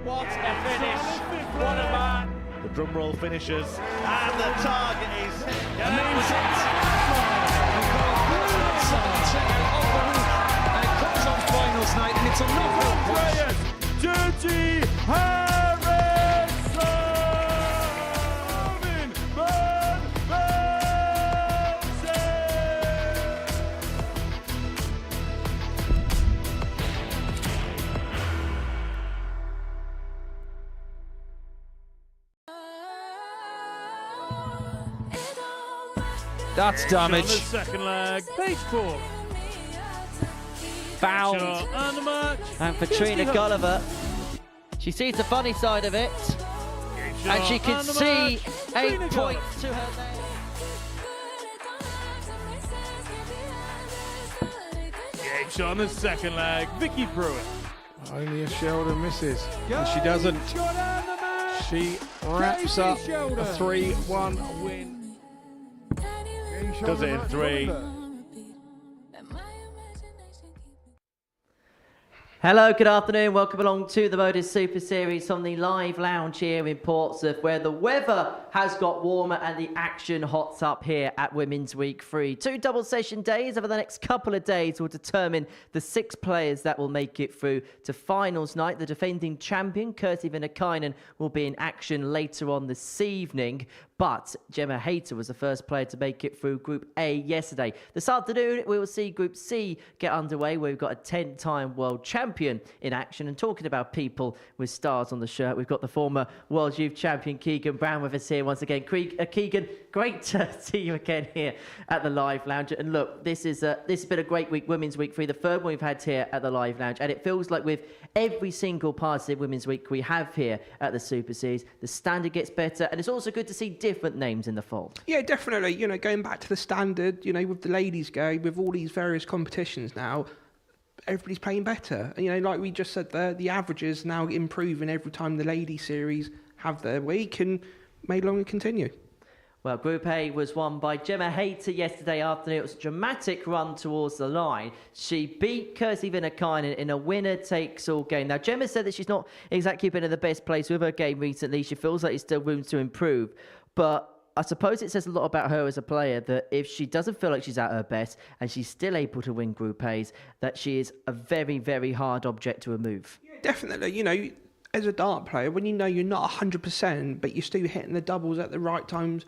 What a finish! What a man! The drum roll finishes, and the target is hit. And it comes on finals night, and it's a knockout players. Dirty Harrison! Van Velzen! That's damage. On the second leg, Paige Paul. Found. And the match. And for Trina Gulliver, she sees the funny side of it, and she can see 8 points to her name. Gage on the second leg, Vicky Pruim. Only if Sheldon misses, and she doesn't. She wraps up a 3-1 win. Does it in 3. Hello, good afternoon. Welcome along to the Modus Super Series from the live lounge here in Portsmouth, where the weather has got warmer and the action hots up here at Women's Week 3. 2 double session days over the next couple of days will determine the 6 players that will make it through to finals night. The defending champion, Kirsty will be in action later on this evening. But Gemma Hayter was the first player to make it through Group A yesterday. This afternoon, we will see Group C get underway, where we've got a 10-time world champion in action. And talking about people with stars on the shirt, we've got the former World Youth Champion Keegan Brown with us here once again. Keegan, great to see you again here at the Live Lounge. And look, this has been a great week, Women's Week 3, the third one we've had here at the Live Lounge. And it feels like with every single part of Women's Week we have here at the Super Series, the standard gets better. And it's also good to see different names in the fold. Yeah, definitely. You know, going back to the standard, you know, with the ladies game, with all these various competitions now, everybody's playing better. And, you know, like we just said there, the averages now improving every time the ladies series have their week, and may longer continue. Well, Group A was won by Gemma Hayter yesterday afternoon. It was a dramatic run towards the line. She beat Kirsty in a winner-takes-all game. Now, Gemma said that she's not exactly been in the best place with her game recently. She feels like there's still room to improve. But I suppose it says a lot about her as a player that if she doesn't feel like she's at her best and she's still able to win Group A's, that she is a very, very hard object to remove. Yeah, definitely. You know, as a dart player, when you know you're not 100%, but you're still hitting the doubles at the right times,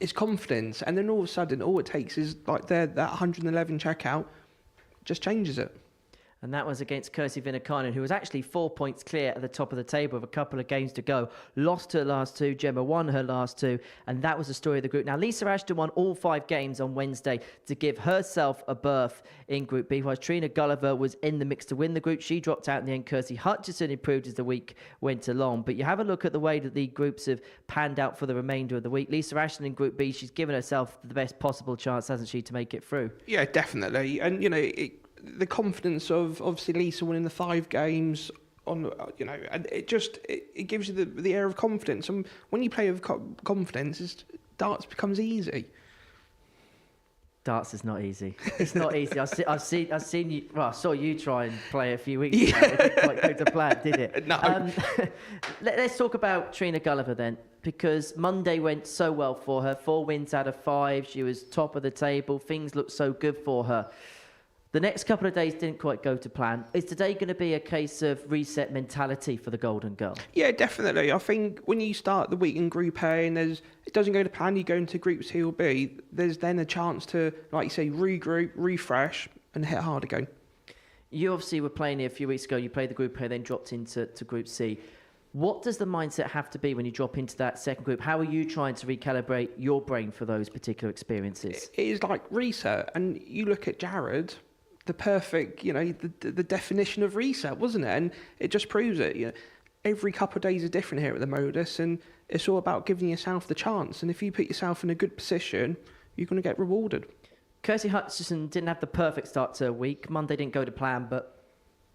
it's confidence. And then all of a sudden, all it takes is like that 111 checkout just changes it. And that was against Kirsty who was actually 4 points clear at the top of the table with a couple of games to go. Lost her last 2, Gemma won her last 2, and that was the story of the group. Now, Lisa Ashton won all 5 games on Wednesday to give herself a berth in Group B, whilst Trina Gulliver was in the mix to win the group. She dropped out in the end. Kirsty Hutchinson improved as the week went along. But you have a look at the way that the groups have panned out for the remainder of the week. Lisa Ashton in Group B, she's given herself the best possible chance, hasn't she, to make it through? Yeah, definitely. And, you know, the confidence of obviously Lisa winning the 5 games on, you know, and it gives you the air of confidence. And when you play with confidence, darts becomes easy. Darts is not easy. It's not easy. I've seen you. Well, I saw you try and play a few weeks ago. It didn't quite go to plan, did it? No. Let's talk about Trina Gulliver then, because Monday went so well for her. 4 wins out of 5. She was top of the table. Things looked so good for her. The next couple of days didn't quite go to plan. Is today going to be a case of reset mentality for the Golden Girl? Yeah, definitely. I think when you start the week in Group A and it doesn't go to plan, you go into Group C or B, there's then a chance to, like you say, regroup, refresh, and hit hard again. You obviously were playing here a few weeks ago. You played the Group A, then dropped into Group C. What does the mindset have to be when you drop into that second group? How are you trying to recalibrate your brain for those particular experiences? It is like reset. And you look at Jared, the perfect, you know, the definition of reset, wasn't it? And it just proves it. You know, every couple of days are different here at the Modus, and it's all about giving yourself the chance. And if you put yourself in a good position, you're going to get rewarded. Kirsty Hutchinson didn't have the perfect start to a week. Monday didn't go to plan, but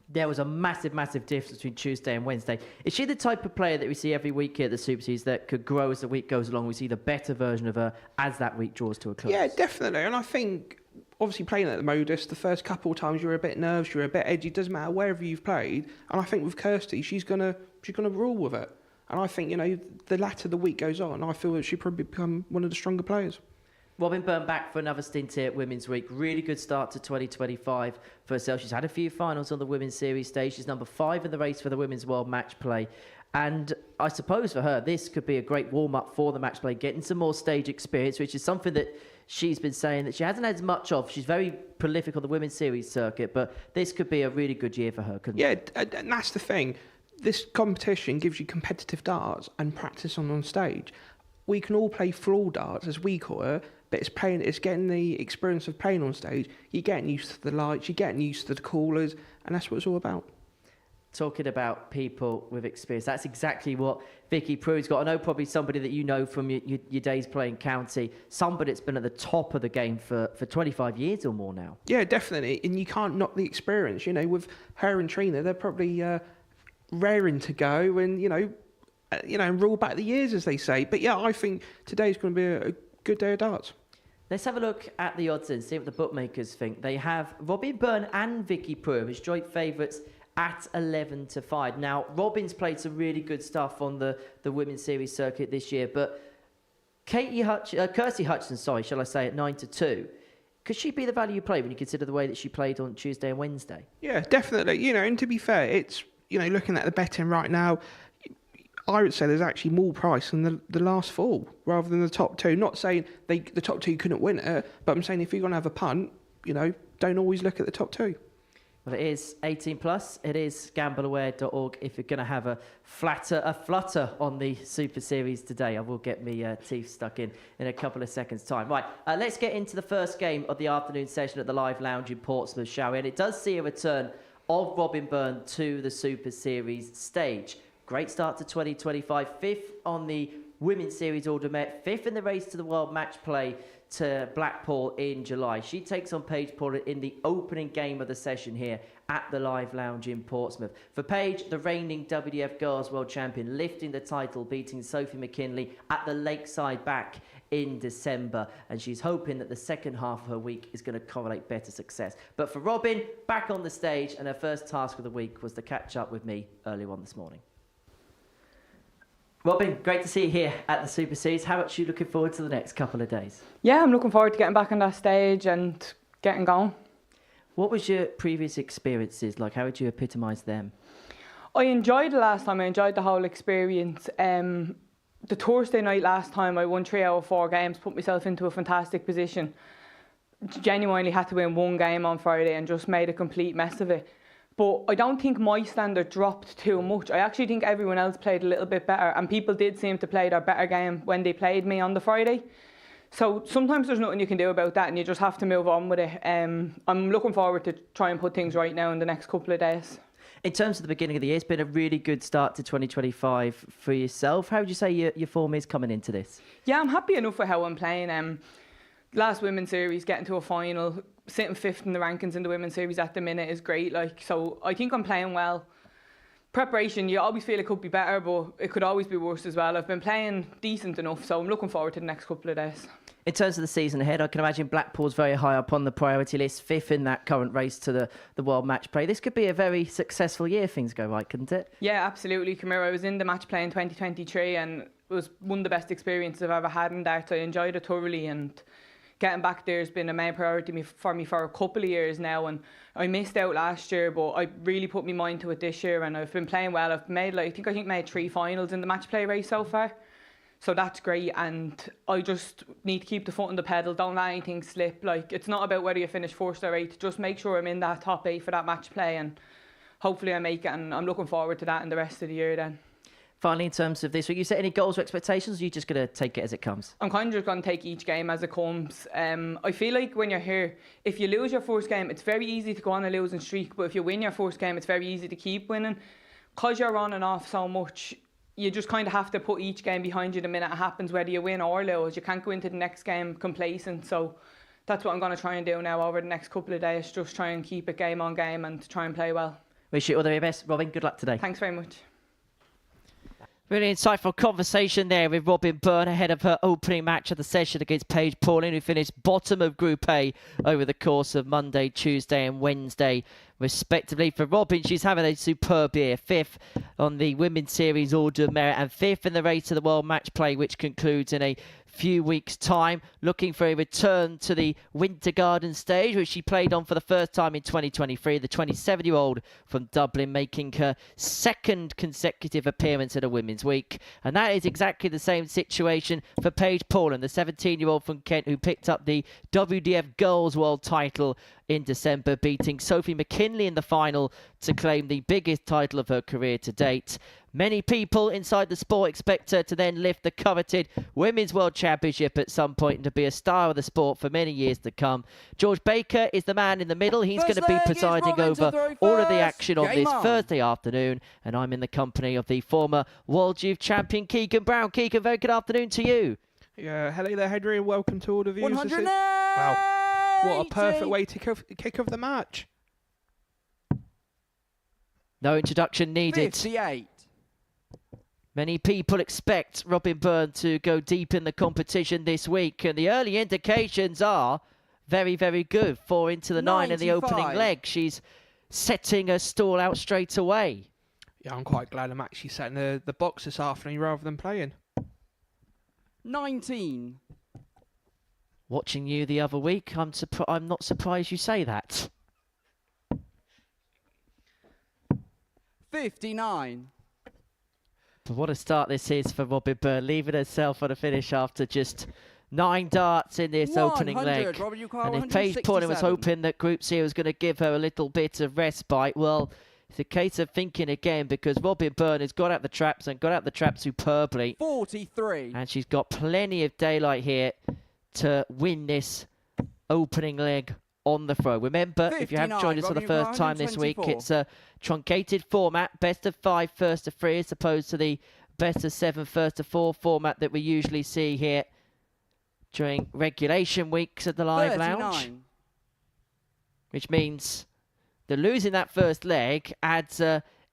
there was a massive difference between Tuesday and Wednesday. Is she the type of player that we see every week here at the Super Series that could grow as the week goes along? We see the better version of her as that week draws to a close. Yeah, definitely. And I think, obviously, playing at the Modus, the first couple of times you're a bit nervous, you're a bit edgy, doesn't matter wherever you've played. And I think with Kirsty, she's going to she's going to rule with it. And I think, the latter the week goes on, I feel that she'll probably become one of the stronger players. Robin Byrne back for another stint here at Women's Week. Really good start to 2025 for herself. She's had a few finals on the Women's Series stage. She's number 5 in the race for the Women's World Match Play. And I suppose for her, this could be a great warm-up for the match play, getting some more stage experience, which is something that she's been saying that she hasn't had as much of. She's very prolific on the Women's Series circuit, but this could be a really good year for her, couldn't it? Yeah, and that's the thing. This competition gives you competitive darts and practice on stage. We can all play floor darts, as we call it, but it's getting the experience of playing on stage. You're getting used to the lights, you're getting used to the callers, and that's what it's all about. Talking about people with experience, that's exactly what Vicky Pruim's got. I know probably somebody that you know from your days playing county, somebody that's been at the top of the game for 25 years or more now. Yeah, definitely, and you can't knock the experience. With her and Trina, they're probably raring to go and roll back the years, as they say. But yeah, I think today's going to be a good day of darts. Let's have a look at the odds and see what the bookmakers think. They have Robin Byrne and Vicky Pruim as joint favourites at 11-5. Now, Robin's played some really good stuff on the Women's Series circuit this year, but Kirsty Hutchinson, shall I say, at 9-2. Could she be the value play when you consider the way that she played on Tuesday and Wednesday? Yeah, definitely. And to be fair, it's, looking at the betting right now, I would say there's actually more price than the last 4 rather than the top 2. Not saying the top 2 couldn't win it, but I'm saying if you're going to have a punt, don't always look at the top 2. Well, it is 18 plus. It is gambleaware.org. If you're going to have a flutter on the Super Series today, I will get me teeth stuck in a couple of seconds' time. Right, let's get into the first game of the afternoon session at the Live Lounge in Portsmouth, shall we? And it does see a return of Robin Byrne to the Super Series stage. Great start to 2025. 5th on the Women's Series Order Met. 5th in the race to the World Match Play to Blackpool in July. She takes on Paige Porter in the opening game of the session here at the Live Lounge in Portsmouth. For Paige, the reigning WF Girls World Champion, lifting the title, beating Sophie McKinley at the Lakeside back in December. And she's hoping that the second half of her week is going to correlate better success. But for Robin, back on the stage, and her first task of the week was to catch up with me earlier on this morning. Robin, great to see you here at the Super Series. How much are you looking forward to the next couple of days? Yeah, I'm looking forward to getting back on that stage and getting going. What was your previous experiences like? How would you epitomise them? I enjoyed it last time. I enjoyed the whole experience. The Thursday night last time, I won 3 out of 4 games, put myself into a fantastic position. Genuinely had to win 1 game on Friday and just made a complete mess of it. But I don't think my standard dropped too much. I actually think everyone else played a little bit better, and people did seem to play their better game when they played me on the Friday. So sometimes there's nothing you can do about that, and you just have to move on with it. I'm looking forward to try and put things right now in the next couple of days. In terms of the beginning of the year, it's been a really good start to 2025 for yourself. How would you say your form is coming into this? Yeah, I'm happy enough with how I'm playing. Last Women's Series, getting to a final, sitting 5th in the rankings in the Women's Series at the minute is great. So I think I'm playing well. Preparation, you always feel it could be better, but it could always be worse as well. I've been playing decent enough, so I'm looking forward to the next couple of days. In terms of the season ahead, I can imagine Blackpool's very high up on the priority list, 5th in that current race to the World Match Play. This could be a very successful year if things go right, couldn't it? Yeah, absolutely. Camilla, I was in the match play in 2023 and it was one of the best experiences I've ever had in darts. I enjoyed it thoroughly, and getting back there has been a main priority for me for a couple of years now, and I missed out last year, but I really put my mind to it this year, and I've been playing well. I've made I think made 3 finals in the match play race so far, so that's great. And I just need to keep the foot on the pedal, don't let anything slip. It's not about whether you finish 1st or 8th, just make sure I'm in that top 8 for that match play, and hopefully I make it, and I'm looking forward to that in the rest of the year then. Finally, in terms of this, will you set any goals or expectations, or are you just going to take it as it comes? I'm kind of just going to take each game as it comes. I feel like when you're here, if you lose your first game, it's very easy to go on a losing streak, but if you win your first game, it's very easy to keep winning. Because you're on and off so much, you just kind of have to put each game behind you the minute it happens, whether you win or lose. You can't go into the next game complacent, so that's what I'm going to try and do now over the next couple of days, just try and keep it game on game and try and play well. Wish you all the very best. Robin, good luck today. Thanks very much. Really insightful conversation there with Robin Byrne ahead of her opening match of the session against Paige Pauling, who finished bottom of Group A over the course of Monday, Tuesday and Wednesday, respectively. For Robin, she's having a superb year. 5th on the Women's Series Order of Merit and 5th in the race to the World Match Play, which concludes in a few weeks' time. Looking for a return to the Winter Garden stage, which she played on for the first time in 2023. The 27-year-old from Dublin making her 2nd consecutive appearance at a Women's Week. And that is exactly the same situation for Paige Pauling, the 17-year-old from Kent, who picked up the WDF Girls World title in December, beating Sophie McKinley in the final to claim the biggest title of her career to date. Many people inside the sport expect her to then lift the coveted Women's World Championship at some point and to be a star of the sport for many years to come. George Baker is the man in the middle. He's going to be presiding over all of the action on this Thursday afternoon. And I'm in the company of the former World Youth Champion, Keegan Brown. Keegan, very good afternoon to you. Yeah, hello there, Henry, and welcome to all of you. 180! Wow, what a perfect way to kick off the match. No introduction needed. 58. Many people expect Robin Byrne to go deep in the competition this week, and the early indications are very, very good. 4 into the 9 in the opening leg. She's setting her stall out straight away. Yeah, I'm quite glad I'm actually setting the box this afternoon rather than playing. 19. Watching you the other week, I'm not surprised you say that. 59. But what a start this is for Robin Byrne, leaving herself on a finish after just 9 darts in this opening leg. And if Paige Pauling was hoping that Group C was going to give her a little bit of respite, well, it's a case of thinking again, because Robin Byrne has got out the traps and got out the traps superbly. 43. And she's got plenty of daylight here to win this opening leg on the throw. Remember, if you have joined us for the first time this week, it's a truncated format, best of 5, first to 3, as opposed to the best of 7, first to 4 format that we usually see here during regulation weeks at the Live Lounge. Which means that losing that first leg adds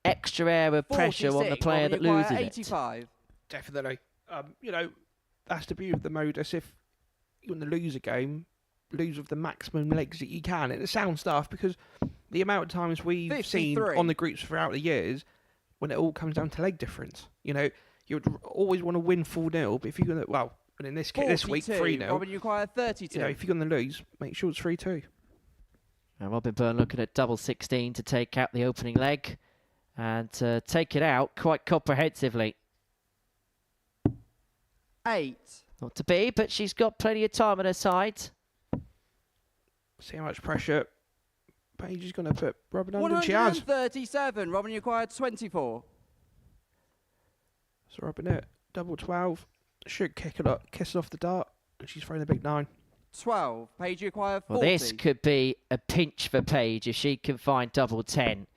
extra air of pressure on the player that loses 85. It. Definitely. You know, that's the beauty of the Modus. If you want to lose a game, lose with the maximum legs that you can. And it sounds daft because the amount of times we've 53. seen on the groups throughout the years when it all comes down to leg difference. You know, you would always want to win 4-0, but if you're going to, well, and in this case, this week 3-0. Robin, you require 32. You know, if you're going to lose, make sure it's 3-2. And Robin Byrne looking at double 16 to take out the opening leg and take it out quite comprehensively. 8. Not to be, but she's got plenty of time on her side. See how much pressure Paige is going to put Robin under, and she has. 137. Robin, you require 24. So Robin at double 12. Should kiss it off the dart, and she's throwing the big 9. 12. Paige, you require 40. Well, this could be a pinch for Paige if she can find double 10.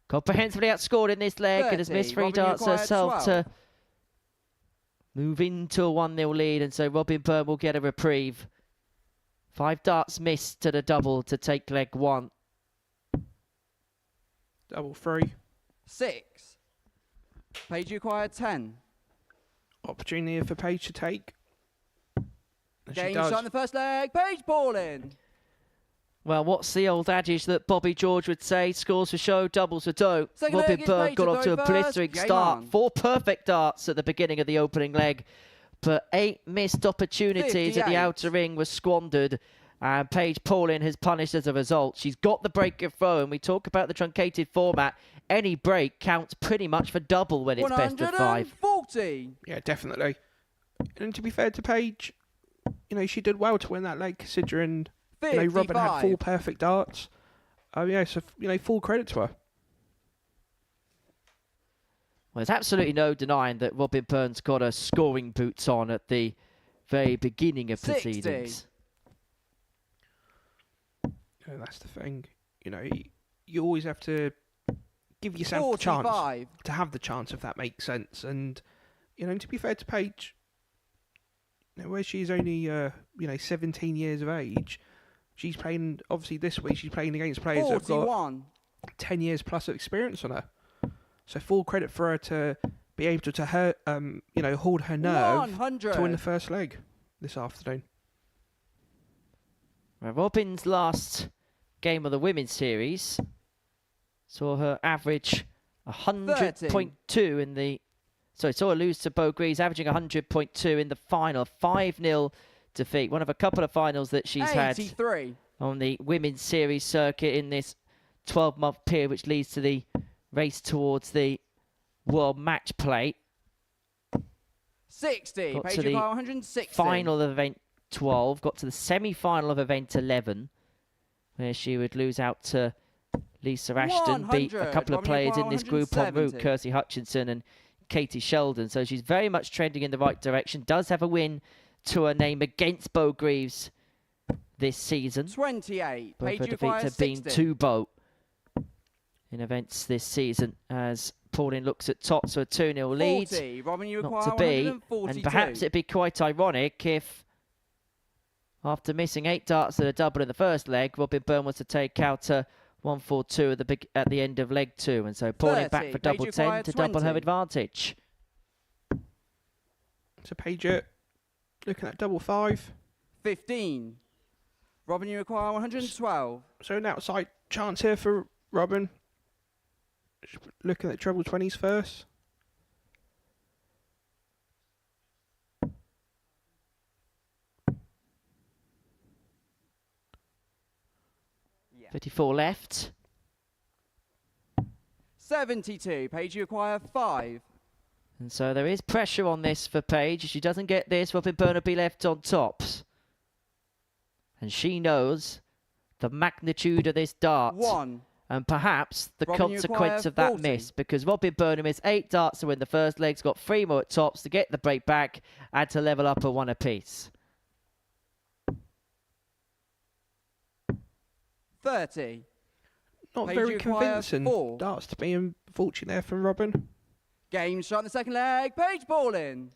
Comprehensively outscored in this leg 30. and has missed 3 Robin, darts herself 12. to move into a 1-0 lead, and so Robin Byrne will get a reprieve. 5 darts missed to the double to take leg 1. Double 3. 6. Paige, you require 10. Opportunity for Paige to take. And Game she does. shot in the first leg. Paige Pauling. Well, what's the old adage that Bobby George would say? Scores for show, doubles for dough. Second Robin leg is Byrne Paige got to off to a throw blistering first. Game start. on. 4 perfect darts at the beginning of the opening leg. But 8 missed opportunities at the 58. outer ring were squandered. And Paige Pauling has punished as a result. She's got the break of throw, and we talk about the truncated format. Any break counts pretty much for double when it's best of 5. 140. Yeah, definitely. And to be fair to Paige, you know, she did well to win that leg, considering you know, Robin had 4 perfect darts. Yeah, so, you know, full credit to her. Well, there's absolutely no denying that Robin Byrne's got her scoring boots on at the very beginning of 60. proceedings. You know, that's the thing. You know, you always have to give yourself 45. the chance to have the chance, if that makes sense. And, you know, to be fair to Paige, you know, where she's only, you know, 17 years of age, she's playing, obviously this week, she's playing against players that have got 10 years plus of experience on her. So full credit for her to be able to hold her nerve 100. to win the first leg this afternoon. Well, Robin's last game of the women's series saw her average 100.2 in the... Sorry, saw her lose to Beau Greaves, averaging 100.2 in the final. 5-0 defeat. One of a couple of finals that she's 83. had on the women's series circuit in this 12-month period, which leads to the race towards the World Match Play. 60. Got Paige to the require 160. final of event 12, got to the semi-final of event 11, where she would lose out to Lisa Ashton, beat a couple of Robin players in require this group en route, 170. Kirsty Hutchinson and Katie Sheldon. So she's very much trending in the right direction. Does have a win to her name against Beau Greaves this season. 28. Both Paige her defeats require have been 60. to Beau in events this season, as Pauline looks at top, so a 2-0 lead. 40. Robin, you Not require to be, 142. and perhaps it'd be quite ironic if, after missing 8 darts at a double in the first leg, Robin Byrne was to take out a 142 at the end of leg 2, and so Pauline back 30. for double Paige 10 required to double her 20. advantage. So Paige looking at double 5. 15. Robin, you require 112. So an outside chance here for Robin. Looking at treble 20s first. Yeah. 54 left. 72. Paige, you require 5. And so there is pressure on this for Paige. If she doesn't get this, Robin Byrne will be left on tops. And she knows the magnitude of this dart. 1. And perhaps the Robin, you consequence require of that 40. miss, because Robin Burnham missed 8 darts to win the first leg's got 3 more at tops to get the break back and to level up a 1 apiece. 30. Not Paige, very you require convincing 4. darts to be unfortunate there from Robin. Game shot in the second leg. Paige Pauline.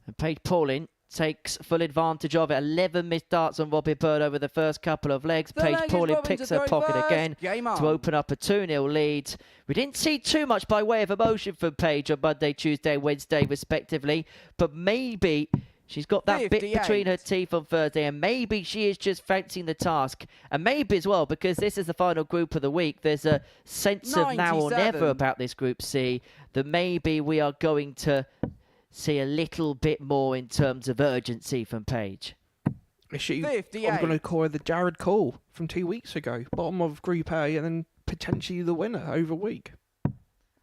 And Paige Pauline takes full advantage of it. 11 missed darts on Robin Byrne over the first couple of legs. The Paige leg is Pauline Robin picks to her throw pocket first. again Game to on. open up a 2-0 lead. We didn't see too much by way of emotion from Paige on Monday, Tuesday, Wednesday, respectively. But maybe she's got that bit 58. between her teeth on Thursday, and maybe she is just fancying the task. And maybe as well, because this is the final group of the week, there's a sense of now or 97. never about this Group C, that maybe we are going to see a little bit more in terms of urgency from Paige. Is she 58. I'm going to call her the Jared Cole from 2 weeks ago. Bottom of Group A and then potentially the winner over a week.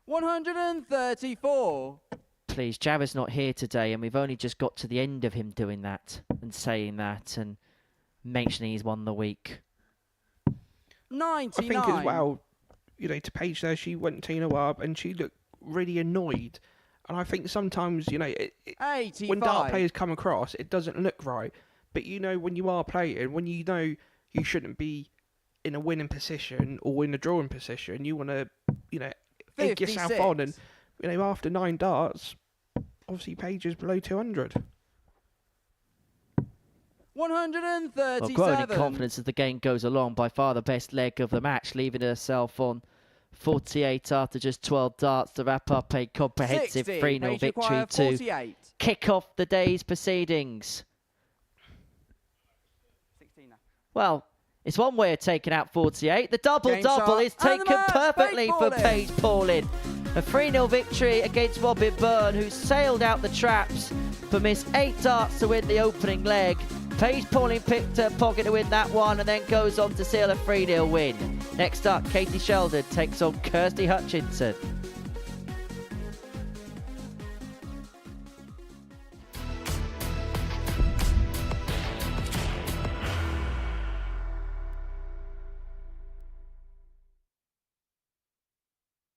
134. Please, Jared's not here today, and we've only just got to the end of him doing that and saying that and mentioning he's won the week. 99. I think as well, to Paige there, she went Tina up and she looked really annoyed. And I think sometimes, 85. when dart players come across, it doesn't look right. But when you are playing, when you know you shouldn't be in a winning position or in a drawing position, you want to, egg yourself 56. on. And, after 9 darts, obviously Paige is below 200. 137. Well, growing in confidence as the game goes along, by far the best leg of the match, leaving herself on 48 after just 12 darts to wrap up a comprehensive 60. 3-0 Paige victory require to 48. kick off the day's proceedings. 16 now. Well, it's one way of taking out 48. The double-double shot. is And the taken match, perfectly Paige for Pauline. Paige Pauline. A 3-0 victory against Robin Byrne, who sailed out the traps but missed 8 darts to win the opening leg. Paige Pauline picked her pocket to win that one and then goes on to seal a 3-0 win. Next up, Katie Sheldon takes on Kirsty Hutchinson.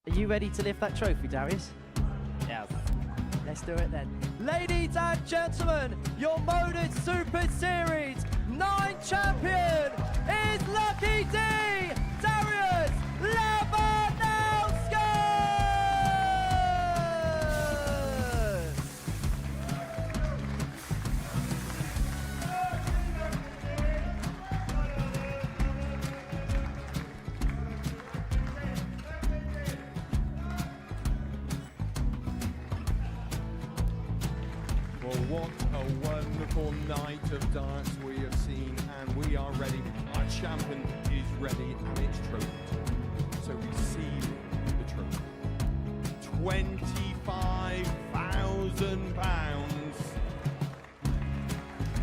Are you ready to lift that trophy, Darius? Yes. Let's do it then. Ladies and gentlemen, your Modus Super Series 9 champion is Lucky D, Darius Labanowski! beautiful night of darts we have seen, and we are ready. Our champion is ready, and it's trophy time. So receive the trophy. £25,000.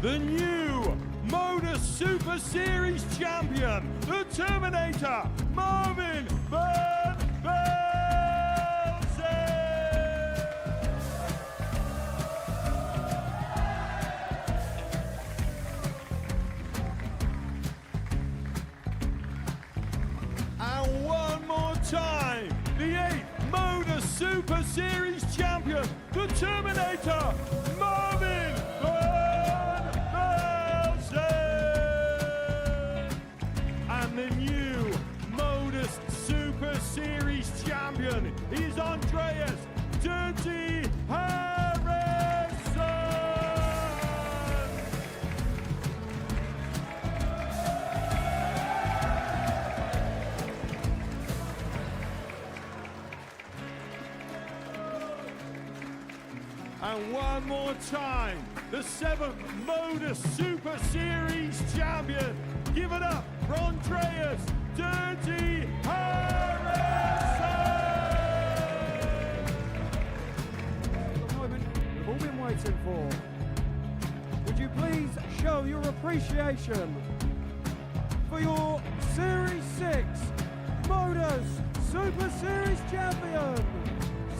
The new Modus Super Series champion, the Terminator, Marvin Van Velzen. And one more time, the 8th Modus Super Series champion, the Terminator, Marvin Van Velzen. And the new Modus Super Series champion is Andreas Dirty Harrison. And one more time, the 7th Modus Super Series champion. Give it up for Andreas Dirty Harrison. The moment we've all been waiting for. Would you please show your appreciation for your Series 6 Modus Super Series champion,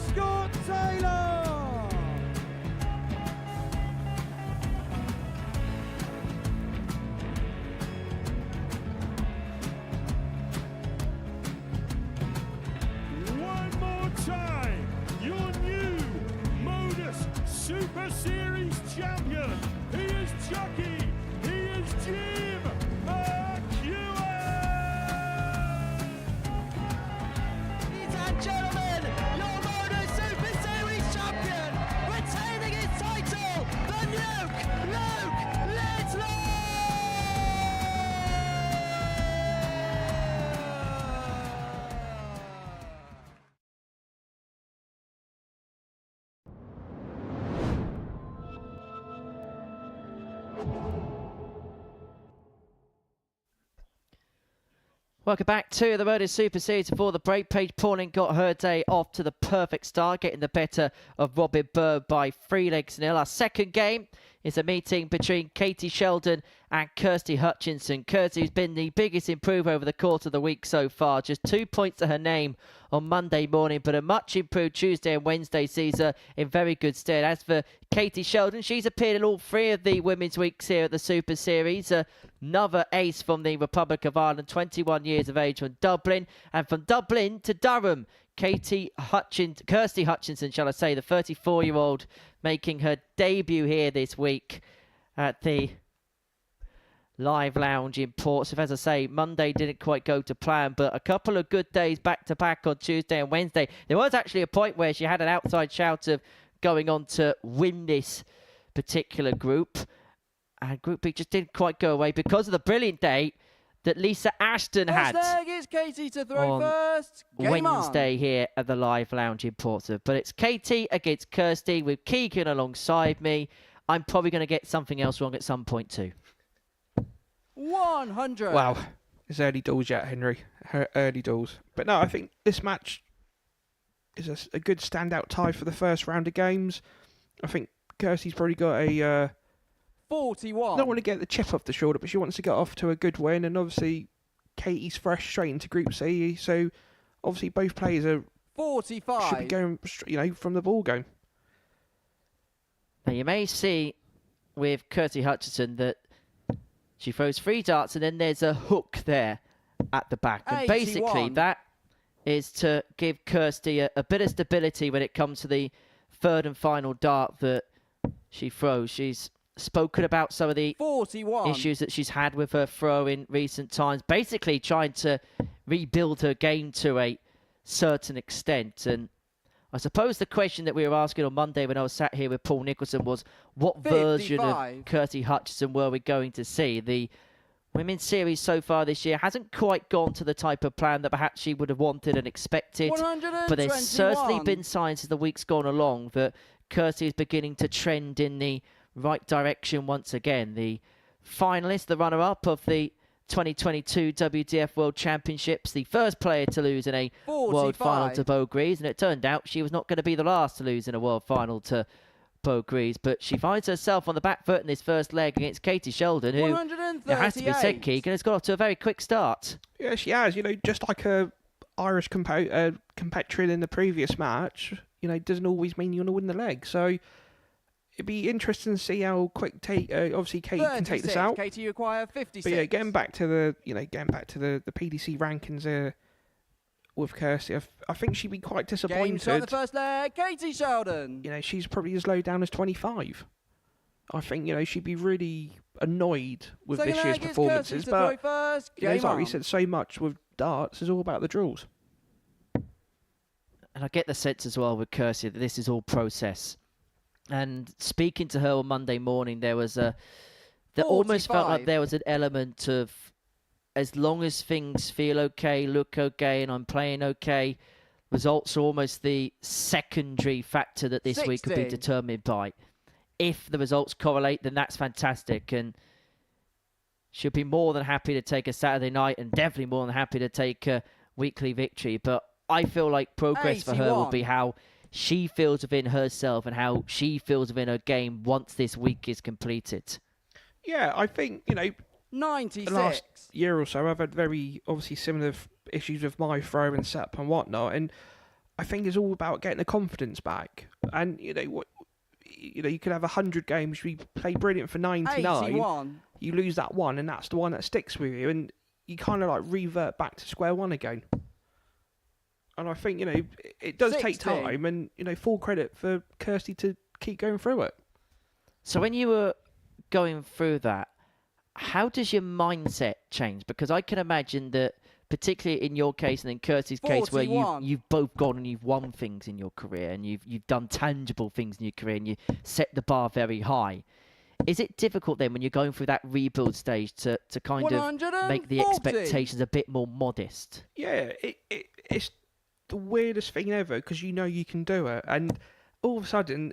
Scott Taylor? Time, your new Modus Super Series champion. He is Chucky. He is Jim McEwen. Ladies and gentlemen, your Modus Super Series champion, retaining his title, the Nuke, Luke Littler. Welcome back to the Modus Super Series. Before the break, Paige Pauling got her day off to the perfect start, getting the better of Robin Bird by 3-0. Our second game is a meeting between Katie Sheldon and Kirsty Hutchinson. Kirsty has been the biggest improver over the course of the week so far. Just 2 points to her name on Monday morning, but a much improved Tuesday and Wednesday sees her in very good stead. As for Katie Sheldon, she's appeared in all 3 of the Women's Weeks here at the Super Series. Another ace from the Republic of Ireland, 21 years of age, from Dublin. And from Dublin to Durham, Kirsty Hutchinson, shall I say, the 34-year-old, making her debut here this week at the Live Lounge in Portsmouth. As I say, Monday didn't quite go to plan, but a couple of good days back-to-back on Tuesday and Wednesday. There was actually a point where she had an outside shout of going on to win this particular group. And Group B just didn't quite go away because of the brilliant day that Lisa Ashton had It's Katie to throw on first. Game Wednesday on. here at the Live Lounge in Portsmouth. But it's Katie against Kirsty with Keegan alongside me. I'm probably going to get something else wrong at some point too. 100. Wow, it's early doors yet, Henry. Early doors. But no, I think this match is a good standout tie for the first round of games. I think Kirsty's probably got a 41. don't want to get the chip off the shoulder, but she wants to get off to a good win. And obviously, Katie's fresh straight into Group C, so obviously both players are 45. should be going, from the ball going. Now you may see with Kirsty Hutchinson that she throws 3 darts and then there's a hook there at the back. And 81. basically that is to give Kirsty a bit of stability when it comes to the third and final dart that she throws. She's spoken about some of the 41. issues that she's had with her throw in recent times, basically trying to rebuild her game to a certain extent. And I suppose the question that we were asking on Monday when I was sat here with Paul Nicholson was, what 55. version of Kirsty Hutchinson were we going to see? The Women's Series so far this year hasn't quite gone to the type of plan that perhaps she would have wanted and expected. 121. But there's certainly been signs as the week's gone along that Kirsty is beginning to trend in the right direction once again. The finalist, the runner-up of the 2022 WDF World Championships, the first player to lose in a 45. World Final to Beau Gries, and it turned out she was not going to be the last to lose in a World Final to Beau Gries, but she finds herself on the back foot in this first leg against Katie Sheldon, who, it has to be said, Keegan, has got off to a very quick start. Yeah, she has. Just like a Irish competitor in the previous match, it doesn't always mean you're going to win the leg. So it'd be interesting to see how quick obviously Kate can take this out. Katie, you acquire 56. But yeah, getting back to the PDC rankings with Kirsty, I think she'd be quite disappointed. Game start the first leg, Katie Sheldon. She's probably as low down as 25. I think she'd be really annoyed with this year's performances. But it's like we said, so much with darts is all about the draws. And I get the sense as well with Kirsty that this is all process. And speaking to her on Monday morning, there was almost felt like there was an element of, as long as things feel okay, look okay, and I'm playing okay, results are almost the secondary factor that this 60. week could be determined by. If the results correlate, then that's fantastic, and she'll be more than happy to take a Saturday night, and definitely more than happy to take a weekly victory. But I feel like progress for her will be how she feels within herself and how she feels within her game once this week is completed. Yeah, I think, 96. the last year or so, I've had very, obviously, similar issues with my throw and setup and whatnot, and I think it's all about getting the confidence back. And, you could have 100 games, you play brilliant for 99, 81. you lose that one, and that's the one that sticks with you, and you kind of like revert back to square one again. And I think, it does 60. take time, and, full credit for Kirsty to keep going through it. So when you were going through that, how does your mindset change? Because I can imagine that, particularly in your case and in Kirsty's case, where you've both gone and you've won things in your career and you've done tangible things in your career and you set the bar very high. Is it difficult then when you're going through that rebuild stage to kind of make the expectations a bit more modest? Yeah, it's the weirdest thing ever because you can do it, and all of a sudden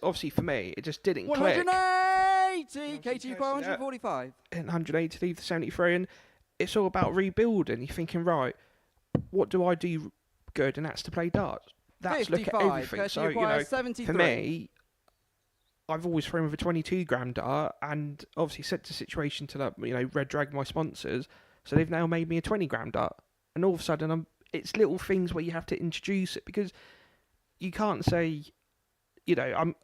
obviously for me it just didn't click. 180, Katie, 145. And 180 to leave the 73, and it's all about rebuilding. You're thinking, right, what do I do good? And that's to play darts. That's 55, look at everything. Kirsty, So, for me, I've always thrown with a 22 gram dart, and obviously set the situation to that, Red Dragon, my sponsors, so they've now made me a 20 gram dart. And all of a sudden, it's little things where you have to introduce it, because you can't say, I'm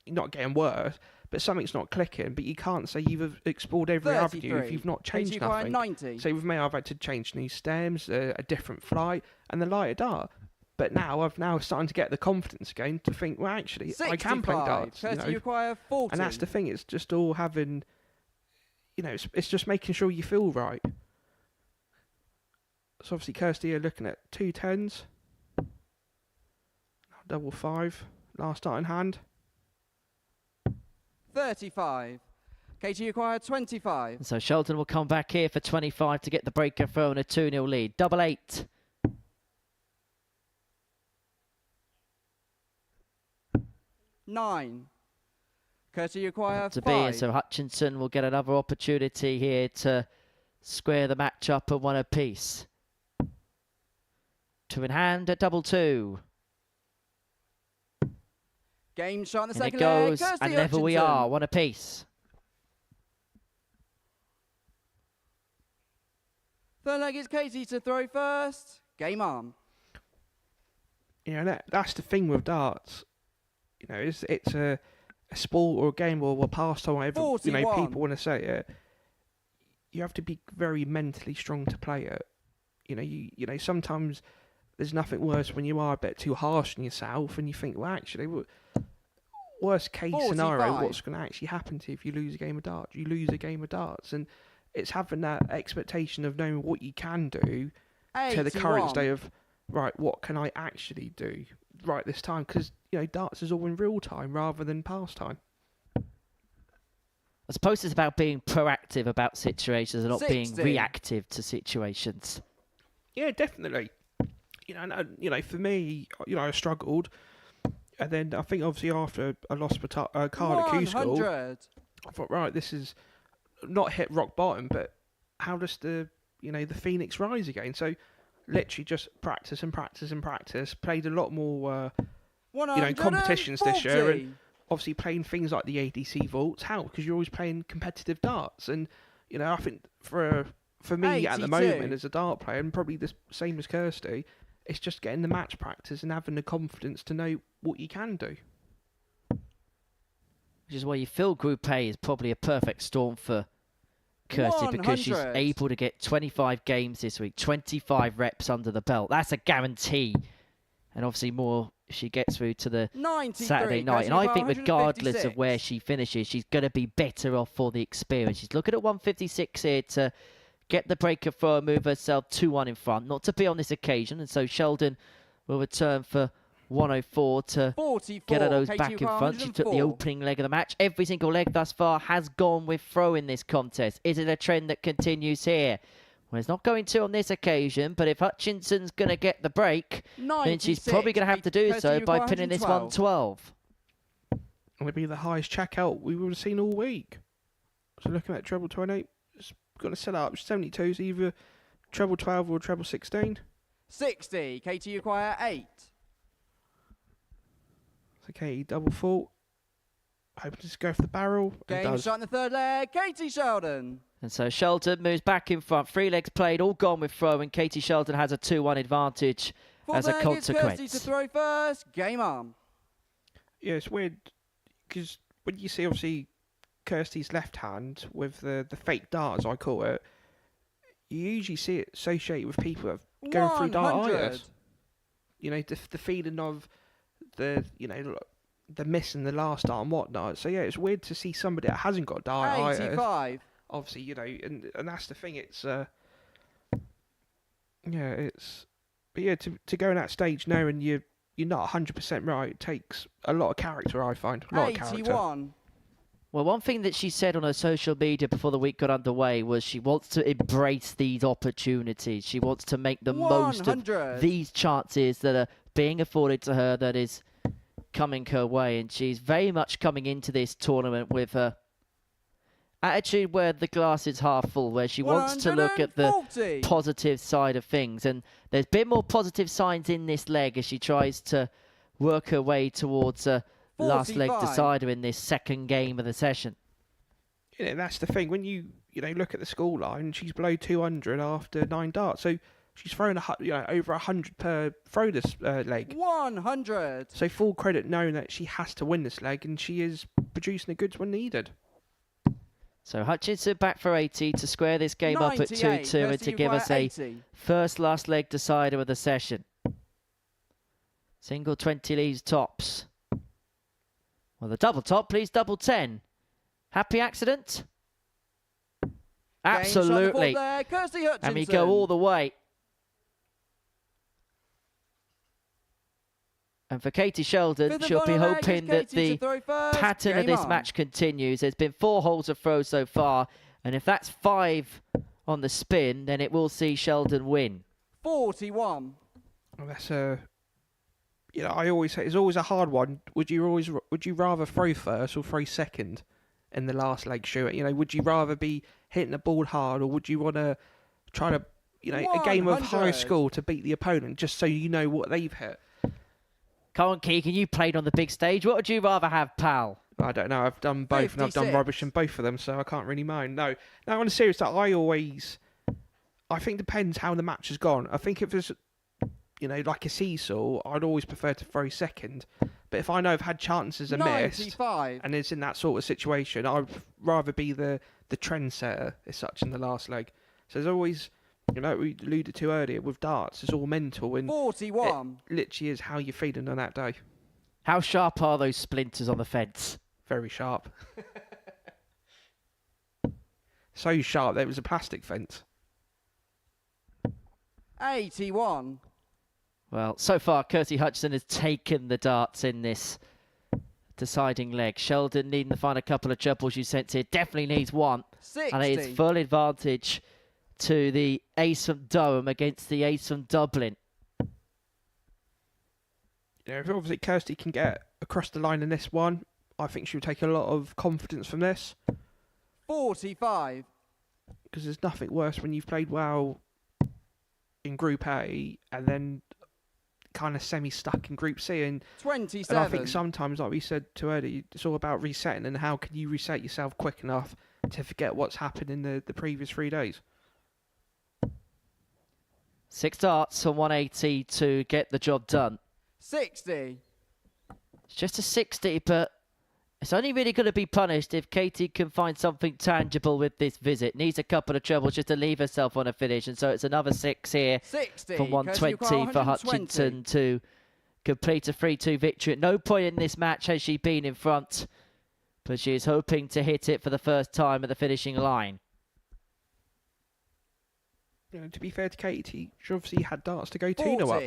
not getting worse, but something's not clicking, but you can't say you've explored every avenue if you've not changed nothing. 90. So with me, I've had to change new stems, a different flight, and the lighter dart. But now I've starting to get the confidence again to think, well, actually, 65. I can play darts. Kirsty, you acquire 40. And that's the thing. It's just all having, it's just making sure you feel right. So obviously, Kirsty, you're looking at 2 10s, double 5, last dart in hand. 35. Katie, you acquire 25. So Sheldon will come back here for 25 to get the breaker throw and a 2-0 lead. Double 8. Nine. Kirsty, you acquire to 5. be, and so Hutchinson will get another opportunity here to square the match up at 1 apiece. 2 in hand at double 2. Game shot in the And second it goes, leg. Kirsty, and level we Hutchinson. are, 1 apiece. Third leg is Katie to throw first. Game on. That's the thing with darts. It's a sport or a game or a pastime, whatever 41. people want to say it. You have to be very mentally strong to play it. Sometimes there's nothing worse when you are a bit too harsh on yourself and you think, well, actually, worst case 45. scenario, what's going to actually happen to you if you lose a game of darts? You lose a game of darts, and it's having that expectation of knowing what you can do 81. to the current state of, right, what can I actually do right this time? Because darts is all in real time rather than past time. I suppose it's about being proactive about situations and not 60. being reactive to situations. Yeah, definitely. For me, I struggled. And then I think obviously after I lost card at Q School, 100. I thought, right, this is not hit rock bottom, but how does the Phoenix rise again? So literally just practice and practice and practice. Played a lot more competitions this year, and obviously playing things like the ADC vaults help because you're always playing competitive darts. And I think for me 82. at the moment as a dart player, and probably the same as Kirsty, it's just getting the match practice and having the confidence to know what you can do. Which is why you feel Group A is probably a perfect storm for Kirsty because she's 100. able to get 25 games this week, 25 reps under the belt. That's a guarantee. And obviously more if she gets through to the 93, Saturday night. And I think regardless of 156. where she finishes, she's going to be better off for the experience. She's looking at 156 here to get the breaker throw and move herself 2-1 in front. Not to be on this occasion. And so Sheldon will return for 104 to 44, get her those Katie back in front. She took the 104. opening leg of the match. Every single leg thus far has gone with throw in this contest. Is it a trend that continues here? Well, it's not going to on this occasion, but if Hutchinson's going to get the break, then she's 96, probably going to have to do so by pinning this 112. 112. It'll be the highest checkout we would have seen all week. So looking at treble 28, it's going to set up 72s, either treble 12 or treble 16. 60, Katie acquire 8. Okay, double fault. Hoping to go for the barrel. And Game does. shot in the third leg, Katie Sheldon. And so Sheldon moves back in front. 3 legs played, all gone with throw, and Katie Sheldon has a 2-1 advantage Fourth as a leg, it's Kirsty to consequence. throw first, game on. Yeah, it's weird because when you see obviously Kirsty's left hand with the fake dart, as I call it, you usually see it associated with people that are going through 100. dartitis. The feeling of the miss in the last dart and whatnot. So yeah, it's weird to see somebody that hasn't got dartitis. 85. Obviously, and that's the thing. It's to go in that stage knowing you're not 100% right takes a lot of character. I find a lot of character. 81. Well, one thing that she said on her social media before the week got underway was she wants to embrace these opportunities. She wants to make the most of 100. these chances that are being afforded to her that is coming her way. And she's very much coming into this tournament with a attitude where the glass is half full, where she wants to look at the 140. positive side of things. And there's been more positive signs in this leg as she tries to work her way towards a last leg 45. decider in this second game of the session. That's the thing. When you look at the score line, she's below 200 after 9 darts. So she's thrown over 100 per throw this leg. 100. So full credit knowing that she has to win this leg, and she is producing the goods when needed. So Hutchinson back for 80 to square this game up at 98. 2-2 and to give us a 80. first last leg decider of the session. Single 20 leaves tops. Well, the double top, please, double 10. Happy accident? Absolutely. There, Kirsty Hutchinson. And we go all the way. And for Katie Sheldon, Fifth and she'll be final leg hoping is that Katie the to throw first. pattern of Game this on. match continues. There's been 4 holes of throw so far. And if that's 5 on the spin, then it will see Sheldon win. 41. Well, that's I always say it's always a hard one. Would you rather throw first or throw second in the last leg shoot? Would you rather be hitting the ball hard, or would you want to try to a game of high 100. score to beat the opponent just so you know what they've hit? Come on, Keegan, you played on the big stage. What would you rather have, pal? I don't know. I've done both, and I've done 56. rubbish in both of them, so I can't really mind. No, on a serious note, I think depends how the match has gone. I think if it's like a seesaw, I'd always prefer to throw second. But if I know I've had chances and missed, 95. and it's in that sort of situation, I'd rather be the trendsetter as such in the last leg. So there's always, we alluded to earlier with darts, it's all mental, and 41. it literally is how you're feeling on that day. How sharp are those splinters on the fence? Very sharp. So sharp that it was a plastic fence. 81. Well, so far, Kirsty Hutchinson has taken the darts in this deciding leg. Sheldon needing to find a couple of triples you sense here. Definitely needs one. 60. And it's full advantage to the ace from Durham against the ace from Dublin. If obviously Kirsty can get across the line in this one. I think she'll take a lot of confidence from this. 45. Because there's nothing worse when you've played well in Group A and then kind of semi-stuck in Group C. And 27. I think sometimes, like we said too early, it's all about resetting and how can you reset yourself quick enough to forget what's happened in the previous 3 days. 6 darts on 180 to get the job done. 60. It's just a 60, but it's only really going to be punished if Katie can find something tangible with this visit. Needs a couple of trebles just to leave herself on a finish. And so it's another 6 here 60. from 120 for Hutchinson to complete a 3-2 victory. At no point in this match has she been in front, but she is hoping to hit it for the first time at the finishing line. You know, to be fair to Katie, she obviously had darts to go 2-0 up.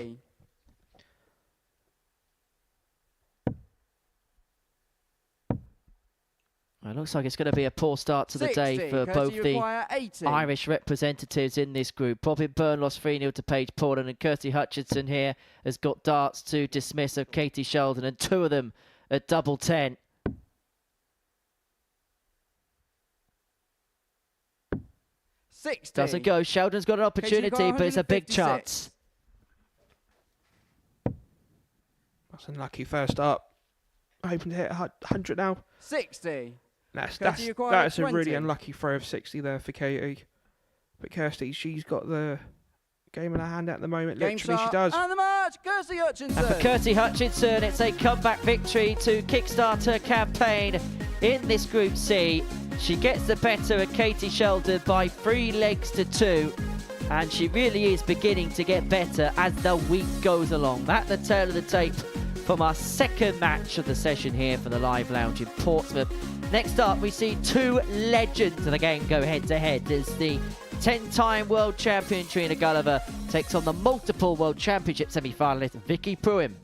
It looks like it's going to be a poor start to the day for both the Irish representatives in this group. Robin Byrne lost 3-0 to Paige Portland, and Kirsty Hutchinson here has got darts to dismiss of Katie Sheldon, and 2 of them at double 10. Doesn't go. Sheldon's got an opportunity, but it's a big chance. That's unlucky first up. Hoping to hit 100 now. 60. That's a really unlucky throw of 60 there for Katie. But Kirsty, she's got the game in her hand at the moment. Literally, she does. And the match, Kirsty Hutchinson. And for Kirsty Hutchinson, it's a comeback victory to kickstart her campaign in this Group C. She gets the better of Katie Sheldon by 3 legs to 2. And she really is beginning to get better as the week goes along. That's the tail of the tape from our second match of the session here for the Live Lounge in Portsmouth. Next up, we see 2 legends of the game go head-to-head as the 10-time world champion Trina Gulliver takes on the multiple world championship semi-finalist Vicky Pruim.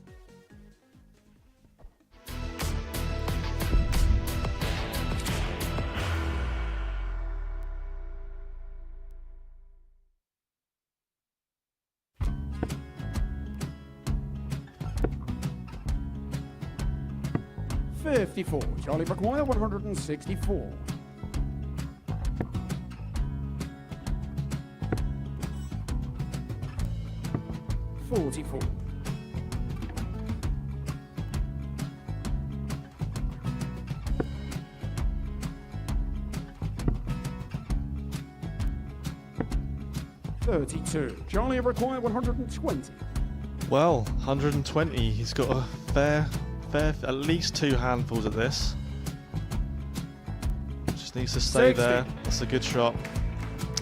$54. Charlie McGuire, 164. $44. $32. Charlie required 120. Well, 120. He's got a fair, at least 2 handfuls at this. Just needs to stay 60. there. That's a good shot.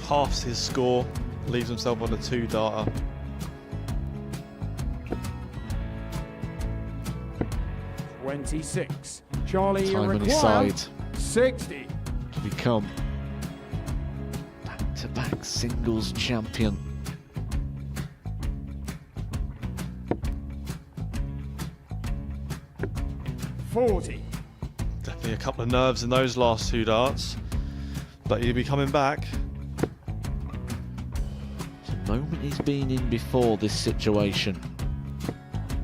Halves his score. Leaves himself on a 2-darter. $26. Charlie Time on his required side 60. to become back-to-back singles champion. $40. Definitely a couple of nerves in those last 2 darts. But he'll be coming back. The moment he's been in before this situation.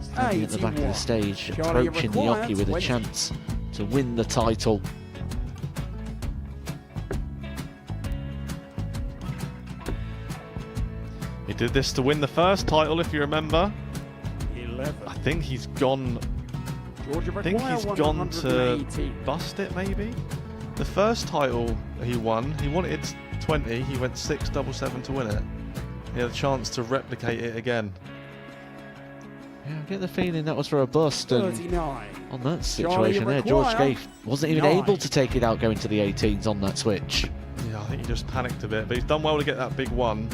Standing at the back of the stage, Charlie approaching the required Yoki with 20. a chance to win the title. He did this to win the first title, if you remember. 11. I think he's gone. I think he's gone to bust it, maybe. The first title he won, he wanted 20. He went 6-7-7 to win it. He had a chance to replicate it again. Yeah, I get the feeling that was for a bust. And 39. on that situation there, George Gage wasn't even able to take it out going to the 18s on that switch. Yeah, I think he just panicked a bit, but he's done well to get that big one.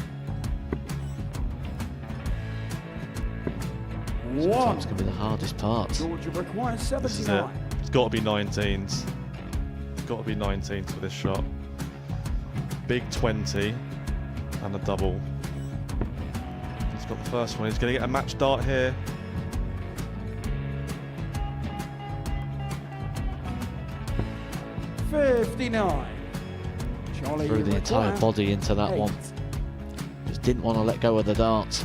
Sometimes can be the hardest part. Georgia requires This is it. 79. It's got to be 19s. It's got to be 19s for this shot. Big 20 and a double. He's got the first one. He's going to get a match dart here. $59. Charlie Threw the entire required body into that 8. one. Just didn't want to let go of the dart.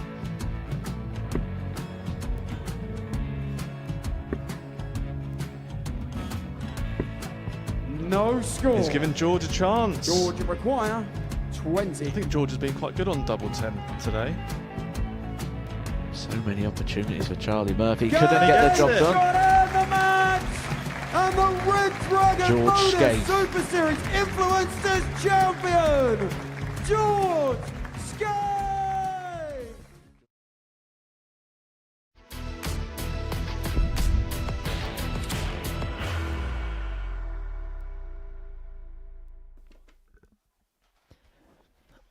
No score. He's given George a chance. Georgia require I 20. think George has been quite good on double 10 today. So many opportunities for Charlie Murphy. Go Couldn't get the job Got done. in the match. And the Red Dragon George Modus Skate. Super Series Influencers Champion, George Skate.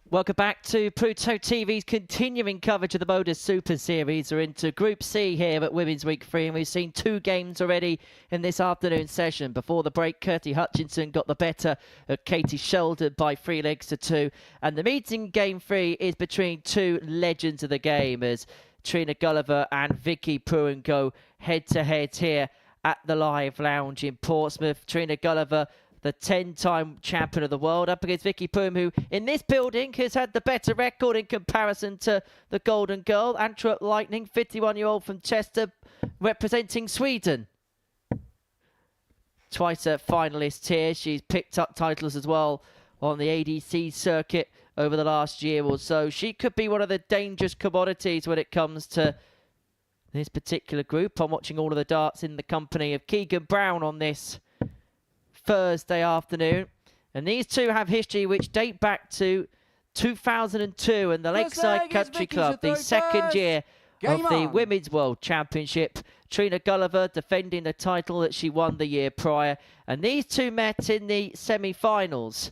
Welcome back to Pluto TV's continuing coverage of the Modus Super Series. We're into Group C here at Women's Week 3, and we've seen 2 games already in this afternoon session. Before the break, Kirsty Hutchinson got the better of Katie Sheldon by 3 legs to 2. And the meeting game 3 is between 2 legends of the game as Trina Gulliver and Vicky Pruim go head-to-head here at the Live Lounge in Portsmouth. Trina Gulliver, the 10-time champion of the world, up against Vicky Pruim, who in this building has had the better record in comparison to the Golden Girl, Antwerp Lightning, 51-year-old from Chester, representing Sweden. Twice a finalist here. She's picked up titles as well on the ADC circuit over the last year or so. She could be one of the dangerous commodities when it comes to this particular group. I'm watching all of the darts in the company of Keegan Brown on this Thursday afternoon, and these 2 have history which date back to 2002 and the Lakeside Country Club, the second year of the Women's World Championship. Trina Gulliver defending the title that she won the year prior, and these 2 met in the semi-finals.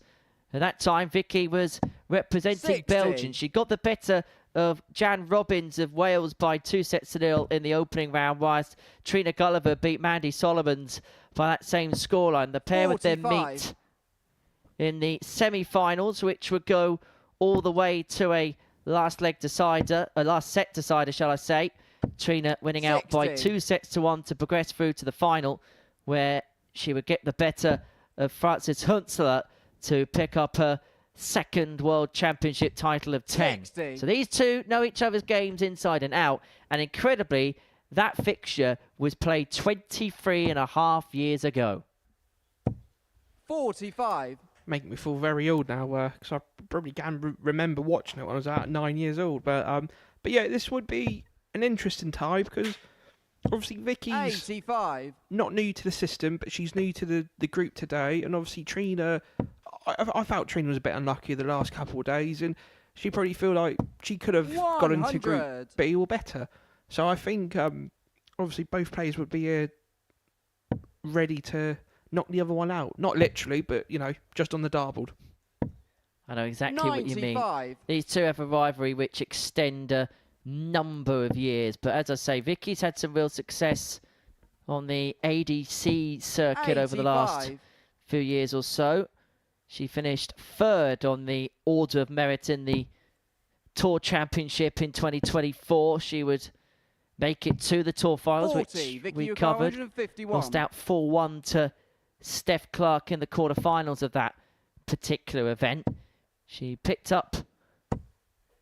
At that time, Vicky was representing Belgium. She got the better of Jan Robbins of Wales by 2-0 in the opening round, whilst Trina Gulliver beat Mandy Solomons by that same scoreline. The pair would then meet in the semi-finals, which would go all the way to a last set decider, shall I say. Trina winning out by 2-1 to progress through to the final, where she would get the better of Frances Huntzeler to pick up her second World Championship title of 10. So these 2 know each other's games inside and out, and incredibly, that fixture was played 23.5 years ago. 45. Making me feel very old now, because I probably can remember watching it when I was out 9 years old. But yeah, this would be an interesting tie because obviously Vicky's 85. not new to the system, but she's new to the group today. And obviously Trina, I felt Trina was a bit unlucky the last couple of days, and she probably feel like she could have got into Group B or better. So I think obviously both players would be ready to knock the other one out. Not literally, but, you know, just on the dartboard. I know exactly what you mean. These 2 have a rivalry which extend a number of years. But as I say, Vicky's had some real success on the ADC circuit over the last few years or so. She finished 3rd on the Order of Merit in the Tour Championship in 2024. She would make it to the Tour Finals, which we covered. Lost out 4-1 to Steph Clark in the quarterfinals of that particular event. She picked up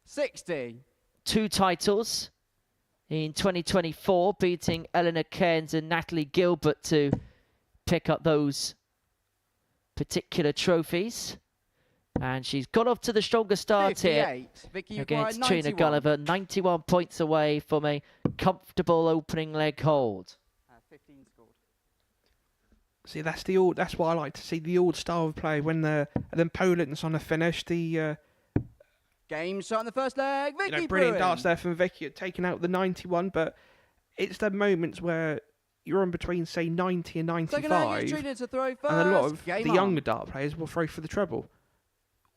60. 2 titles in 2024, beating Eleanor Cairns and Natalie Gilbert to pick up those particular trophies. And she's got off to the stronger start here against Trina Gulliver, 91 points away from a comfortable opening leg hold. 15 scored. See, that's what I like to see, the old style of play when then Poland's on the finish. The game shot in the first leg. Vicky brilliant Pruim. darts there from Vicky, taking out the 91, but it's the moments where you're on between, say, 90 and 95, Trina to throw first. and a lot of game the on. younger dart players will throw for the treble.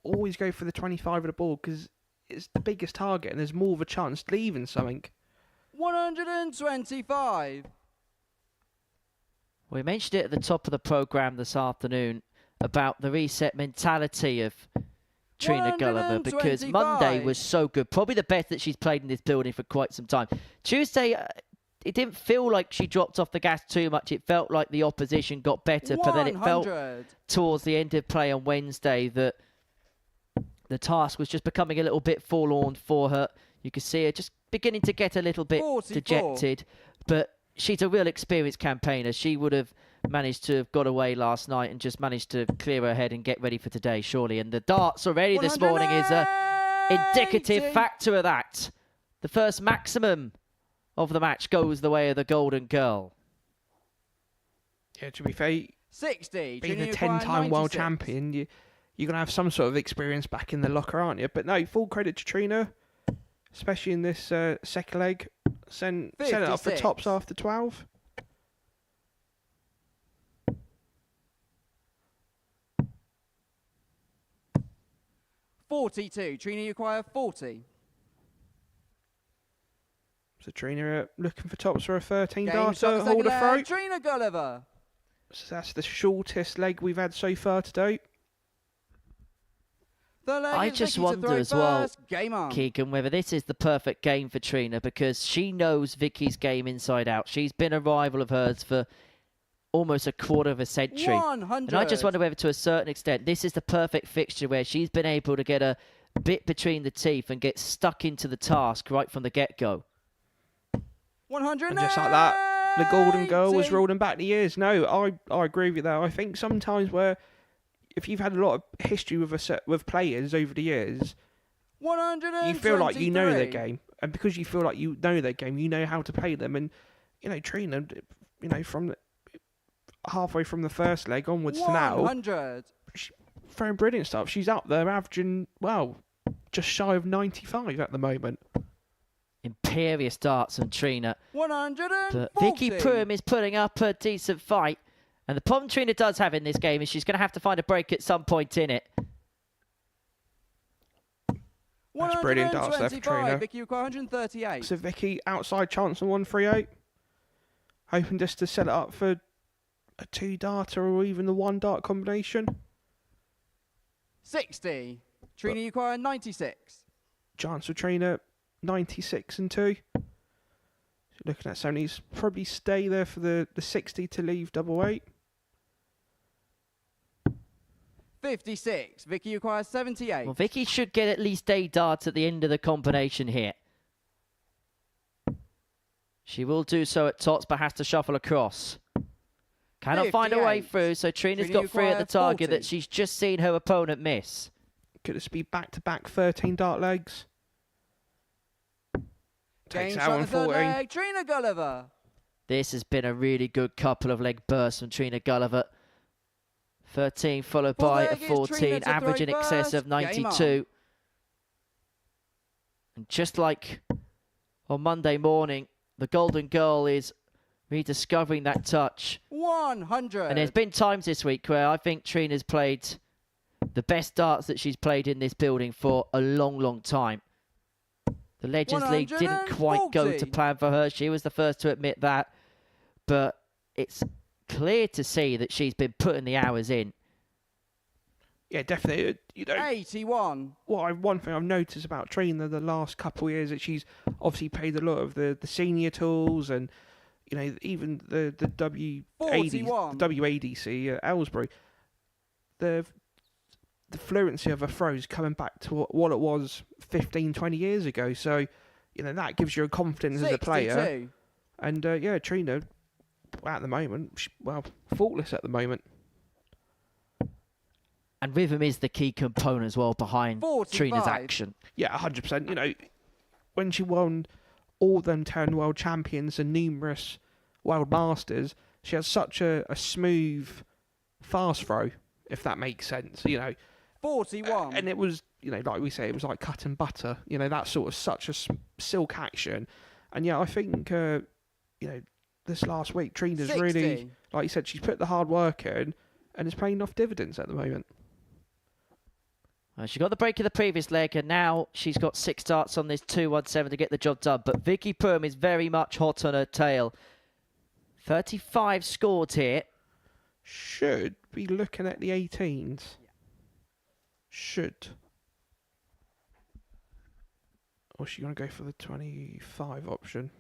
Always go for the 25 of the ball because it's the biggest target and there's more of a chance leaving something. 125. We mentioned it at the top of the programme this afternoon about the reset mentality of Trina Gulliver, because Monday was so good. Probably the best that she's played in this building for quite some time. Tuesday, it didn't feel like she dropped off the gas too much. It felt like the opposition got better, but then it felt towards the end of play on Wednesday that the task was just becoming a little bit forlorn for her. You could see her just beginning to get a little bit dejected, but she's a real experienced campaigner. She would have managed to have got away last night and just managed to clear her head and get ready for today, surely. And the darts already this morning is a indicative factor of that. The first maximum of the match goes the way of the Golden Girl. Yeah, to be fair, 60. being a 10-time world champion, you're going to have some sort of experience back in the locker, aren't you? But no, full credit to Trina, especially in this second leg. Set it up for tops after 12. $42. Trina, you acquire 40. So Trina looking for tops for a 13 Game darter, shot, hold a throat. Trina Gulliver. So that's the shortest leg we've had so far today. I just wonder as well, Keegan, whether this is the perfect game for Trina, because she knows Vicky's game inside out. She's been a rival of hers for almost a quarter of a century. 100. And I just wonder whether, to a certain extent, this is the perfect fixture where she's been able to get a bit between the teeth and get stuck into the task right from the get-go. 100. And just like that, the Golden Girl was rolling back the years. No, I agree with you there. I think sometimes where if you've had a lot of history with players over the years, you feel like you know their game, and because you feel like you know their game, you know how to play them. And Trina, from halfway from the first leg onwards to now, 100. She's throwing brilliant stuff. She's up there averaging just shy of 95 at the moment. Imperious darts from Trina. 140. But Vicky Pruim is putting up a decent fight. And the problem Trina does have in this game is she's going to have to find a break at some point in it. That's brilliant darts there for Trina. Vicky, you require 138. So Vicky, outside chance on 138. Hoping just to set it up for a 2-darter or even the 1-dart combination. 60. Trina, you require 96. Chance for Trina, 96 and 2. So looking at 70s, probably stay there for the 60 to leave double 8. 56. Vicky, you require 78. Well, Vicky should get at least a dart at the end of the combination here. She will do so at tots, but has to shuffle across. Cannot find a way through, so Trina's got 3 at the target 40. that she's just seen her opponent miss. Could this be back-to-back 13 dart legs? Takes out 114. Trina Gulliver. This has been a really good couple of leg bursts from Trina Gulliver. 13 followed by a 14, average in excess of 92. And just like on Monday morning, the Golden Girl is rediscovering that touch. 100. And there's been times this week where I think Trina's played the best darts that she's played in this building for a long, long time. The Legends League didn't quite go to plan for her. She was the first to admit that. But it's clear to see that she's been putting the hours in. Yeah, definitely. 81. One thing I've noticed about Trina the last couple of years that she's obviously played a lot of the senior tools and even the WADC Ellsbury. The fluency of her throws coming back to what it was 15, 20 years ago. So, that gives you a confidence 62. As a player. And, Trina, at the moment, faultless at the moment. And rhythm is the key component as well behind 45. Trina's action. Yeah, 100%. When she won all them 10 world champions and numerous world masters, she has such a smooth, fast throw, if that makes sense. 41. And it was, like we say, it was like cut and butter. That sort of such a silk action. And I think, this last week, Trina's 60. really, like you said, she's put the hard work in and is paying off dividends at the moment. Well, she got the break in the previous leg, and now she's got 6 darts on this 217 to get the job done. But Vicky Pruim is very much hot on her tail. 35 scored here. Should be looking at the 18s. Should. Or is she going to go for the 25 option?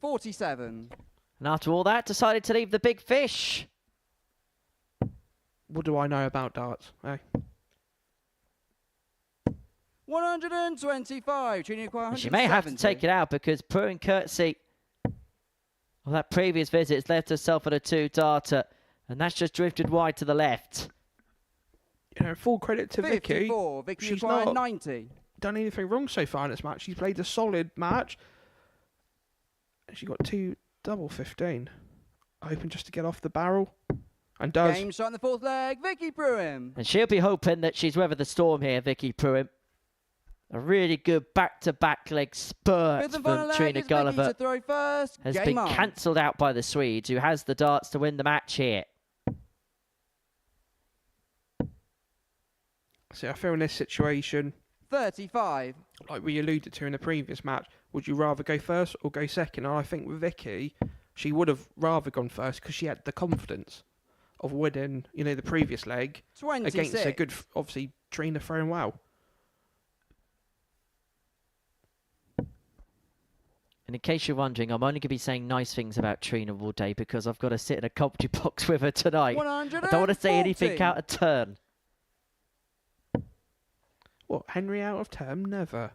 $47. And after all that, decided to leave the big fish. What do I know about darts? 125. Trina And she may have to take it out because Pruim Kirsty, well, that previous visit has left herself at a 2-darter, and that's just drifted wide to the left. You know, full credit to Vicky. 54. Vicky She's required not 90. done anything wrong so far in this match. She's played a solid match. She got 2 double 15. Hoping just to get off the barrel. And does. Game shot in the fourth leg. Vicky Pruim. And she'll be hoping that she's weathered the storm here, Vicky Pruim. A really good back-to-back leg spurt from Trina Gulliver to throw first. has been cancelled out by the Swedes, who has the darts to win the match here. See, I feel in this situation, 35. like we alluded to in the previous match, would you rather go first or go second? And I think with Vicky, she would have rather gone first because she had the confidence of winning, you know, the previous leg 26. against a good, obviously, Trina throwing well. And in case you're wondering, I'm only going to be saying nice things about Trina all day because I've got to sit in a commentary box with her tonight. I don't want to say anything out of turn. What, Henry out of term? Never.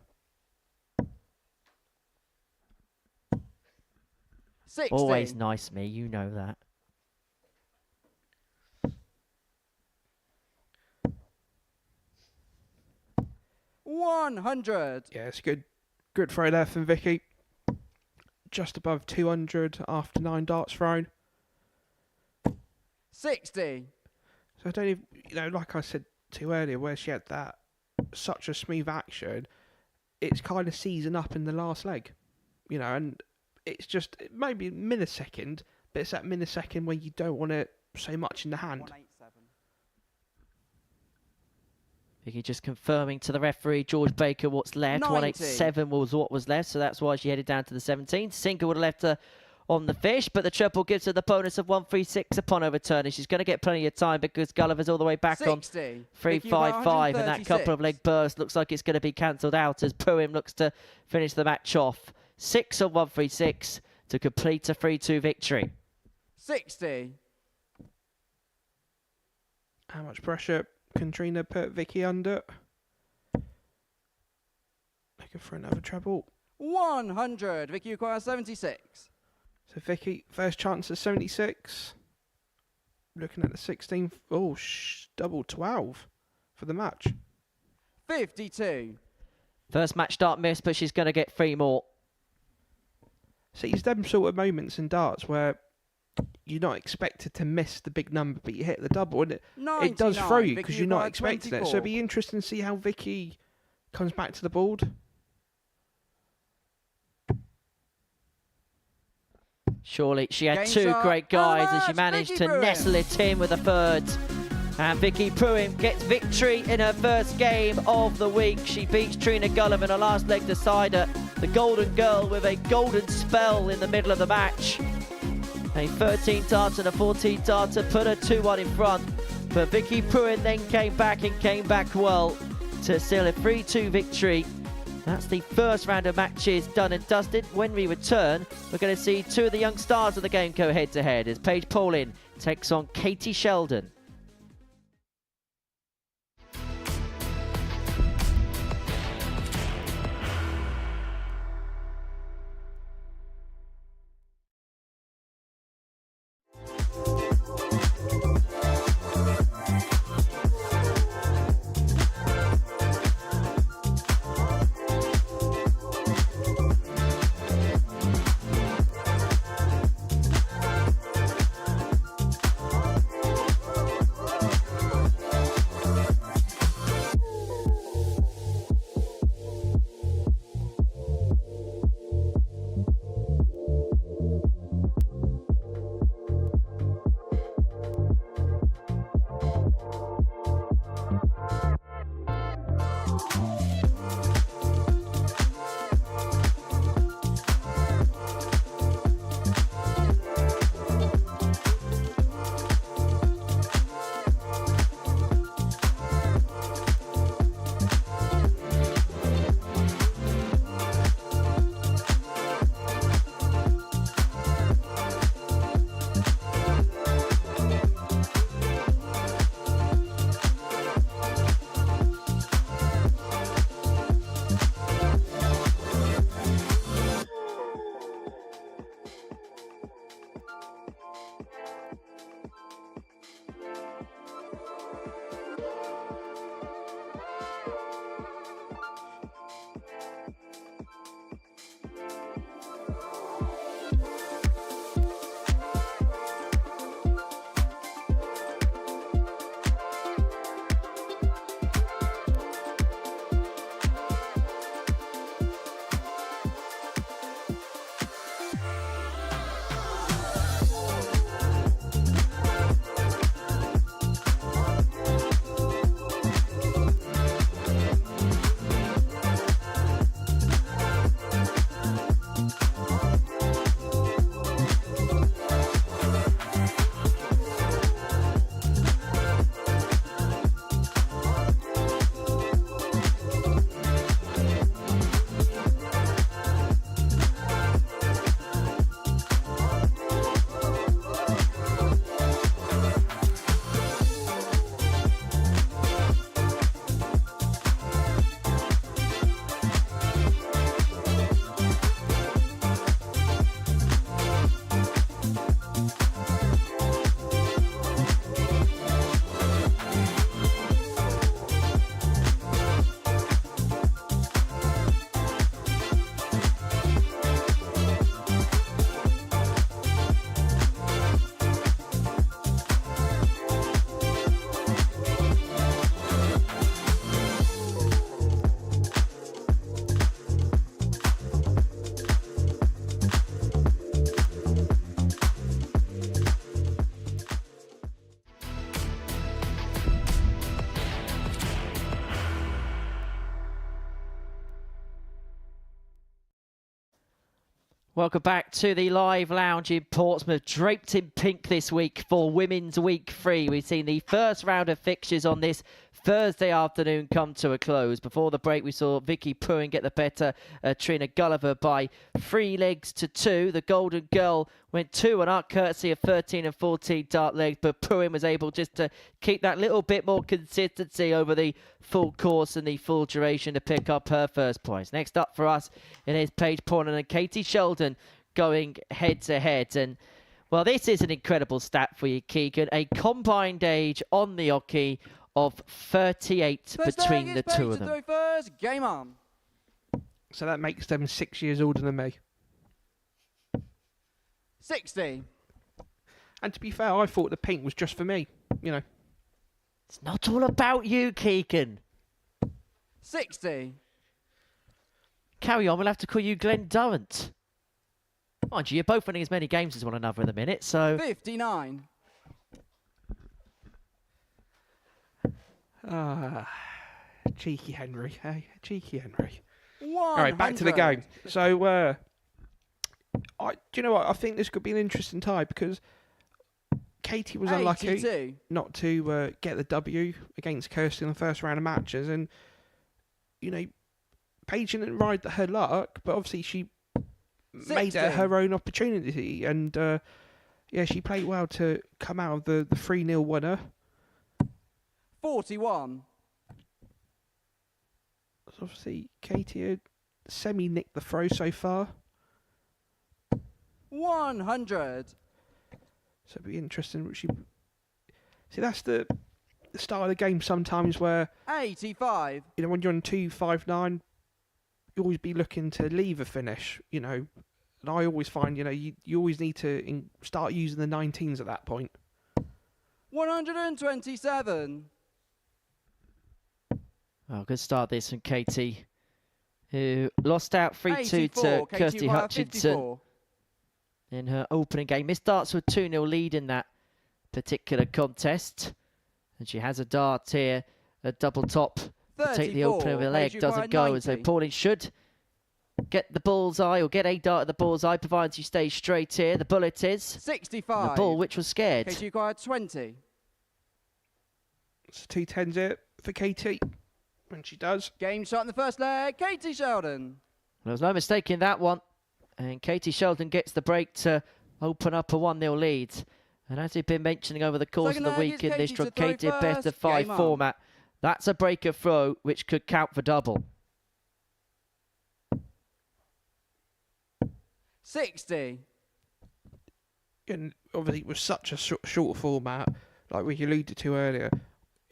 60. Always nice me, you know that. $100. Yeah, it's good. Good throw there from Vicky. Just above 200 after 9 darts thrown. 60. So I don't even, you know, like I said to you earlier, where she had that such a smooth action, it's kind of seizing up in the last leg, you know, and it's just maybe a millisecond, but it's that millisecond where you don't want it so much in the hand. 187. Vicky just confirming to the referee, George Baker, what's left. 90. 187 was what was left, so that's why she headed down to the 17th. Sinker would have left her on the fish, but the triple gives her the bonus of 136 upon overturning. She's going to get plenty of time because Gulliver's all the way back 60. on 355, and that couple of leg burst looks like it's going to be cancelled out as Pruim looks to finish the match off. 6 on 136 to complete a 3-2 victory. 60. How much pressure can Trina put Vicky under? Looking for another treble. 100. Vicky requires 76. So Vicky, first chance at 76. Looking at the 16th. Oh, double 12 for the match. 52. First match start missed, but she's going to get 3 more. See, it's them sort of moments in darts where you're not expected to miss the big number, but you hit the double, and it does throw you because you're not expecting it. So it'll be interesting to see how Vicky comes back to the board. Surely she had 2 great guides and she managed to nestle it in with a 3rd. And Vicky Pruim gets victory in her first game of the week. She beats Trina Gulliver in a last leg decider. The Golden Girl with a golden spell in the middle of the match. A 13-darter and a 14-darter put her 2-1 in front. But Vicky Pruim then came back well to seal a 3-2 victory. That's the first round of matches done and dusted. When we return, we're going to see 2 of the young stars of the game go head-to-head as Paige Paulin takes on Katie Sheldon. Welcome back to the live lounge in Portsmouth, draped in pink this week for Women's Week 3. We've seen the first round of fixtures on this Thursday afternoon come to a close. Before the break, we saw Vicky Pruim get the better Trina Gulliver by 3 legs to 2. The Golden Girl went 2-up, courtesy of 13 and 14 dart legs, but Pruim was able just to keep that little bit more consistency over the full course and the full duration to pick up her first prize. Next up for us, it is Paige and Katie Sheldon going head-to-head. And, well, this is an incredible stat for you, Keegan. A combined age on the hockey of 38 between the two of them. First, game on. So that makes them 6 years older than me. 60. And to be fair, I thought the pink was just for me, you know. It's not all about you, Keegan. 60. Carry on, we'll have to call you Glenn Durrant. Mind you, you're both winning as many games as one another in a minute, so... 59. Cheeky Henry, hey? Cheeky Henry. 100. All right, back to the game. So, do you know what? I think this could be an interesting tie because Katie was unlucky 82. not to get the W against Kirsty in the first round of matches. And, you know, Paige didn't ride her luck, but obviously she 60. made it her own opportunity. And, yeah, she played well to come out of the 3-0 winner. 41. So obviously, Katie had semi-nicked the throw so far. 100. So it'd be interesting. See, that's the start of the game sometimes where 85. you know when you're on 2-5-9, you always be looking to leave a finish. You know, and I always find you always need to start using the 19s at that point. 127. Well, good start this from Katie, who lost out 3-2 to Kirsty Hutchinson in her opening game. Missed darts with 2-0 lead in that particular contest. And she has a dart here, a double top to take the opener of her leg. Doesn't go, and so Pauline should get the bullseye or get a dart at the bullseye, provided you stay straight here. The bullet is 65. the ball, which was scared. Katie acquired 20. It's 2 10s here for Katie. When she does. Game shot in the first leg, Katie Sheldon. There was no mistake in that one. And Katie Sheldon gets the break to open up a 1-0 lead. And as we've been mentioning over the course of the week in this truncated best-of-5 format, that's a breaker throw which could count for double. 60. And obviously, it was such a short format, like we alluded to earlier.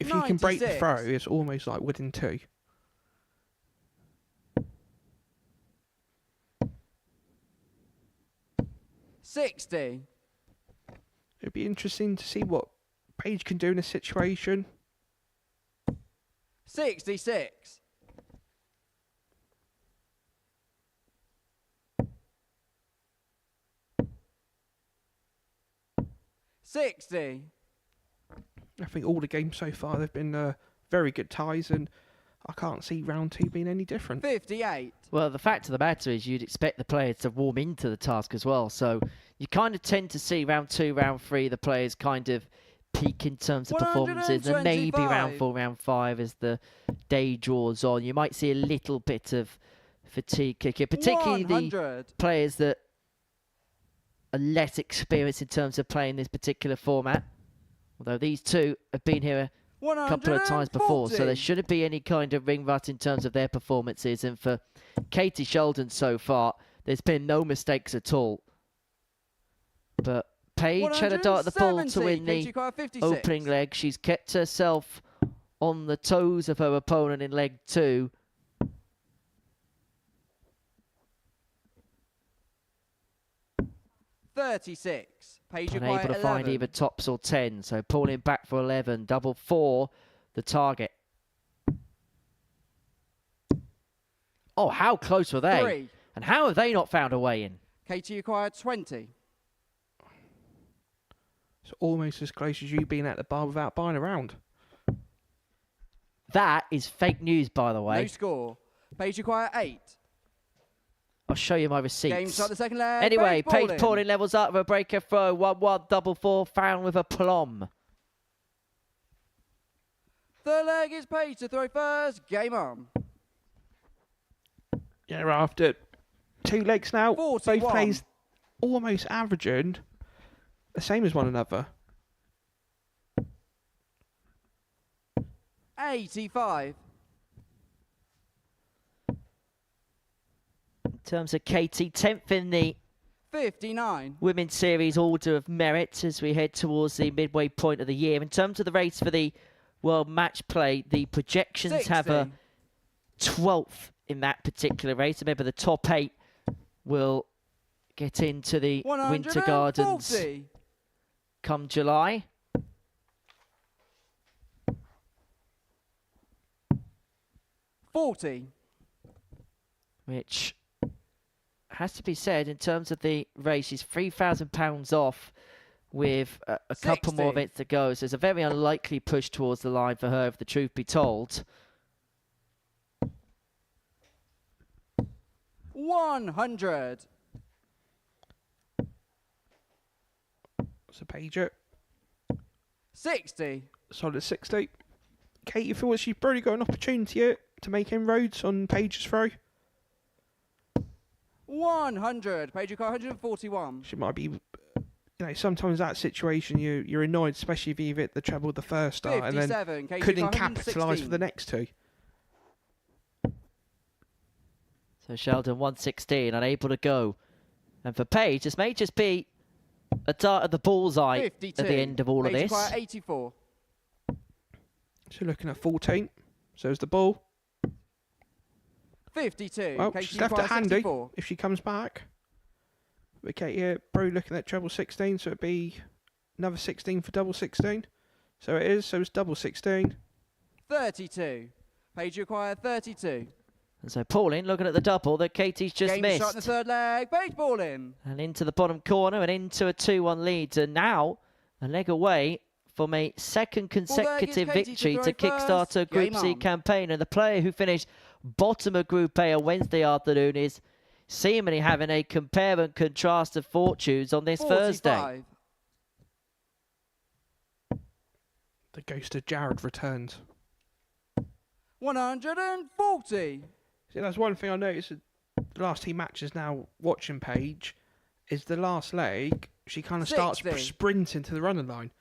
If you can break the throw, it's almost like winning 2. $60. It'd be interesting to see what Paige can do in a situation. 66. $60. I think all the games so far, they've been very good ties, and I can't see round 2 being any different. 58. Well, the fact of the matter is you'd expect the players to warm into the task as well. So you kind of tend to see round 2, round 3, the players kind of peak in terms of performances. And maybe round 4, round 5 as the day draws on. You might see a little bit of fatigue kick in, particularly 100. the players that are less experienced in terms of playing this particular format. Although these two have been here a couple of times before, so there shouldn't be any kind of ring rut in terms of their performances. And for Katie Sheldon so far, there's been no mistakes at all. But Paige had a dart at the ball to win the opening leg. She's kept herself on the toes of her opponent in leg 2. $36. Paige Unable to find either tops or 10, so Pauline back for 11. Double 4, the target. Oh, how close were they? 3. And how have they not found a way in? Katie acquired 20. It's almost as close as you being at the bar without buying a round. That is fake news, by the way. No score. Paige acquired 8. I'll show you my receipts. Game start the second leg. Anyway, Paige Pauling. Pauling levels up with a breaker throw. 1-1, double 4, found with a plum. Third leg is Paige to throw first. Game on. Yeah, after 2 legs now, 41. both plays almost averaging the same as one another. 85. In terms of Katie, 10th in the 59. Women's Series Order of Merit as we head towards the midway point of the year. In terms of the race for the World Match Play, the projections 60. have a 12th in that particular race. Remember, the top 8 will get into the Winter Gardens 140. come July. $40. Which has to be said, in terms of the race, is £3,000 off with a couple more 60. events to go. So there's a very unlikely push towards the line for her, if the truth be told. 100. So Paige at 60. solid 60. Kate, you feel that she's probably got an opportunity here to make inroads on Paige's throw? 100. Paige car 141. She might be, sometimes that situation you're annoyed, especially if you've hit the treble the first start and then 57. Katie couldn't car capitalise for 116. the next 2. So Sheldon, 116, unable to go. And for Paige, this may just be a dart at the bullseye 52. at the end of all of Paige this. car 84. So looking at 14. So is the ball. 52. Well, Katie she's left car it handy 64. if she comes back. But Kate here, probably looking at treble 16, so it'd be another 16 for double 16. So it is, so it's double 16. 32. Paige require 32. And so Pauline looking at the double that Katie's just Game missed. start in the third leg. Paige ball in. And into the bottom corner and into a 2-1 lead. And now a leg away from a second consecutive Katie to victory throw to kickstart first. her Group Game C on. campaign. And the player who finished bottom of Group A on Wednesday afternoon is seemingly having a compare and contrast of fortunes on this 45. Thursday. The ghost of Jared returns. 140. See, that's one thing I noticed the last 2 matches now watching Paige is the last leg, she kind of starts 60. sprinting to the running line.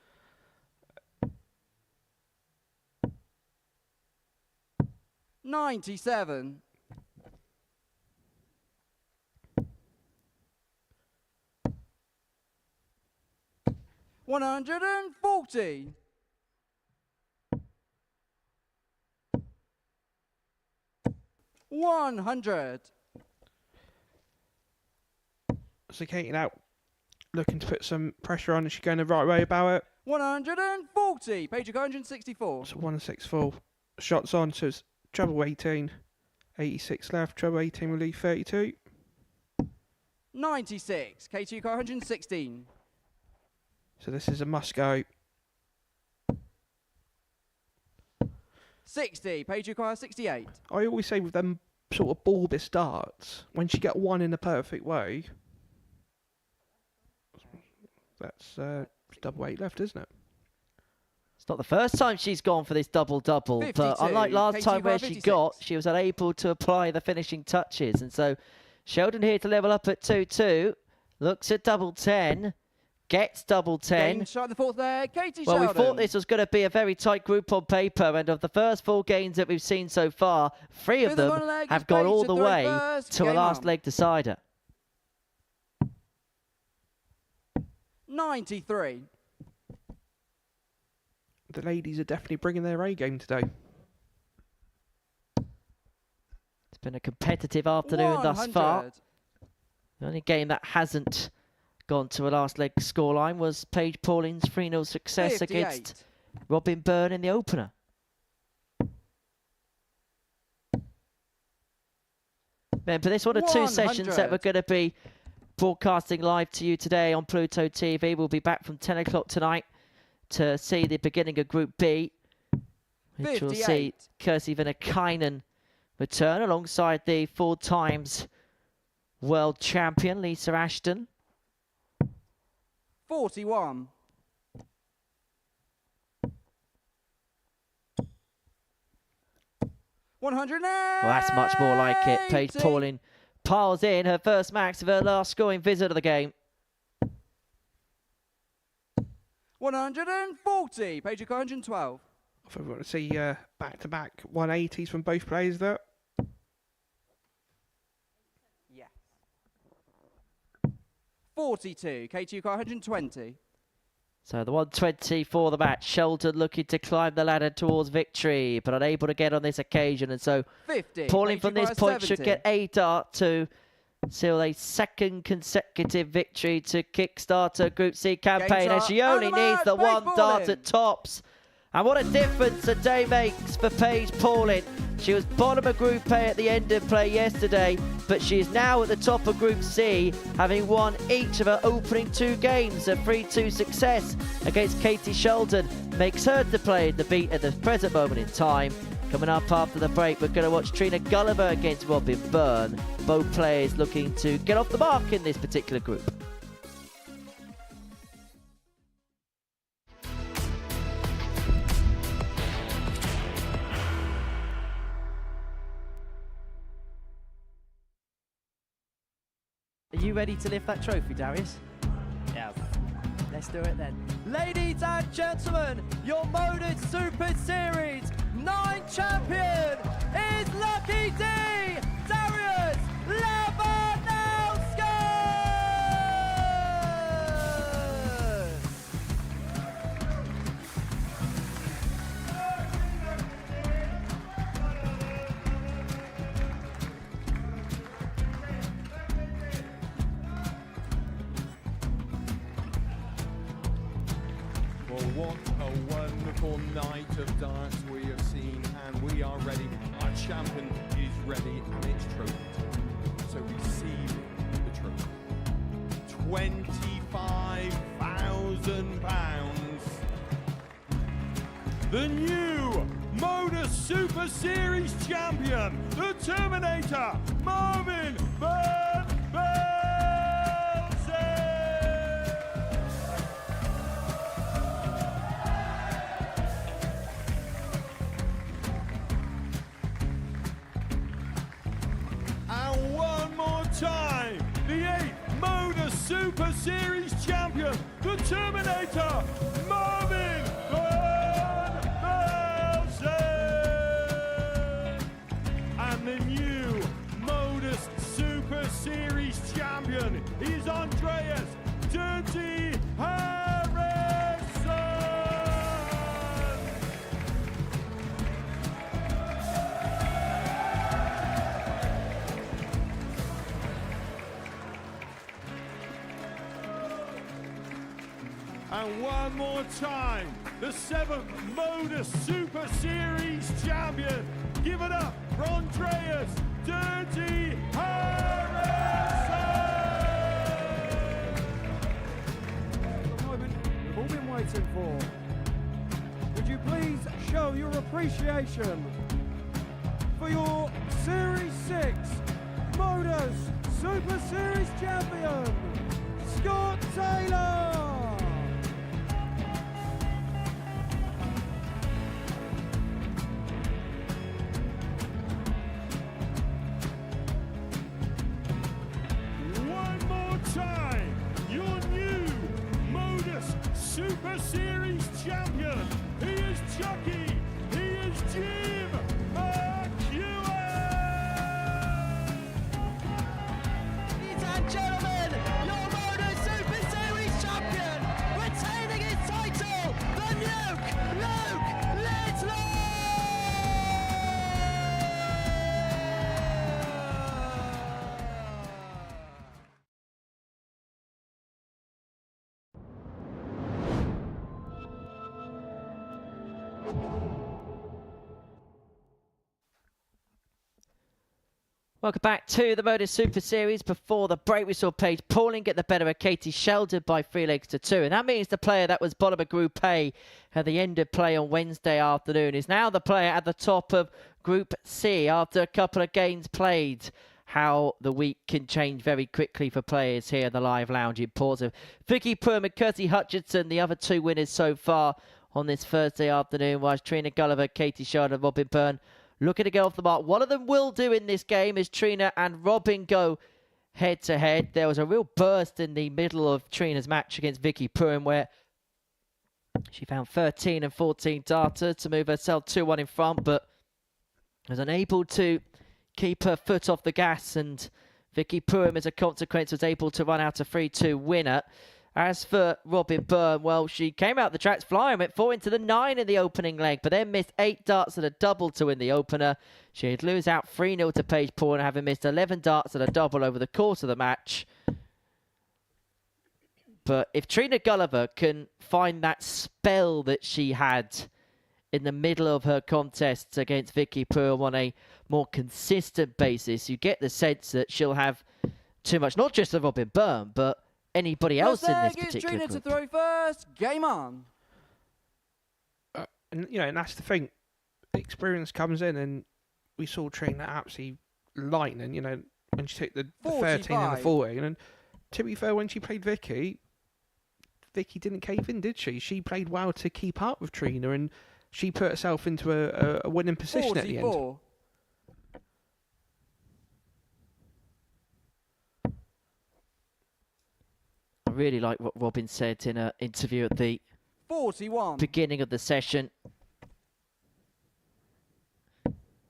$97. $140. $100. So Katie out looking to put some pressure on. Is she going the right way about it? 140. Paige 164. So 164. Shots on, so it's treble 18. 86 left, treble 18 will leave 32. 96. K2 car 116. So this is a must go. 60. Paige car 68. I always say with them sort of bulbous darts, once you get one in the perfect way, that's double 8 left, isn't it? It's not the first time she's gone for this double-double, but 52. unlike last Katie time where car she 56. she was unable to apply the finishing touches. And so Sheldon here to level up at 2-2, looks at double 10, gets double 10. Game shot in the fourth leg. Katie Well, Sheldon. we thought this was going to be a very tight group on paper, and of the first 4 games that we've seen so far, 3 of Fifth them and final leg have is gone Paige all to the throw way first. to a Game last on. leg decider. 93. The ladies are definitely bringing their A game today. It's been a competitive afternoon thus far. 100. The only game that hasn't gone to a last leg scoreline was Paige Pauling's 3-0 success 58. against Robin Byrne in the opener. Remember, this one of 2 sessions that we're 100. going to be broadcasting live to you today on Pluto TV. We'll be back from 10 o'clock tonight to see the beginning of Group B, which will see 58. Kirsty Venäläinen return alongside the 4 times world champion, Lisa Ashton. 41. Well, that's much more like it. Paige Pauling piles in her first max of her last scoring visit of the game. 140. Paige, 112. I think we want to see back-to-back 180s from both players there. Yes. 42. KTUK 120. So the 120 for the match. Sheldon looking to climb the ladder towards victory, but unable to get on this occasion. And so 50. Pauling from this point 70. should get a dart to seal a second consecutive victory to kickstart her Group C campaign. And she only needs the one dart at tops. And what a difference a day makes for Paige Pauling. She was bottom of Group A at the end of play yesterday, but she is now at the top of Group C, having won each of her opening 2 games. A 3-2 success against Katie Sheldon makes her to play in the beat at the present moment in time. Coming up after the break, we're going to watch Trina Gulliver against Robin Byrne. Both players looking to get off the mark in this particular group. Are you ready to lift that trophy, Darius? Yes. Let's do it then. Ladies and gentlemen, your Modus Super Series 9 champion is Lucky D, Darius Levanowski! Well, what a wonderful night of darts we have seen, and we are ready. Our champion is ready, and it's trophy time. So receive the trophy. £25,000. The new Modus Super Series champion, the Terminator, Marvin Van Velzen. And one more time, the 8th Modus Super Series champion, the Terminator, Marvin Van Velzen. And the new Modus Super Series champion is Andreas Dirty Harrison. And one more time, the 7th Modus Super Series champion. Give it up for Andreas Dirty Harrison. The moment we've all been waiting for. Would you please show your appreciation for your Series 6 Modus Super Series champion, Scott Taylor? Time, your new Modus Super Series champion. He is Chucky. He is Jim McEwen. Ladies and gentlemen, your Modus Super Series champion, retaining his title, the Nuke, Luke Lidlow. Welcome back to the Modus Super Series. Before the break, we saw Paige Pauling get the better of Katie Sheldon by 3 legs to 2. And that means the player that was bottom of Group A at the end of play on Wednesday afternoon is now the player at the top of Group C after a couple of games played. how the week can change very quickly for players here in the live lounge in Portsmouth. Vicky Pruim and Kirsty Hutchinson, the other two winners so far on this Thursday afternoon, whilst Trina Gulliver, Katie Sheldon and Robin Byrne looking to get off the mark. One of them will do in this game as Trina and Robin go head-to-head. There was a real burst in the middle of Trina's match against Vicky Pruim where she found 13 and 14 data to move herself 2-1 in front, but was unable to keep her foot off the gas, and Vicky Pruim, as a consequence, was able to run out a 3-2 winner. As for Robin Byrne, well, she came out the tracks flying, went 4 into the 9 in the opening leg, but then missed 8 darts at a double to win the opener. She'd lose out 3-0 to Paige, having missed 11 darts at a double over the course of the match. But if Trina Gulliver can find that spell that she had in the middle of her contests against Vicky Pruim on a more consistent basis, you get the sense that she'll have too much, not just of Robin Byrne, but anybody else in this particular Trina group. to throw first. Game on. And and that's the thing. Experience comes in, and we saw Trina absolutely lightning. When she took the 13 and the 14. And to be fair, when she played Vicky didn't cave in, did she? She played well to keep up with Trina, and she put herself into a winning position at the end. I really like what Robin said in an interview at the 41. beginning of the session.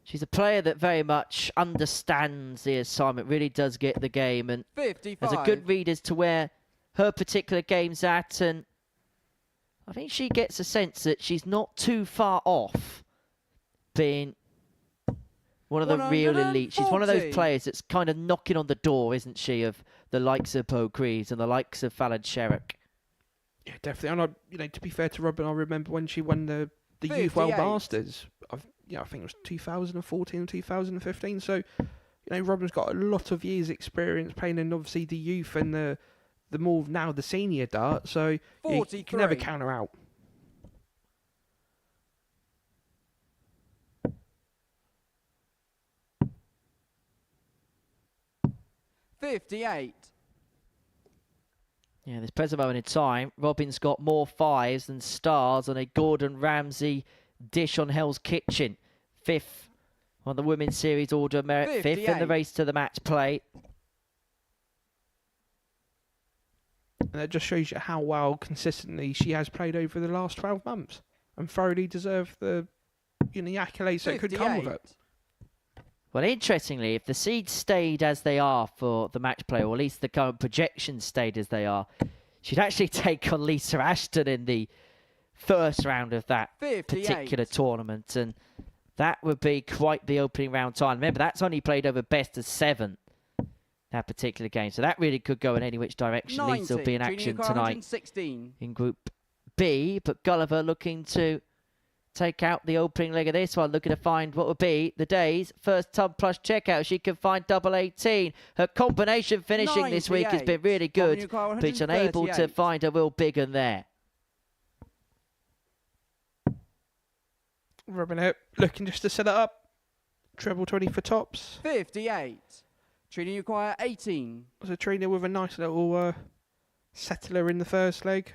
She's a player that very much understands the assignment, really does get the game, and 55. has a good read as to where her particular game's at, and I think she gets a sense that she's not too far off being one of the real elite. She's one of those players that's kind of knocking on the door, isn't she, of the likes of Bo Greaves and the likes of Fallon Sherrock. Yeah, definitely. And to be fair to Robin, I remember when she won the Youth World Masters. I think it was 2014 and 2015. So, Robin's got a lot of years' experience playing in obviously the youth and the more now the senior dart. So you can never count her out. $58. Yeah, this present moment in time, Robin's got more 5s than stars on a Gordon Ramsay dish on Hell's Kitchen. 5th on the Women's Series Order of Merit, 5th in the race to the match play. And that just shows you how well consistently she has played over the last 12 months, and thoroughly deserved the accolades that could come with it. Well, interestingly, if the seeds stayed as they are for the match play, or at least the current projections stayed as they are, she'd actually take on Lisa Ashton in the first round of that particular tournament, and that would be quite the opening round time. Remember, that's only played over best of 7, that particular game, so that really could go in any which direction. Lisa will be in action tonight in Group B, but Gulliver looking to take out the opening leg of this one, looking to find what would be the day's first tub plus checkout. She can find double 18. Her combination finishing this week has been really good, but she's unable to find a real big one there. Robin Hood looking just to set it up. Treble 20 for tops. 58. Trina, you require 18. So Trina with a nice little settler in the first leg.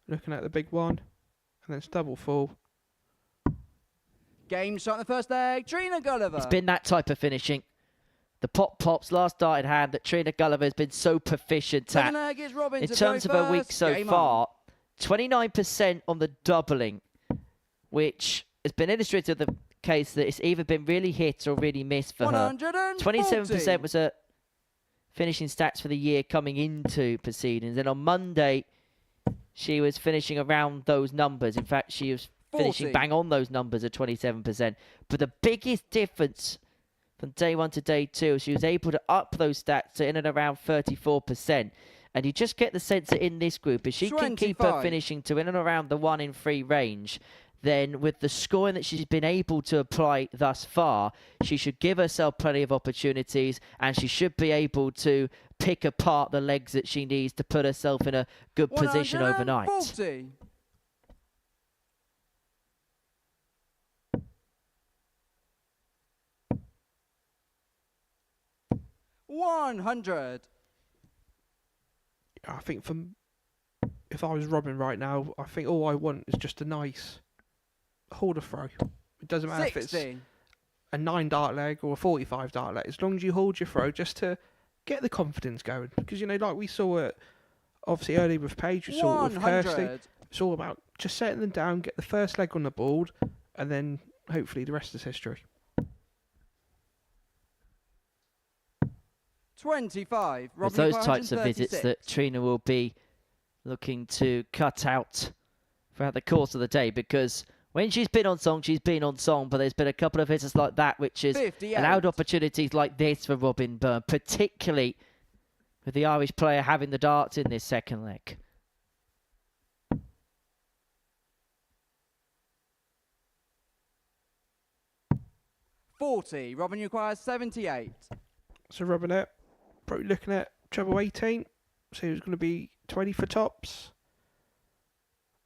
Looking at the big one. And then it's double full. Game shot in the first leg. Trina Gulliver. It's been that type of finishing. The pops, last dart in hand that Trina Gulliver has been so proficient at. In terms of her week so far, 29% on the doubling, which has been illustrated with the case that it's either been really hit or really missed for her. 27% was her finishing stats for the year coming into proceedings. And on Monday, she was finishing around those numbers. In fact, she was finishing bang on those numbers at 27%. But the biggest difference from day 1 to day 2, she was able to up those stats to in and around 34%. And you just get the sense that in this group, if she can keep her finishing to in and around the 1 in 3 range, then with the scoring that she's been able to apply thus far, she should give herself plenty of opportunities, and she should be able to pick apart the legs that she needs to put herself in a good position overnight. 40. 100. I think if I was Robin right now, I think all I want is just a nice holder throw. It doesn't matter 60. if it's a 9 dart leg or a 45 dart leg, as long as you hold your throw just to get the confidence going. Because, you know, like we saw it obviously earlier with Paige, we saw it with Kirsty. It's all about just setting them down, get the first leg on the board, and then hopefully the rest is history. 25. It's those types of visits that Trina will be looking to cut out throughout the course of the day, because when she's been on song, but there's been a couple of visits like that which has allowed opportunities like this for Robin Byrne, particularly with the Irish player having the darts in this second leg. $40. Robin requires 78. So Robinette, probably looking at treble 18. So it's going to be 20 for tops.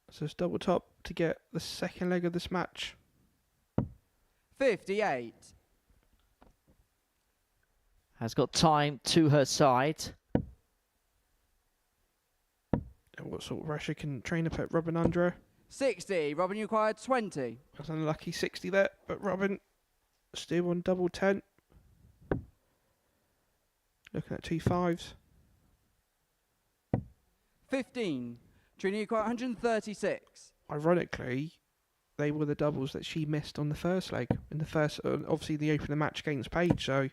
So it's double top to get the second leg of this match. 58. Has got time to her side. And what sort of pressure can Trina put Robin under? 60. Robin required 20. That's an unlucky 60 there, but Robin still on double 10. Looking at 2 5s. 15. Trina required 136. Ironically, they were the doubles that she missed on the first leg. In the first, obviously the opener match against Paige. So,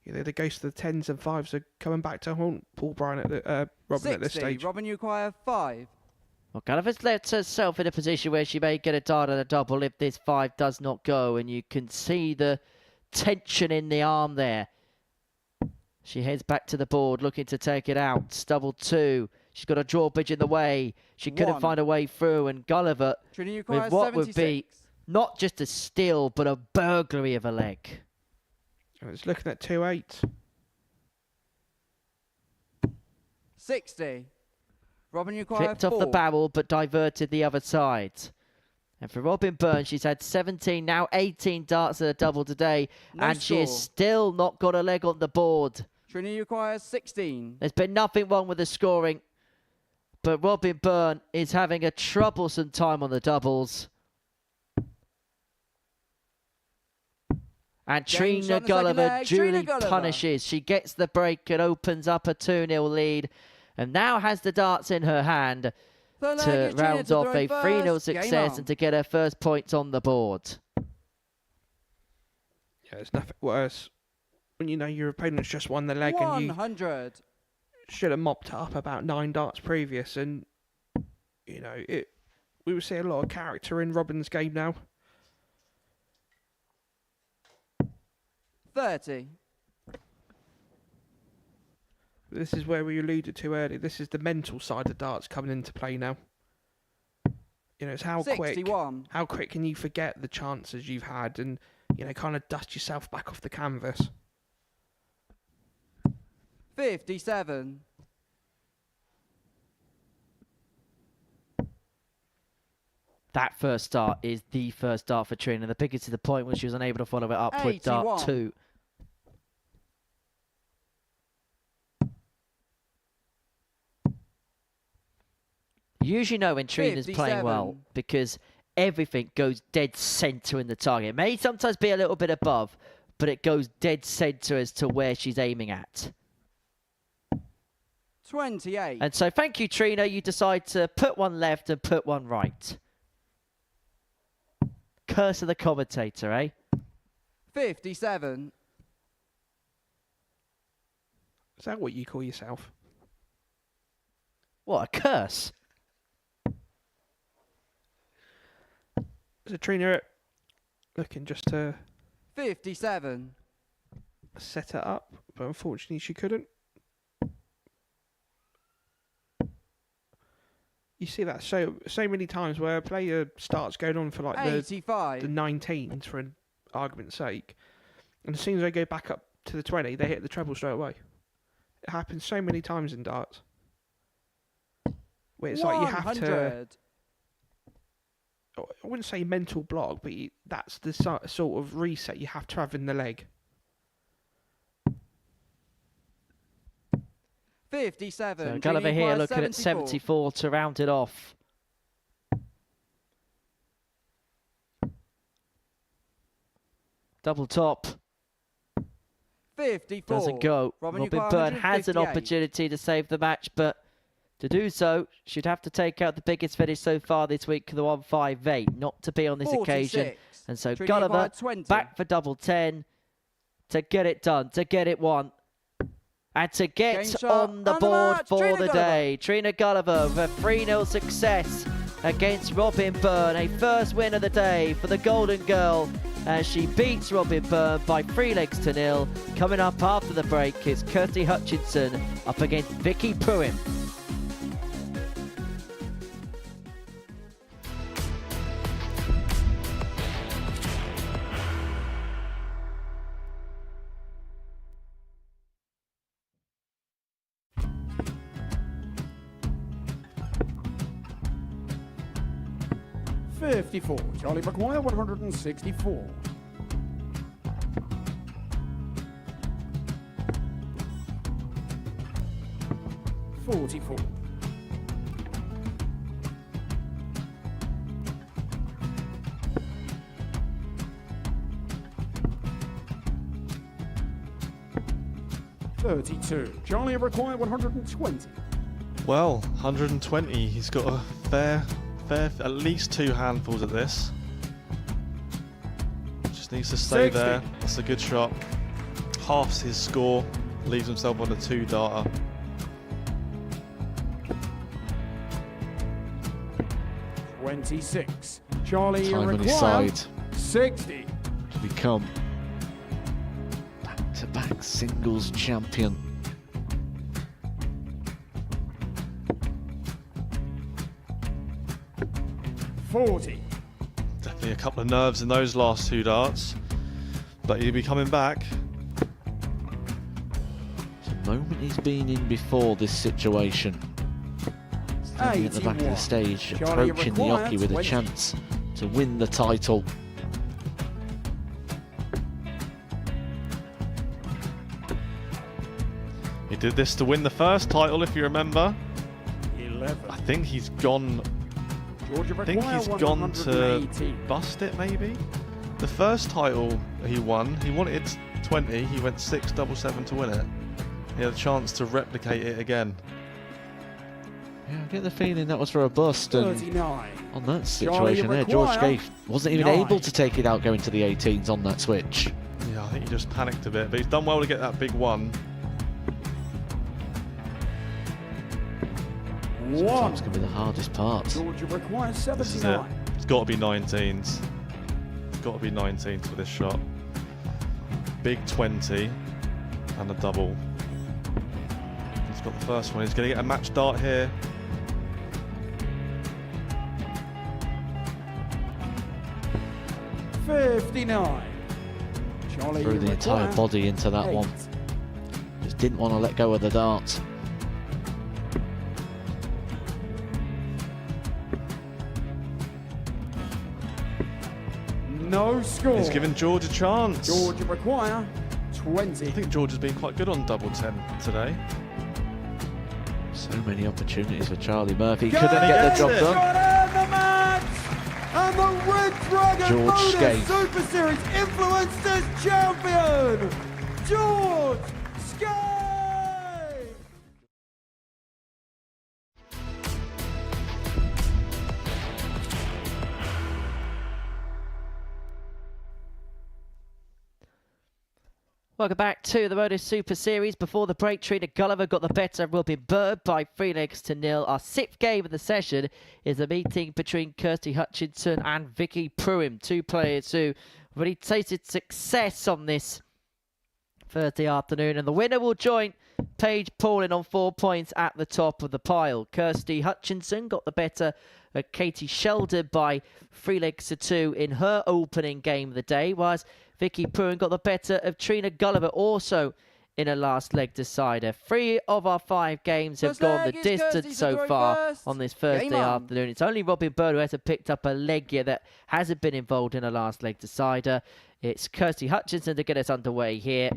you know, the ghost of the 10s and 5s are coming back to haunt Paul Bryan at the Robin 60. at this stage. Robin required 5. Well, Gulliver's left herself in a position where she may get a dart and a double if this 5 does not go, and you can see the tension in the arm there. She heads back to the board, looking to take it out. Double 2. She's got a drawbridge in the way. She couldn't find a way through, and Gulliver, with what 76. would be not just a steal, but a burglary of a leg. And it's looking at 2 8. 60. Robin required Flipped 4. off the barrel, but diverted the other side. And for Robin Byrne, she's had 17, now 18 darts at a double today, and she has still not got a leg on the board. Trina requires 16. There's been nothing wrong with the scoring, but Robin Byrne is having a troublesome time on the doubles. And Trina Gulliver duly punishes. She gets the break and opens up a 2-0 lead, and now has the darts in her hand to round off a 3-0 success and to get her first points on the board. Yeah, there's nothing worse when you know your opponent's just won the leg 100. and you should have mopped up about 9 darts previous, and you know we were seeing a lot of character in Robin's game now. 30. This is where we alluded to earlier. This is the mental side of darts coming into play now. You know, it's how 61. quick can you forget the chances you've had and, you know, kind of dust yourself back off the canvas. 57. That first start is the first start for Trina. The biggest to the point was she was unable to follow it up 81. with dart 2. You usually know when Trina's playing well because everything goes dead centre in the target. It may sometimes be a little bit above, but it goes dead centre as to where she's aiming at. 28. And so thank you, Trina. You decide to put one left and put one right. Curse of the commentator, eh? 57. Is that what you call yourself? What, a curse? So Trina looking just to 57. set it up, but unfortunately she couldn't. You see that so many times where a player starts going on for like the 19s for an argument's sake, and as soon as they go back up to the 20, they hit the treble straight away. It happens so many times in darts. Where it's 100. like you have to. I wouldn't say mental block, but that's the sort of reset you have to have in the leg. 57. So Trina Gulliver here requires looking at 74 to round it off. Double top. 54. Doesn't go. Robin Byrne has an opportunity to save the match, but to do so, she'd have to take out the biggest finish so far this week, the 158, not to be on this 46. occasion. And so Trina Gulliver 20. back for double 10 to get it done, to get it won. And to get on the board for the day. Trina Gulliver with a 3-0 success against Robin Byrne. A first win of the day for the Golden Girl as she beats Robin Byrne by 3 legs to 0. Coming up after the break is Kirsty Hutchinson up against Vicky Pruim. Charlie McGuire, 164. 44. 32. Charlie required 120. Well, 120. He's got a fair, at least 2 handfuls at this. Just needs to stay 60. there. That's a good shot. Halves his score. Leaves himself on a 2-darter. $26. Charlie Time on his required side 60. to become back-to-back singles champion. $40. Definitely a couple of nerves in those last 2 darts, but he'll be coming back. It's a moment he's been in before this situation. Standing at the back of the stage, Charlie approaching the required hockey with a 20. chance to win the title. He did this to win the first title, if you remember. 11. I think he's gone. I think he's gone to bust it, maybe. The first title he won, he wanted 20. He went 6-7-7 to win it. He had a chance to replicate it again. Yeah, I get the feeling that was for a bust, and 39. on that situation there, George Scaife wasn't even able to take it out going to the 18s on that switch. Yeah, I think he just panicked a bit, but he's done well to get that big one. Sometimes can be the hardest part. Georgia requires This is it. 79. It's got to be 19s. It's got to be 19s for this shot. Big 20 and a double. He's got the first one. He's going to get a match dart here. $59. Charlie Threw the entire required body into that 8. one. Just didn't want to let go of the dart. No score. He's given George a chance. Georgia require 20. I think George has been quite good on double 10 today. So many opportunities for Charlie Murphy. Go Couldn't get the job Got done. in the match! And the Red Dragon George Modus Scaife. Super Series Influencers Champion, George Scaife! Welcome back to the Modus Super Series. Before the break, Trina Gulliver got the better of Robin Byrne by 3 legs to 0. Our 6th game of the session is a meeting between Kirsty Hutchinson and Vicky Pruim, 2 players who already tasted success on this Thursday afternoon. And the winner will join Paige Paulin on 4 points at the top of the pile. Kirsty Hutchinson got the better of Katie Sheldon by 3 legs to 2 in her opening game of the day, whilst Vicky Pruim got the better of Trina Gulliver also in a last leg decider. 3 of our 5 games have gone the distance so far on this Thursday afternoon. It's only Robin Byrne who hasn't picked up a leg yet that hasn't been involved in a last leg decider. It's Kirsty Hutchinson to get us underway here.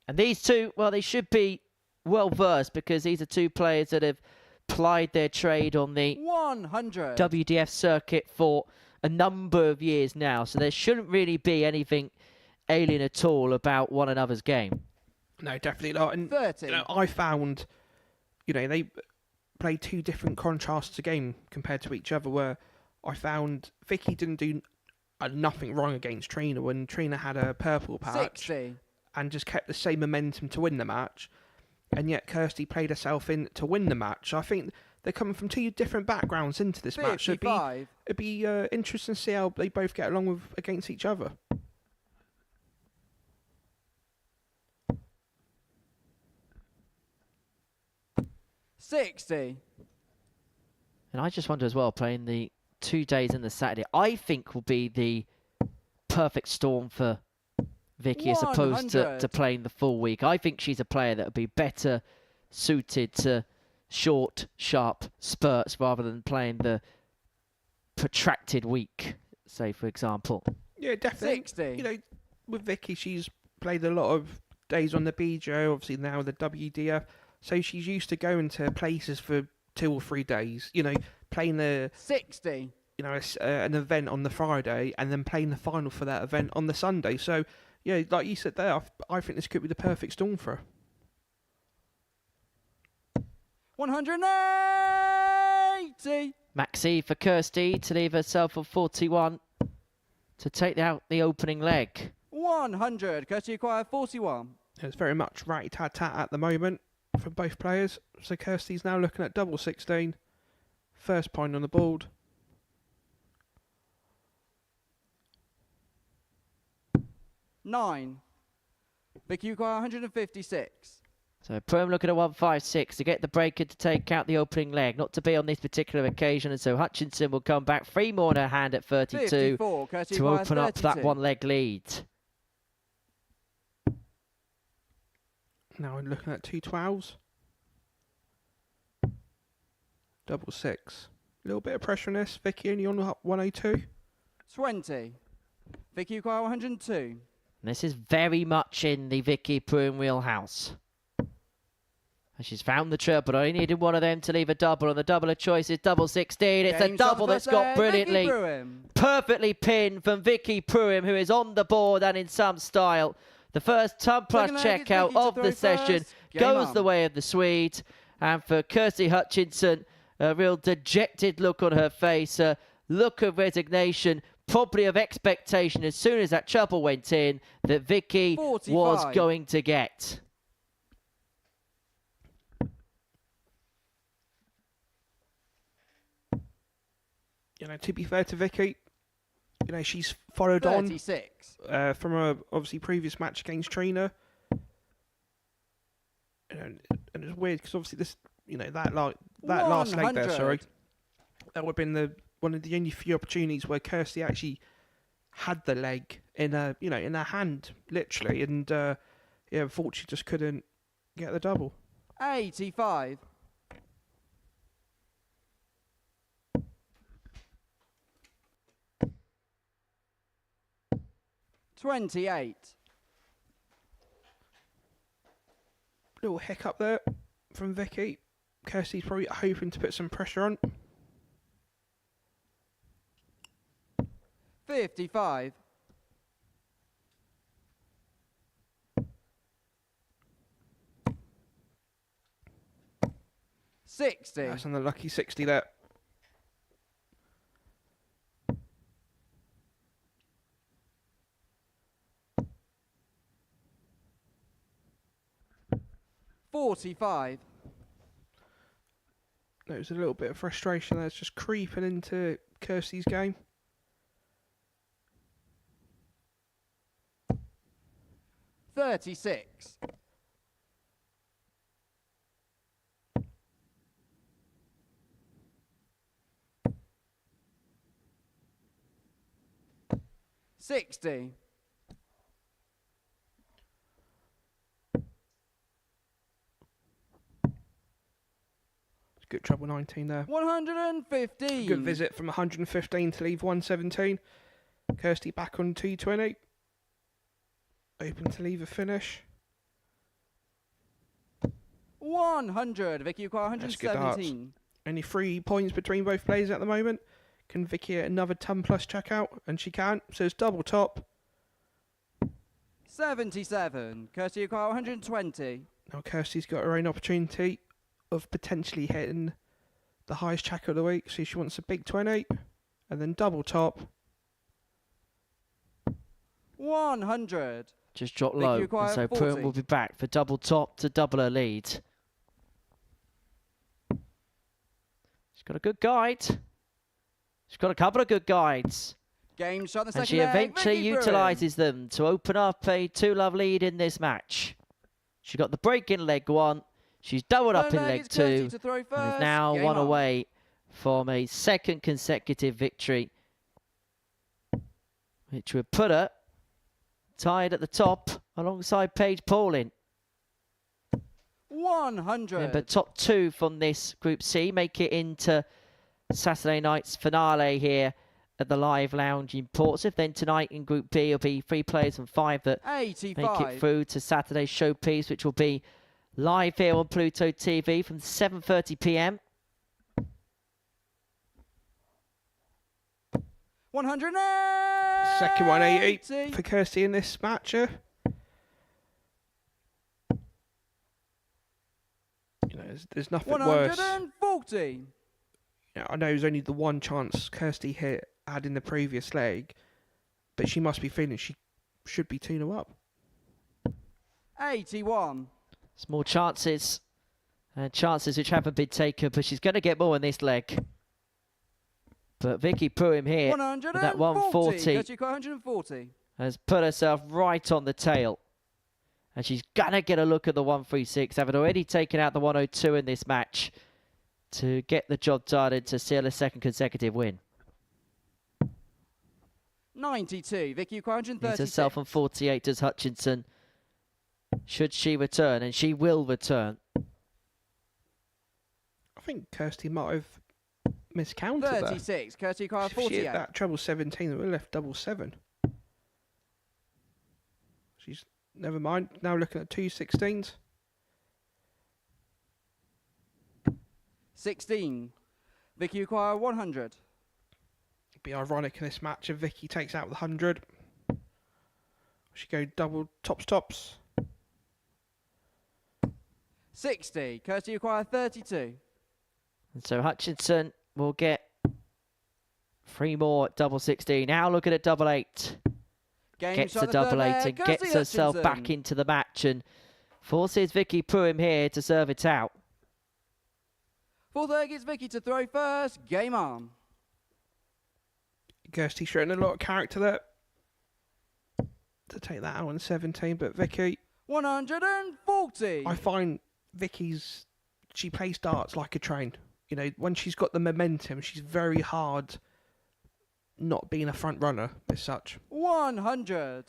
And these two, well, they should be well versed because these are two players that have plied their trade on the 100. WDF circuit for a number of years now. So there shouldn't really be anything alien at all about one another's game. No, definitely not. And 30. I found, they played two different contrasts to game compared to each other, where I found Vicky didn't do nothing wrong against Trina when Trina had a purple patch 60. and just kept the same momentum to win the match, and yet Kirsty played herself in to win the match. I think they're coming from two different backgrounds into this 55. match. It'd be interesting to see how they both get along against each other. $60. And I just wonder as well, playing the 2 days and the Saturday, I think will be the perfect storm for Vicky as opposed to playing the full week. I think she's a player that would be better suited to short, sharp spurts rather than playing the protracted week, say, for example. Yeah, definitely. 60. With Vicky, she's played a lot of days on the BJO, obviously now the WDF, so she's used to going to places for 2 or 3 days, playing the 60. An event on the Friday and then playing the final for that event on the Sunday. So, yeah, like you said there, I think this could be the perfect storm for her. 180. Maxi for Kirsty to leave herself on 41 to take out the opening leg. 100. Kirsty acquired 41. It's very much ratty-tat-tat at the moment for both players. So Kirsty's now looking at double 16. First point on the board. $9. Vicky acquired 156. So Pruim looking at 156 to get the breaker to take out the opening leg. Not to be on this particular occasion, and so Hutchinson will come back. 3 more in her hand at 32 54. to open up that 1 leg lead. Now we're looking at 2 12s. Double 6. A little bit of pressure on this. Vicky only on 102. 20. Vicky acquired 102. This is very much in the Vicky Pruim wheelhouse. And she's found the triple. Only needed one of them to leave a double. And the double of choice is double 16. It's a double that's got brilliantly, perfectly pinned from Vicky Pruim, who is on the board and in some style. The first ton plus checkout of the session goes the way of the Swede. And for Kirsty Hutchinson, a real dejected look on her face, a look of resignation, probably of expectation as soon as that treble went in that Vicky 45. was going to get. To be fair to Vicky, she's followed 36. on from a obviously previous match against Trina. And it's weird because obviously this, that last leg there, sorry, that would have been one of the only few opportunities where Kirsty actually had the leg in her hand, literally, and unfortunately just couldn't get the double. 85. $28. Little hiccup there from Vicky. Kirsty's probably hoping to put some pressure on. 55. $60. That's on the lucky 60 there. $45. There's a little bit of frustration that's just creeping into Kirsty's game. $36. $60. Good treble 19 there. 115. Good visit from 115 to leave 117. Kirsty back on 220. Open to leave a finish. 100. Vicky, you acquire That's good darts. 117. Only 3 points between both players at the moment. Can Vicky get another ton plus checkout? And she can. So it's double top. 77. Kirsty, you acquire 120. Now Kirsty's got her own opportunity of potentially hitting the highest check of the week. So she wants a big 20. And then double top. 100. Just dropped Vicky, low. you And acquire so 40. Pruim will be back for double top to double her lead. She's got a good guide. She's got a couple of good guides. Game shot in the And second she leg. eventually Vicky Pruim. utilises them to open up a 2-love lead in this match. She got the break in leg 1. She's doubled up in Third leg it's Kirsty 2. to throw And is first. now Game one on. away from a second consecutive victory, which would put her tied at the top alongside Paige Pauling. 100. Remember, top 2 from this Group C make it into Saturday night's finale here at the Live Lounge in Portsmouth. Then tonight in Group B will be 3 players from 5 that 85. make it through to Saturday's showpiece, which will be live here on Pluto TV from 7:30 p.m. 180. Second 180 for Kirsty in this match. You know, there's nothing worse. 140. You know, I know it was only the one chance Kirsty had in the previous leg, but she must be feeling she should be 2-0 up. 81. Small chances, and chances which haven't been taken, but she's going to get more in this leg. But Vicky Pruim here, with that 140, Kirsty, 140. has put herself right on the tail. And she's going to get a look at the 136, having already taken out the 102 in this match to get the job done and to seal a second consecutive win. 92. Vicky, Needs 136. herself on 48 does Hutchinson. Should she return, and she will return. I think Kirsty might have miscounted there. 36. Kirsty, acquire If she 48. hit that treble 17, it would have left double 7. She's never mind. Now looking at 2 16s. 16. Vicky, acquire 100. It'd be ironic in this match if Vicky takes out the 100. She go double tops. 60. Kirsty, acquire 32. And so Hutchinson will get 3 more at double 16. Now looking at double 8. Game Gets shot the in the third double 8 leg. and Kirsty gets herself Hutchinson. back into the match and forces Vicky Pruim here to serve it out. Fourth leg is Vicky to throw first. Game on. Kirsty showing a lot of character there to take that out on 17, but Vicky, 140. I find she plays darts like a train. You know, when she's got the momentum, she's very hard not being a front runner as such. 100.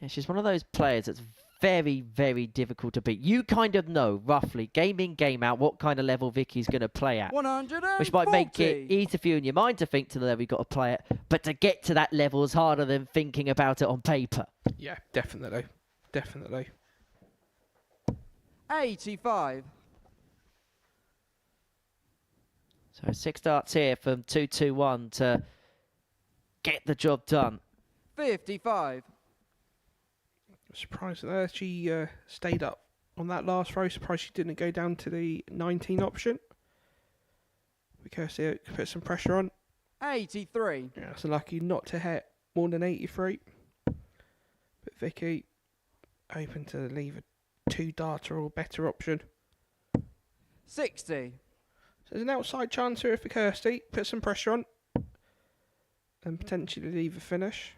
Yeah, she's one of those players that's very, very difficult to beat. You kind of know, roughly, game in, game out, what kind of level Vicky's going to play at. 140. Which might make it easy for you in your mind to think to the level you've got to play it. But to get to that level is harder than thinking about it on paper. Yeah, definitely. Definitely. 85. So 6 darts here from 2-2-1 to get the job done. 55. Surprised there she stayed up on that last throw. Surprised she didn't go down to the 19 option. Because it put some pressure on. 83. Yeah, it's lucky not to hit more than 83. But Vicky, hoping to leave a 2 darter or better option. 60. So there's an outside chance here for Kirsty. Put some pressure on. And potentially leave a finish.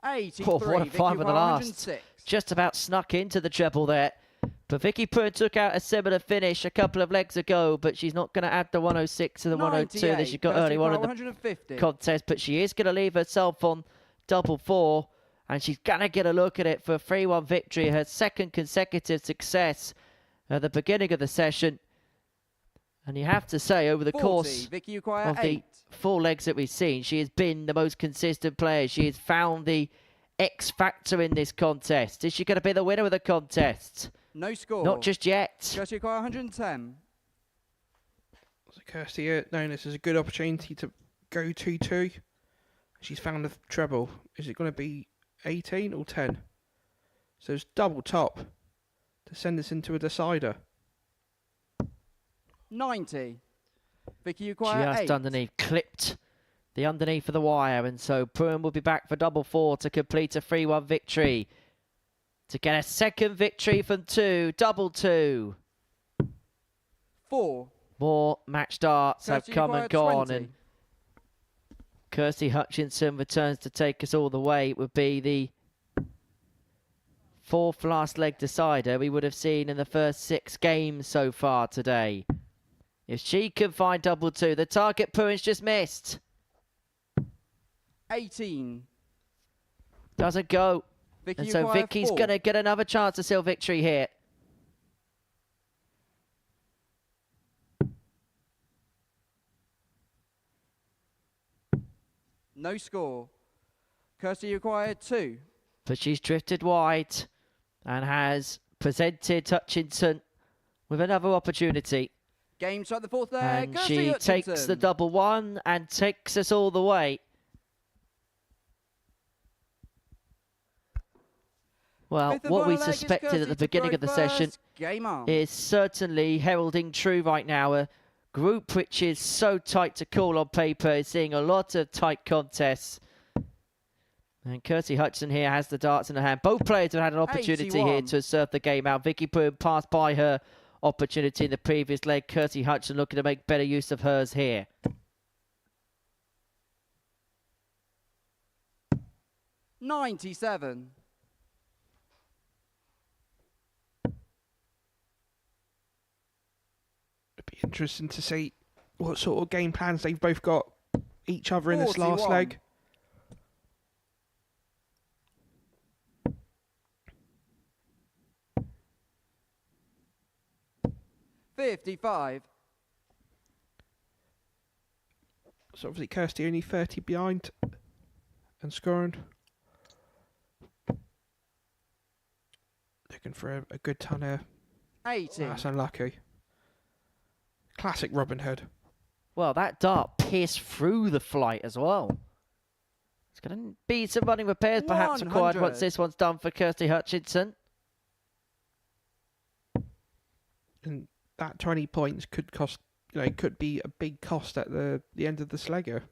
83. Oh, what a Vicky five on the last. 106. Just about snuck into the treble there. But Vicky Pruim took out a similar finish a couple of legs ago, but she's not going to add the 106 to the 102 that she got Kirsty early on in the 150. contest. But she is going to leave herself on double 4, and she's going to get a look at it for a 3-1 victory, her second consecutive success at the beginning of the session. And you have to say, over the 40, course Vicky, you acquire of 8. the 4 legs that we've seen, she has been the most consistent player. She has found the X factor in this contest. Is she going to be the winner of the contest? No score. Not just yet. Kirsty acquire 110. So Kirsty known this as a good opportunity to go 2-2. She's found a treble. Is it going to be 18 or 10? So it's double top to send us into a decider. 90. Vicky, you acquire 8. Just underneath, clipped the underneath of the wire, and so Pruim will be back for double 4 to complete a 3-1 victory. To get a second victory from 2, double 2. 4. More match darts have Kirsty, come and gone, 20. and Kirsty Hutchinson returns to take us all the way. It would be the 4th last leg decider we would have seen in the first 6 games so far today. If she can find double 2, the target Pruim's just missed. 18. Doesn't go. Vicky, And you so acquire Vicky's 4. going to get another chance to seal victory here. No score. Kirsty, you acquire 2. But she's drifted wide and has presented Hutchinson with another opportunity. Game shot the 4th leg. And Kirsty she Hutchinson. takes the double 1 and takes us all the way. Well, Fifth and what we final leg is suspected Kirsty at the to beginning throw of the session first. Game on. is certainly heralding true right now. A group which is so tight to call on paper is seeing a lot of tight contests. And Kirsty Hutchinson here has the darts in her hand. Both players have had an opportunity here 81. to serve the game out. Vicky Pruim passed by her opportunity in the previous leg. Kirsty Hutchinson looking to make better use of hers here. $97. It'd be interesting to see what sort of game plans they've both got each other in this last 41. leg. $55. So obviously Kirsty only 30 behind and scoring. Looking for a good ton here. 80. That's unlucky. Classic Robin Hood. Well, that dart pierced through the flight as well. It's going to be some running repairs perhaps required 100. once this one's done for Kirsty Hutchinson. And that 20 points could cost, could be a big cost at the end of the Slegger.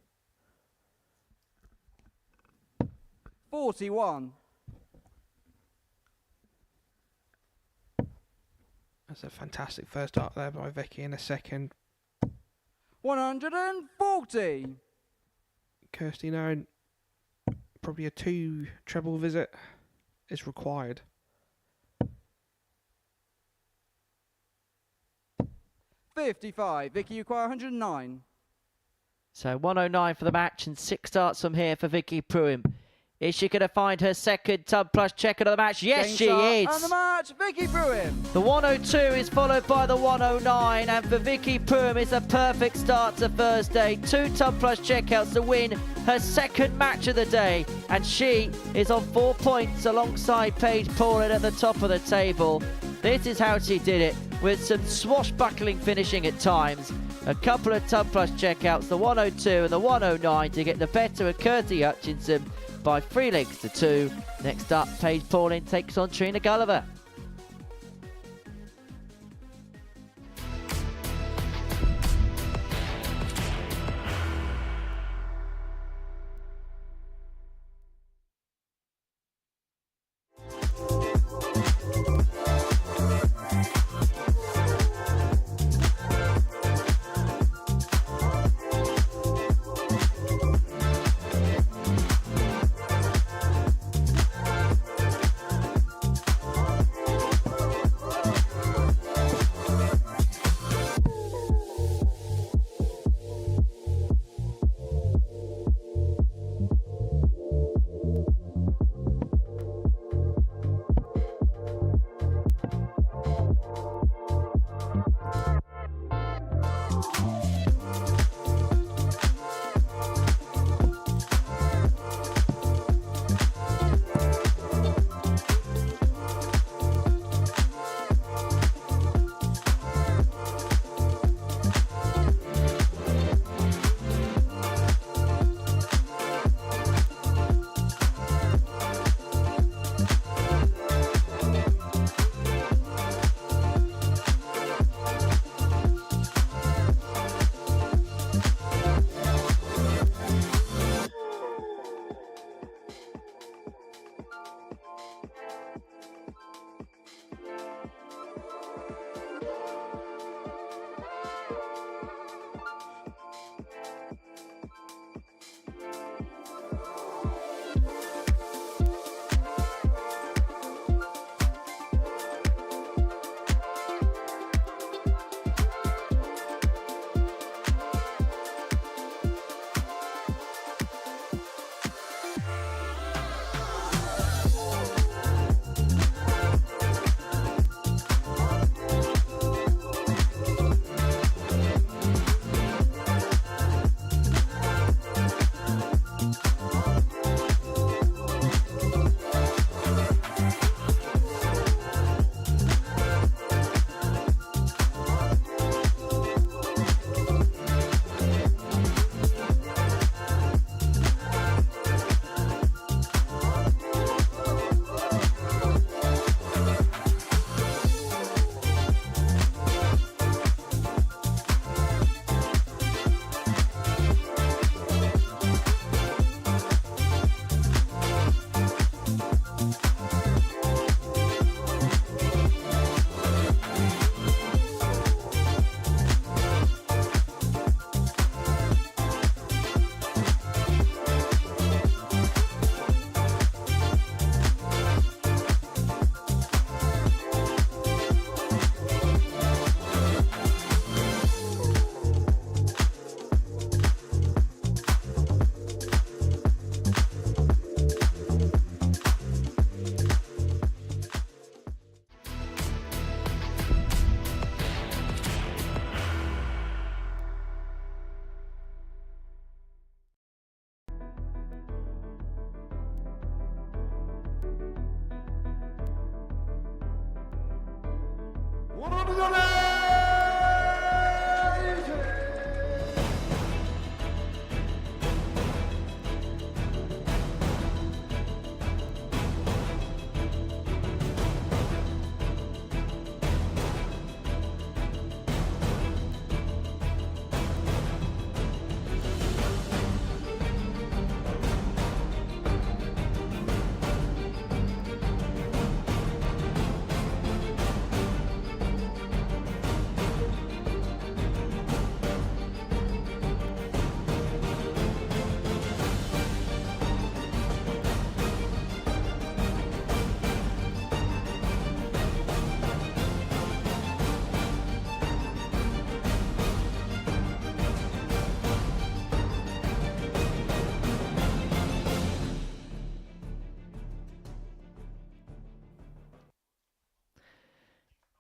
41. That's a fantastic first dart there by Vicky in a second. 140. Kirsty knowing probably a 2 treble visit is required. $55. Vicky, you acquire 109. So 109 for the match and 6 darts from here for Vicky Pruim. Is she going to find her second tub plus checker of the match? Yes, Game she start is. And the match, Vicky Pruim. The 102 is followed by the 109, and for Vicky Pruim, it's a perfect start to Thursday. 2 tub plus checkouts to win her second match of the day, and she is on 4 points alongside Paige Paulin at the top of the table. This is how she did it, with some swashbuckling finishing at times. A couple of tub plus checkouts, the 102 and the 109, to get the better of Kirsty Hutchinson by 3 legs to 2. Next up, Paige Paulin takes on Trina Gulliver.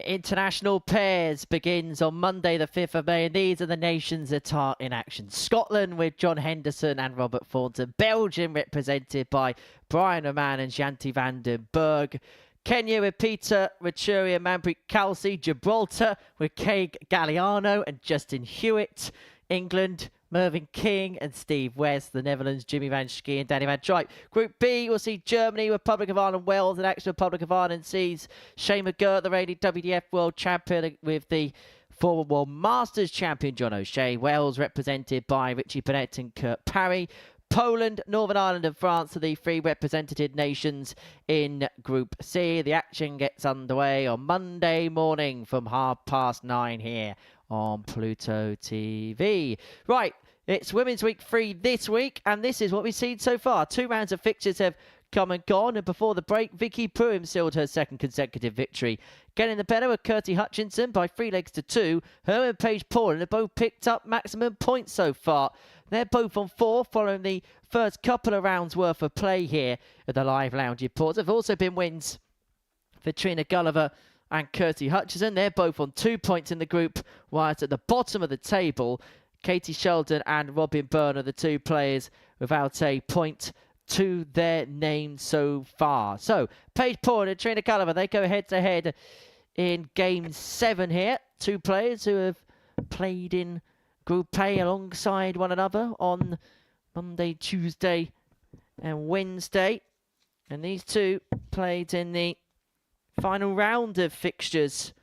International pairs begins on Monday the 5th of May, and these are the nations that are in action. Scotland with John Henderson and Robert Thornton. Belgium represented by Brian Oman and Janti van den Berg. Kenya with Peter Rachuri and Manpreet Kelsey. Gibraltar with Craig Galliano and Justin Hewitt. England, Mervyn King and Steve West. The Netherlands, Jimmy Van Schie and Danny Van Dijk. Group B, we'll see Germany, Republic of Ireland, Wales, and actual Republic of Ireland sees Shane McGirt, the reigning WDF World Champion, with the former World Masters Champion John O'Shea. Wales represented by Richie Bennett and Kurt Parry. Poland, Northern Ireland and France are the three represented nations in Group C. The action gets underway on Monday morning from 9:30 here on Pluto TV. Right, it's Women's Week 3 this week, and this is what we've seen so far. 2 rounds of fixtures have come and gone, and before the break, Vicky Pruim sealed her second consecutive victory. Getting the better of Kirsty Hutchinson by 3 legs to 2. Her and Paige Paul have both picked up maximum points so far. They're both on 4 following the first couple of rounds worth of play here at the Live Lounge reports. There have also been wins for Trina Gulliver and Kirsty Hutchinson. They're both on 2 points in the group, whilst at the bottom of the table, Katie Sheldon and Robin Byrne are the 2 players without a point to their name so far. So, Paige Paul and Trina Gulliver, they go head-to-head in Game 7 here. 2 players who have played in Group A alongside one another on Monday, Tuesday and Wednesday. And these 2 played in the final round of fixtures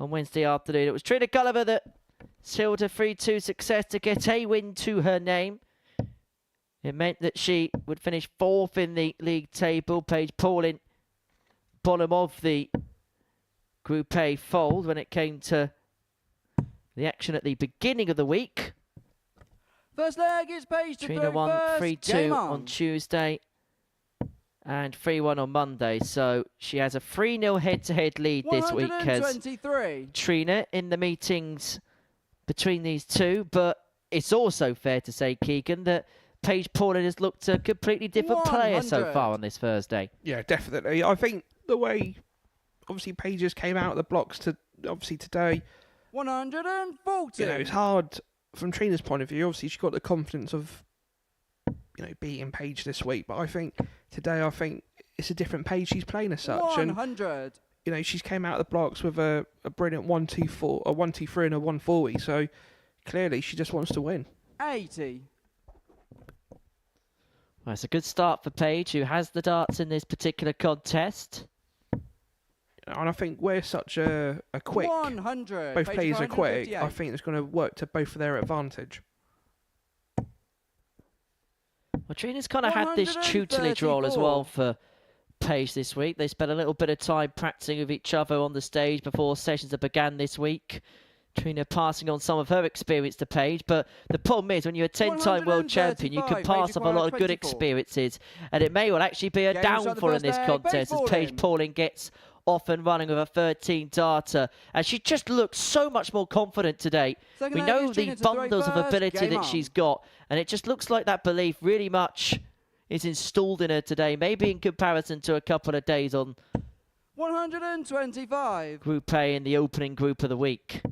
on Wednesday afternoon. It was Trina Gulliver that sealed a 3-2 success to get a win to her name. It meant that she would finish 4th in the league table. Paige Paul in bottom of the Group A fold when it came to the action at the beginning of the week. First leg is Paige to Trina won 3-2 on Tuesday and 3-1 on Monday. So she has a 3-0 head-to-head lead this week as Trina in the meetings between these 2. But it's also fair to say, Keegan, that Paige Paul has looked a completely different player so far on this Thursday. Yeah, definitely. I think the way, obviously, Paige just came out of the blocks to obviously today. 140. You know, it's hard from Trina's point of view. Obviously, she got the confidence of, you know, beating Paige this week. But I think today, it's a different Paige she's playing as such. 100. And, you know, she's came out of the blocks with a brilliant 1-2-4, a 1-2-3 and a 1-4. So clearly, she just wants to win. 80. Well, it's a good start for Paige, who has the darts in this particular contest. And I think we're such a quick, 100. both players are quick, I think it's going to work to both of their advantage. Well, Trina's kind of had this tutelage role as well for Paige this week. They spent a little bit of time practicing with each other on the stage before sessions that began this week. Trina passing on some of her experience to Paige, but the problem is when you're a 10-time world champion, you can pass off a lot of good experiences, and it may well actually be a downfall in this contest as Paige Pauling gets off and running with a 13 darter, and she just looks so much more confident today. We know the bundles of ability that she's got, and it just looks like that belief really much is installed in her today, maybe in comparison to a couple of days on 125. Group A in the opening group of the week.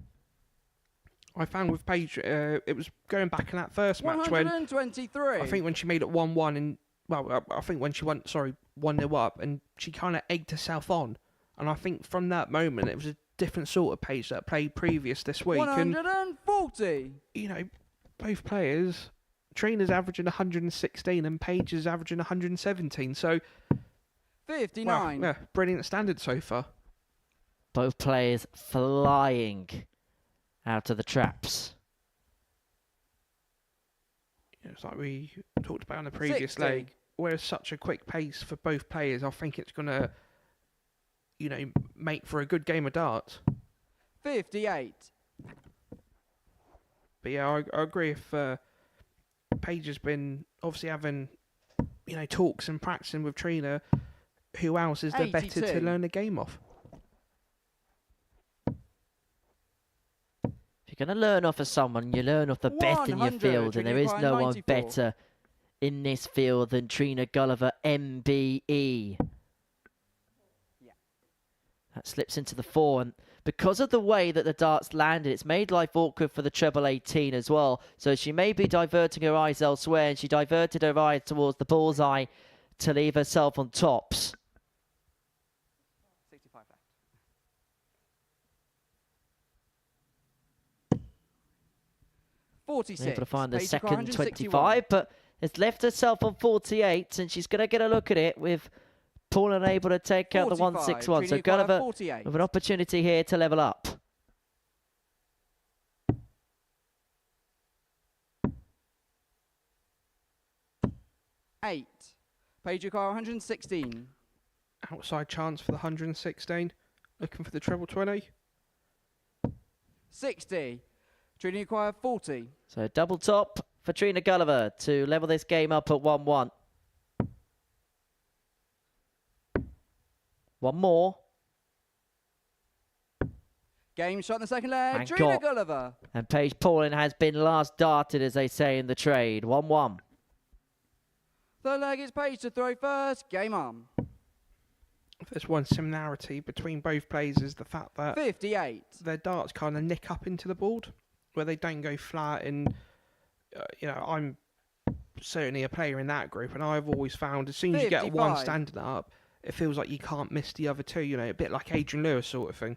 I found with Paige, it was going back in that first match when 123. I think when she made it 1-1 and I think when she went 1-0 up and she kind of egged herself on, and I think from that moment it was a different sort of Paige that played previous this week. 140. And, you know, both players, Trina's averaging 116 and Paige is averaging 117. So 59. Yeah, brilliant standard so far. Both players flying out of the traps. Yeah, it's like we talked about on the previous 60. leg. Where such a quick pace for both players, I think it's going to, you know, make for a good game of darts. 58. But yeah, I agree if Paige has been obviously having, you know, talks and practicing with Trina, who else is there better to learn the game off? If you're going to learn off of someone, you learn off the best in your field, and there is no one better in this field than Trina Gulliver, MBE. That slips into the 4, and because of the way that the darts landed, it's made life awkward for the treble 18 as well. So she may be diverting her eyes elsewhere, and she diverted her eyes towards the bullseye to leave herself on tops. 65 left. 46. Able to find the Paige second 161. 25, but has left herself on 48, and she's going to get a look at it with Paul unable to take out the 161. So Gulliver with an opportunity here to level up. Eight. Paige require 116. Outside chance for the 116. Looking for the treble 20. 60. Trina require 40. So double top for Trina Gulliver to level this game up at 1-1. One more. Game shot in the second leg. And Trina got. Gulliver. And Paige Paulin has been last darted, as they say in the trade. 1-1. Third leg is Paige to throw first. Game on. There's one similarity between both players is the fact that 58. their darts kind of nick up into the board, where they don't go flat. And you know, I'm certainly a player in that group, and I've always found as soon as you get one 55. standing up, it feels like you can't miss the other two. You know, a bit like Adrian Lewis sort of thing.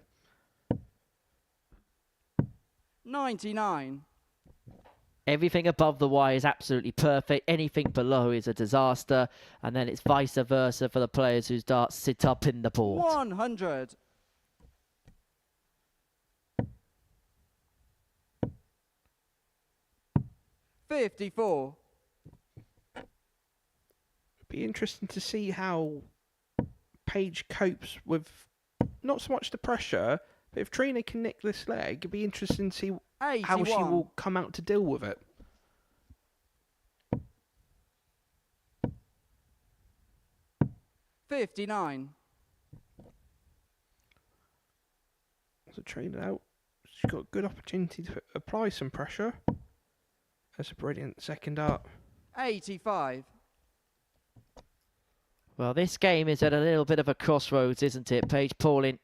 99. Everything above the Y is absolutely perfect. Anything below is a disaster. And then it's vice versa for the players whose darts sit up in the board. 100. $54. It'd be interesting to see how Paige copes with not so much the pressure, but if Trina can nick this leg, it'd be interesting to see 81. how she will come out to deal with it. $59. So Trina out. She's got a good opportunity to apply some pressure. That's a brilliant second up. 85. Well, this game is at a little bit of a crossroads, isn't it? Paige Paulin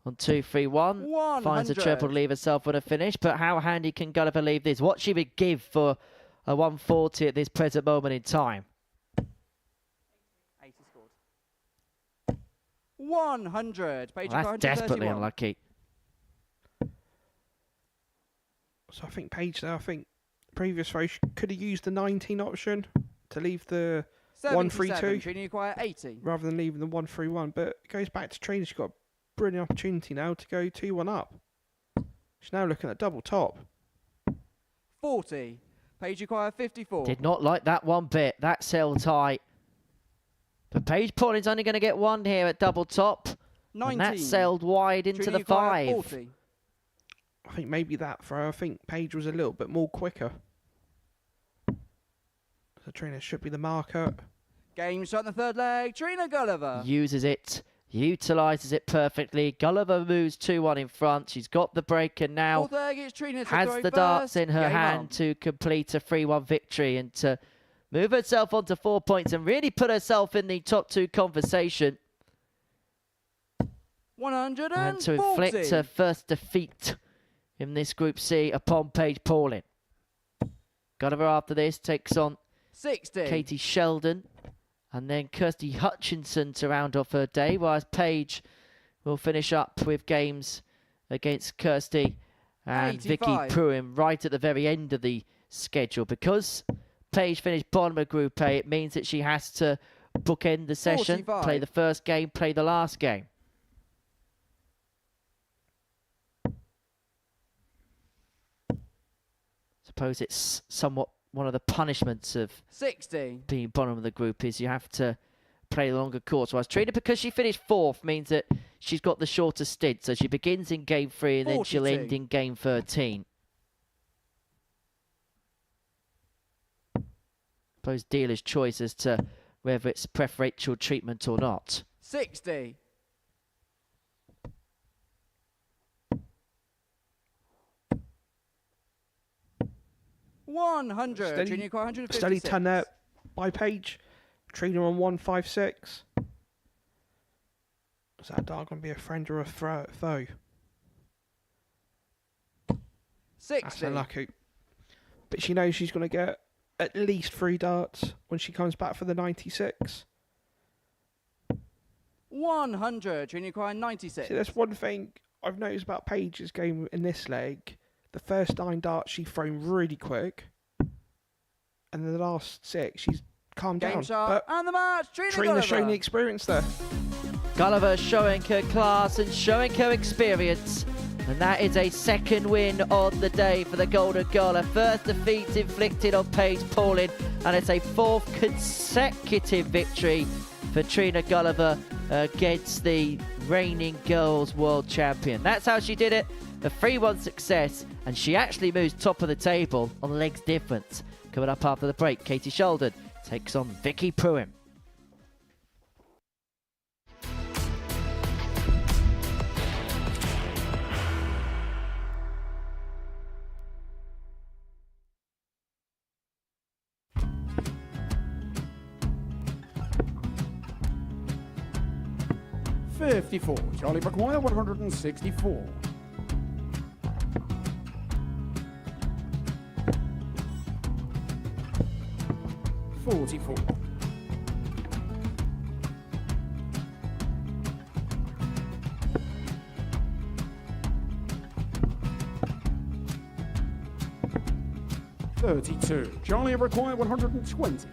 on 2-3-1. Finds a treble to leave herself with a finish. But how handy can Gulliver leave this? What she would give for a 140 at this present moment in time. 80 scored. 100. Paige Well, that's desperately unlucky. So I think Paige there, I think previous race could have used the 19 option to leave the 132 Trina require 80. rather than leaving the 131. But it goes back to Trina. She's got a brilliant opportunity now to go 2-1 up. She's now looking at double top. 40. Paige require 54. Did not like that one bit. That's held tight. But Paige Paulin's only going to get one here at double top. 19. And that sailed wide into Trina the require 5. 40. I think maybe that for her. I think Paige was a little bit more quicker. So Trina should be the marker. Game shot in the third leg. Trina Gulliver. Uses it. Utilises it perfectly. Gulliver moves 2-1 in front. She's got the break and now Fourth leg is Trina to has throw the first. darts in her Game hand on. to complete a 3-1 victory and to move herself onto 4 points and really put herself in the top 2 conversation. 140. And to inflict her first defeat in this Group C upon Paige Paulin. Gulliver after this takes on 60. Katie Sheldon and then Kirsty Hutchinson to round off her day, whereas Paige will finish up with games against Kirsty and 85. Vicky Pruim right at the very end of the schedule. Because Paige finished bottom of Group A, it means that she has to bookend the session, 45. play the first game, play the last game. Suppose it's somewhat one of the punishments of 60. being bottom of the group is you have to play the longer course. Whereas Trina, because she finished 4th, means that she's got the shorter stint. So she begins in game 3 and then she'll 42. end in game 13. Suppose dealer's choice as to whether it's preferential treatment or not. 60. 100. Steady- Trina require 156. Steady turn there by Paige. Trina on 156. Is that dart going to be a friend or a foe? That's unlucky. But she knows she's going to get at least 3 darts when she comes back for the 96. 100. Trina require 96. See, that's one thing I've noticed about Paige's game in this leg. The first 9 darts she's thrown really quick. And then the last 6, she's calmed Game down. shot and the match. Trina's showing the experience there. Gulliver showing her class and showing her experience. And that is a second win on the day for the Golden Girl. Her first defeat inflicted on Paige Paulin. And it's a 4th consecutive victory for Trina Gulliver against the reigning girls world champion. That's how she did it. A 3-1 success. And she actually moves top of the table on legs difference. Coming up after the break, Katie Sheldon takes on Vicky Pruim. $54. Charlie McGuire, 164. $44. $32. Charlie required 120.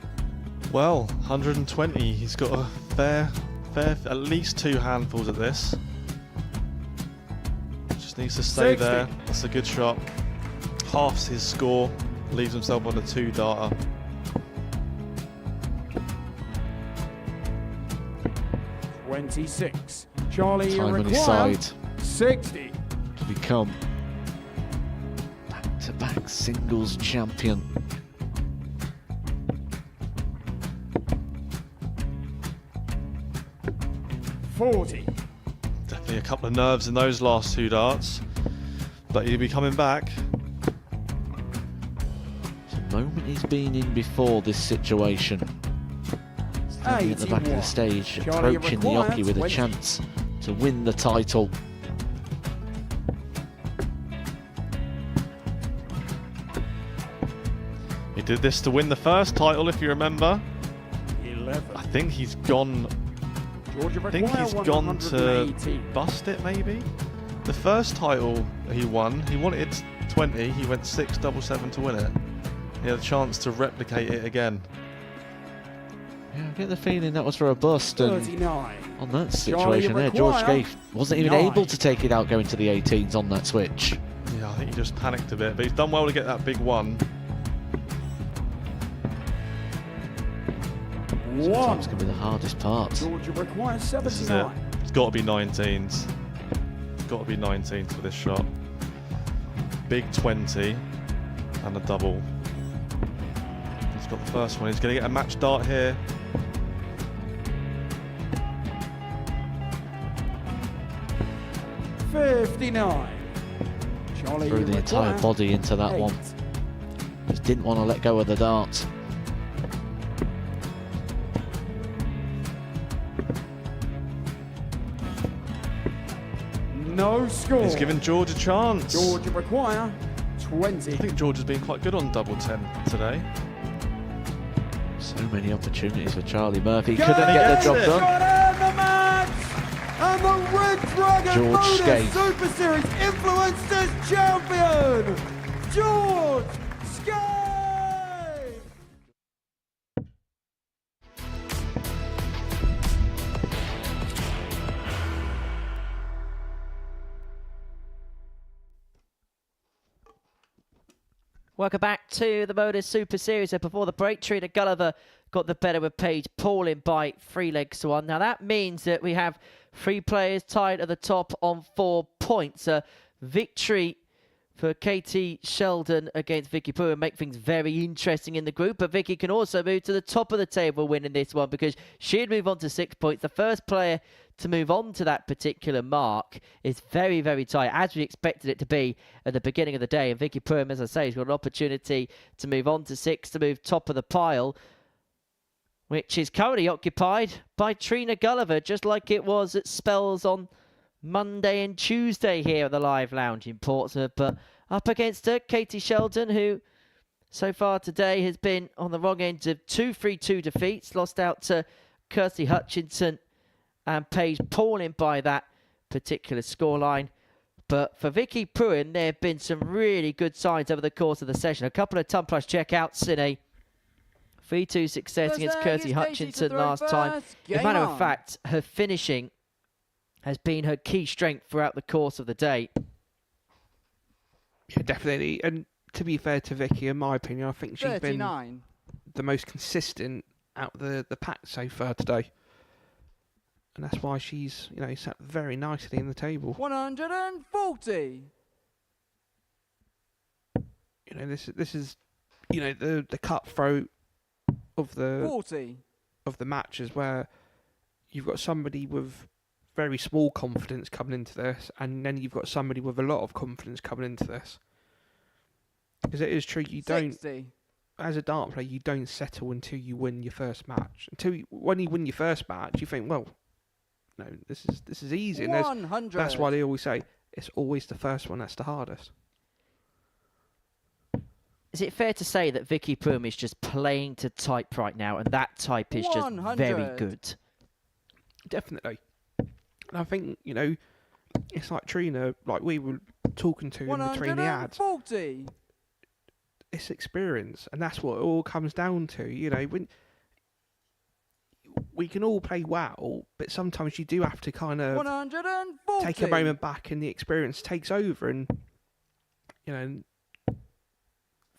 Well, 120. He's got a fair, at least 2 handfuls at this. Just needs to stay 60. there. That's a good shot. Halves his score. Leaves himself on a 2-darter. $26. Charlie Time on his required side 60. to become back-to-back singles champion. $40. Definitely a couple of nerves in those last 2 darts. But he'll be coming back. It's a moment he's been in before this situation. Standing at the back of the stage, Charlie approaching the required Yoki with a 20. chance to win the title. He did this to win the first title, if you remember. 11. I think he's gone. Georgia I think he's gone to 180. bust it, maybe. The first title he wanted 20. He went 6-7-7 to win it. He had a chance to replicate it again. Yeah, I get the feeling that was for a bust, and 39. on that situation there, George Gave wasn't even 9. able to take it out going to the 18s on that switch. Yeah, I think he just panicked a bit, but he's done well to get that big one. Sometimes can be the hardest part. Georgia requires This is it. 79. It's got to be 19s. It's got to be 19s for this shot. Big 20 and a double. He's got the first one. He's going to get a match dart here. $59. Charlie Threw the entire requires body into that 8. one. Just didn't want to let go of the dart. No score. He's given George a chance. Georgia require 20. I think George has been quite good on double 10 today. So many opportunities for Charlie Murphy. Go! Couldn't get the job it. done. Got in the match! And the Red Dragon George Modus Skate. Super Series Influencers Champion, George Skate! Welcome back to the Modus Super Series. So before the break, Trina Gulliver got the better with Paige Paulin by 3 legs to 1. Now that means that we have 3 players tied at the top on 4 points. A victory for Katie Sheldon against Vicky Pruim make things very interesting in the group. But Vicky can also move to the top of the table winning this one because she'd move on to 6 points. The first player to move on to that particular mark is very, very tight, as we expected it to be at the beginning of the day. And Vicky Pruim, as I say, has got an opportunity to move on to 6, to move top of the pile, which is currently occupied by Trina Gulliver, just like it was at spells on Monday and Tuesday here at the Live Lounge in Portsmouth. But up against her, Katie Sheldon, who so far today has been on the wrong end of 2-3-2 defeats. Lost out to Kirsty Hutchinson and Paige Pauling by that particular scoreline. But for Vicky Pruim, there have been some really good signs over the course of the session. A couple of ton plus checkouts in a 3-2 success against Kirsty Hutchinson last time. As a matter of fact, her finishing has been her key strength throughout the course of the day. Yeah, definitely. And to be fair to Vicky, in my opinion, I think she's 39. been the most consistent out of the pack so far today. And that's why she's, sat very nicely in the table. 140. This is the cutthroat of the 40. Of the matches where you've got somebody with very small confidence coming into this, and then you've got somebody with a lot of confidence coming into this. Because it is true, you 60. don't, as a dart player, you don't settle until you win your first match. When you win your first match, you think, well, no, this is easy. And 100. That's why they always say it's always the first one that's the hardest. Is it fair to say that Vicky Pruim is just playing to type right now, and that type is 100. Just very good? Definitely. And I think, it's like Trina, like we were talking to in between the ads. 140. It's experience, and that's what it all comes down to. When we can all play well, but sometimes you do have to kind of 140. take a moment back, and the experience takes over. And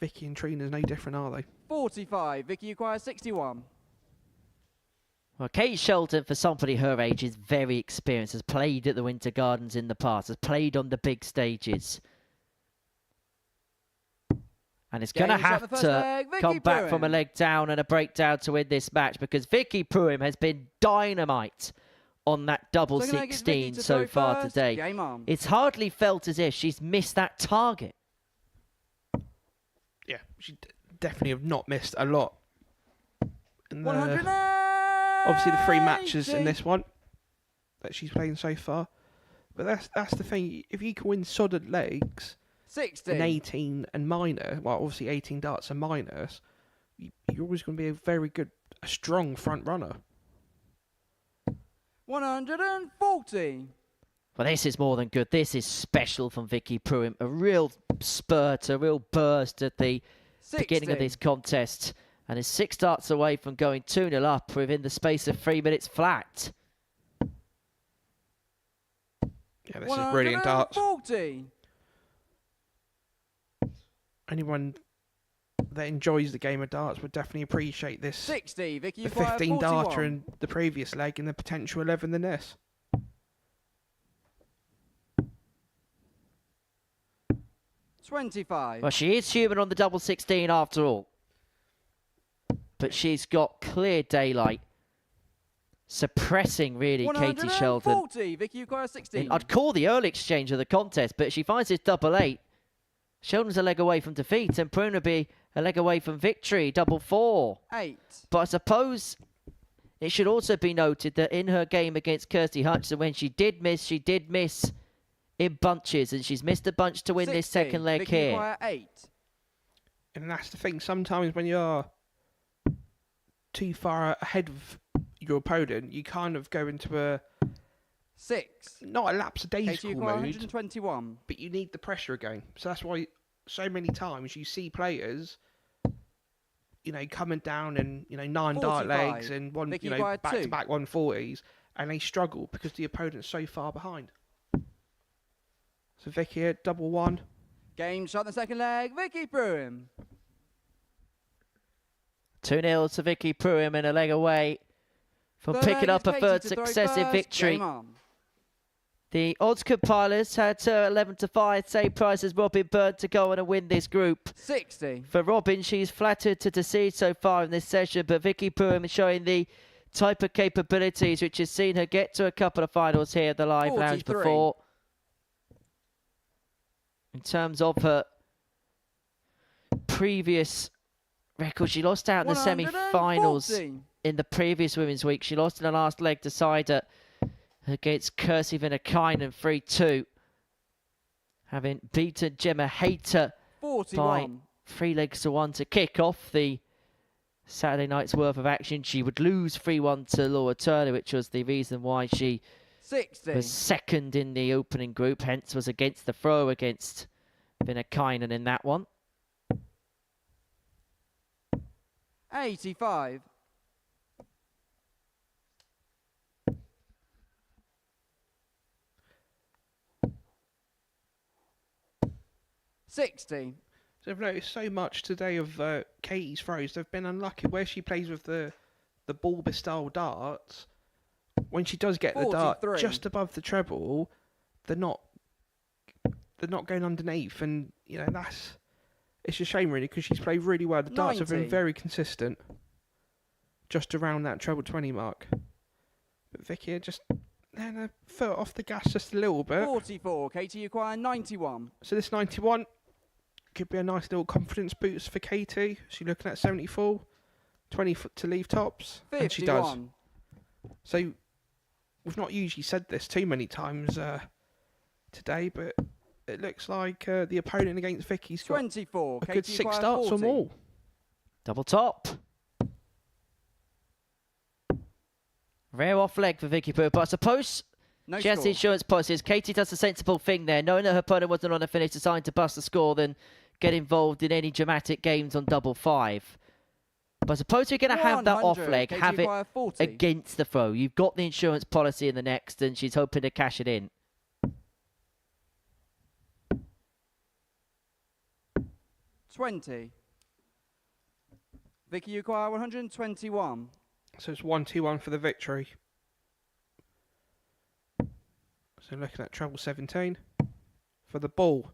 Vicky and Trina's no different, are they? 45. Vicky acquires 61. Well, Kate Sheldon, for somebody her age, is very experienced, has played at the Winter Gardens in the past, has played on the big stages. And it's going to have to come back from a leg down and a breakdown to win this match, because Vicky Pruim has been dynamite on that double 16 so far today. It's hardly felt as if she's missed that target. Yeah, she definitely have not missed a lot. And obviously the 3 matches in this one that she's playing so far. But that's the thing. If you can win solid legs, 60. in 18 and minor, well, obviously 18 darts and minors, you're always going to be a strong front runner. 140. Well, this is more than good. This is special from Vicky Pruim. A real spurt, a real burst at the 60. Beginning of this contest. And is 6 darts away from going 2-0 up within the space of 3 minutes flat. Yeah, this is brilliant darts. 140. Anyone that enjoys the game of darts would definitely appreciate this. 60. Vicky, the 15 darter in the previous leg and the potential 11 in this. 25. Well, she is human on the double 16 after all. But she's got clear daylight. Suppressing, really, Katie Sheldon. Vicky acquires 16. I'd call the early exchange of the contest, but she finds this double 8. Sheldon's a leg away from defeat, and Pruim will be a leg away from victory. Double 4. 8. But I suppose it should also be noted that in her game against Kirsty Hutchinson, when she did miss in bunches, and she's missed a bunch to win 60. this second leg Vicky here. 8. And that's the thing. Sometimes when you're too far ahead of your opponent, you kind of go into a 6. Not a lapsadaisical mood, 121. but you need the pressure again. So that's why so many times you see players, coming down and 9 dart legs and one, Vicky back-to-back 140s, and they struggle because the opponent's so far behind. So Vicky here, double 1. Game shot in the second leg. Vicky Pruim. 2-0 to Vicky Pruim and a leg away from picking up a third successive victory. The odds compilers had 11-5, same price as Robin Bird to go on and win this group. 60. For Robin, she's flattered to deceive so far in this session, but Vicky Pruim is showing the type of capabilities which has seen her get to a couple of finals here at the Live Lounge before. In terms of her previous record, she lost out in the semi-finals in the previous Women's Week. She lost in the last leg decider against Kirsty Vinakainen 3-2. Having beaten Gemma Hayter 41. by 3 legs to 1 to kick off the Saturday night's worth of action. She would lose 3-1 to Laura Turner, which was the reason why she 60. was second in the opening group, hence was against the throw against Vinakainen in that one. 85. 60. So I've noticed so much today of Katie's throws. They've been unlucky where she plays with the bulba style darts. When she does get the dart 43. just above the treble, they're not going underneath, and you know it's a shame really because she's played really well. The darts have been 90. very consistent, just around that treble 20 mark. But Vicky just letting her foot off the gas just a little bit. 44. Katie Uquire 91. So this 91 could be a nice little confidence boost for Katie. She's looking at 74, 20 foot to leave tops, 51. and she does. So we've not usually said this too many times today, but it looks like the opponent against Vicky's got 24. a Katie good 6 Uquire starts 40. or more. Double top. Rare off leg for Vicky Pruim, but I suppose No she has the score. insurance policies. Katie does the sensible thing there, knowing that her opponent wasn't on a finish, deciding to bust the score, then get involved in any dramatic games on double 5. But I suppose you're going to have that off 100. leg, Katie have it Uquire 40. against the throw. You've got the insurance policy in the next, and she's hoping to cash it in. 20. Vicky Uquire 121. So it's 1-2-1 for the victory. So looking at treble 17 for the ball.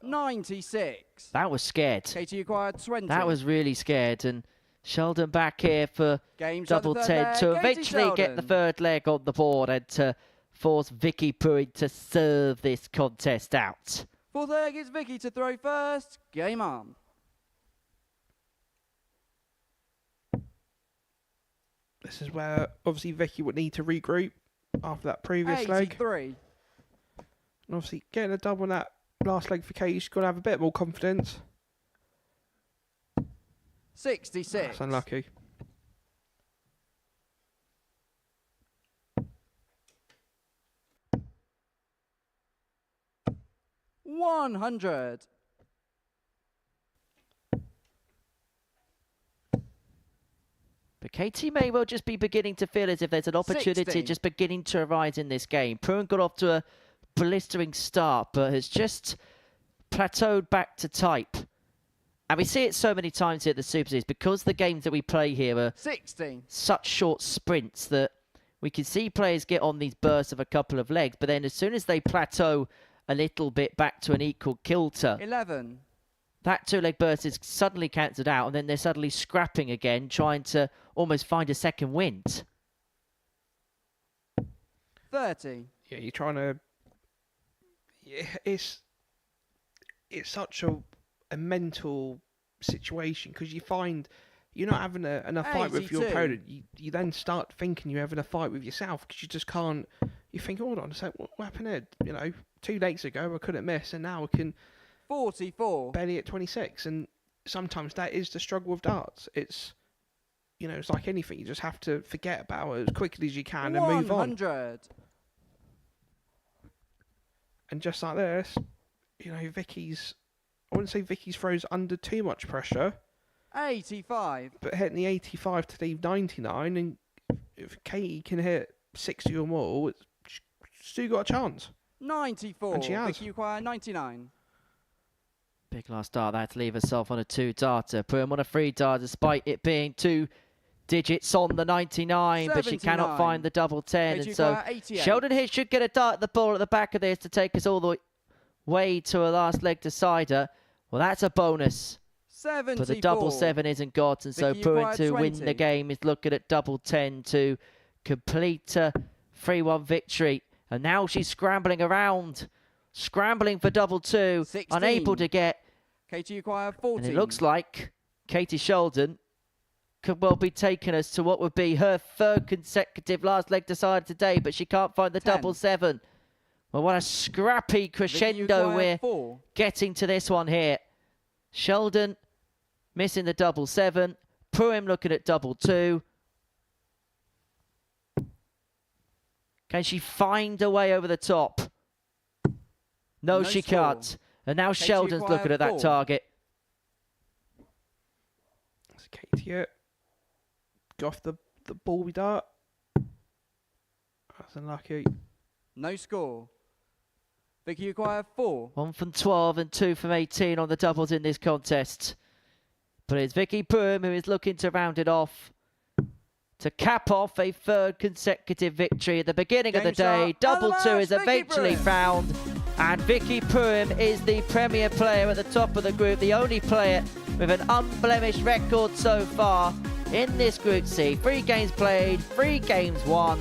96. That was scared. Katie Uquire 20. That was really scared, and Sheldon back here for Game shot double the third 10 leg. to Katie eventually get the Sheldon. third leg on the board and to force Vicky Pruim to serve this contest out. Fourth leg is Vicky to throw first. Game on. This is where obviously Vicky would need to regroup after that previous leg. 83. And obviously getting a double on that last leg for Katie, she's got to have a bit more confidence. 66. That's unlucky. $100. But Katie may well just be beginning to feel as if there's an opportunity 60. just beginning to arise in this game. Pruim got off to a blistering start, but has just plateaued back to type. And we see it so many times here at the Super Series, because the games that we play here are 60. such short sprints that we can see players get on these bursts of a couple of legs, but then as soon as they plateau a little bit back to an equal kilter, 11. that 2-leg burst is suddenly cancelled out, and then they're suddenly scrapping again, trying to almost find a second wind. 30. Yeah, you're trying to. Yeah, it's such a mental situation because you find you're not having enough fight with your 82. opponent. You then start thinking you're having a fight with yourself because you just can't. You think, hold on a sec, what happened here? You know, 2 legs ago I couldn't miss, and now I can 44. barely at 26. And sometimes that is the struggle with darts. It's, you know, it's like anything. You just have to forget about it as quickly as you can and move on. 100. And just like this, you know, Vicky's. I wouldn't say Vicky's throws under too much pressure. 85. But hitting the 85 to leave 99, and if Katie can hit 60 or more, she's still got a chance. 94. And she has. Vicky Uquire 99. Big last dart, that to leave herself on a 2-darter. Pruim on a 3-dart, despite it being 2 digits on the 99, but she cannot 79. find the double 10. Paige And so Uquire 88. Sheldon here should get a dart at the ball at the back of this to take us all the way to a last leg decider. Well, that's a bonus. 74. But the double 7 isn't got, and so Vicky Pruim Uquire to 20. win the game is looking at double 10 to complete a 3-1 victory. And now she's scrambling around, scrambling for double 2, 16. unable to get. Katie Uquire 14. And it looks like Katie Sheldon could well be taking us to what would be her third consecutive last leg decided today, but she can't find the 7-7. Well, what a scrappy crescendo we're getting to this one here. Sheldon missing the 7-7. Pruim looking at 2-2. Can she find a way over the top? No, she can't. And now Sheldon's looking at that target. It's Katie. Go off the ball we dart. That's unlucky. No score. Vicky, you require 4. 1 from 12 and 2 from 18 on the doubles in this contest. But it's Vicky Pruim who is looking to round it off, to cap off a third consecutive victory at the beginning of the day. 2-2 is eventually found, and Vicky Pruim is the premier player at the top of the group, the only player with an unblemished record so far in this Group C. 3 games played, 3 games won,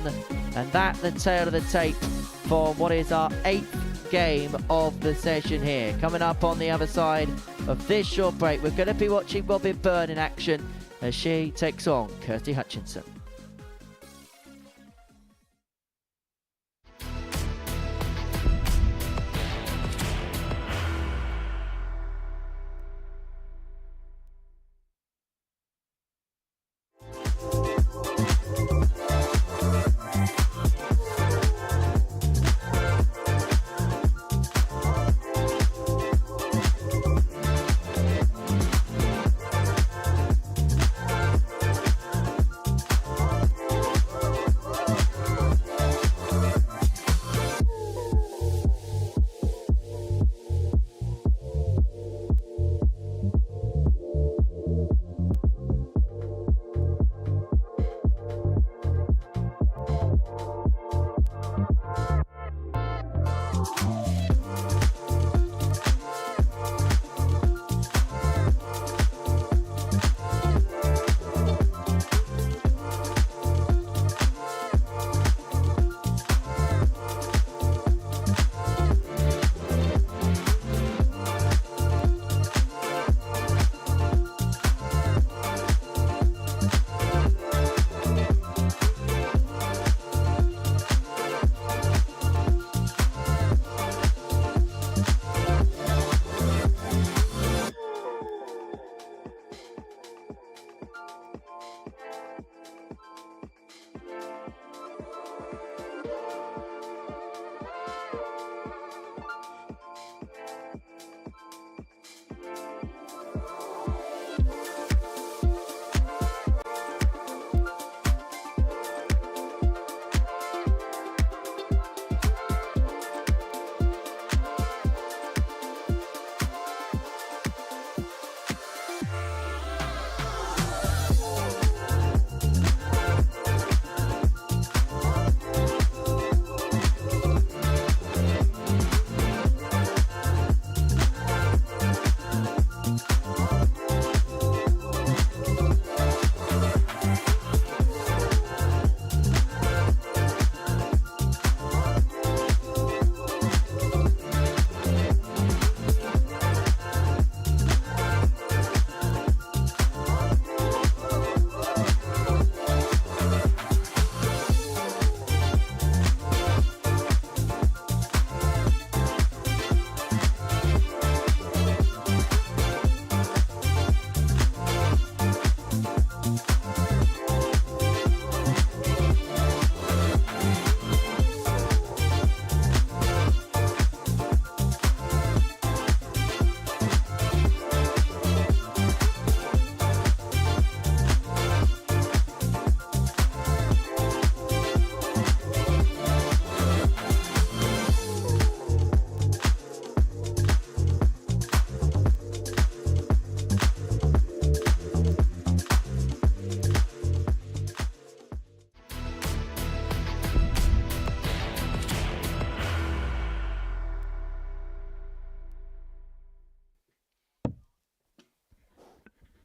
and that the tail of the tape for what is our 8th game of the session here. Coming up on the other side of this short break, we're going to be watching Robin Byrne in action as she takes on Kirsty Hutchinson.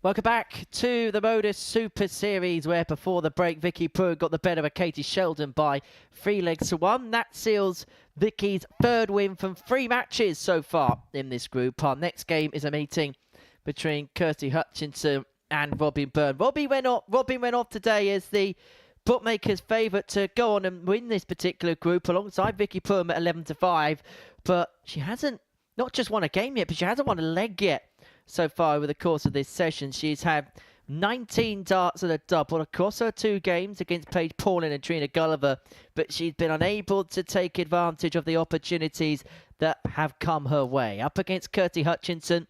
Welcome back to the Modus Super Series, where before the break, Vicky Pruim got the better of Katie Sheldon by 3-1. That seals Vicky's third win from 3 matches so far in this group. Our next game is a meeting between Kirsty Hutchinson and Robin Byrne. Robin went off today as the bookmaker's favourite to go on and win this particular group alongside Vicky Pruim at 11-5. But she hasn't not just won a game yet, but she hasn't won a leg yet so far over the course of this session. She's had 19 darts at a double across her 2 games against Paige Paulin and Trina Gulliver, but she's been unable to take advantage of the opportunities that have come her way. Up against Kirsty Hutchinson,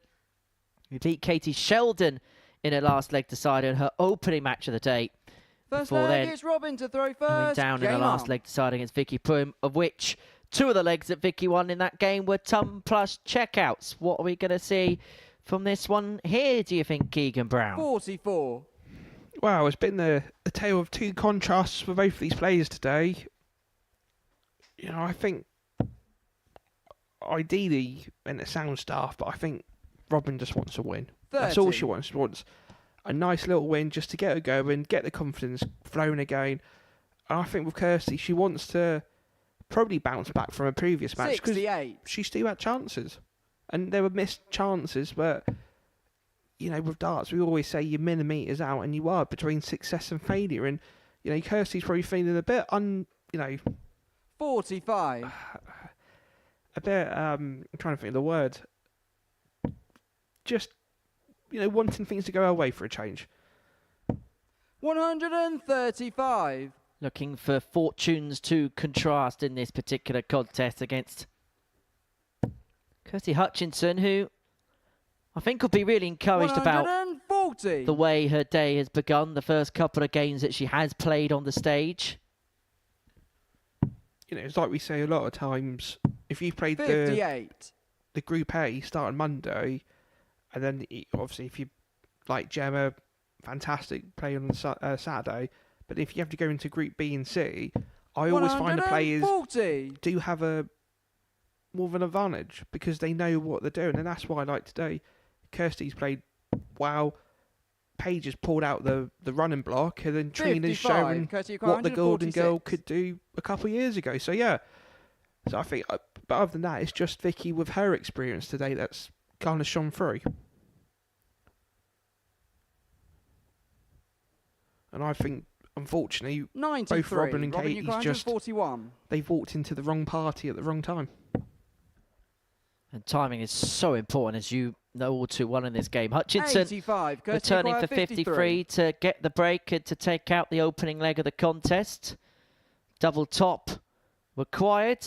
who beat Katie Sheldon in her last leg decider in her opening match of the day. First Before leg then, is Robin to throw going first. down in the last leg decider against Vicky Pruim, of which 2 of the legs that Vicky won in that game were ton plus checkouts. What are we going to see from this one here, do you think, Keegan Brown? 44. Wow, it's been the tale of 2 contrasts for both of these players today. You know, I think ideally, and it sounds daft, but I think Robin just wants a win. 30. That's all she wants. She wants a nice little win just to get her going, get the confidence flowing again. And I think with Kirsty, she wants to probably bounce back from a previous match because she still had chances. And there were missed chances, but, you know, with darts, we always say you're millimetres out and you are between success and failure. And, you know, Kirsty's probably feeling a bit 45. A bit, I'm trying to think of the word. Just, you know, wanting things to go her way for a change. 135. Looking for fortunes to contrast in this particular contest against Kirsty Hutchinson, who I think will be really encouraged about the way her day has begun, the first couple of games that she has played on the stage. You know, it's like we say a lot of times, if you played 58. the Group A starting Monday, and then obviously if you, like Gemma, fantastic playing on Saturday, but if you have to go into Group B and C, I always find the players do have more of an advantage because they know what they're doing, and that's why I like today. Kirsty's played well. Paige has pulled out the running block, and then Trina's shown what the Golden Girl could do a couple of years ago. So yeah, so I think, but other than that, it's just Vicky with her experience today that's kind of shone through. And I think, unfortunately, both Robin and Katie's they've walked into the wrong party at the wrong time. And timing is so important, as you know all too well in this game. Hutchinson 85, returning for 53 to get the break and to take out the opening leg of the contest. Double top required.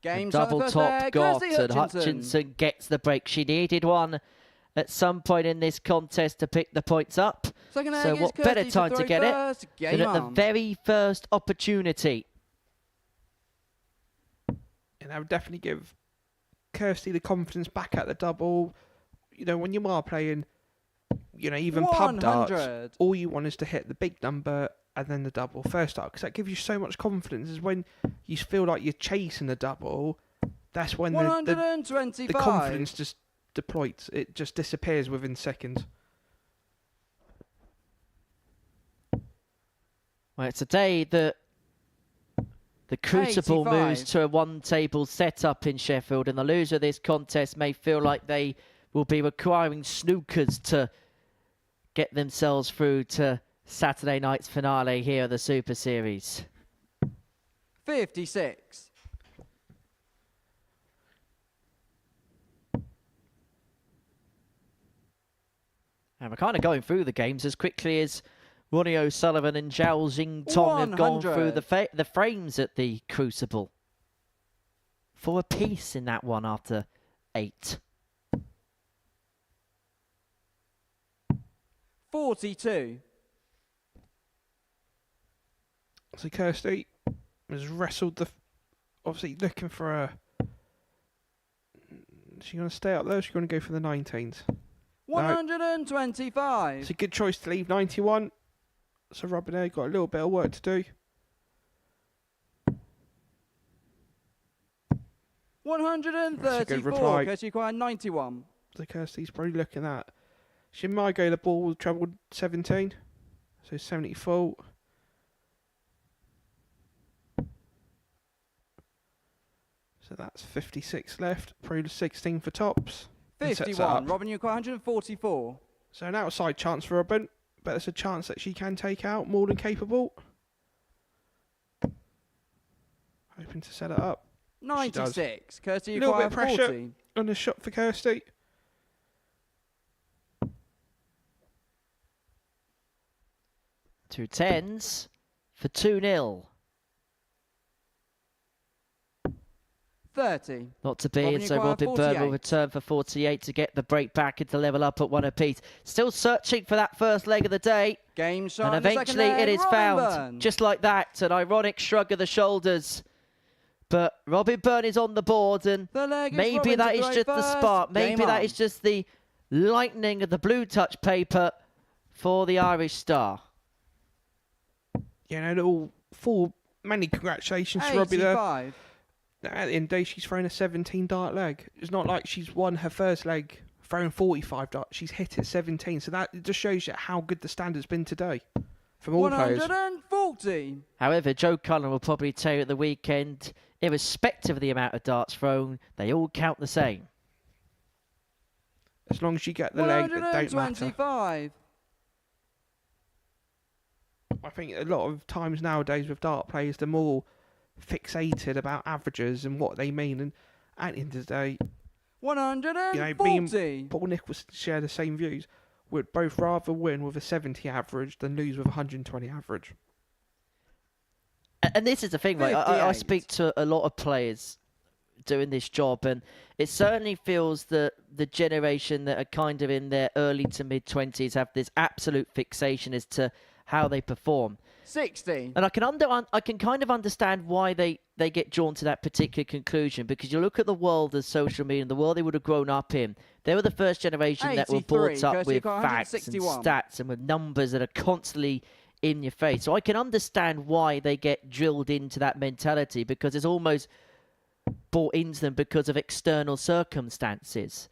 Double top got, and Hutchinson gets the break. She needed one at some point in this contest to pick the points up. So what better time to get it than at the very first opportunity. And I would definitely give Kirsty the confidence back at the double. You know, when you are playing, you know, even 100. Pub darts, all you want is to hit the big number and then the double first dart, because that gives you so much confidence. Is when you feel like you're chasing the double, that's when the confidence just deploys. It just disappears within seconds. Well, it's a day that the Crucible 85. moves to a one-table setup in Sheffield, and the loser of this contest may feel like they will be requiring snookers to get themselves through to Saturday night's finale here at the Super Series. 56. And we're kind of going through the games as quickly as Ronnie O'Sullivan and Zhao Xingtong have gone through the frames at the Crucible. 4 apiece in that one after 8. 42. So Kirsty has wrestled obviously looking for a... Is she going to stay up there or is she going to go for the 19s? 125. It's a good choice to leave 91. So Robin A got a little bit of work to do. 134. Kirsty required 91. So Kirsty's probably looking at... She might go the ball with treble 17. So 74. So that's 56 left. Probably 16 for tops. 51. Robin, you require 144. So an outside chance for Robin, but it's a chance that she can take out, more than capable. Hoping to set it up. 96. Kirsty, a little bit of require pressure 40. on the shot for Kirsty. Two tens for 2-0. 30. Not to be, Robin, and so you require Robin Byrne will 48. return for 48 to get the break back and to level up at 1 apiece. Still searching for that first leg of the day. Game shot. And eventually it is found. Byrne. Just like that. An ironic shrug of the shoulders. But Robin Byrne is on the board, and maybe that is just the spark. Maybe that is just the lightning of the blue touch paper for the Irish star. Yeah, little full many congratulations to Robbie there. At the end of the day, she's thrown a 17 dart leg. It's not like she's won her first leg throwing 45 darts. She's hit it 17. So that just shows you how good the standard's been today from all players. 140. However, Joe Cullen will probably tell you at the weekend, irrespective of the amount of darts thrown, they all count the same. As long as you get the leg that don't matter. 125. I think a lot of times nowadays with dart players, they're more fixated about averages and what they mean. And at the end of the day, 140. me and Paul Nichols share the same views. We'd both rather win with a 70 average than lose with a 120 average. And this is the thing, right? I speak to a lot of players doing this job, and it certainly feels that the generation that are kind of in their early to mid-20s have this absolute fixation as to how they perform. 60. And I can kind of understand why they get drawn to that particular conclusion, because you look at the world of social media and the world they would have grown up in. They were the first generation that were brought up with facts and stats and with numbers that are constantly in your face. So I can understand why they get drilled into that mentality, because it's almost brought into them because of external circumstances.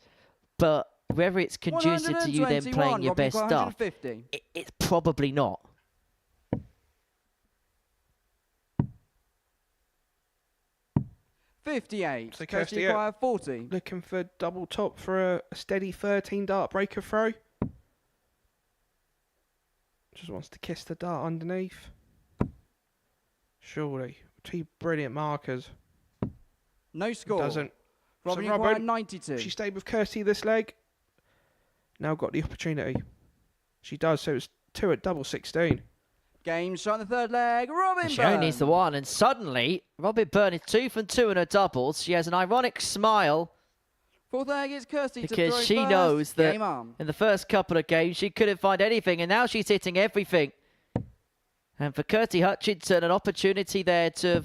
But whether it's conducive to you then playing your best stuff, it's probably not. $58. So Kirsty require 40. Looking for double top for a steady 13 dart breaker throw. Just wants to kiss the dart underneath. Surely. Two brilliant markers. No score. Doesn't. Robin, So require 92. She stayed with Kirsty this leg. Now got the opportunity. She does, so it's 2 at double 16. Game shot in the third leg. Robin She Byrne. only needs the one, and suddenly Robin Byrne is 2 from 2 in her doubles. She has an ironic smile Fourth leg is Kirsty because she knows that in the first couple of games she couldn't find anything, and now she's hitting everything. And for Kirsty Hutchinson, an opportunity there to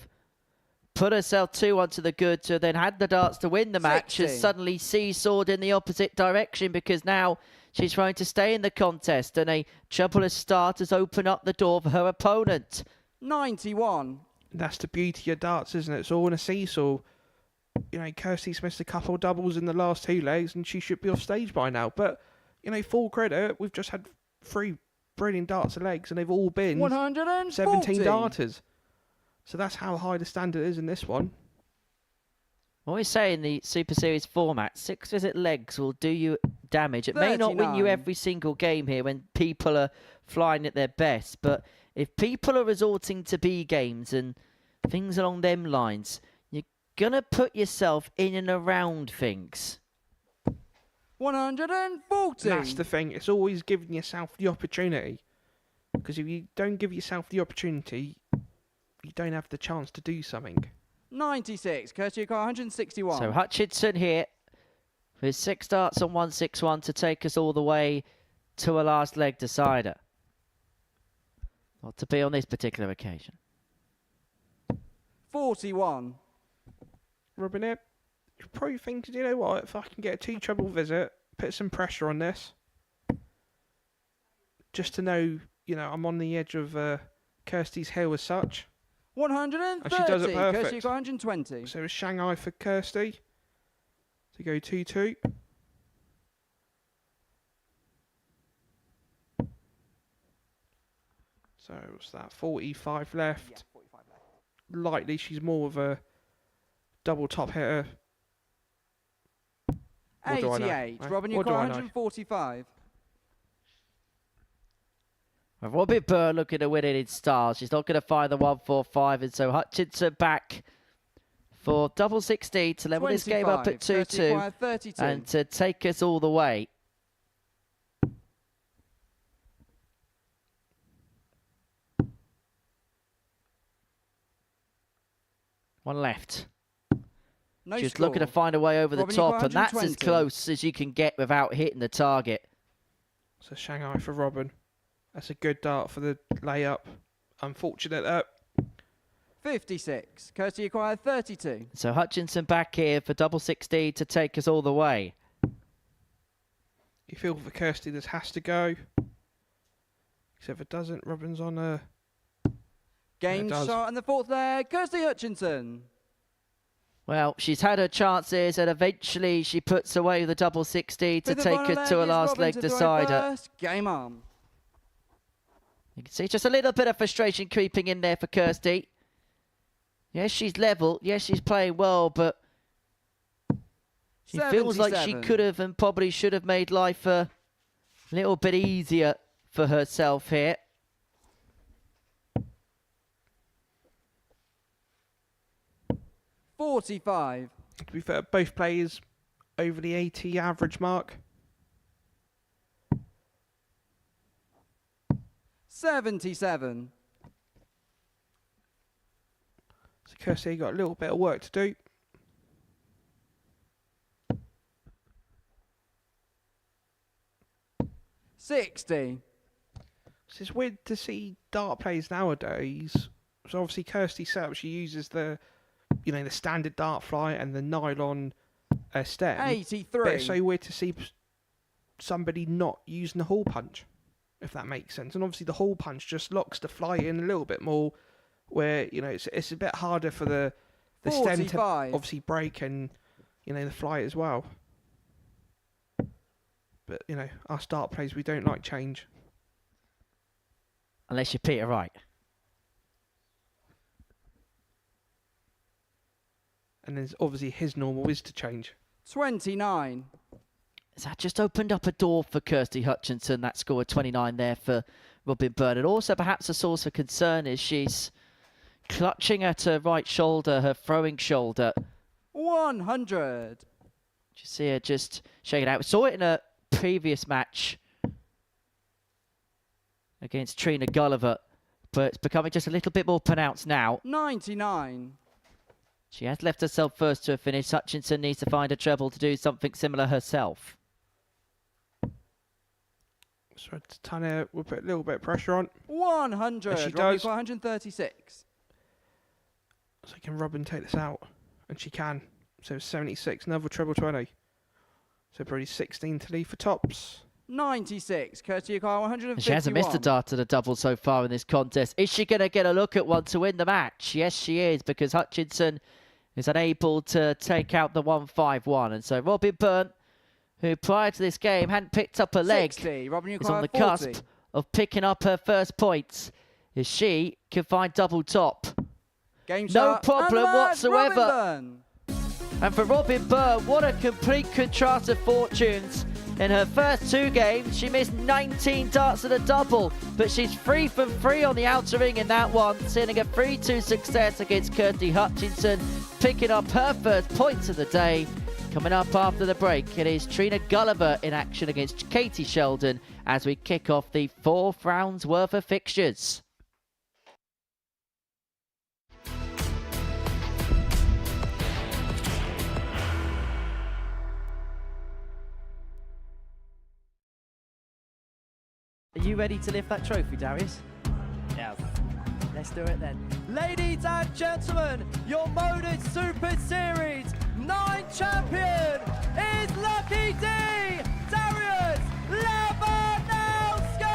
put herself 2 onto the good, to then had the darts to win the match, has suddenly seesawed in the opposite direction, because now she's trying to stay in the contest, and a troublous start has opened up the door for her opponent. 91. That's the beauty of darts, isn't it? It's all in a seesaw. You know, Kirsty's missed a couple of doubles in the last 2 legs, and she should be off stage by now. But, you know, full credit, we've just had 3 brilliant darts of legs, and they've all been 17 darters. So that's how high the standard is in this one. What we say in the Super Series format, 6-visit legs will do you damage. It may not win you every single game here when people are flying at their best, but if people are resorting to B games and things along them lines, you're going to put yourself in and around things. 140. That's the thing. It's always giving yourself the opportunity. Because if you don't give yourself the opportunity, you don't have the chance to do something. 96. Kirsty got 161. So Hutchinson here with 6 darts on 161 to take us all the way to a last leg decider. Not to be on this particular occasion. 41. Robin here, you're probably thinking, you know what, if I can get a 2 treble visit, put some pressure on this. Just to know, you know, I'm on the edge of Kirsty's hill as such. 130. And she does it perfect. Kirsty got 120. So it's Shanghai for Kirsty to go 2-2. So what's that? 45 left. Yeah, 45 left. Likely she's more of a double top hitter. 88. Robin, you got 145. Robin Byrne looking to win it in style. She's not going to find the 1-4-5, and so Hutchinson back for double 16 to level this game up at 2-2 and to take us all the way. One left. Just looking to find a way over the top, and that's as close as you can get without hitting the target. So Shanghai for Robin. That's a good dart for the layup. Unfortunate that. 56. Kirsty acquired 32. So Hutchinson back here for double 16 to take us all the way. You feel for Kirsty this has to go. Except if it doesn't, Robin's on a... Game shot and the fourth leg, Kirsty Hutchinson. Well, she's had her chances, and eventually she puts away the double 16 to take her to a last leg decider. Game on. You can see just a little bit of frustration creeping in there for Kirsty. Yes, she's level. Yes, she's playing well, but she feels like she could have and probably should have made life a little bit easier for herself here. $45. To be fair, both players over the 80 average mark. 77. So Kirsty got a little bit of work to do. $60. It's weird to see dart players nowadays. So obviously Kirsty setup, she uses the, you know, the standard dart fly and the nylon stem. 83. But it's so weird to see somebody not using the hole punch, if that makes sense. And obviously the hole punch just locks the fly in a little bit more, where, you know, it's a bit harder for the stem to obviously break and, you know, the fly as well. But, you know, us dart players, we don't like change. Unless you're Peter Wright. And then obviously his normal is to change. 29. So that just opened up a door for Kirsty Hutchinson. That score of 29 there for Robin Byrne. And also perhaps a source of concern is she's clutching at her right shoulder, her throwing shoulder. 100. You see her just shaking it out. We saw it in a previous match against Trina Gulliver, but it's becoming just a little bit more pronounced now. 99. She has left herself first to a finish. Hutchinson needs to find a treble to do something similar herself. So Tanya will put a little bit of pressure on. 100. She does. 136. So can Robin take this out? And she can. So 76, another treble 20. So probably 16 to leave for tops. 96. Kirsty Akar, 151. She hasn't missed a dart at a double so far in this contest. Is she going to get a look at one to win the match? Yes, she is, because Hutchinson is unable to take out the 1-5-1. And so Robin Byrne, who prior to this game hadn't picked up a leg, 60. Robin is on the cusp of picking up her first points. If she can find double top. Game no shot. problem whatsoever. Robin and for Robin Byrne, what a complete contrast of fortunes. In her first two games, she missed 19 darts at a double, but she's 3 from 3 on the outer ring in that one, seeing a 3-2 success against Kirsty Hutchinson, picking up her first points of the day. Coming up after the break, it is Trina Gulliver in action against Katie Sheldon as we kick off the 4th round's worth of fixtures. Are you ready to lift that trophy, Darius? Yes. Let's do it then. Ladies and gentlemen, your Modus Super Series 9 champion is Lucky D, Darius Labanowski!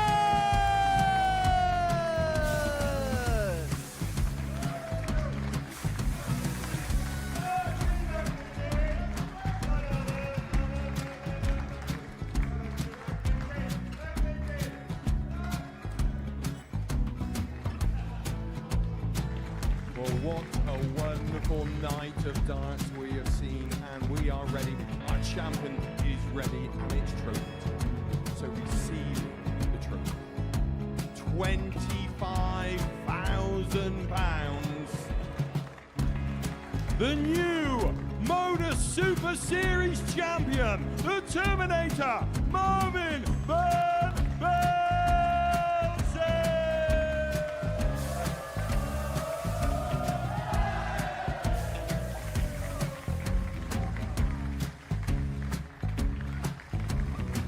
Well, what a wonderful night of darts we have seen, and we are ready. Our champion is ready, and it's trophy. So receive the trophy. £25,000. The new Modus Super Series champion, the Terminator, Marvin Van Velzen.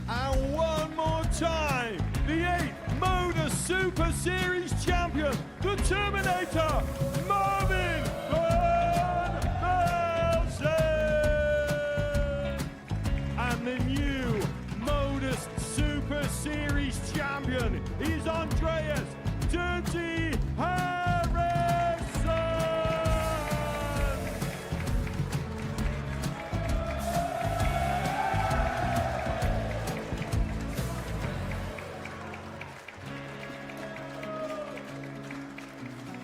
And one more time, the 8th Modus Super Series champion, the Terminator, Marvin Van Velzen. And the new Modus Super Series champion is Andreas Dirty Harrison.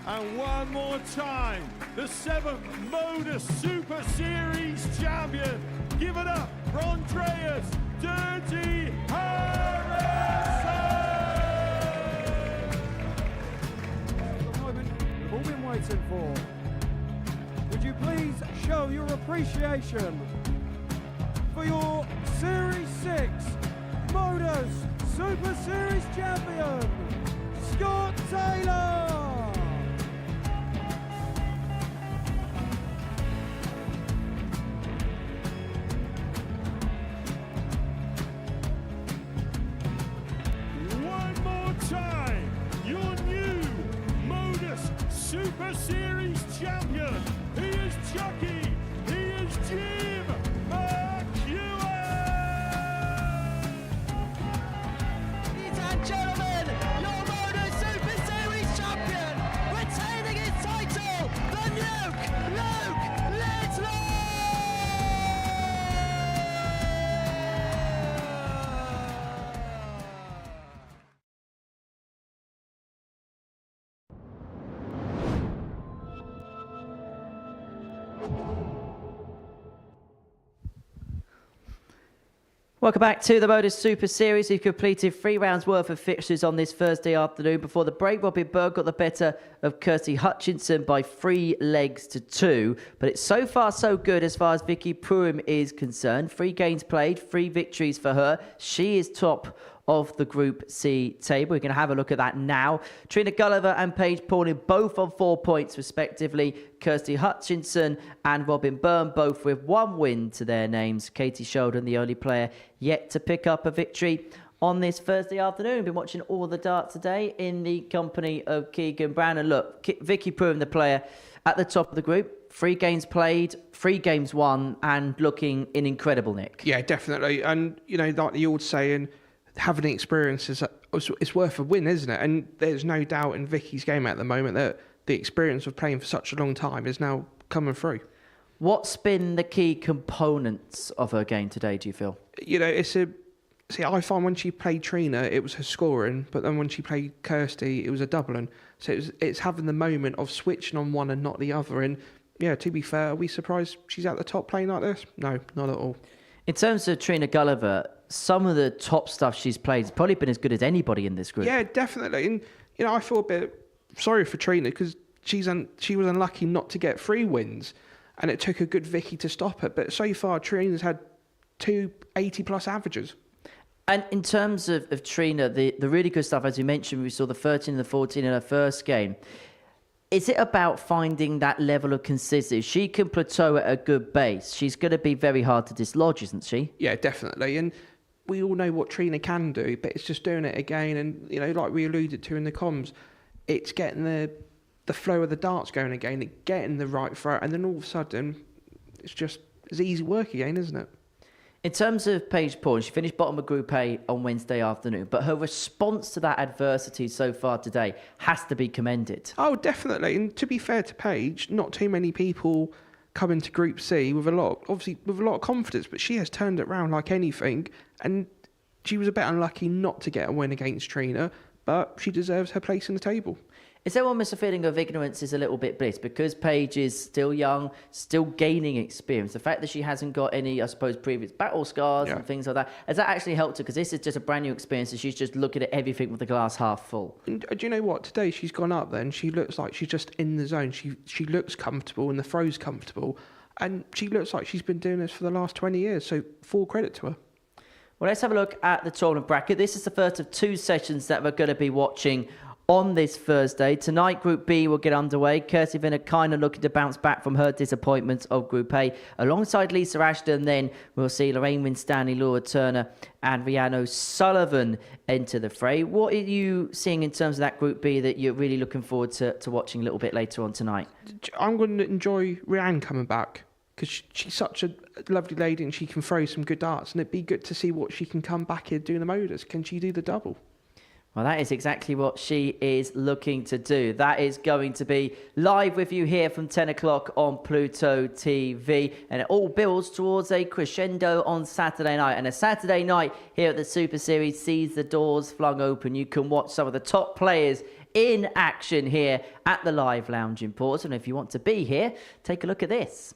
And one more time, the 7th Modus Super Series champion. Give it up for Andreas Dirty Harrison. The moment we've all been waiting for. Would you please show your appreciation for your Series 6 Modus Super Series champion, Scott Taylor. One more time, your new Modus Super Series champion. He is Chucky. He is Jim McEwen. Ladies and gentlemen, your Modus Super Series champion, retaining his title, the Nuke, Luke Lidlow! Welcome back to the Modus Super Series. We've completed 3 rounds worth of fixtures on this Thursday afternoon before the break. Robin Berg got the better of Kirsty Hutchinson by 3 legs to 2. But it's so far so good as far as Vicky Pruim is concerned. 3 games played, 3 victories for her. She is top of the Group C table. We're going to have a look at that now. Trina, Gulliver and Paige Pauling both on 4 points respectively. Kirsty Hutchinson and Robin Byrne both with 1 win to their names. Katie Sheldon, the only player yet to pick up a victory on this Thursday afternoon. Been watching all the darts today in the company of Keegan Brown. And look, Vicky Pruim, the player at the top of the group. 3 games played, 3 games won, and looking in incredible nick. Yeah, definitely. And, you know, like the old saying, having experience is it's worth a win, isn't it? And there's no doubt in Vicky's game at the moment that the experience of playing for such a long time is now coming through. What's been the key components of her game today, do you feel? You know, I find when she played Trina, it was her scoring, but then when she played Kirsty, it was a doubling. So it's having the moment of switching on one and not the other. And yeah, to be fair, are we surprised she's at the top playing like this? No, not at all. In terms of Trina Gulliver, some of the top stuff she's played has probably been as good as anybody in this group. Yeah, definitely. And, you know, I feel a bit sorry for Trina because she was unlucky not to get 3 wins. And it took a good Vicky to stop it. But so far, Trina's had 2 80-plus averages. And in terms of Trina, the really good stuff, as you mentioned, we saw the 13 and the 14 in her first game. Is it about finding that level of consistency? She can plateau at a good base. She's going to be very hard to dislodge, isn't she? Yeah, definitely. And we all know what Trina can do, but it's just doing it again. And, you know, like we alluded to in the comms, it's getting the flow of the darts going again, getting the right throw, and then all of a sudden, it's easy work again, isn't it? In terms of Paige Pauling, she finished bottom of Group A on Wednesday afternoon, but her response to that adversity so far today has to be commended. Oh, definitely. And to be fair to Paige, not too many people come into Group C with a lot of confidence, but she has turned it around like anything. And she was a bit unlucky not to get a win against Trina, but she deserves her place in the table. Is there almost a feeling of ignorance is a little bit bliss because Paige is still young, still gaining experience? The fact that she hasn't got any, I suppose, previous battle scars and things like that, has that actually helped her? Because this is just a brand new experience and she's just looking at everything with the glass half full. And do you know what? Today she's gone up there and she looks like she's just in the zone. She looks comfortable and the throw's comfortable. And she looks like she's been doing this for the last 20 years. So full credit to her. Well, let's have a look at the tournament bracket. This is the first of 2 sessions that we're going to be watching on this Thursday. Tonight, Group B will get underway. Kirsty kind of looking to bounce back from her disappointments of Group A. Alongside Lisa Ashton, then we'll see Lorraine Winstanley, Laura Turner and Rhiannon O'Sullivan enter the fray. What are you seeing in terms of that Group B that you're really looking forward to watching a little bit later on tonight? I'm going to enjoy Rhiannon coming back because she's such a lovely lady and she can throw some good darts, and it'd be good to see what she can come back here doing the Modus. Can she do the double? Well, that is exactly what she is looking to do. That is going to be live with you here from 10 o'clock on Pluto TV. And it all builds towards a crescendo on Saturday night. And a Saturday night here at the Super Series sees the doors flung open. You can watch some of the top players in action here at the Live Lounge in Portsmouth. And if you want to be here, take a look at this.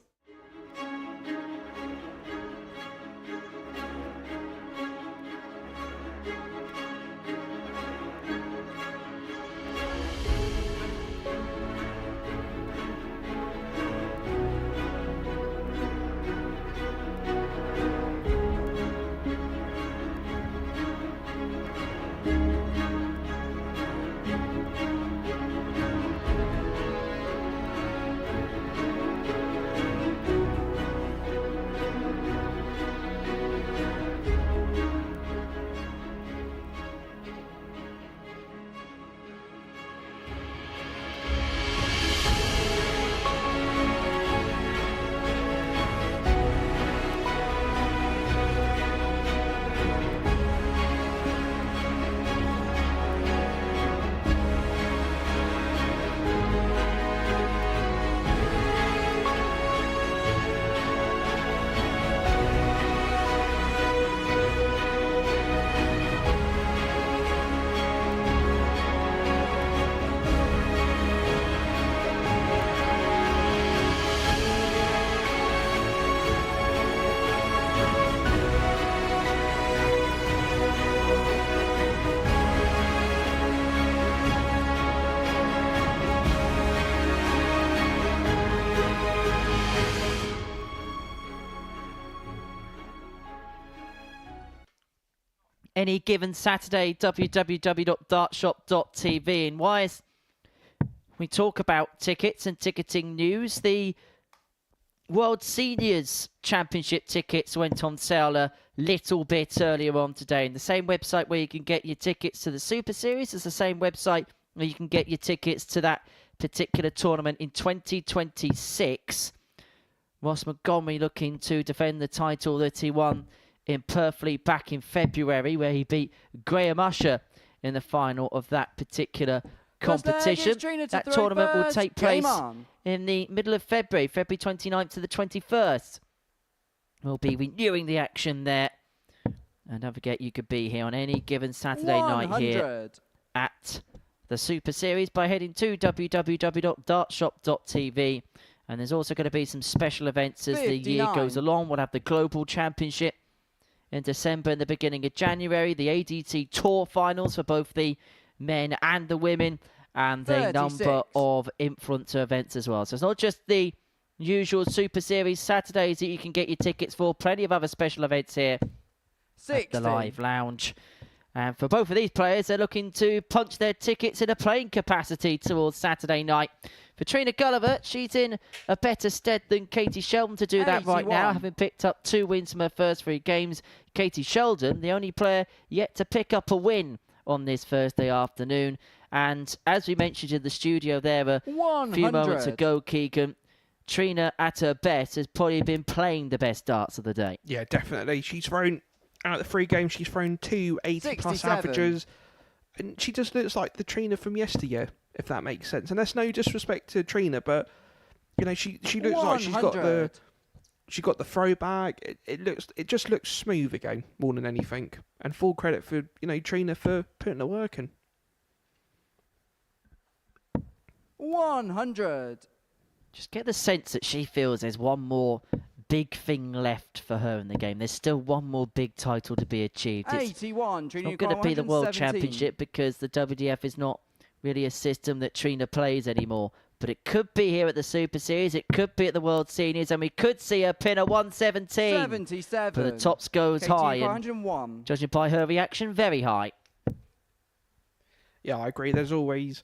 Any given Saturday, www.dartshop.tv. And whilst we talk about tickets and ticketing news, the World Seniors Championship tickets went on sale a little bit earlier on today. And the same website where you can get your tickets to the Super Series is the same website where you can get your tickets to that particular tournament in 2026. Ross Montgomery looking to defend the title that he won in Purfleet back in February, where he beat Graham Usher in the final of that particular competition. That tournament will take place in the middle of February, February 29th to the 21st. We'll be renewing the action there. And don't forget, you could be here on any given Saturday night here at the Super Series by heading to www.dartshop.tv. And there's also going to be some special events as the year goes along. We'll have the Global Championship in December and the beginning of January, the ADT Tour finals for both the men and the women, and a number of influencer events as well. So it's not just the usual Super Series Saturdays that you can get your tickets for. Plenty of other special events here at the Live Lounge. And for both of these players, they're looking to punch their tickets in a playing capacity towards Saturday night. For Trina Gulliver, she's in a better stead than Katie Sheldon to do that right now, having picked up 2 wins from her first 3 games. Katie Sheldon, the only player yet to pick up a win on this Thursday afternoon. And as we mentioned in the studio there a few moments ago, Keegan, Trina at her best has probably been playing the best darts of the day. Yeah, definitely. She's thrown, out of the 3 games, she's thrown 2 80-plus averages. And she just looks like the Trina from yesteryear, if that makes sense. And that's no disrespect to Trina, but you know, she looks like she's got the throwback. It just looks smooth again more than anything. And full credit for Trina for putting the work in. 100. Just get the sense that she feels there's one more big thing left for her in the game. There's still one more big title to be achieved. It's 81. not Trina going to be the World 117. Championship because the WDF is not really a system that Trina plays anymore. But it could be here at the Super Series. It could be at the World Seniors. And we could see her pin a 117. 77. But the tops goes high. And 101. judging by her reaction, very high. Yeah, I agree. There's always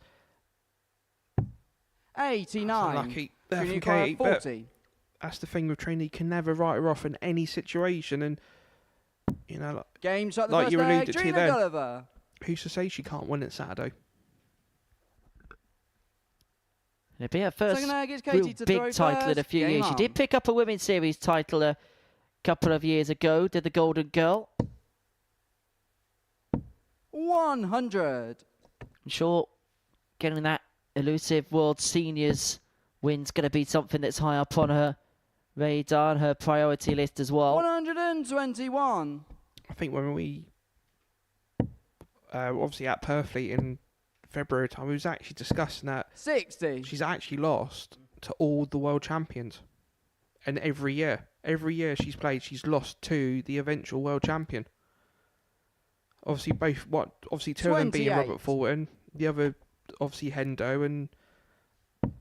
89. lucky there Trina from Katie, but 40. that's the thing with Trina. You can never write her off in any situation, and you know, Game shot the like first you leg. alluded to Trina then. Gulliver. Who's to say she can't win it Saturday? It'll be her first Second leg is real Katie to big throw title in a first. few Game years. She on. did pick up a Women's Series title a couple of years ago. Did the Golden Girl. 100. I'm sure getting that elusive World Seniors win's going to be something that's high up on her radar and her priority list as well. 121. I think when we obviously at Purfleet in February time, we was actually discussing that 60. she's actually lost to all the world champions, and every year she's played, she's lost to the eventual world champion. Obviously, two of them being 28. Robert Fulton, the other obviously Hendo, and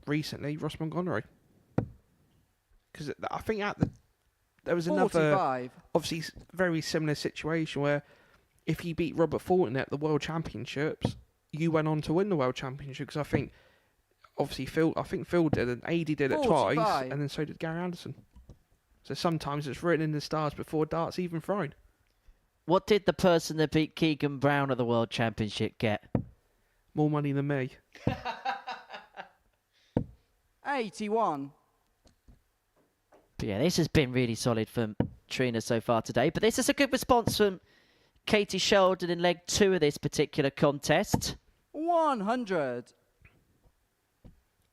recently Ross Montgomery. Because I think there was another 45. obviously very similar situation where if you beat Robert Fulton at the World Championships, you went on to win the World Championship. Because I think obviously Phil did, and AD did it 45. twice, and then so did Gary Anderson. So sometimes it's written in the stars before darts even thrown. What did the person that beat Keegan Brown at the World Championship get? More money than me. 81. But yeah, this has been really solid from Trina so far today. But this is a good response from Katie Sheldon in leg 2 of this particular contest. 100.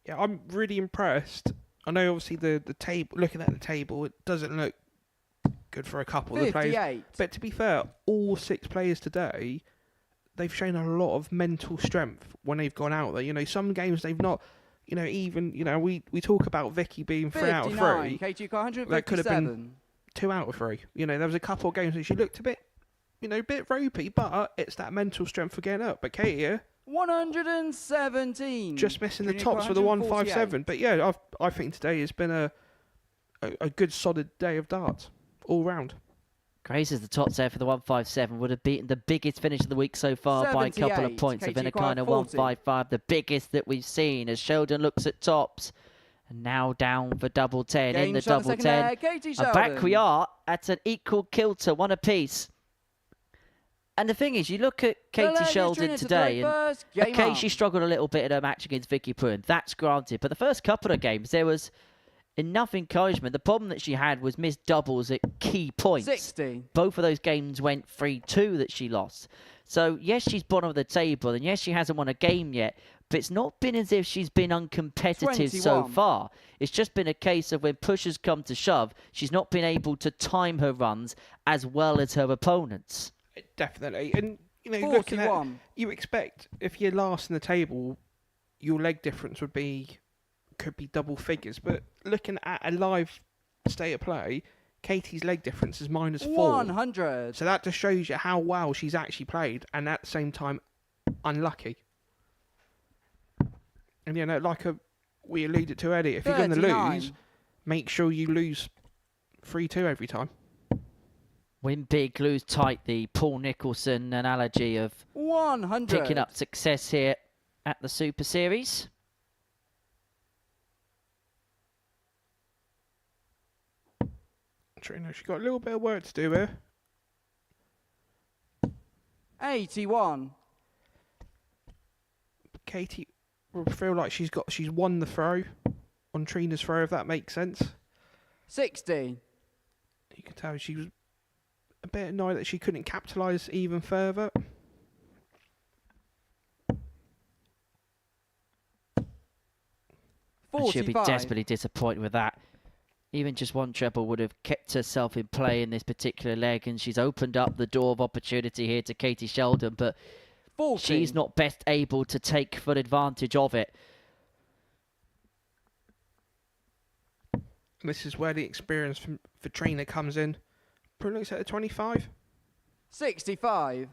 Yeah, I'm really impressed. I know obviously the table, looking at the table, it doesn't look good for a couple of the players. 58. But to be fair, all 6 players today, they've shown a lot of mental strength when they've gone out there. You know, some games they've not, you know, even, you know, we talk about Vicky being 3 out of 3. KG got 157. That could have been 2 out of 3. You know, there was a couple of games that she looked a bit, you know, a bit ropey, but it's that mental strength for getting up. But Katie here, 117. just missing the Trina tops got for the 148. 157. But yeah, I think today has been a good solid day of darts all round. Grace is the top there for the 157. Would have beaten the biggest finish of the week so far by a couple of 78. points. Have been a KG kind of 40. 155, the biggest that we've seen as Sheldon looks at tops. And now down for double 10 in Game the shot double second 10. leg, Katie And back Sheldon. we are at an equal kilter, one apiece. And the thing is, you look at The leg Katie is Sheldon Trina to today, throw and first. Game okay, on. she struggled a little bit in her match against Vicky Pruim. That's granted. But the first couple of games, there was enough encouragement. The problem that she had was missed doubles at key points. 60. Both of those games went 3-2 that she lost. So, yes, she's bottom of the table, and yes, she hasn't won a game yet, but it's not been as if she's been uncompetitive so 21. far. It's just been a case of when push has come to shove, she's not been able to time her runs as well as her opponents. Definitely. And, you know, looking at, 41. you expect if you're last in the table, your leg difference could be double figures. But looking at a live state of play, Katie's leg difference is -4. 100. So that just shows you how well she's actually played, and at the same time, unlucky. And, you know, like we alluded to earlier, if you're going to 39. lose, make sure you lose 3-2 every time. Win big, lose tight, the Paul Nicholson analogy of 100. picking up success here at the Super Series. Trina, she's got a little bit of work to do here. 81. Katie will feel like she's won the throw on Trina's throw, if that makes sense. 60. You can tell she was a bit annoyed that she couldn't capitalise even further. And she'll be 45. desperately disappointed with that. Even just one treble would have kept herself in play in this particular leg, and she's opened up the door of opportunity here to Katie Sheldon, but 40. she's not best able to take full advantage of it. This is where the experience for Trina comes in. Pruim looks at a 25. 65.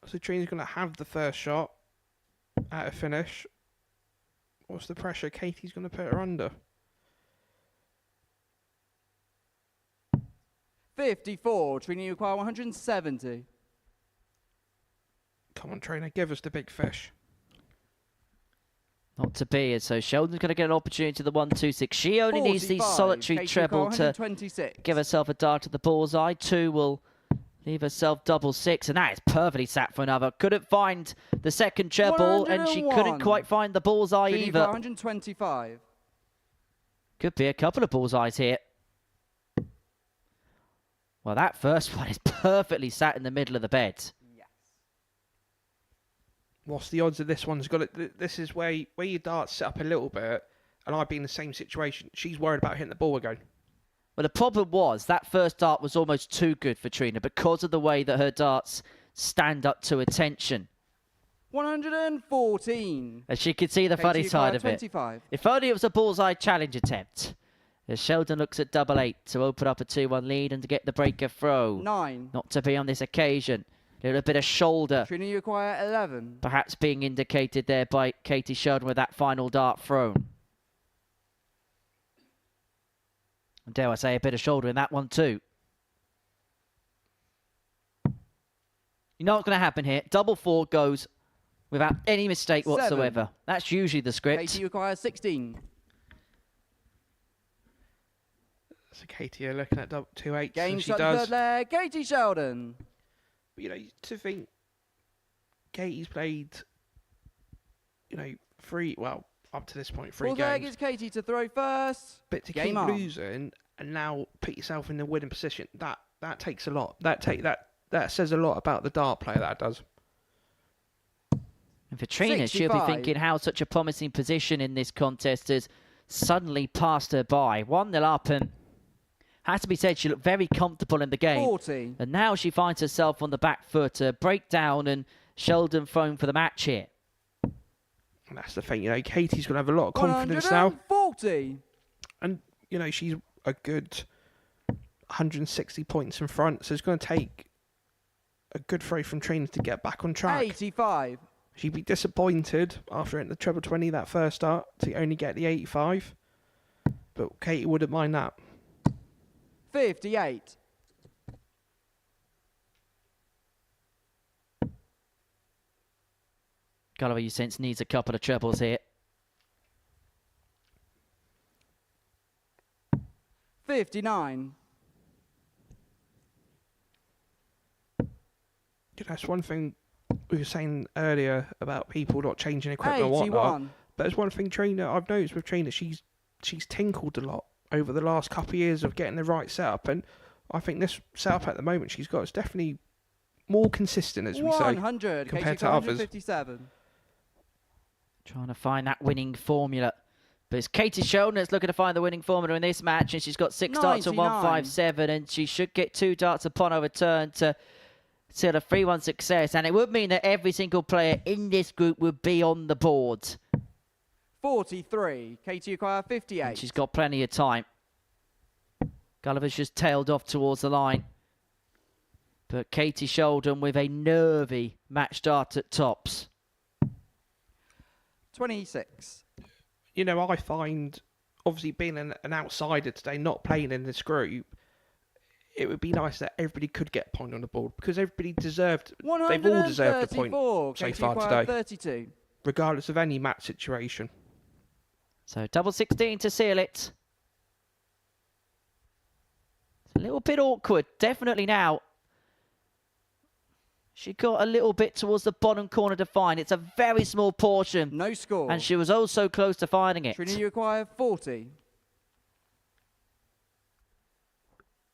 So Trina's going to have the first shot at a finish. What's the pressure Katie's going to put her under? 54. Trina, you require 170. Come on, Trina, give us the big fish. Not to be, so Sheldon's going to get an opportunity to the 1-2-6. She only needs the 45. solitary Katie treble to 126. give herself a dart at the bullseye. 2 will leave herself double 6, and that is perfectly sat for another. Couldn't find the second treble, and she couldn't quite find the bullseye Trina, either. 125. Could be a couple of bullseyes here. Well, that first one is perfectly sat in the middle of the bed. What's the odds of this one's got it? This is where your darts set up a little bit, and I'd be in the same situation. She's worried about hitting the ball again. Well, the problem was that first dart was almost too good for Trina because of the way that her darts stand up to attention. 114. As she could see the funny side of it. If only it was a bullseye challenge attempt. As Sheldon looks at double 8 to open up a 2-1 lead and to get the breaker throw. 9. Not to be on this occasion. A little bit of shoulder. Trina, you require 11. Perhaps being indicated there by Katie Sheldon with that final dart thrown. And dare I say a bit of shoulder in that one too. You know what's going to happen here? Double 4 goes without any mistake whatsoever. 7. That's usually the script. Katie, you require 16. So Katie, you're looking at double 2-8. Game she shot does. third leg. Katie Sheldon. But, you know, to think Katie's played, you know, up to this point, 3 Fourth games. leg is Katie to throw first. But to Game keep on. losing and now put yourself in the winning position, that takes a lot. That says a lot about the dart player, that does. And for Trina, she'll be 65. thinking how such a promising position in this contest has suddenly passed her by. 1-0 up, and has to be said, she looked very comfortable in the game. 40. And now she finds herself on the back foot. A breakdown, and Sheldon thrown for the match here. And that's the thing, you know, Katie's going to have a lot of confidence now. 140. And, you know, she's a good 160 points in front, so it's going to take a good throw from Trina to get back on track. 85. She'd be disappointed after hitting the treble 20 that first start to only get the 85. But Katie wouldn't mind that. 58. Gulliver, you sense, needs a couple of trebles here. 59. That's one thing we were saying earlier about people not changing equipment and whatnot. 81. But there's one thing I've noticed with Trina, she's tinkled a lot over the last couple of years of getting the right setup, and I think this setup at the moment she's got is definitely more consistent, as we say, 100. compared Katie to others. 157. Trying to find that winning formula. But it's Katie Sheldon that's looking to find the winning formula in this match, and she's got 6 darts and 157, and she should get 2 darts upon her return to seal a 3-1 success. And it would mean that every single player in this group would be on the board. 43. Katie require 58. And she's got plenty of time. Gulliver's just tailed off towards the line. But Katie Sheldon with a nervy match dart at tops. 26. You know, I find, obviously being an outsider today, not playing in this group, it would be nice that everybody could get a point on the board, because everybody deserved, they've all deserved a point so Katie far require today, 32. regardless of any match situation. So double 16 to seal it. It's a little bit awkward, definitely now. She got a little bit towards the bottom corner to find. It's a very small portion. No score. And she was oh so close to finding it. Trina, you require 40.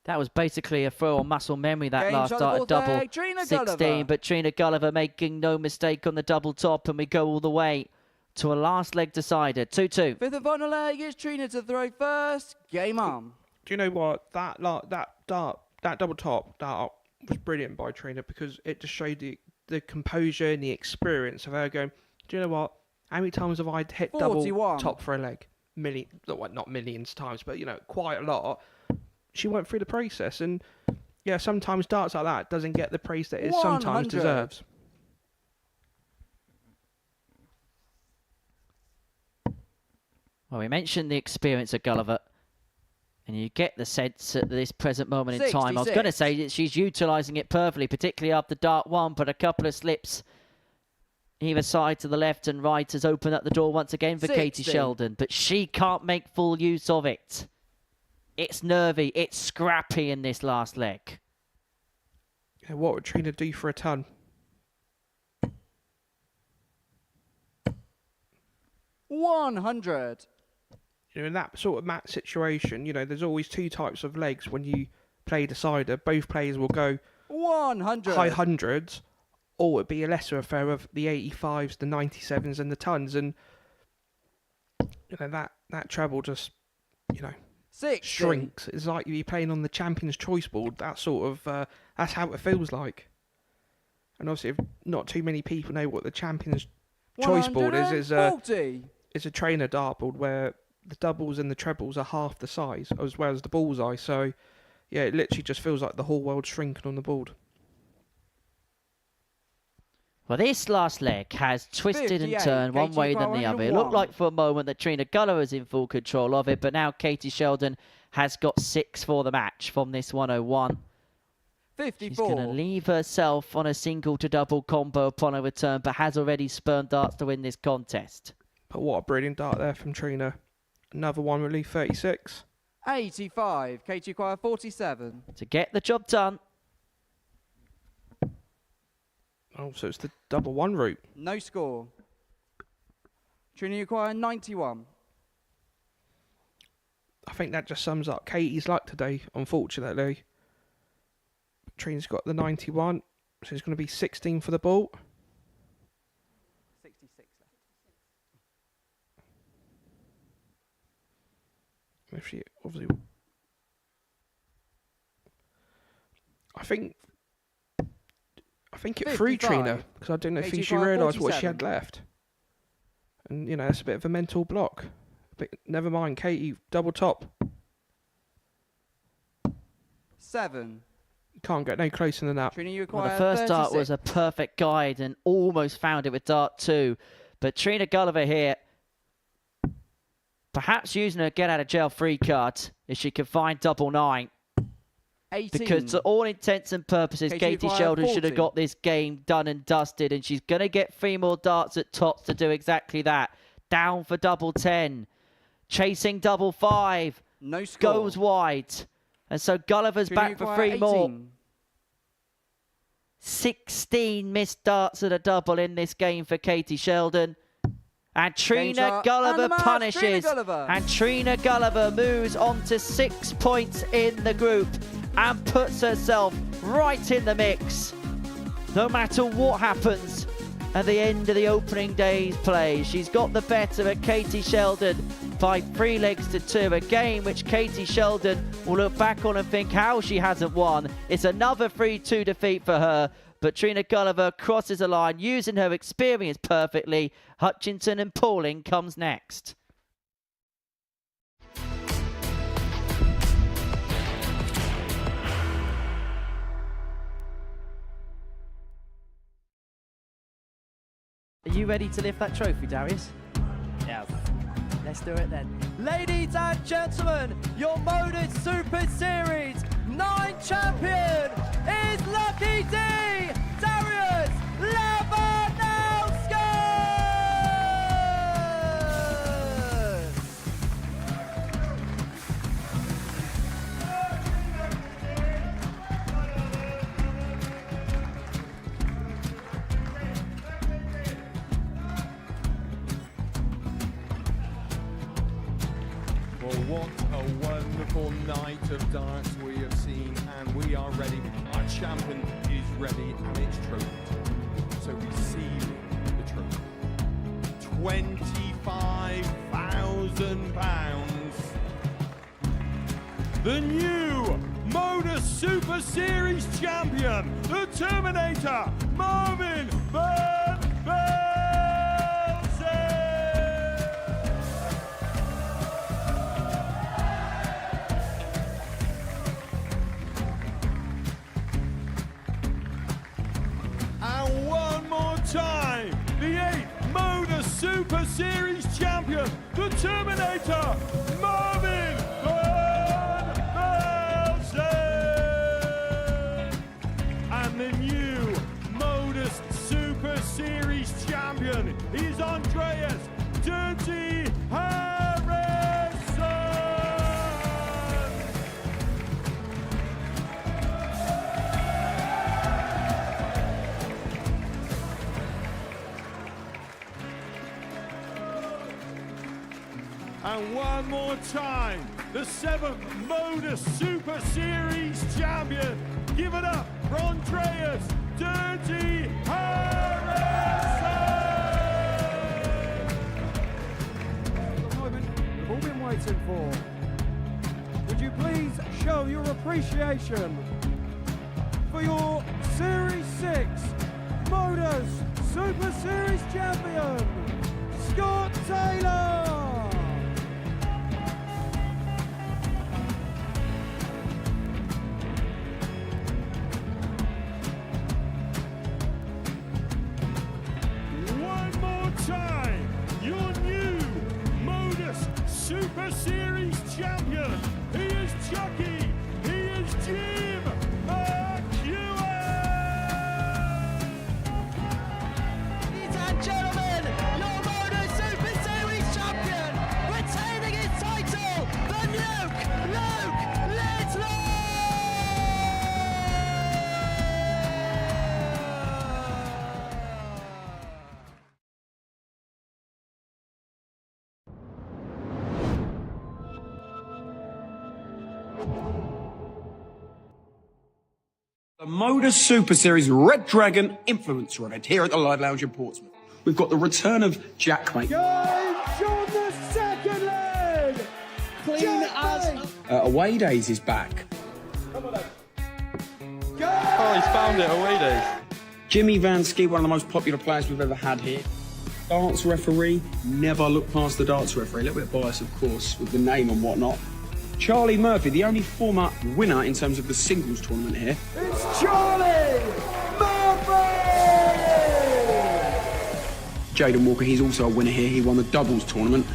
That was basically a throw on muscle memory, that Game last shot start the at double fourth leg, Trina 16. Gulliver. But Trina Gulliver making no mistake on the double top, and we go all the way to a last leg decider. 2-2. Fifth and final leg is Trina to throw first. Game on. Do you know what? That double top dart was brilliant by Trina, because it just showed the composure and the experience of her going, do you know what? How many times have I hit 41. double top for a leg? not millions of times, but, you know, quite a lot, she went through the process. And, yeah, sometimes darts like that doesn't get the praise that it sometimes deserves. Well, we mentioned the experience of Gulliver, and you get the sense at this present moment in time. I was going to say that she's utilising it perfectly, particularly after dart 1, but a couple of slips either side to the left and right has opened up the door once again for Katie Sheldon, but she can't make full use of it. It's nervy, it's scrappy in this last leg. Yeah, what would Trina do for a ton? $100. You know, in that sort of match situation, you know, there's always two types of legs when you play decider. Both players will go 100 high hundreds, or it'd be a lesser affair of the 85s, the 97s, and the tons. And you know that treble just, you know, 60. shrinks. It's like you're playing on the Champions Choice board. That sort of that's how it feels like. And obviously, if not too many people know what the Champions Choice board is it's a trainer dartboard where the doubles and the trebles are half the size, as well as the bullseye. So, yeah, it literally just feels like the whole world's shrinking on the board. Well, this last leg has twisted and turned one way than the other. It looked like for a moment that Trina Gulliver was in full control of it, but now Katie Sheldon has got 6 for the match from this 101. 54. She's going to leave herself on a single to double combo upon her return, but has already spurned darts to win this contest. But what a brilliant dart there from Trina. Another one relief 36. 85. Katie require 47. To get the job done. Oh, so it's the double one route. No score. Trina require 91. I think that just sums up Katie's luck today, unfortunately. Trina's got the 91, so it's going to be 16 for the ball. 66 left. If she obviously, I think it threw Trina, because I don't know if she realised what she had left. And, you know, that's a bit of a mental block. But never mind, Katie, double top. 7. Can't get no closer than that. Trina, you Well, require the first 36. dart was a perfect guide and almost found it with dart 2. But Trina Gulliver here, perhaps using her get-out-of-jail-free card if she can find double 9. 18. Because to all intents and purposes, Katie Sheldon should have got this game done and dusted, and she's going to get 3 more darts at tops to do exactly that. Down for double 10. Chasing double 5. No score. Goes wide. And so Gulliver's Trina, back for require 3 18. more. 16 missed darts at a double in this game for Katie Sheldon. And Trina Gulliver punishes. Trina Gulliver. And Trina Gulliver moves on to 6 points in the group and puts herself right in the mix. No matter what happens at the end of the opening day's play, she's got the better of Katie Sheldon by 3 legs to 2. A game which Katie Sheldon will look back on and think how she hasn't won. It's another 3-2 defeat for her. But Trina Gulliver crosses the line using her experience perfectly. Hutchinson and Pauling comes next. Are you ready to lift that trophy, Darius? Yes. Let's do it then. Ladies and gentlemen, your Modus Super Series 9 champion is Lucky D, Darius Labanowski! Well, what a wonderful night of darts we have seen, and we are ready. Our champion is ready, and it's trophy time. So receive the trophy. £25,000. The new Modus Super Series champion, the Terminator, Marvin Van Velzen! Dr. Marvin Van Velzen. And the new Modus Super Series champion is Andreas Dirty Harrison. And one more time, the 7th Modus Super Series champion. Give it up for Andreas Dirty Harrison. The moment we've all been waiting for. Would you please show your appreciation for your Series 6 Modus Super Series champion, Scott Taylor? Time, your new Modus Super Series champion. He is Chucky. He is Jim McEwen. Ladies and gentlemen, your Modus Super Series champion, retaining his title, the Nuke, Luke Lidlow. The Modus Super Series Red Dragon Influencer event here at the Live Lounge in Portsmouth. We've got the return of Jack, mate. James on the second leg! Clean as... Away Days is back. Oh, he's found it, away days. Jimmy Van Ski, one of the most popular players we've ever had here. Darts referee, never look past the darts referee. A little bit biased, of course, with the name and whatnot. Charlie Murphy, the only former winner in terms of the singles tournament here. It's Charlie Murphy! Jaden Walker, he's also a winner here. He won the doubles tournament.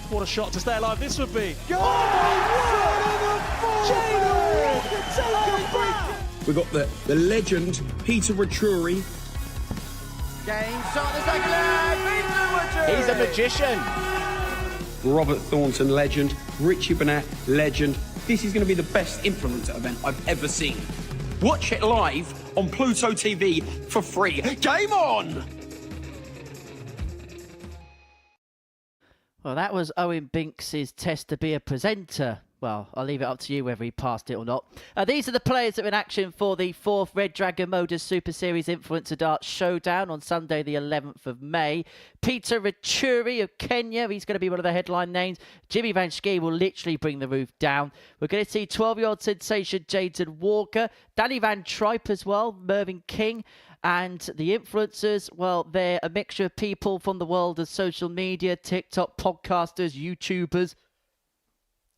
What a shot to stay alive this would be. We've got the legend, Peter Raturi. Game shot the second leg. He's a magician. Robert Thornton, legend. Richie Burnett, legend. This is going to be the best influencer event I've ever seen. Watch it live on Pluto TV for free. Game on! Well, that was Owen Binks' test to be a presenter. Well, I'll leave it up to you whether he passed it or not. These are the players that are in action for the 4th Red Dragon Modus Super Series Influencer Darts Showdown on Sunday the 11th of May. Peter Raturi of Kenya, he's going to be one of the headline names. Jimmy Van Schie will literally bring the roof down. We're going to see 12-year-old sensation Jaden Walker, Danny Van Tripe as well, Mervyn King. And the influencers, well, they're a mixture of people from the world of social media, TikTok, podcasters, YouTubers.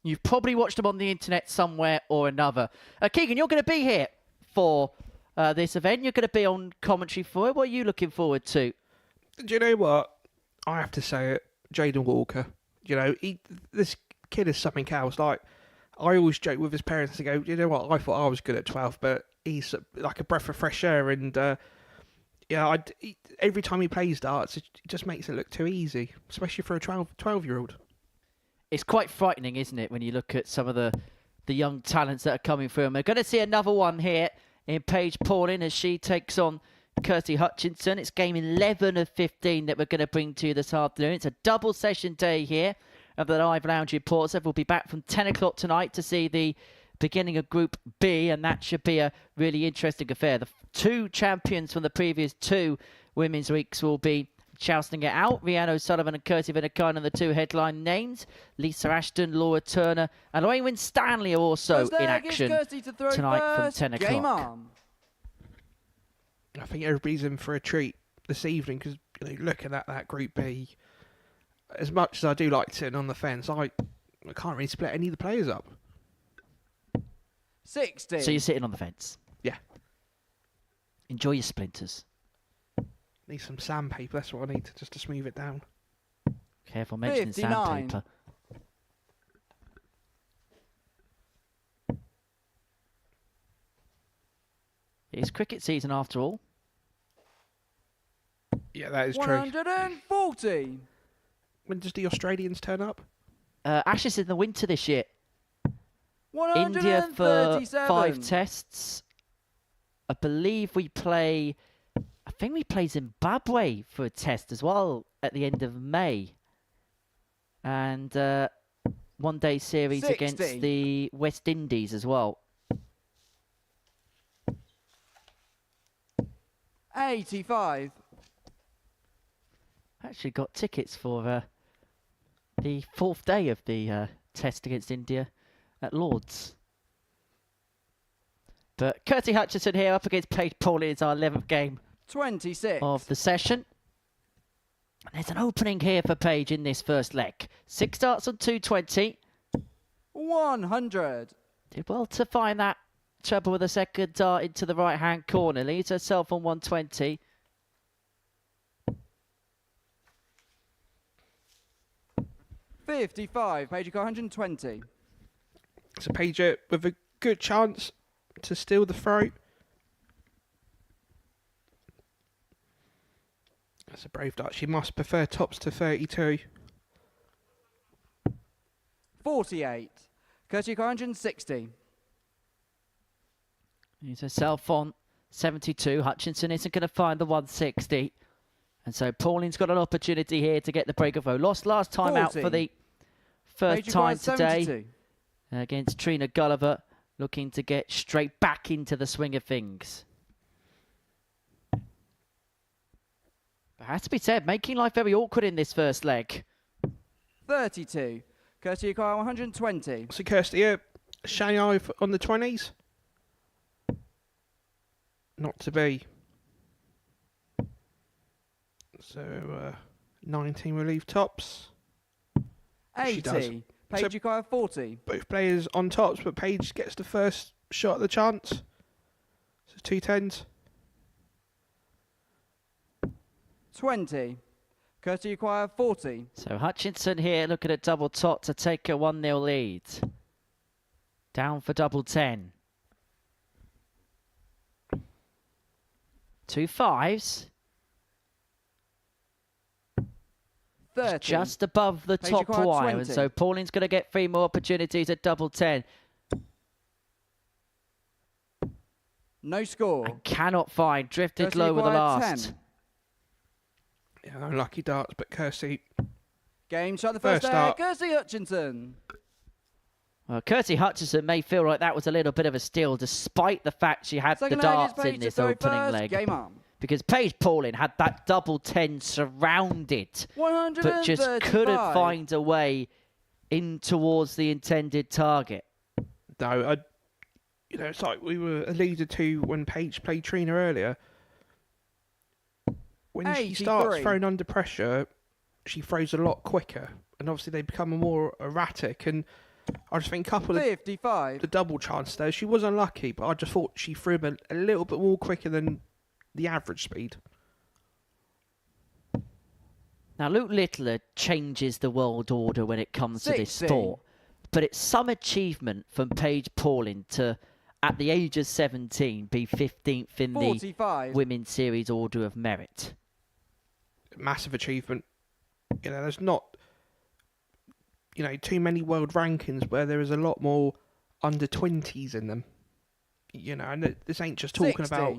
You've probably watched them on the internet somewhere or another. Keegan, you're going to be here for this event. You're going to be on commentary for it. What are you looking forward to? Do you know what? I have to say it. Jaden Walker. You know, this kid is something else. Like, I always joke with his parents to go, you know what? I thought I was good at 12, but he's like a breath of fresh air. And every time he plays darts, it just makes it look too easy, especially for a 12-year-old. It's quite frightening, isn't it, when you look at some of the young talents that are coming through. And we're going to see another one here in Paige Pauling as she takes on Kirsty Hutchinson. It's game 11 of 15 that we're going to bring to you this afternoon. It's a double session day here of the Live Lounge in Portsmouth. We'll be back from 10 o'clock tonight to see the beginning of Group B, and that should be a really interesting affair. The 2 champions from the previous 2 Women's Weeks will be jousting it out. Rhiannon O'Sullivan and Kirsty Vinnicane are the 2 headline names. Lisa Ashton, Laura Turner and Owen Winstanley are also in action tonight from 10 o'clock. Game on. I think everybody's in for a treat this evening because, you know, looking at that Group B, as much as I do like sitting on the fence, I can't really split any of the players up. 60. So you're sitting on the fence? Yeah. Enjoy your splinters. Need some sandpaper, that's what I need just to smooth it down. Careful mentioning 59. sandpaper. It's cricket season after all. Yeah, that is true. 140. When does the Australians turn up? Ashes in the winter this year. India for 5 tests. I believe we play... I think we play Zimbabwe for a test as well at the end of May. And one-day series 60. against the West Indies as well. 85. Actually got tickets for the 4th day of the test against India at Lord's. But Kirsty Hutchinson here up against Paige Pauling. It's our 11th game 26. of the session. And there's an opening here for Paige in this first leg. 6 starts on 220. 100. Did well to find that treble with a second dart into the right-hand corner. Leads herself on 120. $55. Paige, you got 120. So Paige with a good chance to steal the throw. That's a brave dart. She must prefer tops to 32. 48. Kirsty, you got 160. Leads herself on 72. Hutchinson isn't going to find the 160. And so Pauling's got an opportunity here to get the break of O. Lost last time 40. out for the first Paige, time you got today 72. against Trina Gulliver, looking to get straight back into the swing of things. But has to be said, making life very awkward in this first leg. 32. Kirsty, you got 120. So Kirsty, Shanghai on the 20s. Not to be. So 19 relief tops. 80. Paige, you got 40. Both players on tops, but Paige gets the first shot at the chance. So 2 10s. 20. Kirsty, you acquire 40. So Hutchinson here looking at double top to take a 1-0 lead. Down for double 10. 2 5s. 30. Just above the Paige, top you acquire wire. 20. And so Pauling's going to get 3 more opportunities at double 10. No score. And cannot find. Drifted Kirsty, low with the acquire last. 10. Yeah, unlucky darts, but Kirsty. Game shot the first start. Kirsty Hutchinson. Well, Kirsty Hutchinson may feel like that was a little bit of a steal, despite the fact she had Second the leg is darts Paige in to this throw opening first. leg. Game on. Because Paige Pauling had that double 10 surrounded, but just 135. couldn't find a way in towards the intended target. No, it's like we were alluded to when Paige played Trina earlier. When she 83. starts throwing under pressure, she throws a lot quicker, and obviously they become more erratic. And I just think couple of 55. the double chance there, she was unlucky, but I just thought she threw him a little bit more quicker than the average speed. Now, Luke Littler changes the world order when it comes to this 60. sport, but it's some achievement from Paige Pauling to, at the age of 17, be 15th in 45. the Women's Series Order of Merit. Massive achievement. There's not, too many world rankings where there is a lot more under 20s in them. And this ain't just talking 60. about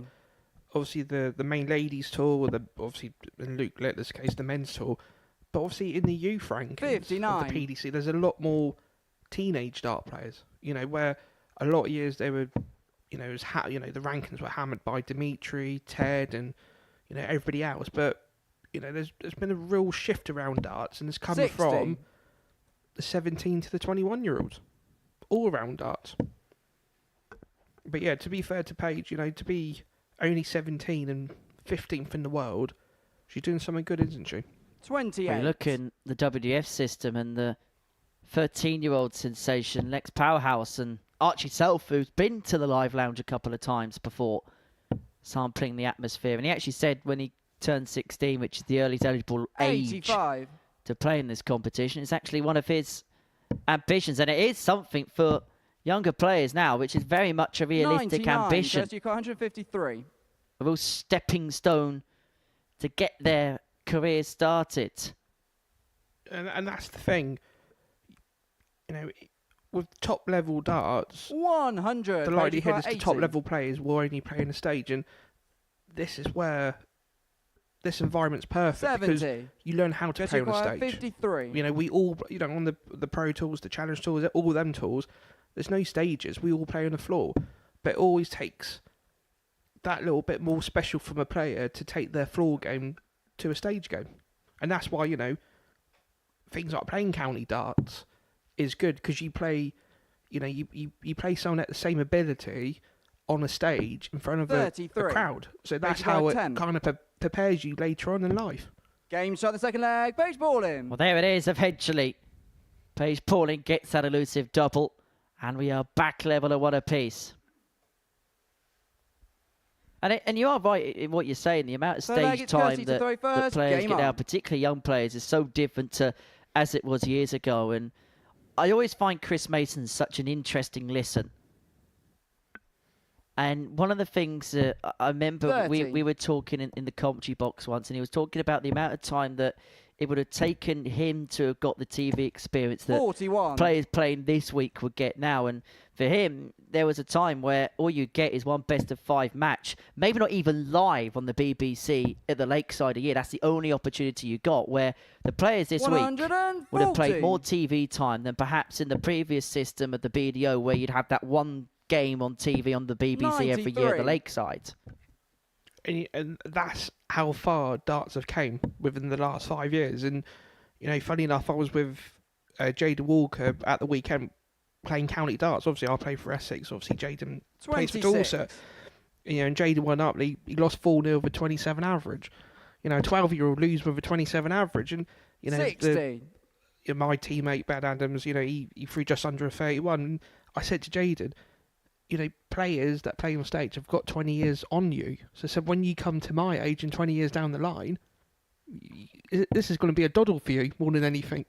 obviously the main ladies tour, or obviously in Luke Littler's case the men's tour, but obviously in the youth rankings 59. of the PDC, there's a lot more teenage dart players. Where a lot of years they were, the rankings were hammered by Dimitri, Ted, and everybody else. But there's been a real shift around darts, and it's coming 60. from the 17 to the 21-year-olds, all around darts. But yeah, to be fair to Paige, to be only 17 and 15th in the world, she's doing something good, isn't she? 28. Well, you look in the WDF system and the 13-year-old sensation, Lex Powerhouse, and Archie Self, who's been to the Live Lounge a couple of times before, sampling the atmosphere. And he actually said when he turned 16, which is the earliest eligible age 85. to play in this competition, it's actually one of his ambitions. And it is something for younger players now, which is very much a realistic 99, ambition. Kirsty, 153. A real stepping stone to get their career started. And that's the thing. You know, with top-level darts, 100. the likelihood is the 80. top-level players will only play in a stage, and this is where this environment's perfect 70. because you learn how to play on a stage. 53. You know, we all, you know, on the Pro Tools, the Challenge Tools, all them tools, there's no stages. We all play on the floor. But it always takes that little bit more special from a player to take their floor game to a stage game. And that's why, you know, things like playing county darts is good because you play, you know, you play someone at the same ability on a stage in front of a crowd. So that's how it kind of prepares you later on in life. Game shot the second leg. Paige Pauling. Well, there it is eventually. Paige Pauling gets that elusive double. And we are back level at one apiece. And you are right in what you're saying. The amount of stage time that players get now, particularly young players, is so different to as it was years ago. And I always find Chris Mason such an interesting listen. And one of the things that I remember we were talking in the commentary box once, and he was talking about the amount of time that it would have taken him to have got the TV experience that 41. Players playing this week would get now. And for him, there was a time where all you get is one best-of-5 match, maybe not even live on the BBC at the Lakeside a year. That's the only opportunity you got, where the players this week would have played more TV time than perhaps in the previous system of the BDO, where you'd have that one game on TV on the BBC every year at the Lakeside. And that's how far darts have came within the last 5 years. And, you know, funny enough, I was with Jaden Walker at the weekend playing county darts. Obviously, I play for Essex. Obviously, Jaden plays for Dorset. You know, and Jaden went up. He lost 4-0 with a 27 average. You know, a 12-year-old lose with a 27 average. And, you know, 60. My teammate, Ben Adams, you know, he threw just under a 31. And I said to Jaden, you know, players that play on stage have got 20 years on you. So I said, when you come to my age and 20 years down the line, this is going to be a doddle for you more than anything.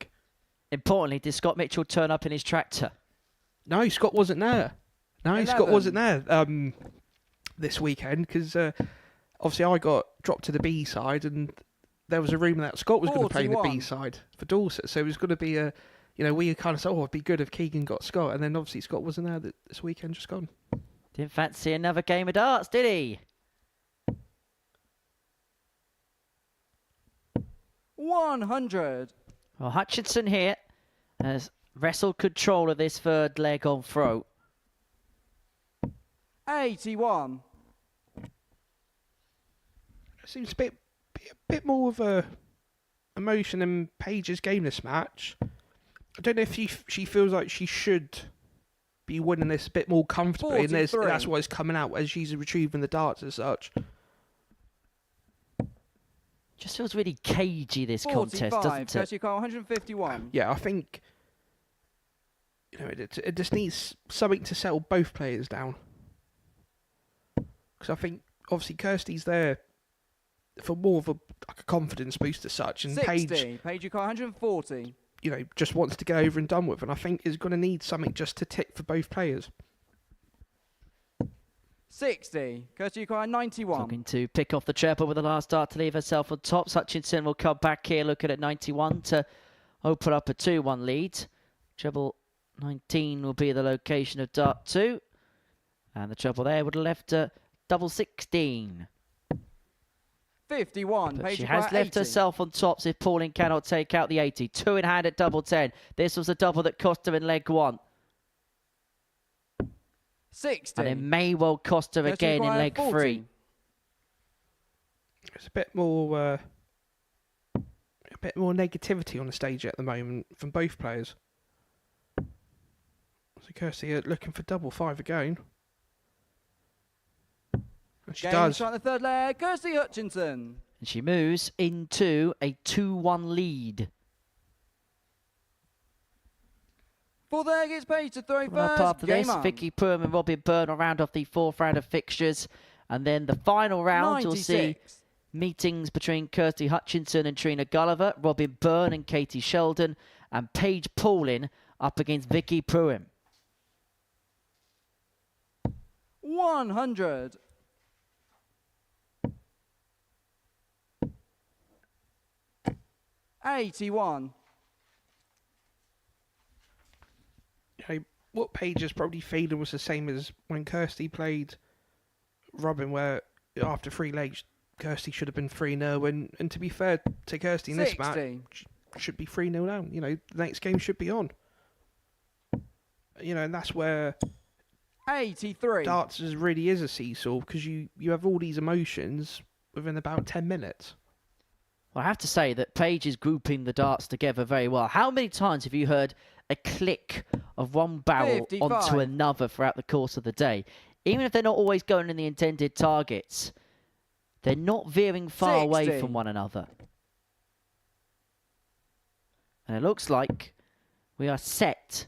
Importantly, did Scott Mitchell turn up in his tractor? No, Scott wasn't there. No, 11. Scott wasn't there this weekend because obviously I got dropped to the B side and there was a rumour that Scott was going to play in the B side for Dorset. So it was going to be a... You know, we kind of said, it'd be good if Keegan got Scott. And then obviously Scott wasn't there this weekend, just gone. Didn't fancy another game of darts, did he? 100. Well, Hutchinson here has wrestled control of this third leg on throw. 81. It seems a bit more of a emotion in Paige's game this match. I don't know if she feels like she should be winning this a bit more comfortably, and that's why it's coming out as she's retrieving the darts as such. Just feels really cagey, this contest, doesn't it? 151. Yeah, I think, you know, it just needs something to settle both players down. Because I think obviously Kirsty's there for more of a confidence boost as such, and 60. Paige 140. You know, just wants to get over and done with, and I think is going to need something just to tick for both players. 60. Kirsty 91. Looking to pick off the treble with the last dart to leave herself on top. Hutchinson will come back here looking at 91 to open up a 2-1 lead. Treble 19 will be the location of dart 2. And the treble there would have left double 16. 51. But she has left herself on top if Pauling cannot take out the 80. 2 in hand at double 10. This was a double that cost her in leg 1. 60. And it may well cost her again in leg 3. There's a bit more negativity on the stage at the moment from both players. So Kirsty looking for double 5 again. And she does. Shot in the third leg, Kirsty Hutchinson. And she moves into a 2-1 lead. Fourth leg, it's Paige to throw first. Up after this, Vicky, Pruim and Robin Byrne will round off the 4th round of fixtures. And then the final round, 96. We'll see meetings between Kirsty Hutchinson and Trina Gulliver, Robin Byrne and Katie Sheldon, and Paige Pauling up against Vicky Pruim. 100. $81. What Paige is probably feeling was the same as when Kirsty played Robin, where after 3 legs, Kirsty should have been 3-0. And to be fair to Kirsty in this 60. match, should be 3-0 down. You know, the next game should be on. You know, and that's where 83. darts really is a seesaw, because you have all these emotions within about 10 minutes. Well, I have to say that Paige is grouping the darts together very well. How many times have you heard a click of one barrel 55. onto another throughout the course of the day? Even if they're not always going in the intended targets, they're not veering far away 60. from one another. And it looks like we are set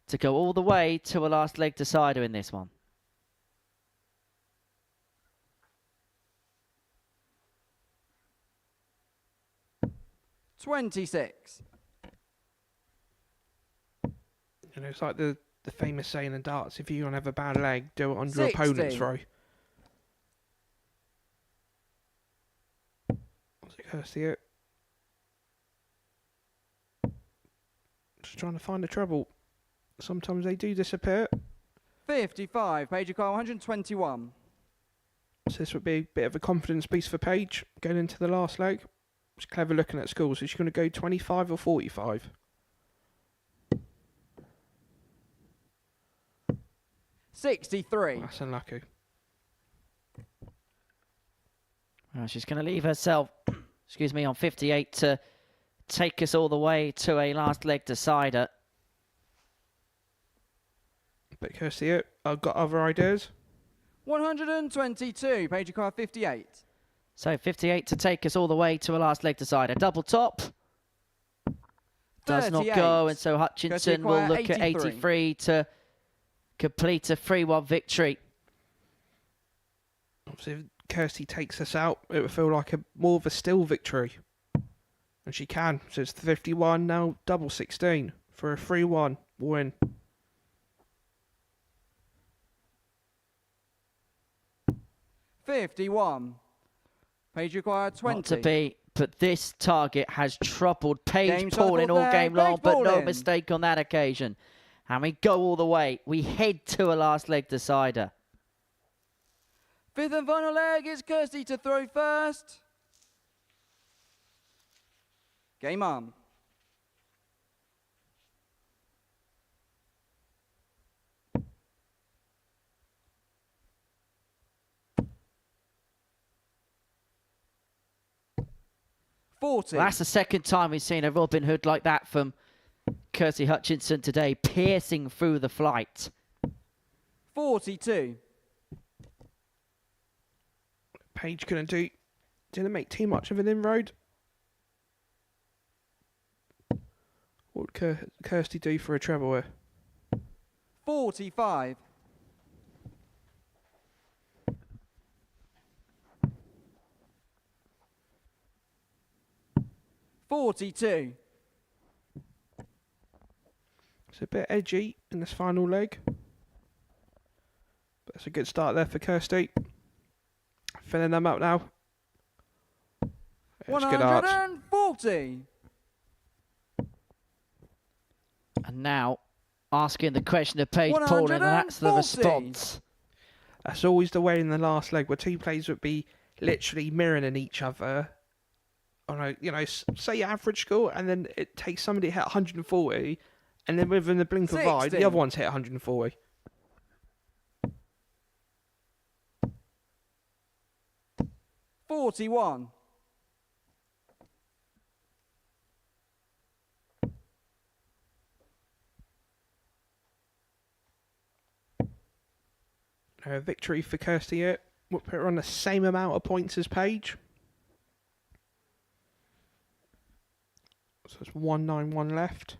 to go all the way to a last leg decider in this one. $26. You know, it's like the famous saying in darts, if you're going to have a bad leg, do it on your 60. opponent's throw. What's it, Kirsty? It? Just trying to find the trouble. Sometimes they do disappear. 55. Paige require 121. So this would be a bit of a confidence boost for Paige going into the last leg. It's clever looking at scores. Is she going to go 25 or 45? 63. That's unlucky. Well, she's going to leave herself, excuse me, on 58 to take us all the way to a last leg decider. But Kirsty, I've got other ideas. 122. Paige require 58. So 58 to take us all the way to a last leg decider. Double top. Does not 38. go, and so Hutchinson will require look at 83 to complete a 3-1 victory. Obviously, if Kirsty takes us out, it would feel like more of a still victory. And she can. So it's 51, now double 16 for a 3-1 win. $51. Paige required 20. Not to be, but this target has troubled Paige Game Pauling total all there, game Paige long, but no Pauling. mistake on that occasion. And we go all the way. We head to a last leg decider. Fifth and final leg is Kirsty to throw first. Game on. Well, that's the second time we've seen a Robin Hood like that from Kirsty Hutchinson today, piercing through the flight. 42. Paige didn't make too much of an inroad. What would Kirsty do for a treble here? 45. $42. It's a bit edgy in this final leg. But it's a good start there for Kirsty. Filling them up now. It's good arch. 140. And now asking the question of Paige Pauling, and that's the 140. response. That's always the way in the last leg, where two players would be literally mirroring each other. On a, you know, say average score, and then it takes somebody to hit 140, and then within the blink of an eye, 60. the other one's hit 140. $41. Victory for Kirsty here. We'll put her on the same amount of points as Paige. So it's 191 left.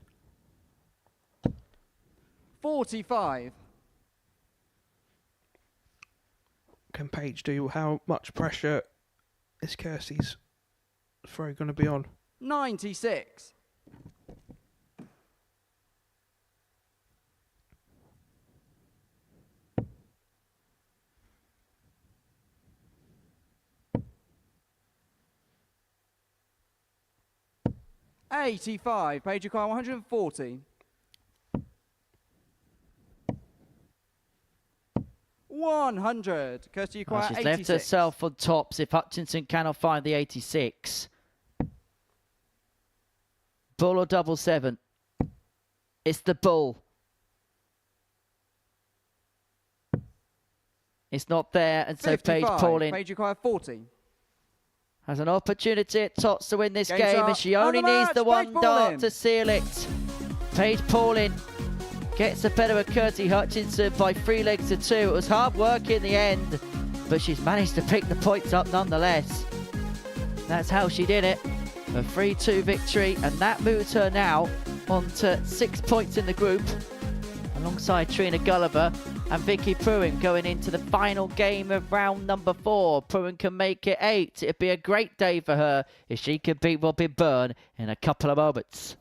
45. Can Paige do? How much pressure is Kirsty's throw going to be on? 96. 85. Paige require 140. 100. Kirsty require She's 86. left herself on tops if Hutchinson cannot find the 86. Bull or double seven? It's the bull. It's not there, and so 55. Paige Pauling Paige require 40. has an opportunity at tots to win this Game's game, up. and she only And the needs match, the one Paige dart Pauling. to seal it. Paige Pauling gets the better of Kirsty Hutchinson by 3 legs to 2. It was hard work in the end, but she's managed to pick the points up nonetheless. That's how she did it. A 3-2 victory, and that moves her now on to 6 points in the group, alongside Trina, Gulliver and Vicky Pruim going into the final game of round number 4. Pruim can make it 8. It'd be a great day for her if she could beat Robin Byrne in a couple of moments.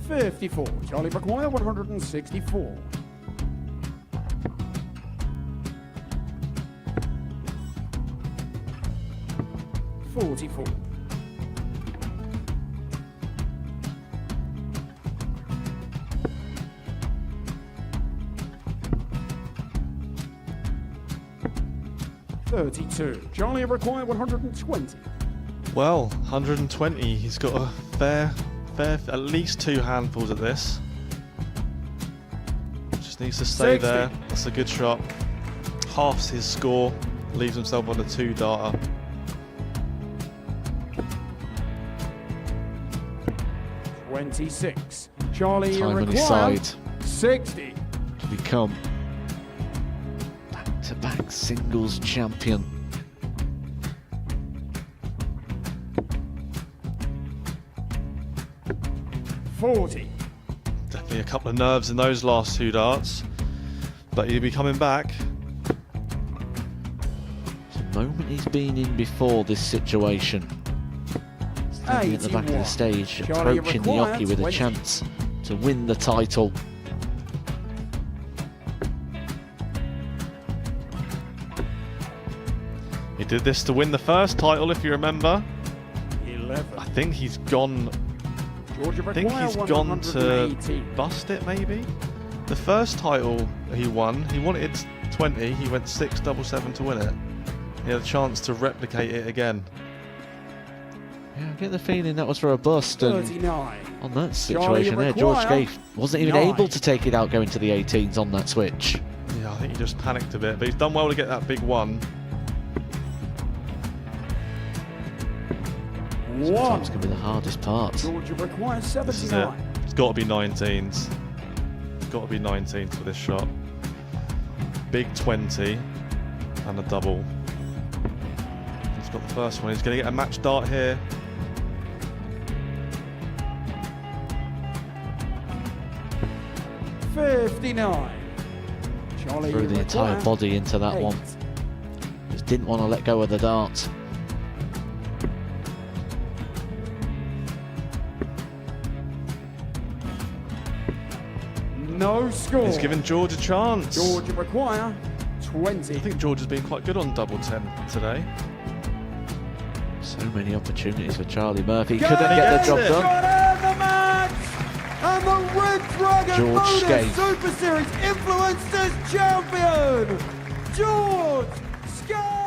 $54. Charlie McGuire, 164. $44. $32. Charlie require 120. Well, 120. He's got a fair, at least 2 handfuls at this. Just needs to stay 60. there. That's a good shot. Halves his score. Leaves himself on a 2-darter. $26. Charlie Time on his require side 60. to become back-to-back singles champion. $40. Definitely a couple of nerves in those last 2 darts. But he'll be coming back. The moment he's been in before this situation. Standing at the back of the stage, Charlie approaching the require Yoki with a 20. chance to win the title. He did this to win the first title, if you remember. 11. I think he's gone. Georgia I think require he's gone to 180. bust it, maybe. The first title he won, he wanted 20. He went 6-7-7 to win it. He had a chance to replicate it again. Yeah, I get the feeling that was for a bust. And 39. on that Charlie situation there, George require Scaife wasn't even 9. able to take it out going to the 18s on that switch. Yeah, I think he just panicked a bit, but he's done well to get that big one. Sometimes can be the hardest part. Georgia requires This is it. 79. It's got to be 19s. It's got to be 19s for this shot. Big 20 and a double. He's got the first one. He's going to get a match dart here. $59. Charlie Threw the entire require body into that 8. one. Just didn't want to let go of the dart. No score. He's given George a chance. Georgia require 20. I think George has been quite good on double 10 today. So many opportunities for Charlie Murphy. Go Couldn't get the gets job it. done. Got out the match! And the Red Dragon George Modus Scaife. Super Series Influencers Champion, George Scaife!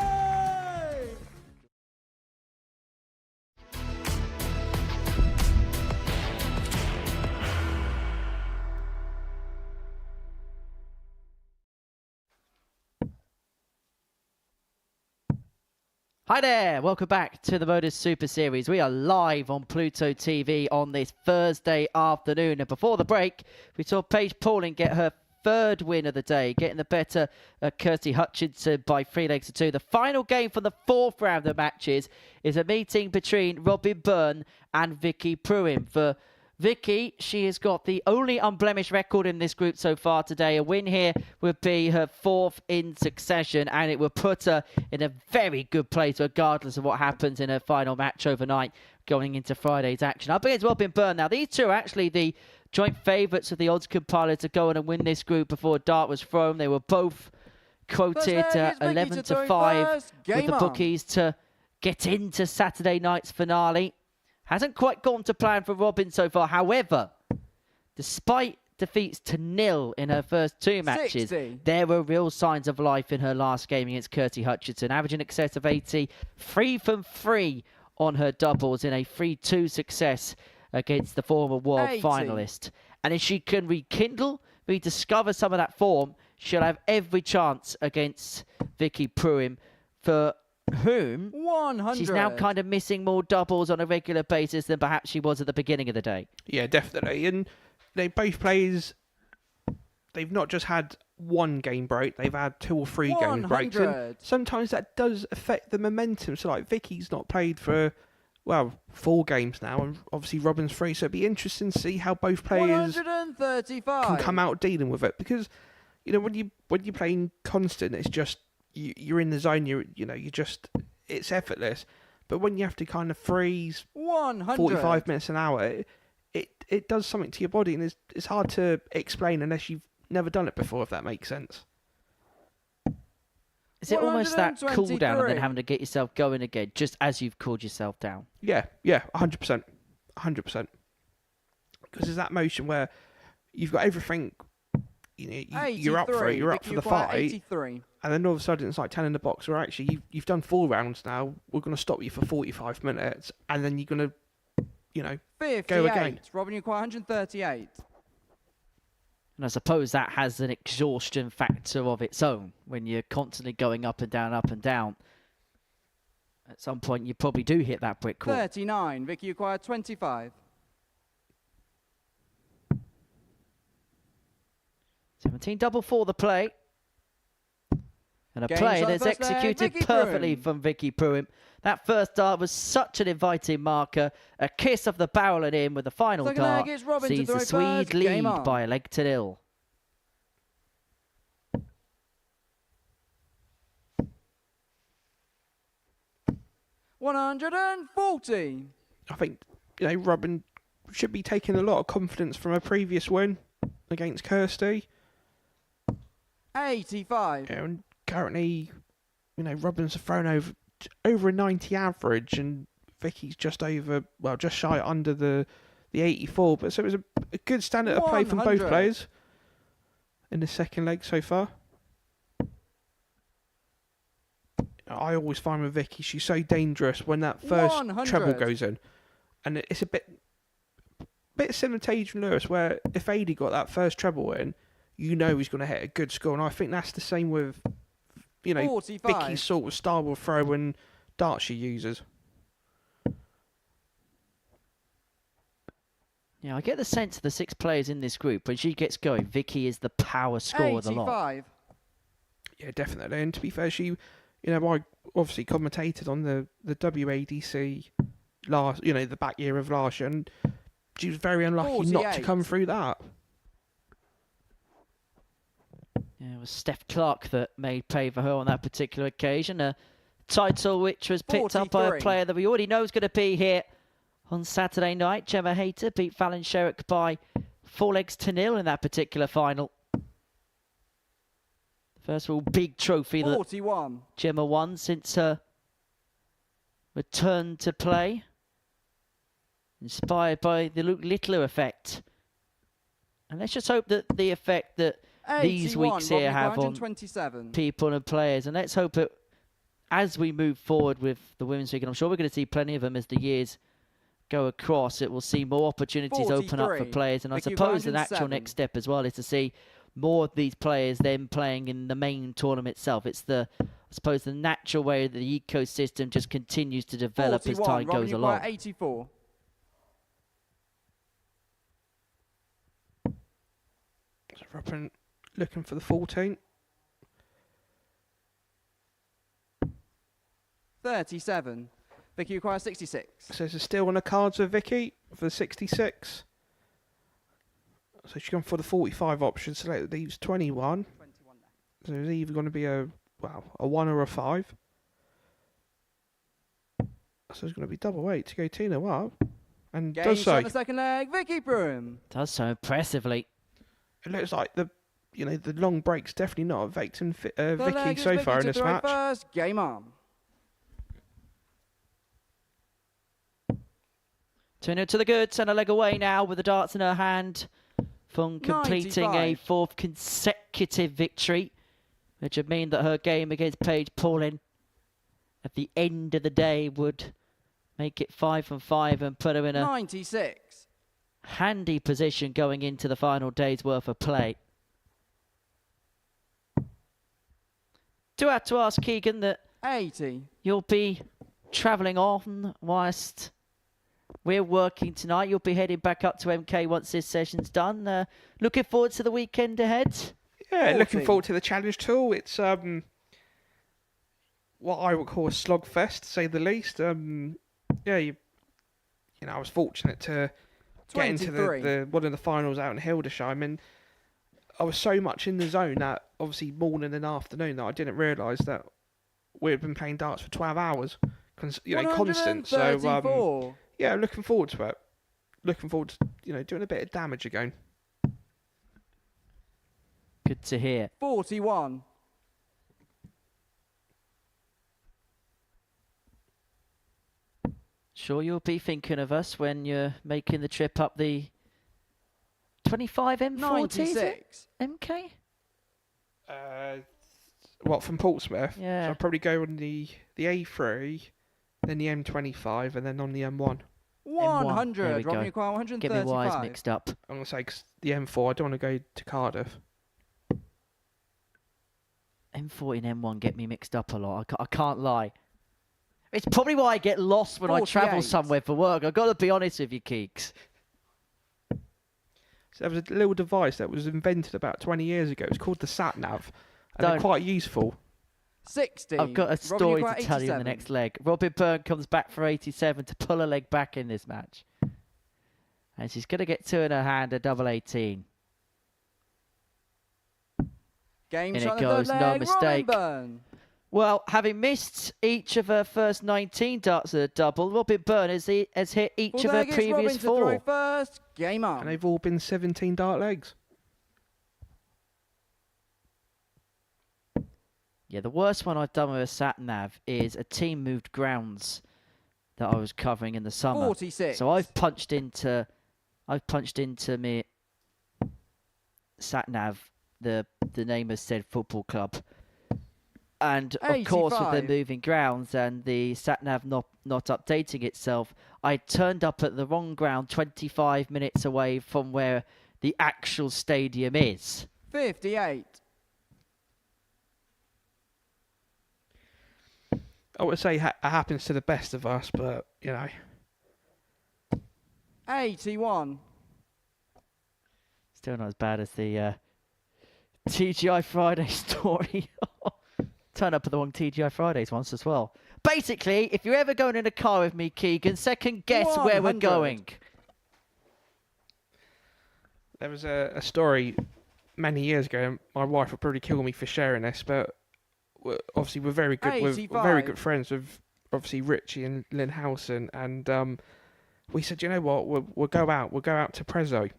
Hi there, welcome back to the Modus Super Series. We are live on Pluto TV on this Thursday afternoon. And before the break, we saw Paige Pauling get her 3rd win of the day, getting the better of Kirsty Hutchinson by 3 legs to 2. The final game for the 4th round of matches is a meeting between Robin Byrne and Vicky Pruim. For Vicky, she has got the only unblemished record in this group so far today. A win here would be her 4th in succession, and it would put her in a very good place regardless of what happens in her final match overnight going into Friday's action. I think it's well been burned now. These two are actually the joint favourites of the odds compiler to go in and win this group before a dart was thrown. They were both quoted 11 to 5 with the bookies to get into Saturday night's finale. Hasn't quite gone to plan for Robin so far. However, despite defeats to 0 in her first 2 matches, 60. there were real signs of life in her last game against Kirsty Hutchinson, averaging in excess of 80, 3 from 3 on her doubles in a 3-2 success against the former world 80. finalist. And if she can rekindle, rediscover some of that form, she'll have every chance against Vicky Pruim, for whom 100. she's now kind of missing more doubles on a regular basis than perhaps she was at the beginning of the day. Yeah, definitely. And they both players, they've not just had one game break, they've had 2 or 3 game breaks. And sometimes that does affect the momentum. So like Vicky's not played for, well, 4 games now, and obviously Robin's 3. So it'd be interesting to see how both players 135. can come out dealing with it. Because, you know, when you're playing constant, it's just you're in the zone. You just, it's effortless. But when you have to kind of freeze 45 minutes an hour, it does something to your body, and it's hard to explain unless you've never done it before, if that makes sense. Is it almost that cool down and then having to get yourself going again, just as you've cooled yourself down? Yeah, 100%. 100%. Because there's that motion where you've got everything, you're up for it, you're up for the fight, 83. and then all of a sudden it's like 10 in the box, where actually you've done 4 rounds now, we're going to stop you for 45 minutes, and then you're going to, 58. go again. Robin, you quite 138. And I suppose that has an exhaustion factor of its own. When you're constantly going up and down, at some point you probably do hit that brick wall. 39. Vicky, you acquired 25. 17 double for the play. And a play that's executed perfectly from Vicky Pruim. That first dart was such an inviting marker. A kiss of the barrel and in with the final dart sees the Swede lead by a leg to 0. $140. I think, Robin should be taking a lot of confidence from her previous win against Kirsty. 85. And currently, Robin's thrown over a 90 average, and Vicky's just shy under the 84. But so it was a good standard of play from both players in the second leg so far. I always find with Vicky, she's so dangerous when that first treble goes in, and it's a bit similar to Adrian Lewis, where if Adi got that first treble in, he's going to hit a good score, and I think that's the same with 45. Vicky's sort of style of throw and dart she uses. Yeah, I get the sense of the 6 players in this group, when she gets going, Vicky is the power scorer of the lot. Yeah, definitely. And to be fair, she, I obviously commentated on the WADC the back year of last year, and she was very unlucky not to come through that. Yeah, it was Steph Clark that made play for her on that particular occasion. A title which was picked up by a player that we already know is going to be here on Saturday night. Gemma Hayter beat Fallon Sherrick by 4 legs to 0 in that particular final. First of all, big trophy that Gemma won since her return to play. Inspired by the Luke Littler effect. And let's just hope that the effect that these weeks here have on people and players. And let's hope that as we move forward with the Women's League, and I'm sure we're going to see plenty of them as the years go across, it will see more opportunities open up for players. And I suppose the natural next step as well is to see more of these players then playing in the main tournament itself. It's I suppose the natural way that the ecosystem just continues to develop as time goes along. 84. So Robin looking for the 14. 37. Vicky requires 66. So there's a steal on the cards with Vicky for the 66. So she's gone for the 45 option, so that leaves 21. So it's either going to be a 1 or a 5. So it's going to be double 8 to go Tina up. And Game does so. on the second leg, Vicky Pruim. Does so impressively. It looks like the long break's definitely not affecting The leg Vicky is so Vicky far in to this throw match. first. Game on. 2-0 to the goods and a leg away now with the darts in her hand from completing 95. a 4th consecutive victory, which would mean that her game against Paige Paulin at the end of the day would make it 5 from 5 and put her in a 96. handy position going into the final day's worth of play. Do have to ask Keegan that 80. you'll be travelling on whilst we're working tonight. You'll be heading back up to MK once this session's done. Looking forward to the weekend ahead. Yeah, 40. looking forward to the challenge tool. It's what I would call a slogfest, to say the least. I was fortunate to get into the one of the finals out in Hildesheim, and I was so much in the zone that obviously morning and afternoon that I didn't realise that we'd been playing darts for 12 hours, constant. So yeah, looking forward to it. Looking forward to doing a bit of damage again. Good to hear. 41. Sure you'll be thinking of us when you're making the trip up the 25 M40, 96. MK? What, from Portsmouth? Yeah. So I'll probably go on the A3, then the M25, and then on the M1. 100. There we Robbie go. McQuarrie, 135. Get me wires mixed up. I'm going to say 'cause the M4, I don't want to go to Cardiff. M40 and M1 get me mixed up a lot. I can't lie. It's probably why I get lost when I travel 48. somewhere for work. I've got to be honest with you, Keeks. So there was a little device that was invented about 20 years ago. It was called the sat nav, and Don't. they're quite useful. 60. I've got a Robbie story to McQuarrie, tell you in the 87. next leg. Robin Byrne comes back for 87 to pull a leg back in this match. And she's going to get 2 in her hand, a double 18. Game In shot it on the goes, third no leg, mistake. Robin Byrne. Well, having missed each of her first 19 darts at a double, Robin Byrne has hit each Full of her leg is Robin previous to throw 4. first. Game on. And they've all been 17 dart legs. Yeah, the worst one I've done with a sat nav is a team moved grounds that I was covering in the summer. 46. So I've punched into me sat nav the name of said football club, and of course with the 85. moving grounds and the sat nav not updating itself, I turned up at the wrong ground 25 minutes away from where the actual stadium is. 58. I would say it happens to the best of us, but 81. Still not as bad as the TGI Friday story. Turn up at the wrong TGI Fridays once as well. Basically, if you're ever going in a car with me, Keegan, second guess where we're 100. going. there was a story many years ago. And my wife would probably kill me for sharing this, but obviously we're very good. We're very 85. good friends with obviously Richie and Lynn Howson, and we said, you know what, we'll go out to Prezzo, and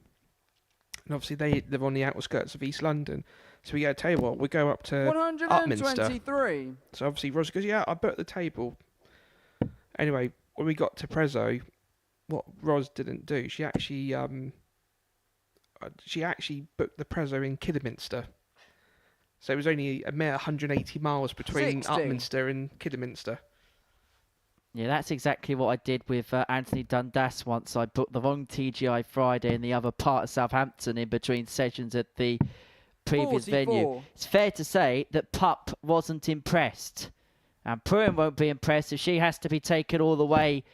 obviously they live on the outskirts of East London, so we go, tell you what, we'll go up to Upminster. 123. So obviously Ros goes, yeah, I booked the table. Anyway, when we got to Prezzo, what Ros didn't do, she actually booked the Prezzo in Kidderminster. So it was only a mere 180 miles between 60. Upminster and Kidderminster. Yeah, that's exactly what I did with Anthony Dundas once. I booked the wrong TGI Friday in the other part of Southampton in between sessions at the previous 44. venue. It's fair to say that Pup wasn't impressed. And Pruim won't be impressed if she has to be taken all the way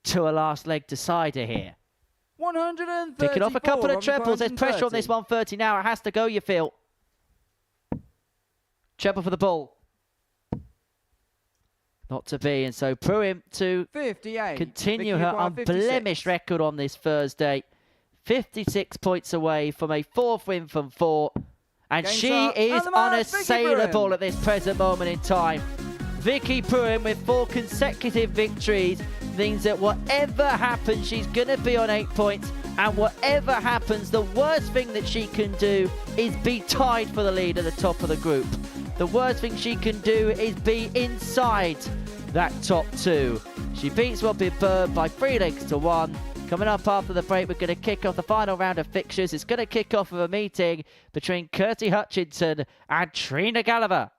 to a last leg decider here. 134. Picking off a couple of Robin trebles. There's pressure on 130. this 130 now. It has to go, you feel. Treble for the ball. Not to be, and so Pruim to 58. continue Vicky her McQuarrie, 56. unblemished record on this Thursday. 56 points away from a 4th win from 4. And Game's she up. is And the match, Vicky unassailable Pruim. at this present moment in time. Vicky Pruim with 4 consecutive victories means that whatever happens, she's going to be on 8 points. And whatever happens, the worst thing that she can do is be tied for the lead at the top of the group. The worst thing she can do is be inside that top 2. She beats Robin Bird by 3 legs to 1. Coming up after the break, we're going to kick off the final round of fixtures. It's going to kick off with a meeting between Kirsty Hutchinson and Trina Gulliver.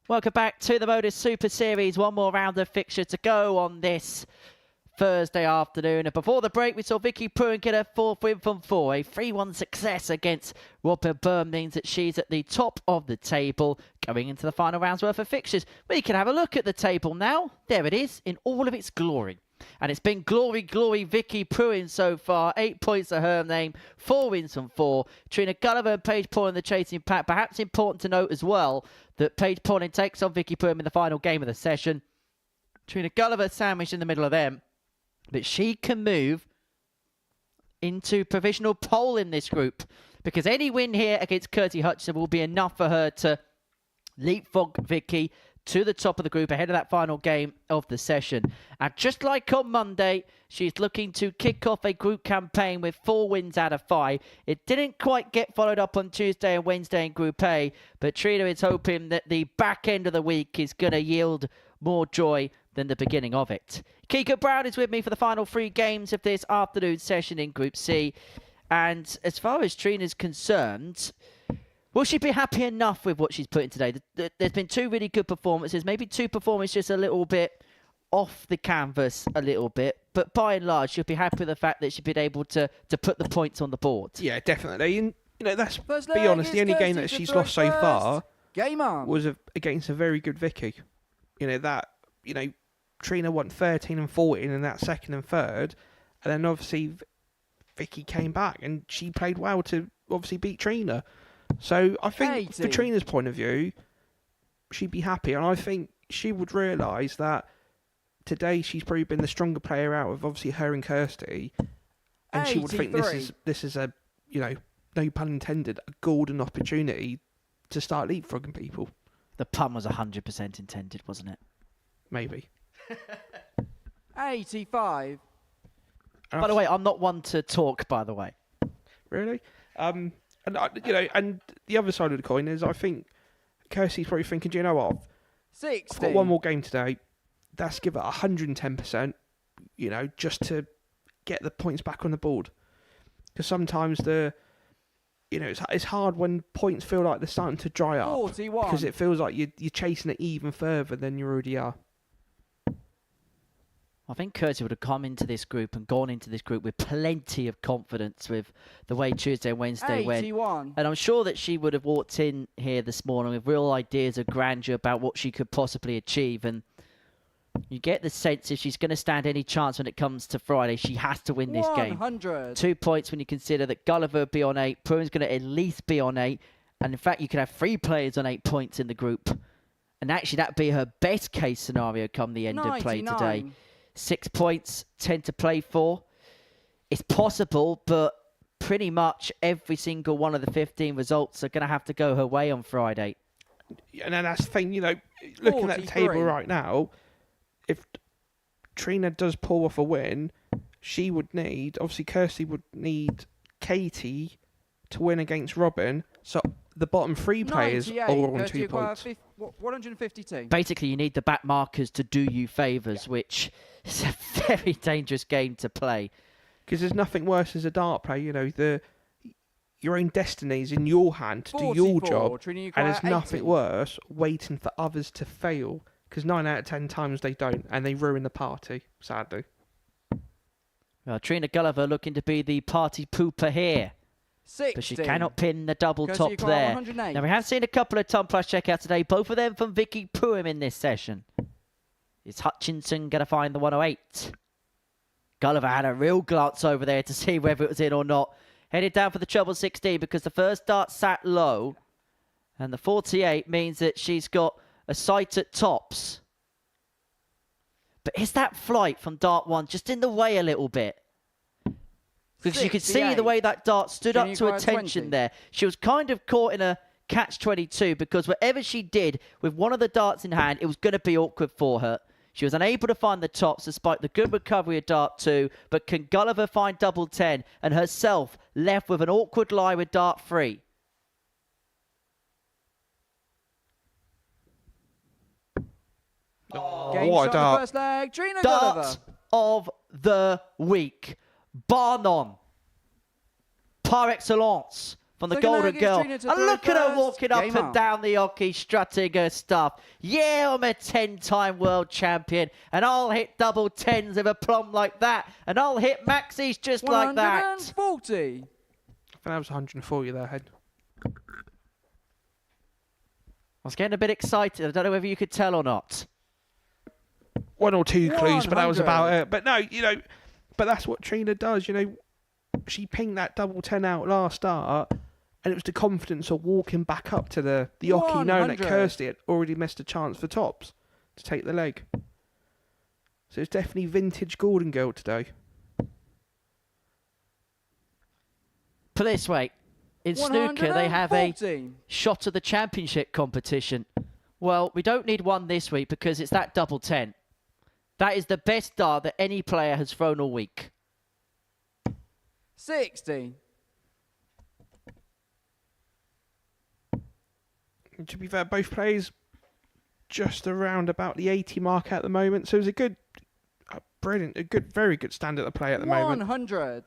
Welcome back to the Modus Super Series. One more round of fixture to go on this Thursday afternoon. And before the break, we saw Vicky Pruim get her 4th win from 4. A 3-1 success against Robin Bird means that she's at the top of the table going into the final round's worth of fixtures. We can have a look at the table now. There it is in all of its glory. And it's been glory, glory, Vicky Pruim so far. 8 points to her name, 4 wins from 4. Trina Gulliver and Paige Pauling the chasing pack. Perhaps important to note as well that Paige Pauling takes on Vicky Pruim in the final game of the session. Trina Gulliver sandwiched in the middle of them. But she can move into provisional pole in this group. Because any win here against Kirsty Hutchinson will be enough for her to leapfrog Vicky to the top of the group ahead of that final game of the session. And just like on Monday, she's looking to kick off a group campaign with 4 wins out of 5. It didn't quite get followed up on Tuesday and Wednesday in Group A, but Trina is hoping that the back end of the week is going to yield more joy than the beginning of it. Kika Brown is with me for the final 3 games of this afternoon session in Group C. And as far as Trina's concerned, will she be happy enough with what she's put in today? There's been 2 really good performances, maybe 2 performances just a little bit off the canvas a little bit, but by and large, she'll be happy with the fact that she's been able to put the points on the board. Yeah, definitely. And, let's be honest, the only game that she's lost so far was against a very good Vicky. Trina won 13 and 14 in that second and third, and then obviously Vicky came back and she played well to obviously beat Trina. So I think from Trina's point of view, she'd be happy, and I think she would realise that today she's probably been the stronger player out of obviously her and Kirsty, and she would think this is a no pun intended, a golden opportunity to start leapfrogging people. The pun was 100% intended, wasn't it? Maybe. 85. By the way, I'm not one to talk, by the way. Really? And the other side of the coin is I think Kirsty's probably thinking, do you know what? 60. I've got one more game today. Let's give it 110%, just to get the points back on the board. Because sometimes it's hard when points feel like they're starting to dry up. 41. Because it feels like you're chasing it even further than you already are. I think Kirsty would have come into this group and gone into this group with plenty of confidence with the way Tuesday and Wednesday 81. went. And I'm sure that she would have walked in here this morning with real ideas of grandeur about what she could possibly achieve. And you get the sense if she's going to stand any chance when it comes to Friday, she has to win this 100. game. 2 points when you consider that Gulliver will be on 8, Pruim's going to at least be on 8. And in fact, you could have 3 players on 8 points in the group. And actually, that'd be her best case scenario come the end of play today. 6 points, 10 to play for. It's possible, but pretty much every single one of the 15 results are going to have to go her way on Friday. And then that's the thing, looking at the table right now, if Trina does pull off a win, she would need, obviously Kirsty would need Katie to win against Robin. So the bottom 3 players are all on 2 points. 152. Basically, you need the back markers to do you favours, which is a very dangerous game to play. Because there's nothing worse as a dart player, your own destiny is in your hand to do your job, and there's nothing worse waiting for others to fail, because 9 out of 10 times they don't, and they ruin the party, sadly. Well, Trina Gulliver looking to be the party pooper here. 60. But she cannot pin the double Kirsty, top there. 108. Now, we have seen a couple of Tom Plus checkouts today, both of them from Vicky Pruim in this session. Is Hutchinson going to find the 108? Gulliver had a real glance over there to see whether it was in or not. Headed down for the treble 16 because the first dart sat low. And the 48 means that she's got a sight at tops. But is that flight from dart 1 just in the way a little bit? Because you could see the way that dart stood up to attention there. She was kind of caught in a catch-22 because whatever she did with one of the darts in hand, it was going to be awkward for her. She was unable to find the tops despite the good recovery of dart 2. But can Gulliver find double 10 and herself left with an awkward lie with dart 3? Game what a shot dart. in the first leg. Trina Gulliver. Dart of the week. Bar none. Par excellence from the Second Golden leg is Girl. Trina And to throw look at her first. walking up Game and on. down the hockey, strutting her stuff. Yeah, I'm a 10-time world champion. And I'll hit double 10s of a plum like that. And I'll hit maxis just like that. 140. I think that was 140 there, Head. I was getting a bit excited. I don't know whether you could tell or not. 1 or 2 clues, but that was 100. about it. But no, but that's what Trina does, She pinged that double 10 out last start, and it was the confidence of walking back up to the hockey, knowing that 100. Kirsty had already missed a chance for tops to take the leg. So it's definitely vintage Golden Girl today. Put it this way. In snooker, they have a 140. shot of the championship competition. Well, we don't need one this week because it's that double 10. That is the best dart that any player has thrown all week. 60. To be fair, both players just around about the 80 mark at the moment. So it was a good, very good stand at the play at the moment. 100.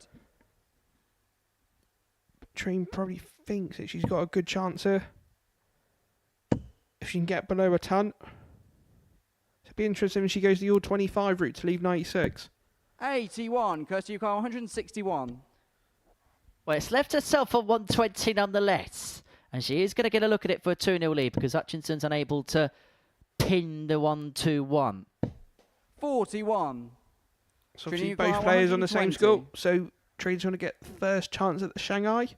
Trina probably thinks that she's got a good chance here. If she can get below a ton. It'd be interesting if she goes the all 25 route to leave 96. 81. Kirsty, you got 161. Well, it's left herself on 120 nonetheless. And she is going to get a look at it for a 2-0 lead because Hutchinson's unable to pin the 1-2-1. 41. So obviously both players on the same score. So Trina's going to get first chance at the Shanghai.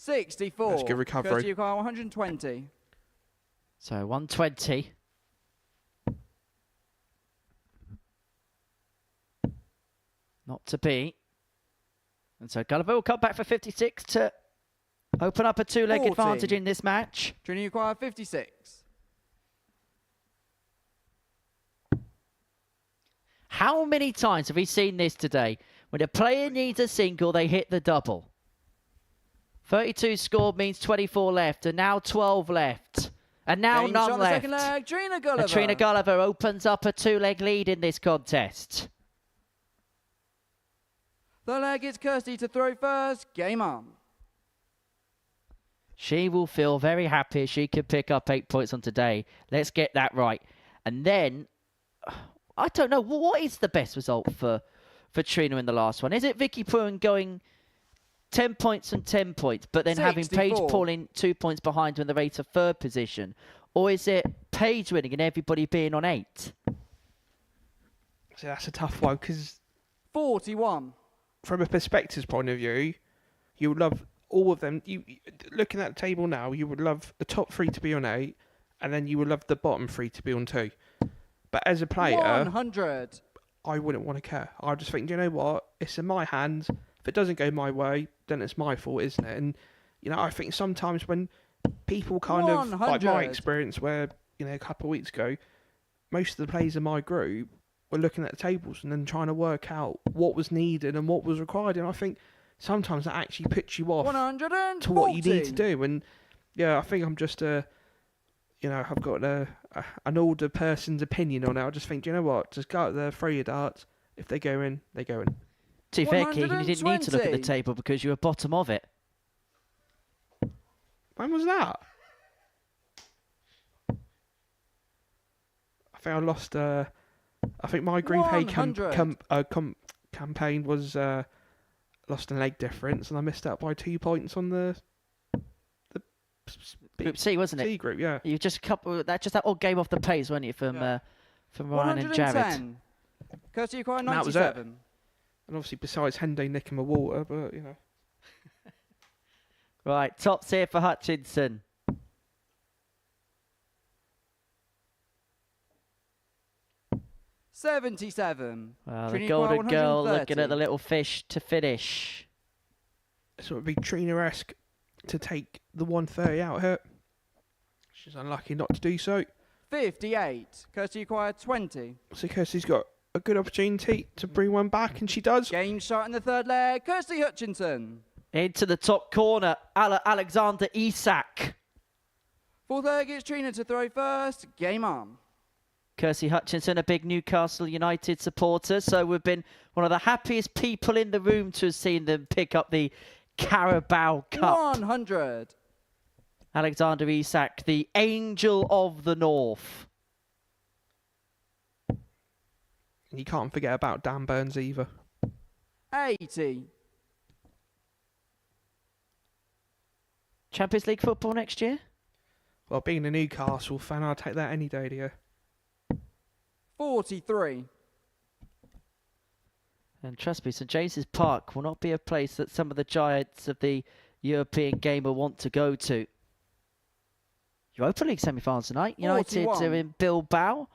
$64. That's good recovery. Kirsty, you got 120. So 120. Not to beat. And so Gulliver will come back for 56 to open up a 2-leg advantage in this match. Trina, you acquire 56. How many times have we seen this today? When a player needs a single, they hit the double. 32 scored means 24 left, and now 12 left. And now Game none shot left. Second leg, Trina Gulliver. And Trina Gulliver opens up a 2-leg lead in this contest. Third leg is Kirsty to throw first. Game on. She will feel very happy she can pick up 8 points on today. Let's get that right. And then, I don't know, what is the best result for Trina in the last one? Is it Vicky Pruim going 10 points and 10 points, but then 64. having Paige pulling 2 points behind her in the rate of third position? Or is it Paige winning and everybody being on 8? So that's a tough one because 41. From a perspectives point of view, you would love all of them. Looking at the table now, you would love the top 3 to be on 8, and then you would love the bottom 3 to be on 2. But as a player, 100. I wouldn't want to care. I just think, you know what? It's in my hands. If it doesn't go my way, then it's my fault, isn't it? And, I think sometimes when people kind of, like my experience where, a couple of weeks ago, most of the players in my group were looking at the tables and then trying to work out what was needed and what was required. And I think sometimes that actually puts you off 140. to what you need to do. And, yeah, I think I'm just I've got an older person's opinion on it. I just think, do you know what? Just go out there, throw your darts. If they go in, they go in. To Vicky, you didn't need to look at the table because you were bottom of it. When was that? I think I lost. I think my Group A campaign was lost a leg difference, and I missed out by 2 points on the Group C, wasn't it? C group, yeah. You just that odd game off the pace, weren't you, from Ryan and Jared? Kirsty, you acquire 97. That was it. And obviously, besides Hendo nicking my water, but Right, tops here for Hutchinson. $77. Well, the golden girl looking at the little fish to finish. So it would be Trina-esque to take the 130 out here. She's unlucky not to do so. 58. Kirsty acquired 20. So Kirsty's got a good opportunity to bring one back, and she does. Game shot in the third leg. Kirsty Hutchinson. Into the top corner, Alexander Isak. Fourth leg is Trina to throw first. Game on. Kirsty Hutchinson, a big Newcastle United supporter, so we've been one of the happiest people in the room to have seen them pick up the Carabao Cup. 100. Alexander Isak, the Angel of the North. And you can't forget about Dan Burns either. 80. Champions League football next year? Well, being a Newcastle fan, I'll take that any day, dear. 43. And trust me, St James's Park will not be a place that some of the giants of the European game will want to go to. Europa League semi-finals tonight. United 41. are in Bilbao.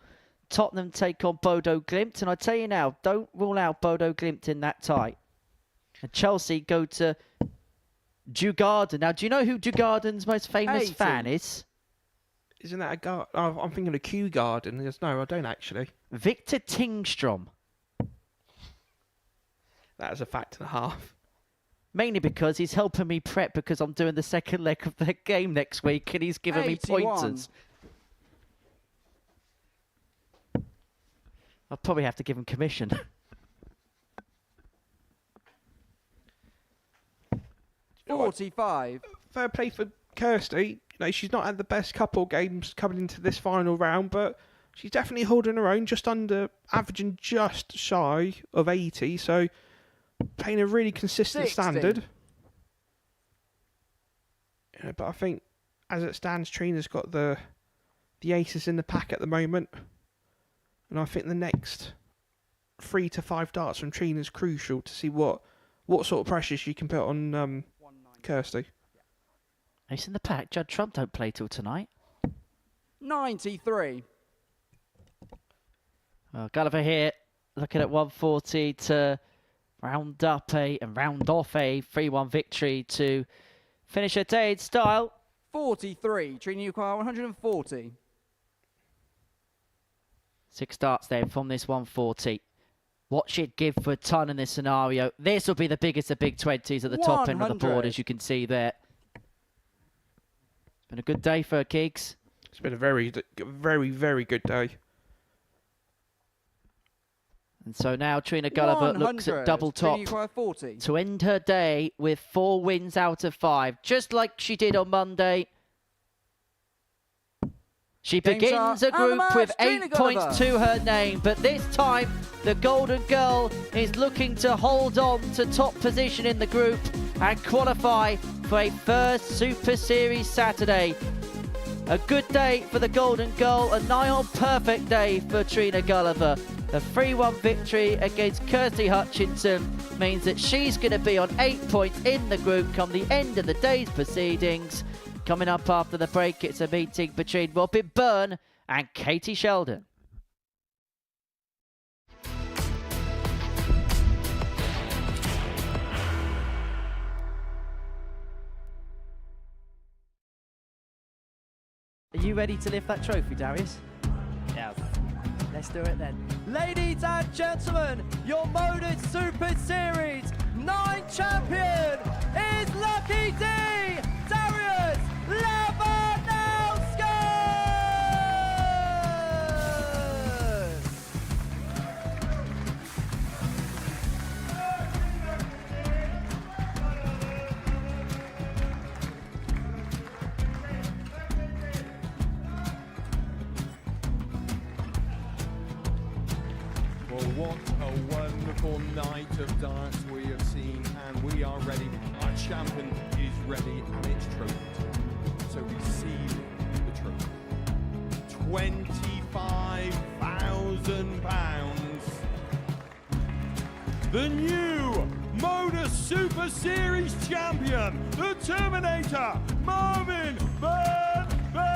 Tottenham take on Bodo Glimt. And I tell you now, don't rule out Bodo Glimt in that tie. And Chelsea go to Dewgarden. Now, do you know who Dewgarden's most famous fan is? Isn't that a guard? Oh, I'm thinking of Kew Garden. No, I don't actually. Victor Tingstrom. That is a fact and a half. Mainly because he's helping me prep because I'm doing the second leg of the game next week and he's giving me pointers. I'll probably have to give him commission. $45. Fair play for Kirsty. You know, she's not had the best couple games coming into this final round, but she's definitely holding her own, just under, averaging just shy of 80. So playing a really consistent 60. standard. Yeah, but I think as it stands, Trina's got the aces in the pack at the moment. And I think the next 3 to 5 darts from Trina is crucial to see what sort of pressure she can put on Kirsty. Ace in the pack. Judd Trump don't play till tonight. 93. Gulliver here, looking at 140 to round up and round off a 3-1 victory to finish her day in style. 43. Trina, you require 140. 6 darts then from this 140. What she'd give for a ton in this scenario. This will be the biggest of big 20s at the top end of the board, as you can see there. It's been a good day for her, Kiggs. It's been a very, very good day. And so now Trina Gulliver looks at double top to end her day with 4 wins out of 5, just like she did on Monday. She begins a group with 8 points to her name, but this time the Golden Girl is looking to hold on to top position in the group and qualify for a first Super Series Saturday. A good day for the Golden Girl, a nigh on perfect day for Trina Gulliver. A 3-1 victory against Kirsty Hutchinson means that she's going to be on 8 points in the group come the end of the day's proceedings. Coming up after the break, it's a meeting between Robin Byrne and Katie Sheldon. Are you ready to lift that trophy, Darius? Yes. Let's do it then. Ladies and gentlemen, your Modus Super Series 9 champion is Lucky D. Darius Labanowski! Well, what a wonderful night of darts we have seen, and we are ready. Our champion is ready, and it's trophy time. So receive the trophy. £25,000. The new Modus Super Series champion, the Terminator, Marvin Van Velzen.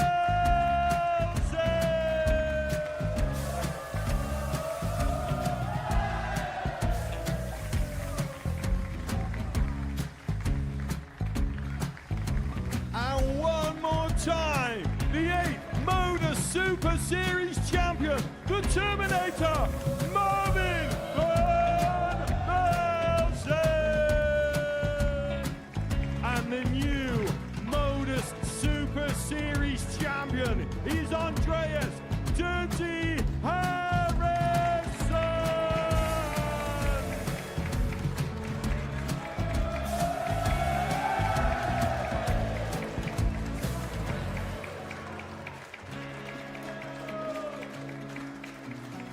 And one more time, the 8th Modus Super Series champion, the Terminator, Marvin Van Velzen. And the new Modus Super Series champion is Andreas Dirty Harrison.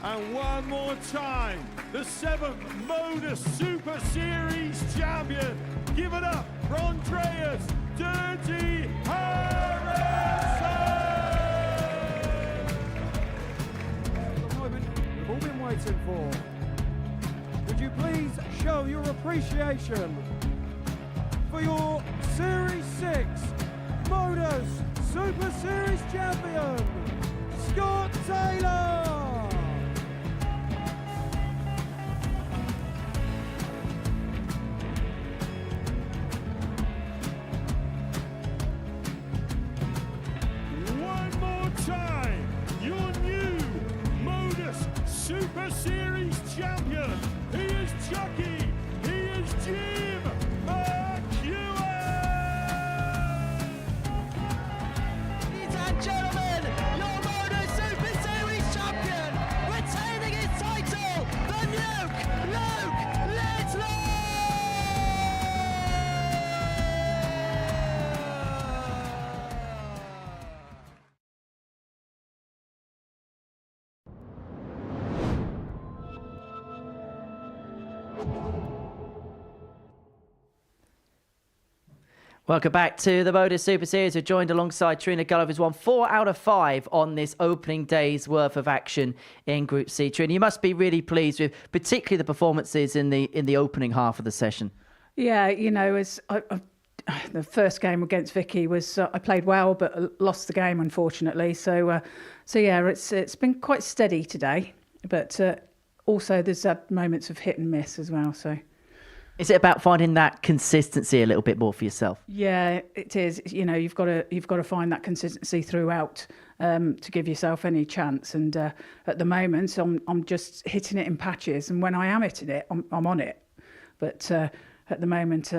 And one more time, the 7th Modus Super Series champion. Give it up for Andreas Dirty Harrison. The moment we've all been waiting for. Would you please show your appreciation for your Series 6 Modus Super Series champion, Scott Taylor? the series champion. He is Chucky. He is Jim McEwen. Ladies and gentlemen, your Modus Super Series champion, retaining his title, the Luke Littler! Welcome back to the Modus Super Series. We're joined alongside Trina. Gulliver has won 4 out of 5 on this opening day's worth of action in Group C. Trina, you must be really pleased with particularly the performances in the opening half of the session. Yeah, you know, the first game against Vicky was I played well, but lost the game unfortunately. So yeah, it's been quite steady today, but also there's moments of hit and miss as well. So. Is it about finding that consistency a little bit more for yourself? Yeah, it is. You know, you've got to find that consistency throughout to give yourself any chance. And at the moment, I'm just hitting it in patches. And when I am hitting it, I'm on it. But at the moment,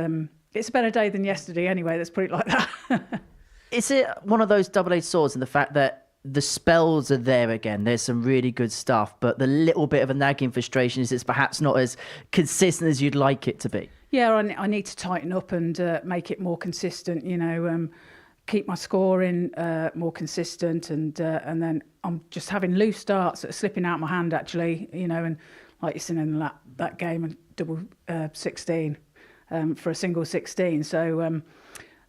it's a better day than yesterday anyway. Let's put it like that. Is it one of those double-edged swords in the fact that the spells are there again? There's some really good stuff, but the little bit of a nagging frustration is it's perhaps not as consistent as you'd like it to be. Yeah, I need to tighten up and make it more consistent. You know, keep my scoring more consistent, and then I'm just having loose starts that are slipping out my hand actually. You know, and like you're seeing in that game, a double 16 for a single 16. So.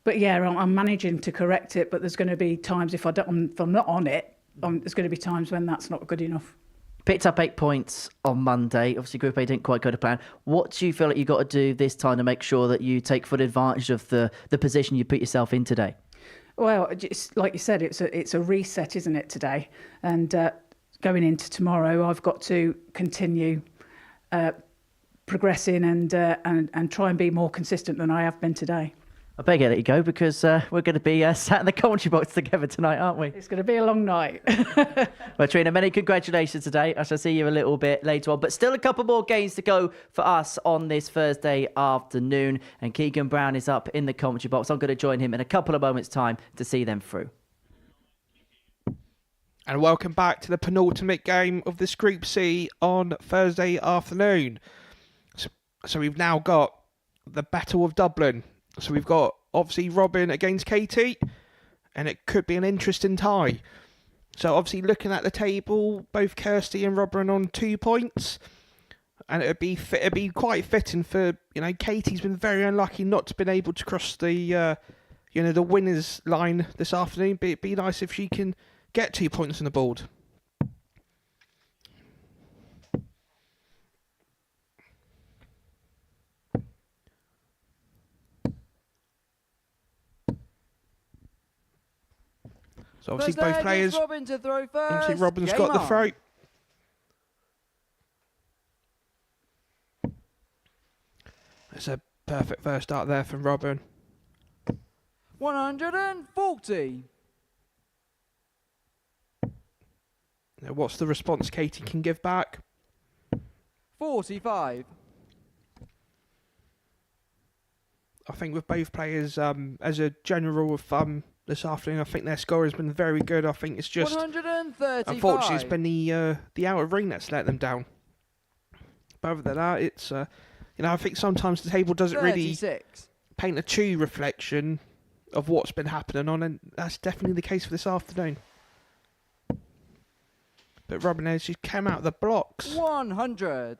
But yeah, I'm managing to correct it. But there's going to be times if I'm not on it, there's going to be times when that's not good enough. Picked up 8 points on Monday. Obviously, Group A didn't quite go to plan. What do you feel like you've got to do this time to make sure that you take full advantage of the position you put yourself in today? Well, just like you said, it's a reset, isn't it, today? And going into tomorrow, I've got to continue progressing and try and be more consistent than I have been today. I better let you go because we're going to be sat in the commentary box together tonight, aren't we? It's going to be a long night. Well, Trina, many congratulations today. I shall see you a little bit later on. But still a couple more games to go for us on this Thursday afternoon. And Keegan Brown is up in the commentary box. I'm going to join him in a couple of moments' time to see them through. And welcome back to the penultimate game of this Group C on Thursday afternoon. So we've now got the Battle of Dublin. So we've got, obviously, Robin against Katie, and it could be an interesting tie. So, obviously, looking at the table, both Kirsty and Robin on 2 points, and it'd be quite fitting for, you know, Katie's been very unlucky not to been able to cross the, the winners line this afternoon, but it'd be nice if she can get 2 points on the board. So obviously both players. Robin to throw first. Obviously Robin's got the throw. It's a perfect first start there from Robin. 140. Now what's the response Katie can give back? 45. I think with both players, as a general rule of thumb, this afternoon, I think their score has been very good. I think it's just, 135. unfortunately, it's been the outer ring that's let them down. But other than that, it's I think sometimes the table doesn't 36. really paint a true reflection of what's been happening on, and that's definitely the case for this afternoon. But Robin has just came out of the blocks. 100.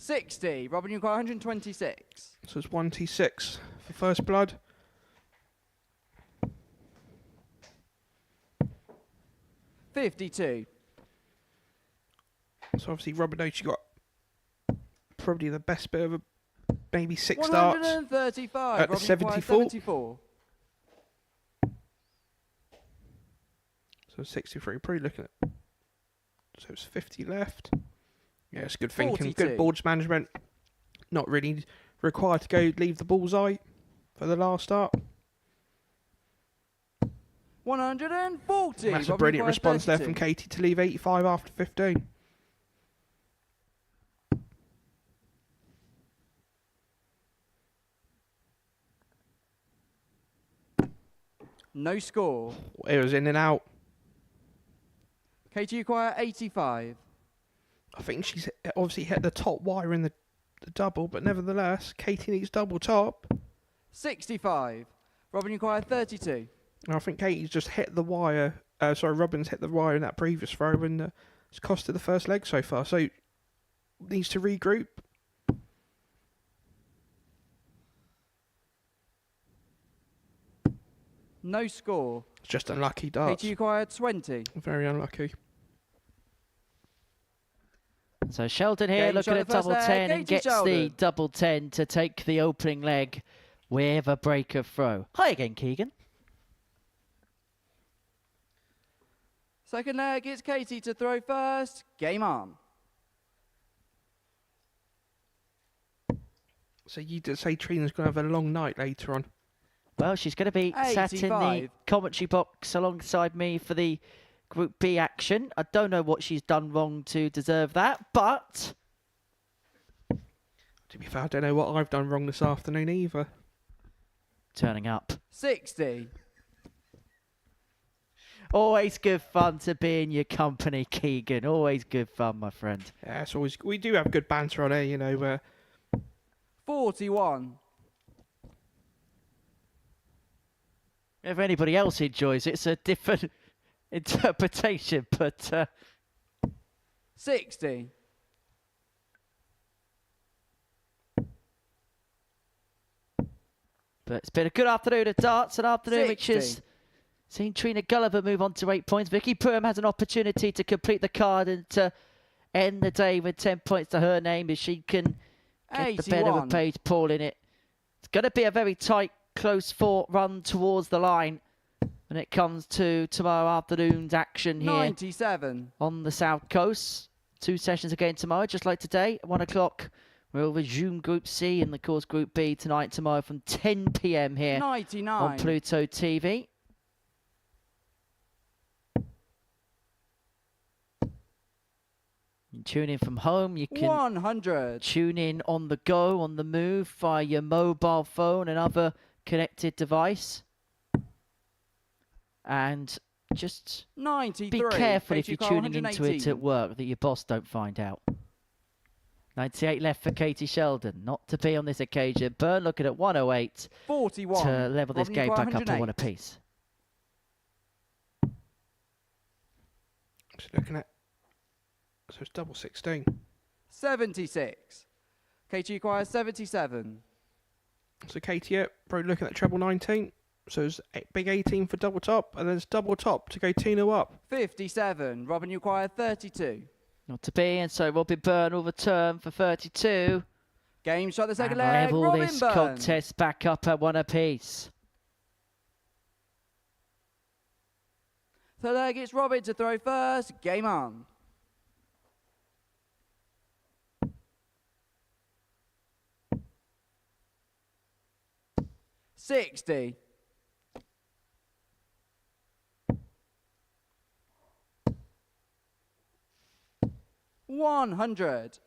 $60. Robin, you've got 126. So it's 1T6 for first blood. $52. So obviously Robin knows she got probably the best bit of maybe 6 starts. 135. At the 74. So 63. Probably looking at. So it's 50 left. Yeah, it's good thinking. 42. Good boards management. Not really required to go leave the bullseye for the last start. 140. That's a Robin brilliant requires response there 32. from Katie to leave 85 after 15. No score. It was in and out. Katie require 85. I think she's obviously hit the top wire in the double, but nevertheless, Katie needs double top. 65. Robin require 32. And I think Katie's just hit the wire. Robin's hit the wire in that previous throw, and it's costed the first leg so far. So needs to regroup. No score. It's just unlucky darts. Katie required 20. Very unlucky. So Sheldon here Game looking shot at the first double leg, 10 and Katie gets the Sheldon. double 10 to take the opening leg with a breaker throw. Hi again, Keegan. Second leg, it's Katie to throw first. Game on. So you did say Trina's going to have a long night later on. Well, she's going to be sat in the 85. commentary box alongside me for the Group B action. I don't know what she's done wrong to deserve that, but... To be fair, I don't know what I've done wrong this afternoon either. Turning up. 60. Always good fun to be in your company, Keegan. Always good fun, my friend. Yeah, it's always... We do have good banter on here, you know. 41. If anybody else enjoys it, it's a different interpretation, but... 60. But it's been a good afternoon of darts, an afternoon which 60. has seen Trina Gulliver move on to 8 points. Vicky Pruim has an opportunity to complete the card and to end the day with 10 points to her name if she can get the better of 81. Paige Paul in it. It's going to be a very tight, close-fought run towards the line when it comes to tomorrow afternoon's action here 97. on the South Coast. 2 sessions again tomorrow, just like today, at 1 o'clock. We'll resume Group C and, of course, Group B tonight, tomorrow from 10 p.m. here 99. on Pluto TV. You tune in from home. You can 100. tune in on the go, on the move, via your mobile phone and other connected device. And just 93. be careful if Katie you're require tuning into it 118. at work that your boss don't find out. 98 left for Katie Sheldon. Not to be on this occasion. Byrne looking at 108 41. to level this Robin game require back up to 108. 1 apiece. Just looking at... So it's double 16. 76. Katie requires 77. So Katie, yeah, probably looking at treble 19. So it's big 18 for double top, and then it's double top to go 2-0 up. 57. Robin require 32. Not to be, and so Robin Byrne will return for 32. Game shot the second And leg. level Robin this Byrne. contest back up at 1 apiece. Third leg, it's Robin to throw first. Game on. $60. $100.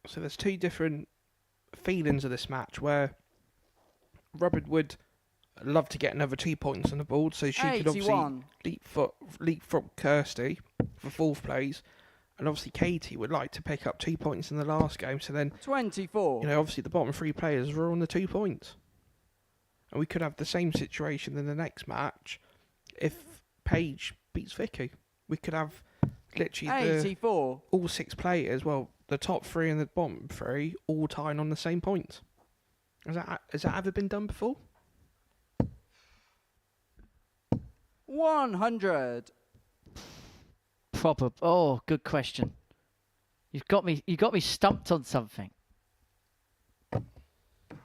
So there's 2 different feelings of this match where Robin would love to get another 2 points on the board, so she could obviously 81. leapfrog Kirsty for 4th place, and obviously Katie would like to pick up 2 points in the last game. So then 24. you know, obviously the bottom 3 players were on the 2 points, and we could have the same situation in the next match if Paige beats Vicky. We could have literally 84. all 6 players, well, the top 3 and the bottom 3, all tying on the same points. Has that ever been done before? 100. Oh, good question. You got me stumped on something.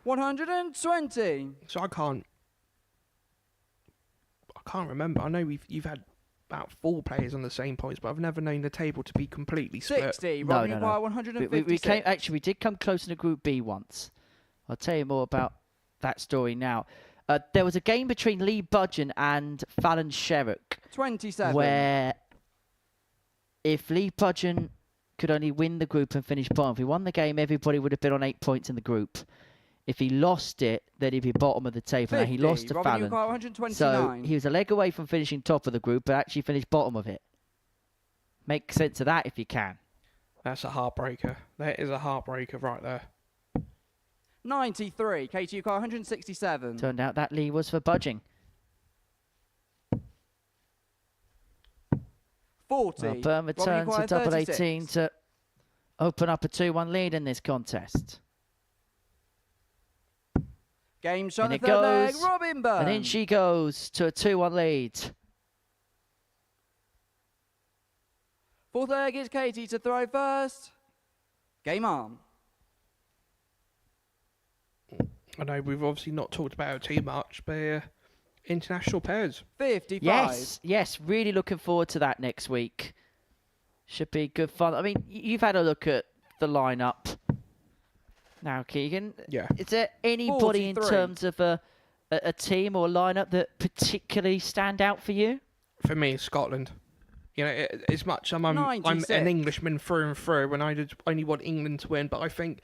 120. So I can't remember. I know you've had about 4 players on the same points, but I've never known the table to be completely split. 60. No, Robin no, require no. 156. We did come close in the Group B once. I'll tell you more about that story now. There was a game between Lee Budgeon and Fallon Sherrock. 27. Where if Lee Budgeon could only win the group and finish bottom, if he won the game, everybody would have been on 8 points in the group. If he lost it, then he'd be bottom of the table. 50. Now, he lost to Robin, Fallon. you've got 129. So he was a leg away from finishing top of the group, but actually finished bottom of it. Make sense of that if you can. That's a heartbreaker. That is a heartbreaker right there. 93. Katie, you've got 167. Turned out that Lee was for budging. 40. Well, Byrne returns to double 18 to open up a 2-1 lead in this contest. Game shot And the it third leg, goes, Robin Byrne. and in she goes to a 2-1 lead. Fourth leg is Katie to throw first. Game on. I know we've obviously not talked about it too much, but international pairs. 55. Yes, really looking forward to that next week. Should be good fun. I mean, you've had a look at the lineup now, Keegan. Yeah. Is there anybody 43. in terms of a team or lineup that particularly stand out for you? For me, Scotland. You know, as much I'm an Englishman through and through, and I only want England to win, but I think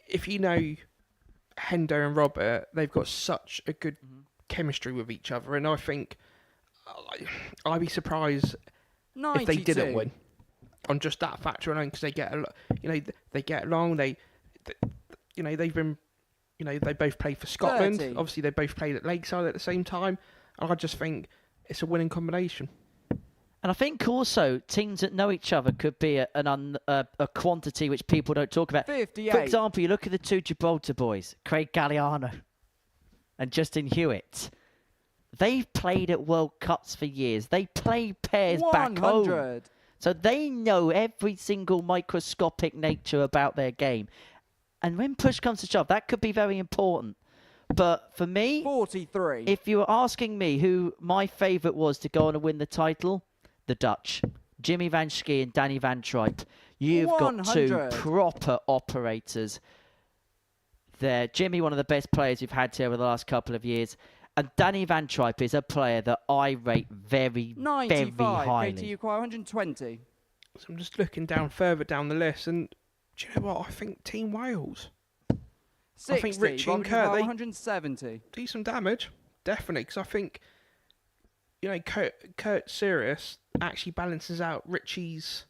if you know Hendo and Robert, they've got such a good chemistry with each other, and I think I'd be surprised 92. if they didn't win on just that factor alone, because they get they get along. They they've been, they both played for Scotland. 30. Obviously, they both played at Lakeside at the same time, and I just think it's a winning combination. And I think also teams that know each other could be a quantity which people don't talk about. 58. For example, you look at the two Gibraltar boys, Craig Galliano and Justin Hewitt. They've played at World Cups for years. They play pairs 100. back home. So they know every single microscopic nature about their game. And when push comes to shove, that could be very important. But for me, 43. If you were asking me who my favourite was to go on and win the title, the Dutch. Jimmy van Schie and Danny van Tripe. You've 100. got two proper operators there. Jimmy, one of the best players we've had here over the last couple of years. And Danny van Tripe is a player that I rate very, 95. very highly. Katie, you require 120. So I'm just looking further down the list, and do you know what? I think Team Wales. 60. I think Richie and Robin, you Kurt, require they 170. do some damage, definitely, because I think, Kurt Sirius actually balances out Richie's,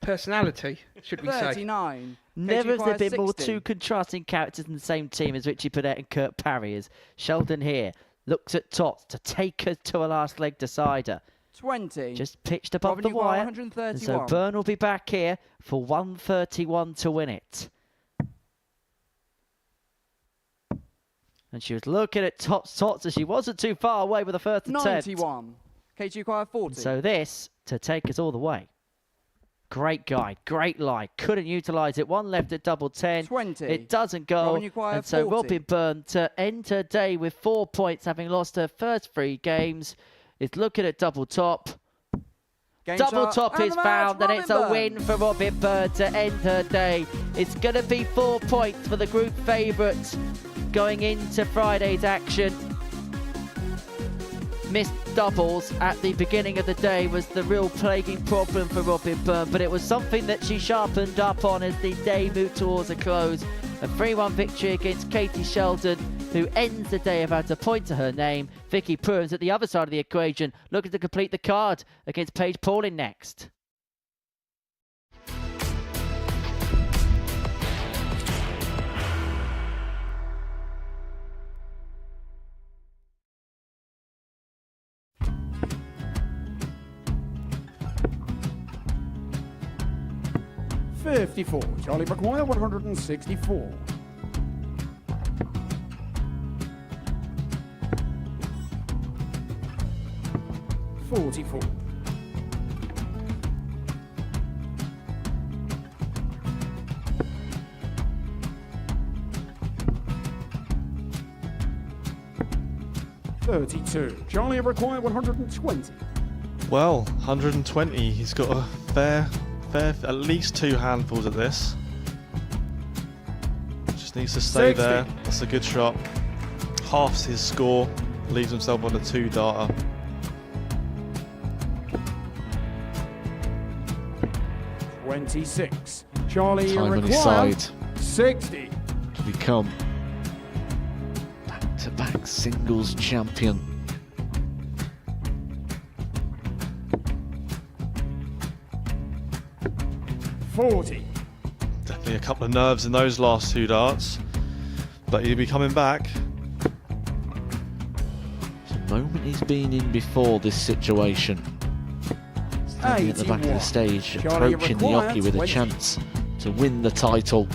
personality, should we say. 39. Never has there been 60. more two contrasting characters in the same team as Richie Burnett and Kurt Parry. As Sheldon here looks at Tots to take her to a last leg decider. 20. Just pitched above Robin, the you got wire. 131. And so Byrne will be back here for 131 to win it. And she was looking at Tots as she wasn't too far away with the first attempt. 91. Katie, you require 40. So this to take us all the way. Great guide, great line. Couldn't utilise it. One left at double 10. 20. It doesn't go. Robin, you require And so 40. Robin Byrne to end her day with 4 points, having lost her first 3 games, is looking at double top. Game Double shot, top and is the match, found, and it's a Robin win for Robin Byrne to end her day. It's going to be 4 points for the group favourites going into Friday's action. Missed doubles at the beginning of the day was the real plaguing problem for Robin Byrne, but it was something that she sharpened up on as the day moved towards a close. A 3-1 victory against Katie Sheldon, who ends the day without a point to her name. Vicky Pruim's at the other side of the equation, looking to complete the card against Paige Pauling next. $54. Charlie McGuire, 164. $44. $32. Charlie required 120. Well, 120. He's got a fair, at least 2 handfuls of this. Just Just needs to stay 60. there. That's a good shot. Halves his score. Leaves himself on a 2-darter. $26. Charlie Time on his required side. 60. To become back-to-back singles champion. $40. Definitely a couple of nerves in those last 2 darts. But he'll be coming back. It's a moment he's been in before this situation. Standing at the back of the stage, Charlie approaching the required Oki with a 20. chance to win the title.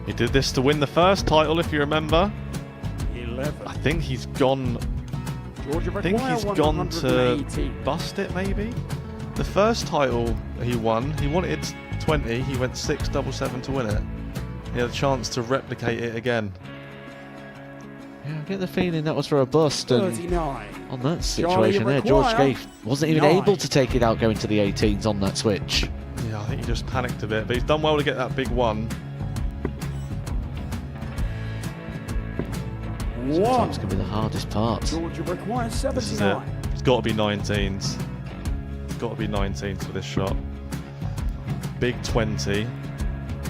He did this to win the first title, if you remember. 11. I think he's gone. Georgia I think require he's gone to 180. bust it, maybe. The first title he won, he wanted 20. He went 6-7-7 to win it. He had a chance to replicate it again. Yeah, I get the feeling that was for a bust, and 39. on that Charlie situation there, George require Scaife wasn't even 9. able to take it out going to the 18s on that switch. Yeah, I think he just panicked a bit, but he's done well to get that big one. Sometimes can be the hardest part. Georgia requires This is it. 79. It's got to be 19s. It's got to be 19s for this shot. Big 20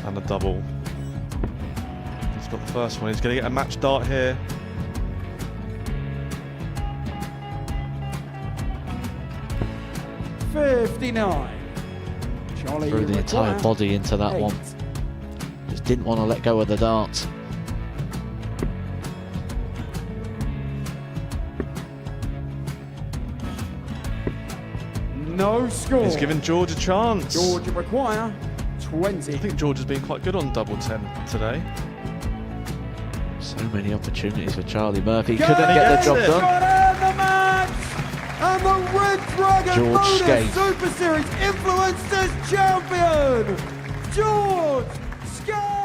and a double. He's got the first one. He's going to get a match dart here. $59. Charlie Threw the entire require body into that 8. one. Just didn't want to let go of the dart. No score. He's given George a chance. Georgia require 20. I think George has been quite good on double 10 today. So many opportunities for Charlie Murphy. Go Couldn't get the job Got done. in the match! And the Red Dragon George Modus Scaife. Super Series Influencers Champion, George Scaife!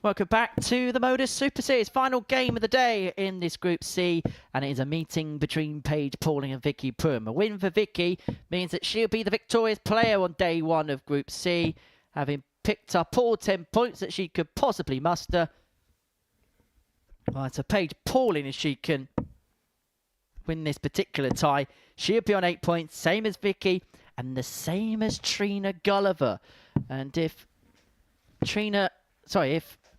Welcome back to the Modus Super Series, final game of the day in this Group C, and it is a meeting between Paige, Pauling and Vicky Pruim. A win for Vicky means that she'll be the victorious player on day one of Group C, having picked up all 10 points that she could possibly muster. Right, so Paige Pauling, if she can win this particular tie, she'll be on 8 points, same as Vicky, and the same as Trina Gulliver. And if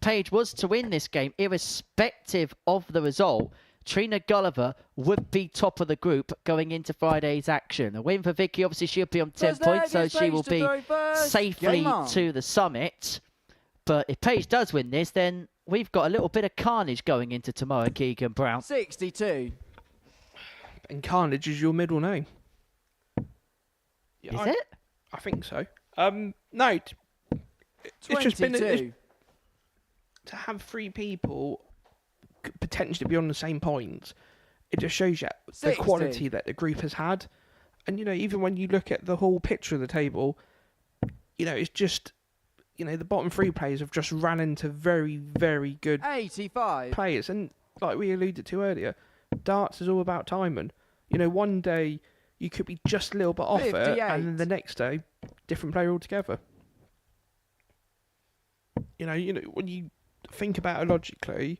Paige was to win this game, irrespective of the result, Trina Gulliver would be top of the group going into Friday's action. A win for Vicky, obviously she'll be on 10 points, so she will be safely to the summit. But if Paige does win this, then we've got a little bit of carnage going into tomorrow, Keegan Brown. 62. And Carnage is your middle name. Is it? I think so. No. It's just been to have 3 people potentially be on the same points. It just shows you the 60. quality that the group has had. And, even when you look at the whole picture of the table, it's just, the bottom 3 players have just ran into very, very good 85 players. And like we alluded to earlier, darts is all about timing. One day you could be just a little bit off it, 58. and then the next day, different player altogether. When you think about it logically,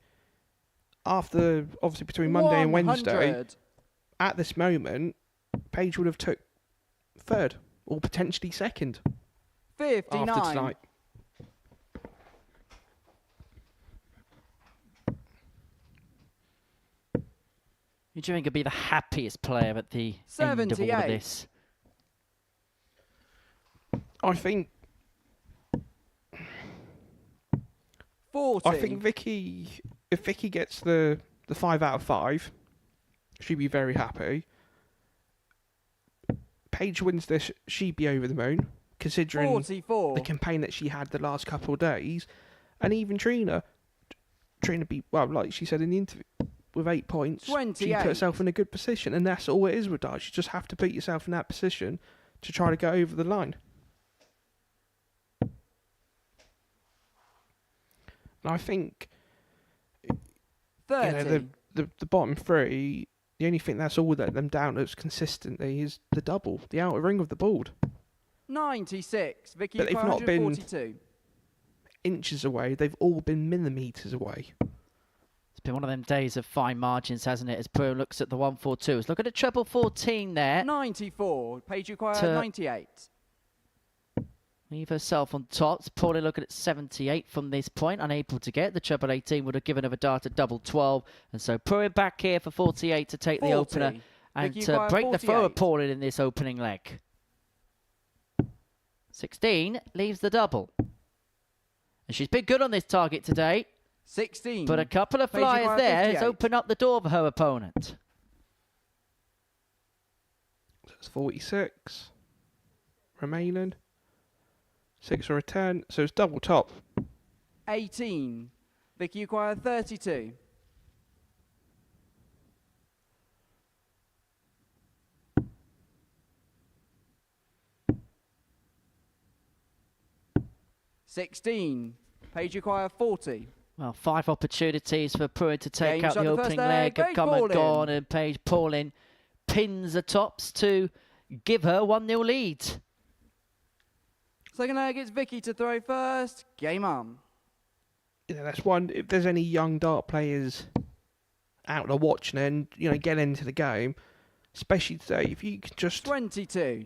after obviously between Monday and Wednesday, 100. at this moment, Paige would have took 3rd or potentially 2nd 59. after tonight. Who do you think could be the happiest player at the end of all of 78. this? I think 40. I think Vicky, if Vicky gets the 5 out of 5, she'd be very happy. Paige wins this, she'd be over the moon, considering 44. the campaign that she had the last couple of days. And even Trina beat, well, like she said in the interview, with 8 points, she 28. put herself in a good position. And that's all it is with darts. You just have to put yourself in that position to try to go over the line. And I think 30. The bottom three, the only thing that's all let them down as consistently is the double, the outer ring of the board. 96. Vicky, But they've not been 142. inches away, they've all been millimetres away. It's been one of them days of fine margins, hasn't it, as Pruim looks at the 142s. Look at the treble 14 there. 94. Paige required 98. Leave herself on top. Pauline looking at 78 from this point, unable to get. The treble 18 would have given her a dart at double 12. And so Pruim back here for 48 to take 40. the opener and Vicky to break the throw of 48. Pauline in this opening leg. 16 leaves the double. And she's been good on this target today. 16. But a couple of Paige flyers required there has 58. opened up the door for her opponent. That's 46 remaining. 6 or a 10, so it's double top. 18. Vicky required 32. $16. Paige required 40. Well, 5 opportunities for Pruim to take Game out shot the the first opening leg. leg have Paige come and Pauline. gone, and Paige Pauline pins the tops to give her 1-0 lead. Second leg, it's Vicky to throw first. Game on. That's one. If there's any young dart players out there watching and get into the game, especially today, if you can just 22.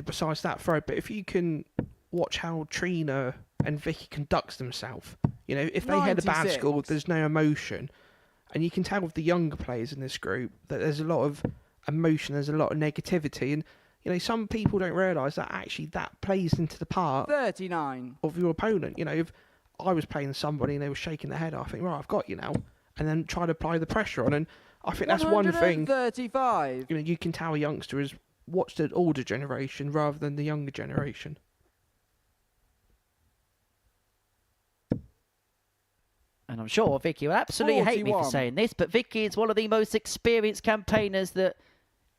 Besides that throw, but if you can watch how Trina and Vicky conducts themselves, if they had a bad 96. score, there's no emotion, and you can tell with the younger players in this group that there's a lot of emotion, there's a lot of negativity, and some people don't realise that actually that plays into the part 39 of your opponent. If I was playing somebody and they were shaking their head, I think, right, I've got you now, and then try to apply the pressure on. And I think that's one thing. 135. You can tell a youngster is watch the older generation rather than the younger generation. And I'm sure Vicky will absolutely hate me for 41. saying this, but Vicky is one of the most experienced campaigners that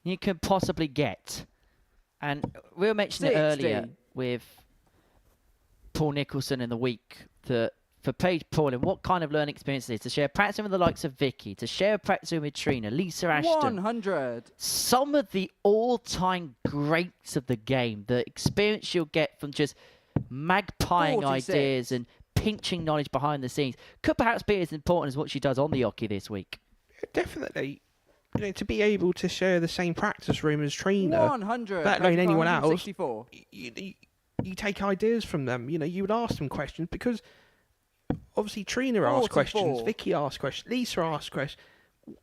you can possibly get. And we were mentioning it 60. earlier with Paul Nicholson in the week that for Paige Pauline, what kind of learning experience it is to share practicing with the likes of Vicky, to share practicing with Trina, Lisa Ashton. 100. Some of the all-time greats of the game, the experience you'll get from just magpieing 46. ideas and pinching knowledge behind the scenes could perhaps be as important as what she does on the hockey this week. Definitely. To be able to share the same practice room as Trina, 100. let alone anyone else, 164. you take ideas from them. You would ask them questions because obviously Trina asks 44. questions, Vicky asks questions, Lisa asks questions.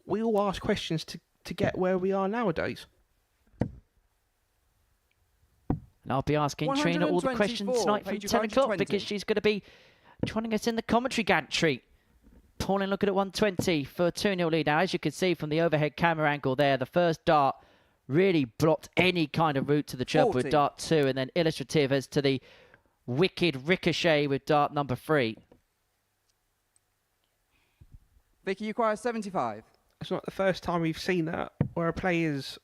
We all ask questions to get where we are nowadays. And I'll be asking Trina all the questions tonight from 10 o'clock because she's going to be joining us in the commentary gantry. Pauline looking at 120 for a 2-0 lead. Now, as you can see from the overhead camera angle there, the first dart really blocked any kind of route to the treble with 40. dart 2, and then illustrative as to the wicked ricochet with dart number 3. Vicky requires 75. It's not the first time we've seen that where a player's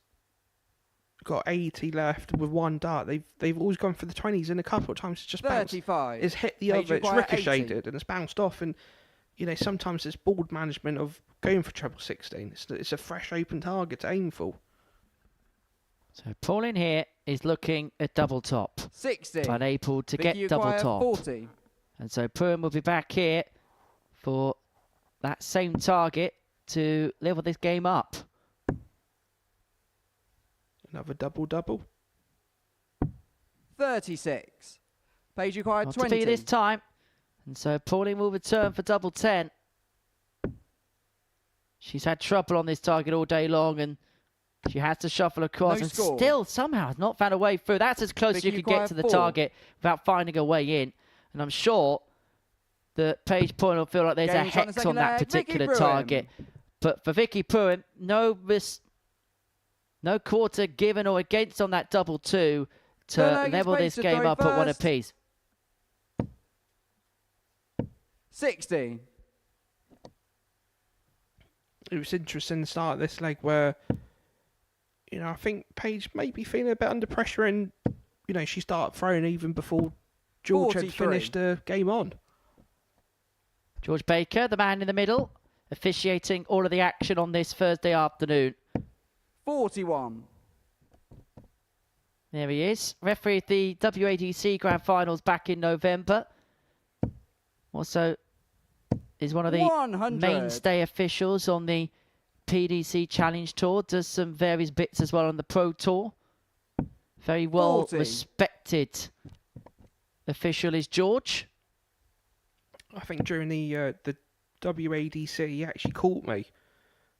got 80 left with one dart. They've always gone for the 20s, and a couple of times it's just bounced. 35. It's hit the Paige other, it's require ricocheted 80. and it's bounced off. And sometimes it's board management of going for treble 16. It's a fresh open target to aim for. So Pauline here is looking at double top. 60. Unable to Vicky get double require top. 40. And so Pruim will be back here for that same target to level this game up. Another double. 36. Paige required Not 20. to be this time. And so Pauline will return for double 10. She's had trouble on this target all day long, and she has to shuffle across, No and score. still somehow has not found a way through. That's as close as you Vicky can get to the required 4. target without finding a way in. And I'm sure that Paige Pauline will feel like there's a Game shot in the hex on second that leg. Vicky particular Pruim. target. But for Vicky Pruim, no quarter given or against on that double 2 to Third leg is level Paige this to game throw up at one first. apiece. 60. It was interesting to start this leg where, I think Paige may be feeling a bit under pressure, and, she started throwing even before George had 43. finished the game on. George Baker, the man in the middle, officiating all of the action on this Thursday afternoon. 41. There he is. Referee at the WADC Grand Finals back in November. Also is one of the 100. mainstay officials on the PDC Challenge Tour. Does some various bits as well on the Pro Tour. Very well 40. respected official is George. I think during the WADC, he actually caught me.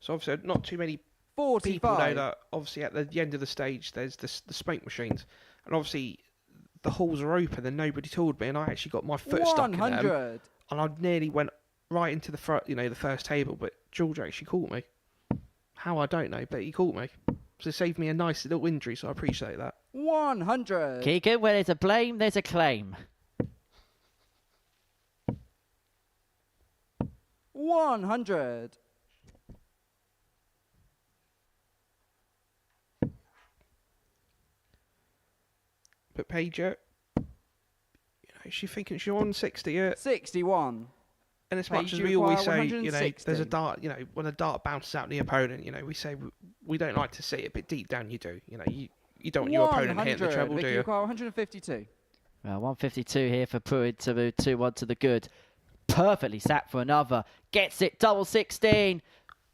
So obviously, not too many 45. people know that. Obviously, at the end of the stage, there's the smoke machines, and obviously the halls are open, and nobody told me, and I actually got my foot stuck in them, 100. and I nearly went right into the front, the first table, but George actually caught me. How, I don't know, but he caught me. So it saved me a nice little injury, so I appreciate that. 100. Keegan, where there's a blame, there's a claim. 100. But Paige, she's thinking she's on 60. 61. And as Paige, much as you we always say, require 160. there's a dart, when a dart bounces out the opponent, we say we don't like to see it, but deep down you do. You don't want your opponent hitting the treble, do Vicky, you? require 152. Well, 152 here for Pruim to move 2-1 to the good. Perfectly sat for another. Gets it, double 16.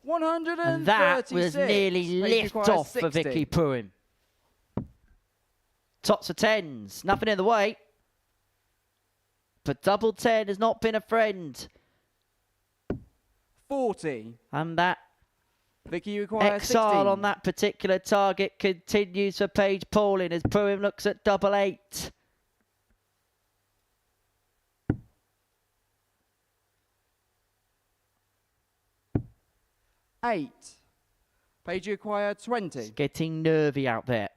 136. And that was nearly Paige lift requires off for 60. Vicky Pruim. Tops for 10s. Nothing in the way. But double 10 has not been a friend. 40. And that Vicky requires exile 16. on that particular target continues for Paige Pauling as Pruim looks at double 8. Eight. Paige require 20. It's getting nervy out there.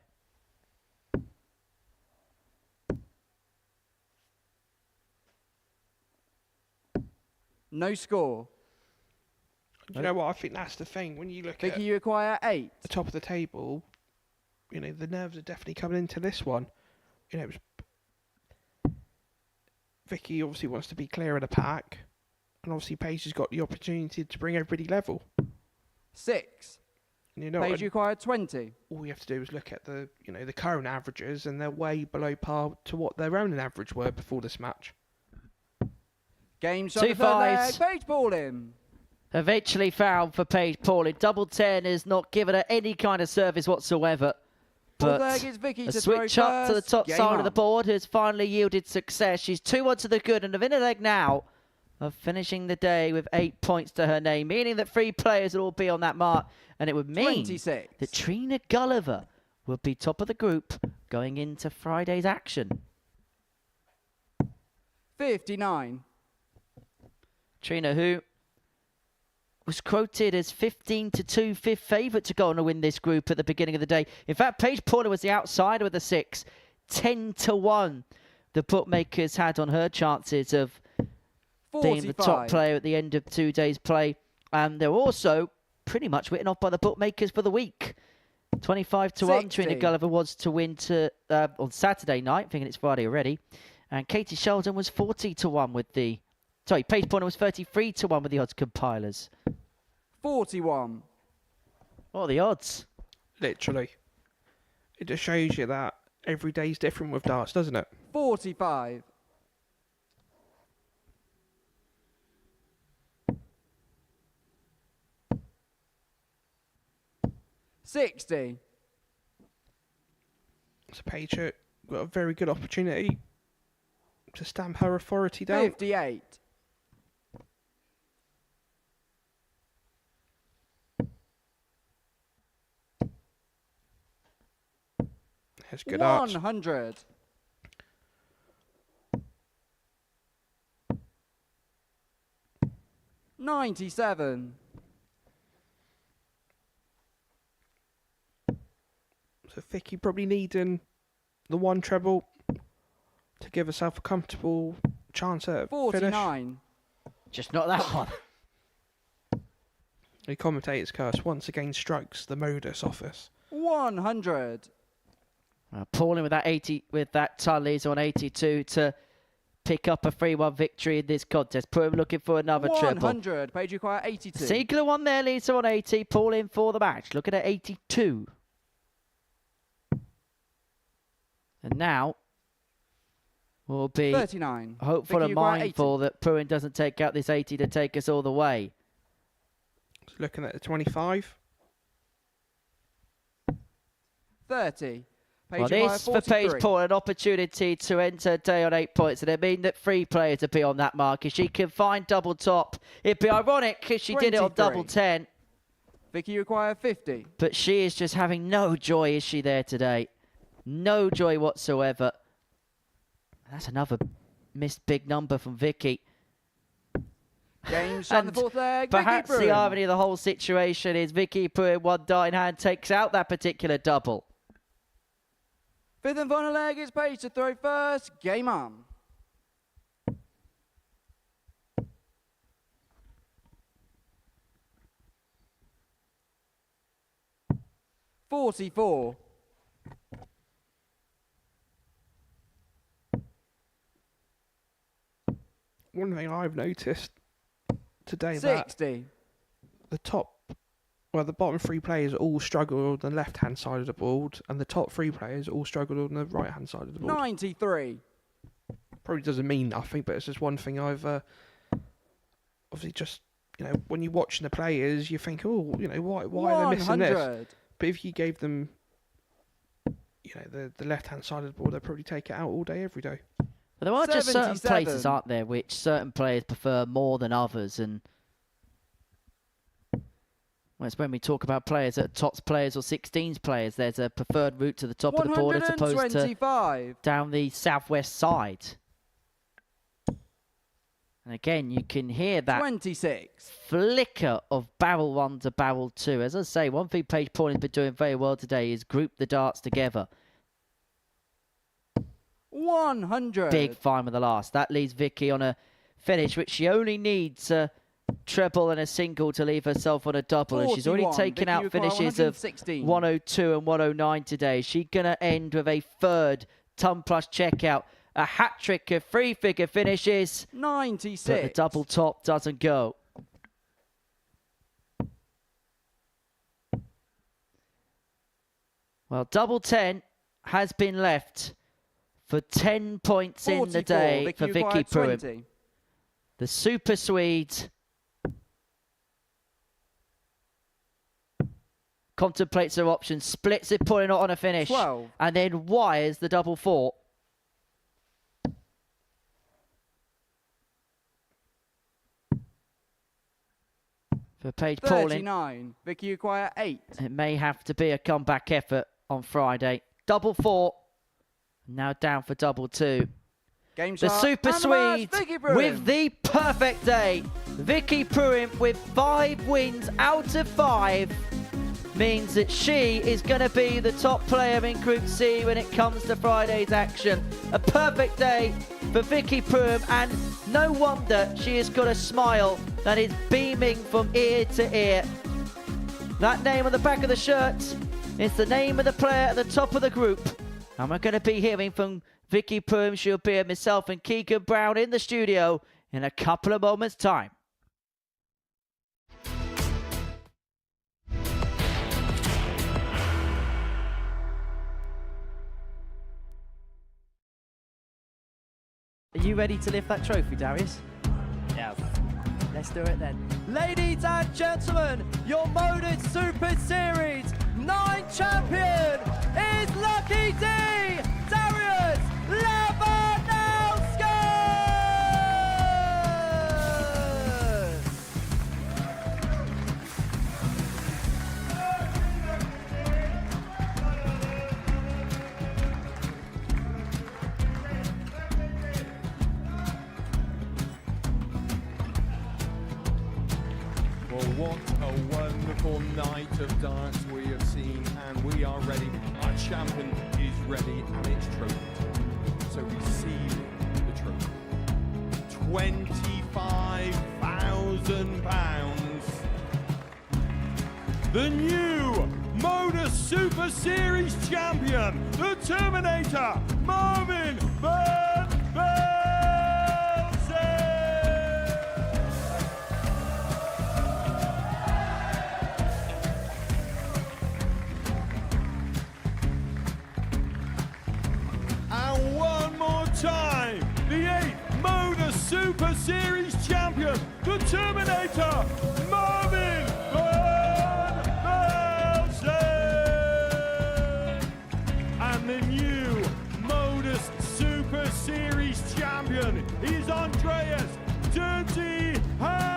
No score. You know what? I think that's the thing. When you look Vicky, at you require 8. the top of the table, the nerves are definitely coming into this one. It was Vicky obviously wants to be clear of the pack, and obviously Paige has got the opportunity to bring everybody level. 6. And Paige required 20. All you have to do is look at the the current averages, and they're way below par to what their own average were before this match. Game shot. 2 the third leg. fives. Paige Pauling. Eventually found for Paige Pauling. Double 10 has not given her any kind of service whatsoever. Fourth But leg is Vicky a to switch throw up to the first. top Game side of the on. board has finally yielded success. She's 2-1 to the good and a minute leg now of finishing the day with 8 points to her name, meaning that 3 players will all be on that mark, and it would mean 26. that Trina Gulliver will be top of the group going into Friday's action. 59. Trina, who was quoted as 15-2 fifth favourite to go on and win this group at the beginning of the day. In fact, Paige Pauling was the outsider with a 6. 10-1 the bookmakers had on her chances of being the top 45. player at the end of 2 days' play. And they're also pretty much written off by the bookmakers for the week. 25-1 Trina 60. Gulliver was to win on Saturday night, thinking it's Friday already. And Katie Sheldon was 40-1 with the... Sorry, Paige Pauling was 33-1 with the odds compilers. 41. What are the odds? Literally, it just shows you that every day's different with darts, doesn't it? 45. $60. So Paige got a very good opportunity to stamp her authority down. 58. That's good odds. 100. $97. So Vicky probably needing the one treble to give herself a comfortable chance at a finish. 49. Just not that one. The commentator's curse once again strikes the Modus office. 100. Pauling with that 80, with that Tully's on 82 to pick up a 3-1 victory in this contest. Pruim looking for another triple. 100. Paige require 82. Singular one there, leads her on 80. Paul in for the match. Looking at 82. And now we'll be 39. hopeful Vicky and require mindful that Pruim doesn't take out this 80 to take us all the way. Looking at the 25. 30. Paige Well, require this for Paige 43. Paul, an opportunity to enter a day on 8 points, and it means that 3 players will be on that mark. If she can find double top, it'd be ironic if she did it on 23. double 10. Vicky require 50. But she is just having no joy, is she, there today? No joy whatsoever. That's another missed big number from Vicky. Game shot in the fourth leg. Perhaps Vicky the Pruim. irony of the whole situation is Vicky Pruim, one dart in hand, takes out that particular double. Fifth and final leg is Paige to throw first. Game on. $44. One thing I've noticed today 60. that the bottom 3 players all struggled on the left-hand side of the board, and the top 3 players all struggled on the right-hand side of the board. 93. Probably doesn't mean nothing, but it's just one thing I've obviously just, when you're watching the players, you think, oh, why are they missing this? But if you gave them, the left-hand side of the board, they'd probably take it out all day, every day. But there are just certain 77. places, aren't there, which certain players prefer more than others, and well, it's when we talk about players that are tops players or 16s players, there's a preferred route to the top of the board as opposed to down the southwest side. And again, you can hear that 26. flicker of barrel 1 to barrel 2. As I say, one thing Paige Paul has been doing very well today is group the darts together. 100. Big fine with the last. That leaves Vicky on a finish, which she only needs a treble and a single to leave herself on a double. And she's already 41. taken Vicky out require finishes of 116. 102 and 109 today. She's going to end with a third ton plus checkout. A hat-trick of 3-figure finishes. 96. But the double top doesn't go. Well, double 10 has been left for 10 points in the day for Vicky Pruim. The Super Swede contemplates her options, splits it, pulling it on a finish, 12. and then wires the double 4. For Paige Pauling, 39. Vicky require 8. it may have to be a comeback effort on Friday. Double 4, now down for double 2. Game The shot. Super And the match, Swede Vicky Pruim. with the perfect day. Vicky Pruim with 5 wins out of 5 means that she is going to be the top player in Group C when it comes to Friday's action. A perfect day for Vicky Pruim, and no wonder she has got a smile that is beaming from ear to ear. That name on the back of the shirt is the name of the player at the top of the group. And we're going to be hearing from Vicky Pruim. She'll be with myself and Keegan Brown in the studio in a couple of moments' time. Are you ready to lift that trophy, Darius? Yes. Let's do it then. Ladies and gentlemen, your Modus Super Series 9 champion is Lucky D, Darius Labanowski! Well, what a wonderful night of darts we have seen, and we are ready. Our champion is ready, and it's trophy time. So receive the trophy. £25,000. The new Modus Super Series champion, the Terminator, Marvin Van Veen! Super Series champion, the Terminator, Marvin Van Velzen. And the new Modus Super Series champion is Andreas Dirty Harrison.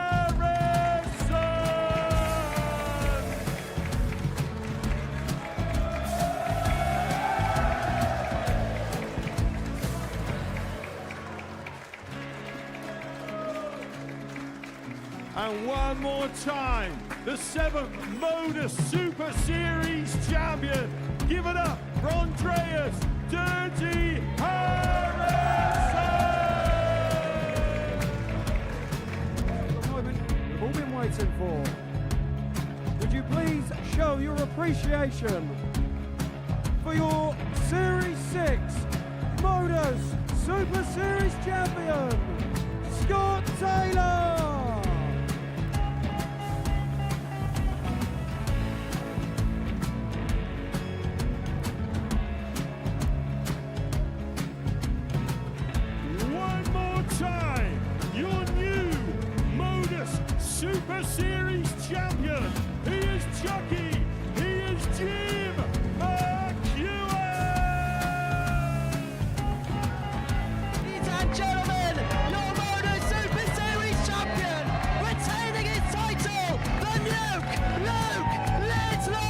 And one more time, the 7th Modus Super Series champion. Give it up for Andreas Dirty Harrison. The moment we've all been waiting for. Would you please show your appreciation for your Series 6 Modus Super Series champion, Scott Taylor. Time, your new Modus Super Series champion. He is Chucky. He is Jim McEwen. Ladies and gentlemen, your Modus Super Series champion, retaining his title, the Nuke, Luke Littler.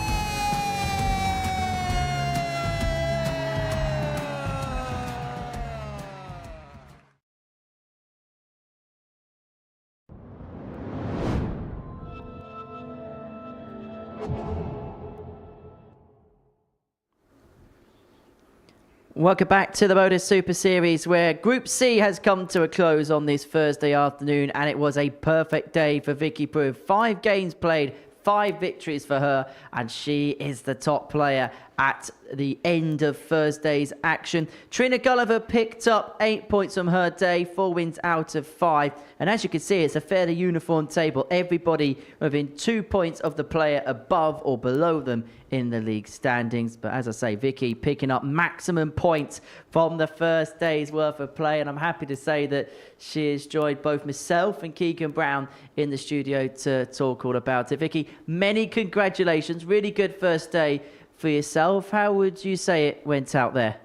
Welcome back to the Modus Super Series, where Group C has come to a close on this Thursday afternoon, and it was a perfect day for Vicky Pruim. 5 games played, 5 victories for her, and she is the top player at the end of Thursday's action. Trina Gulliver picked up 8 points from her day, 4 wins out of 5. And as you can see, it's a fairly uniform table. Everybody within 2 points of the player above or below them in the league standings. But as I say, Vicky picking up maximum points from the first day's worth of play. And I'm happy to say that she has joined both myself and Keegan Brown in the studio to talk all about it. Vicky, many congratulations. Really good first day for yourself. How would you say it went out there?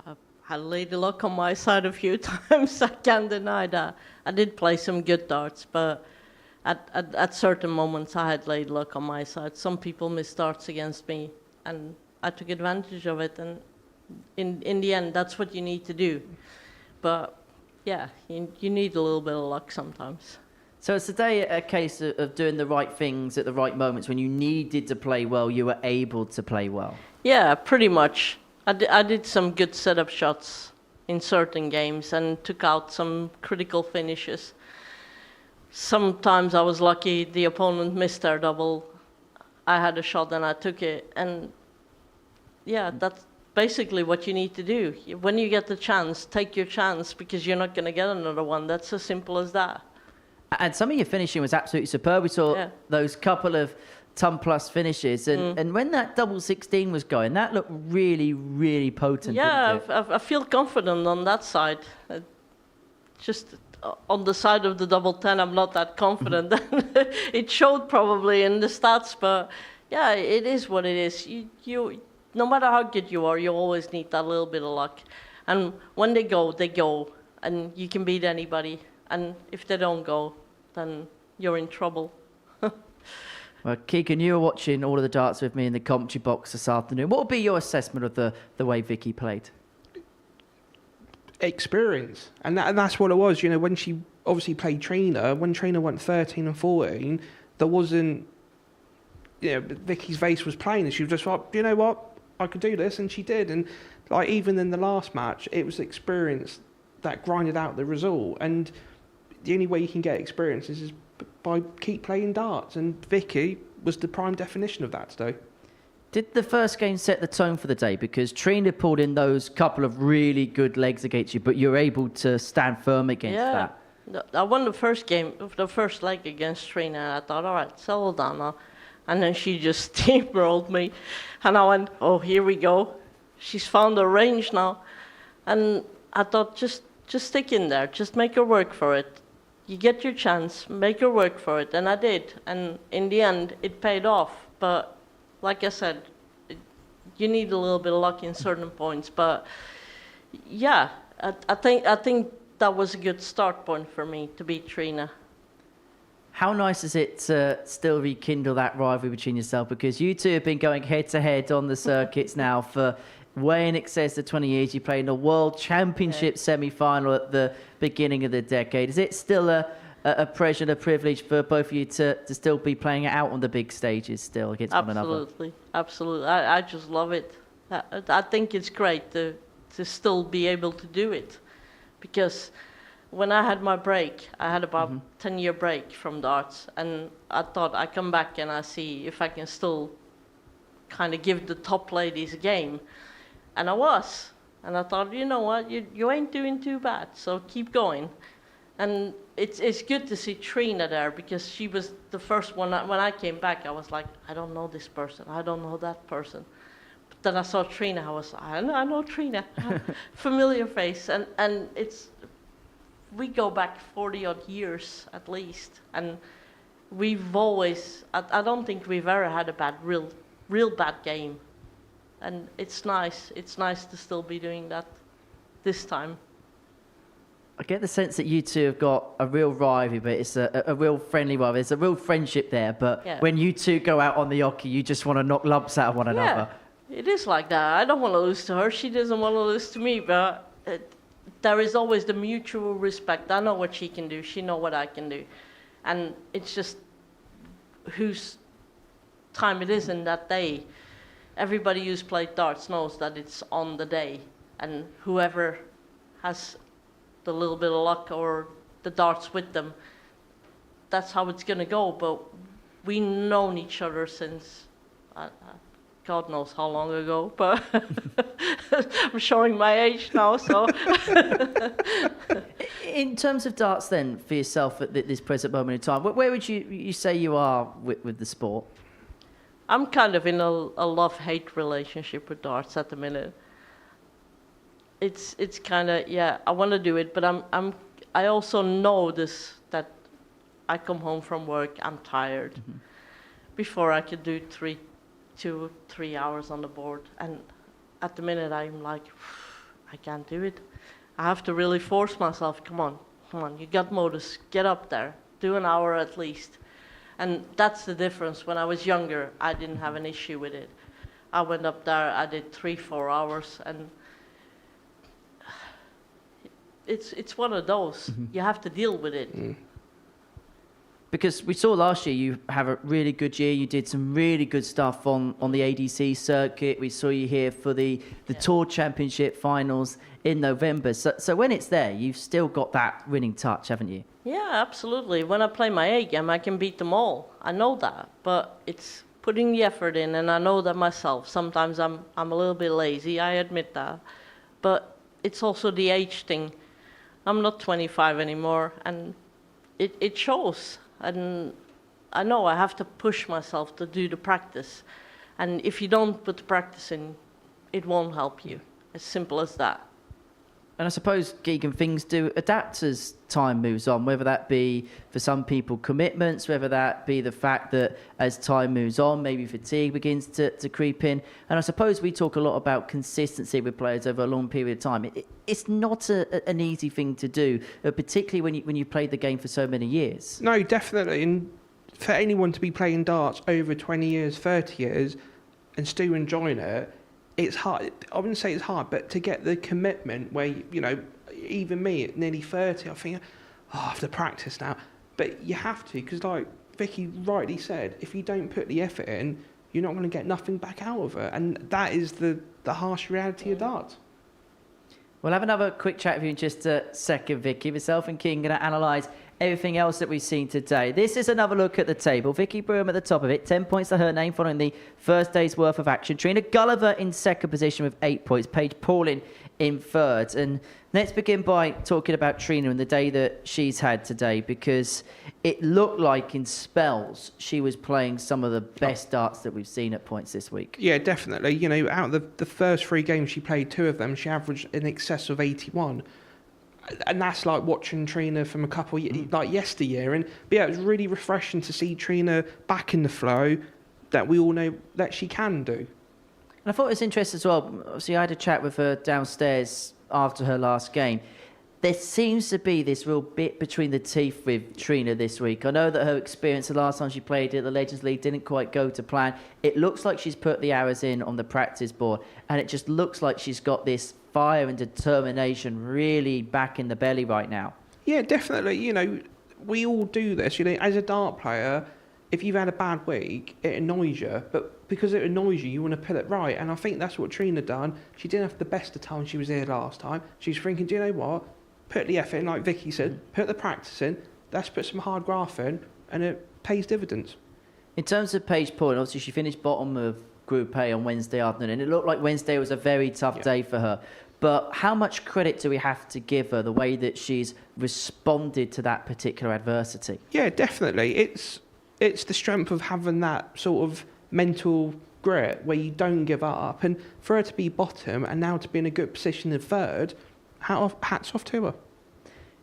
I had lady luck on my side a few times. I can't deny that. I did play some good darts, but at certain moments I had lady luck on my side. Some people missed darts against me, and I took advantage of it. And in the end, that's what you need to do. But yeah, you need a little bit of luck sometimes. So it's today a case of doing the right things at the right moments. When you needed to play well, you were able to play well. Yeah, pretty much. I did some good setup shots in certain games and took out some critical finishes. Sometimes I was lucky the opponent missed their double. I had a shot and I took it. And yeah, that's basically what you need to do. When you get the chance, take your chance, because you're not going to get another one. That's as simple as that. And some of your finishing was absolutely superb. We saw those couple of ton-plus finishes. And when that double 16 was going, that looked really, really potent. Yeah, I feel confident on that side. Just on the side of the double 10, I'm not that confident. It showed probably in the stats, but yeah, it is what it is. You no matter how good you are, you always need that little bit of luck. And when they go, and you can beat anybody. And if they don't go, then you're in trouble. Well, Keegan, you were watching all of the darts with me in the commentary box this afternoon. What would be your assessment of the way Vicky played? Experience. And that's what it was. You know, when she obviously played Trina, when Trina went 13 and 14, there wasn't, you know, Vicky's face was plain, and she was just like, you know what, I could do this, and she did. And like, even in the last match, it was experience that grinded out the result. And the only way you can get experience is by keep playing darts, and Vicky was the prime definition of that today. Did the first game set the tone for the day? Because Trina pulled in those couple of really good legs against you, but you're able to stand firm against that. Yeah, I won the first game, the first leg against Trina, and I thought, all right, settle down now. And then she just steamrolled me, and I went, oh, here we go. She's found her range now. And I thought, just just stick in there. Just make her work for it. You get your chance, make her work for it. And I did. And in the end, it paid off. But like I said, you need a little bit of luck in certain points. But yeah, I think that was a good start point for me to beat Trina. How nice is it to still rekindle that rivalry between yourself? Because you two have been going head-to-head on the circuits now for way in excess of 20 years. You played in a World Championship semi-final at the beginning of the decade. Is it still a pleasure and a privilege for both of you to still be playing it out on the big stages still against one another? Absolutely. I just love it. I think it's great to still be able to do it. Because when I had my break, I had about 10-year break from darts, and I thought I'd come back and I see if I can still kind of give the top ladies a game. And I was. And I thought, you know what, you ain't doing too bad, so keep going. And it's good to see Trina there, because she was the first one. When I came back, I was like, I don't know this person, I don't know that person. But then I saw Trina, I was like, I know Trina, familiar face. And we go back 40-odd years at least, and we've always, I don't think we've ever had a real bad game. And it's nice to still be doing that this time. I get the sense that you two have got a real rivalry, but it's a real friendly rivalry. There's a real friendship there, but when you two go out on the hockey, you just want to knock lumps out of one another. It is like that. I don't want to lose to her. She doesn't want to lose to me, but there is always the mutual respect. I know what she can do. She knows what I can do. And it's just whose time it is in that day. Everybody who's played darts knows that it's on the day. And whoever has the little bit of luck or the darts with them, that's how it's going to go. But we've known each other since, God knows how long ago, but I'm showing my age now, so. In terms of darts then, for yourself at this present moment in time, where would you say you are with the sport? I'm kind of in a love-hate relationship with darts at the minute. It's kind of, I want to do it, but I also know that I come home from work, I'm tired. Before I could do 2 or 3 hours on the board, and at the minute I'm like, I can't do it. I have to really force myself. Come on, you got Modus, get up there, do an hour at least. And that's the difference. When I was younger, I didn't have an issue with it. I went up there, I did 3-4 hours, and it's one of those. You have to deal with it. Because we saw last year you have a really good year. You did some really good stuff on the ADC circuit. We saw you here for the Tour Championship finals in November. So when it's there, you've still got that winning touch, haven't you? Yeah, absolutely. When I play my A game, I can beat them all. I know that. But it's putting the effort in, and I know that myself. Sometimes I'm a little bit lazy, I admit that. But it's also the age thing. I'm not 25 anymore, and it shows. And I know I have to push myself to do the practice. And if you don't put the practice in, it won't help you. As simple as that. And I suppose, Keegan, things do adapt as time moves on, whether that be for some people commitments, whether that be the fact that as time moves on, maybe fatigue begins to creep in. And I suppose we talk a lot about consistency with players over a long period of time. It's not an easy thing to do, particularly when you played the game for so many years. No, definitely. And for anyone to be playing darts over 20 years, 30 years, and still enjoying it, it's hard. I wouldn't say it's hard, but to get the commitment where, even me at nearly 30, I think, I have to practice now. But you have to, because like Vicky rightly said, if you don't put the effort in, you're not going to get nothing back out of it. And that is the harsh reality of darts. We'll have another quick chat with you in just a second, Vicky. Myself and King are going to analyse everything else that we've seen today. This is another look at the table. Vicky Pruim at the top of it, 10 points to her name following the first day's worth of action. Trina Gulliver in second position with 8 points. Paige Pauling in third. And let's begin by talking about Trina and the day that she's had today, because it looked like in spells she was playing some of the best darts that we've seen at points this week. Yeah, definitely. Out of the first 3 games she played, 2 of them, she averaged in excess of 81. And that's like watching Trina from a couple like yesteryear. And but yeah, it was really refreshing to see Trina back in the flow that we all know that she can do. And I thought it was interesting as well. Obviously, I had a chat with her downstairs after her last game. There seems to be this real bit between the teeth with Trina this week. I know that her experience the last time she played at the Legends League didn't quite go to plan. It looks like she's put the hours in on the practice board, and it just looks like she's got this fire and determination really back in the belly right now. Yeah, definitely. You know, we all do this. You know, as a dart player, if you've had a bad week, it annoys you. But because it annoys you, you want to put it right. And I think that's what Trina done. She didn't have the best of time she was here last time. She's thinking, do you know what? Put the effort in, like Vicky said. Put the practice in. Let's put some hard graft in, and it pays dividends. In terms of Paige Pruim, obviously she finished bottom of Group A on Wednesday afternoon, and it looked like Wednesday was a very tough day for her. But how much credit do we have to give her, the way that she's responded to that particular adversity? Yeah, definitely. It's the strength of having that sort of mental grit where you don't give up. And for her to be bottom and now to be in a good position in third, hats off to her.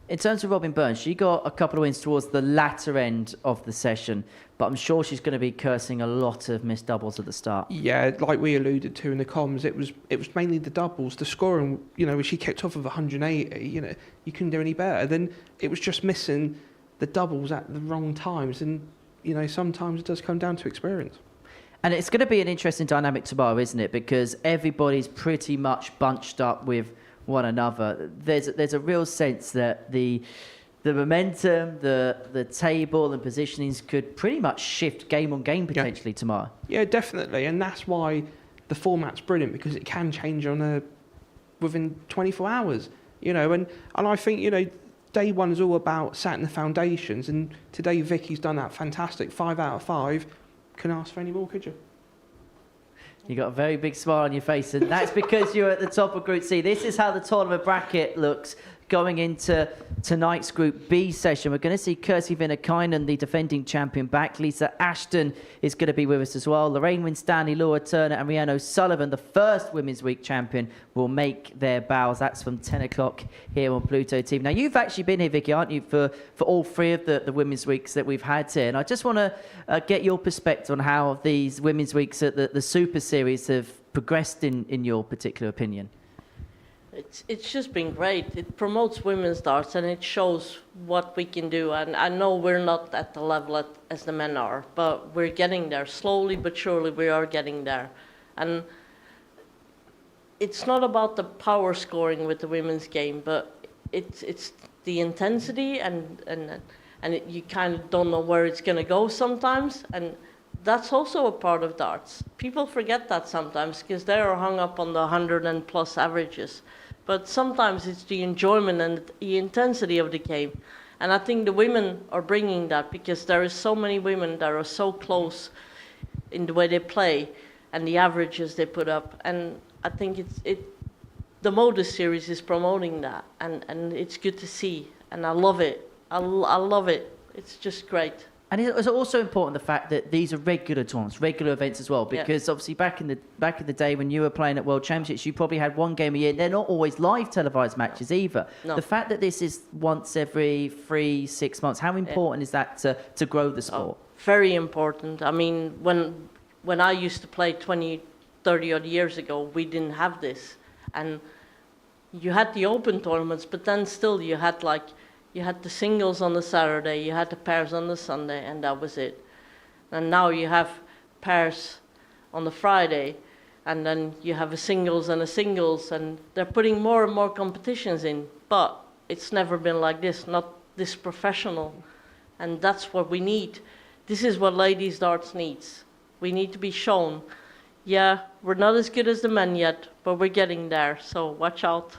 In terms of Robin Burns, she got a couple of wins towards the latter end of the session, but I'm sure she's going to be cursing a lot of missed doubles at the start. Yeah, like we alluded to in the comms, it was mainly the doubles. The scoring, you know, when she kicked off of 180, you know, you couldn't do any better. Then it was just missing the doubles at the wrong times, and you know, sometimes it does come down to experience. And it's going to be an interesting dynamic tomorrow, isn't it? Because everybody's pretty much bunched up with one another. There's a real sense that the momentum, the table and positionings could pretty much shift game on game potentially tomorrow. Yeah, definitely, and that's why the format's brilliant, because it can change within 24 hours. You know, and I think, you know, day one is all about setting the foundations, and today Vicky's done that fantastic 5 out of 5. Can ask for any more, could you? You got a very big smile on your face, and that's because you're at the top of Group C. This is how the tournament bracket looks going into tonight's Group B session. We're going to see Kirsty Vinnakainen, the defending champion, back. Lisa Ashton is going to be with us as well. Lorraine Winstanley, Laura Turner and Rhiannon O'Sullivan, the first Women's Week champion, will make their bows. That's from 10 o'clock here on Pluto TV. Now, you've actually been here, Vicky, aren't you, for all three of the Women's Weeks that we've had here. And I just want to get your perspective on how these Women's Weeks at the Super Series have progressed in your particular opinion. It's just been great. It promotes women's darts and it shows what we can do. And I know we're not at the level as the men are, but we're getting there. Slowly but surely we are getting there. And it's not about the power scoring with the women's game, but it's the intensity and you kind of don't know where it's going to go sometimes. And that's also a part of darts. People forget that sometimes because they are hung up on the 100 and plus averages. But sometimes it's the enjoyment and the intensity of the game. And I think the women are bringing that, because there are so many women that are so close in the way they play and the averages they put up. And I think the Modus series is promoting that, and it's good to see. And I love it. I love it. It's just great. And it's also important the fact that these are regular tournaments, regular events as well, because obviously back in the day when you were playing at World Championships, you probably had one game a year. They're not always live televised matches either. No. The fact that this is once every 3-6 months, how important is that to grow the sport? Very important. I mean, when I used to play 20, 30 odd years ago, we didn't have this. And you had the open tournaments, but then still you had the singles on the Saturday, you had the pairs on the Sunday, and that was it. And now you have pairs on the Friday, and then you have a singles, and they're putting more and more competitions in, but it's never been like this, not this professional. And that's what we need. This is what ladies darts needs. We need to be shown. Yeah, we're not as good as the men yet, but we're getting there, so watch out.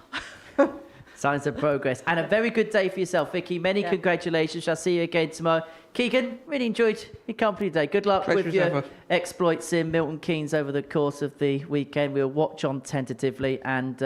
Signs of progress. And a very good day for yourself, Vicky. Many congratulations. I'll see you again tomorrow. Keegan, really enjoyed your company today. Good luck with your exploits in Milton Keynes over the course of the weekend. We'll watch on tentatively, and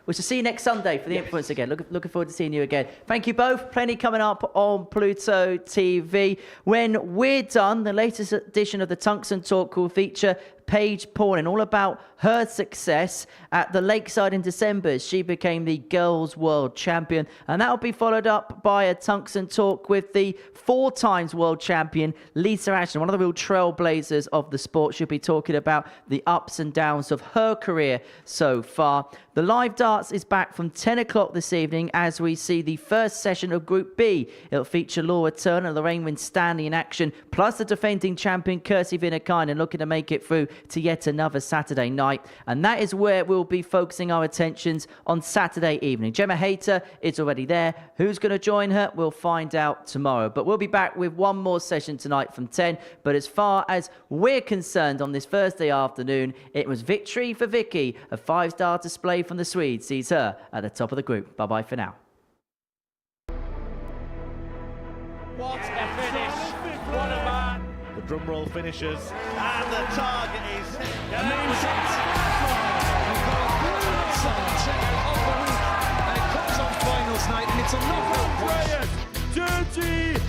we shall see you next Sunday for the Influence again. Looking forward to seeing you again. Thank you both. Plenty coming up on Pluto TV. When we're done, the latest edition of the Tungsten Talk will feature Paige Pauling, all about her success at the Lakeside in December as she became the Girls World Champion. And that will be followed up by a Tungsten talk with the 4 times World Champion Lisa Ashton, one of the real trailblazers of the sport. She'll be talking about the ups and downs of her career so far. The live darts is back from 10 o'clock this evening as we see the first session of Group B. It'll feature Laura Turner and Lorraine Winstanley in action, plus the defending champion Kirsty Vinakainen looking to make it through to yet another Saturday night. And that is where we'll be focusing our attentions on Saturday evening. Gemma Hayter is already there. Who's going to join her? We'll find out tomorrow. But we'll be back with one more session tonight from 10. But as far as we're concerned on this Thursday afternoon, it was victory for Vicky. A 5-star display from the Swedes sees her at the top of the group. Bye-bye for now. What a finish! What a man! The drum roll finishes, and the target is finals night, and it's a knockout. Dirty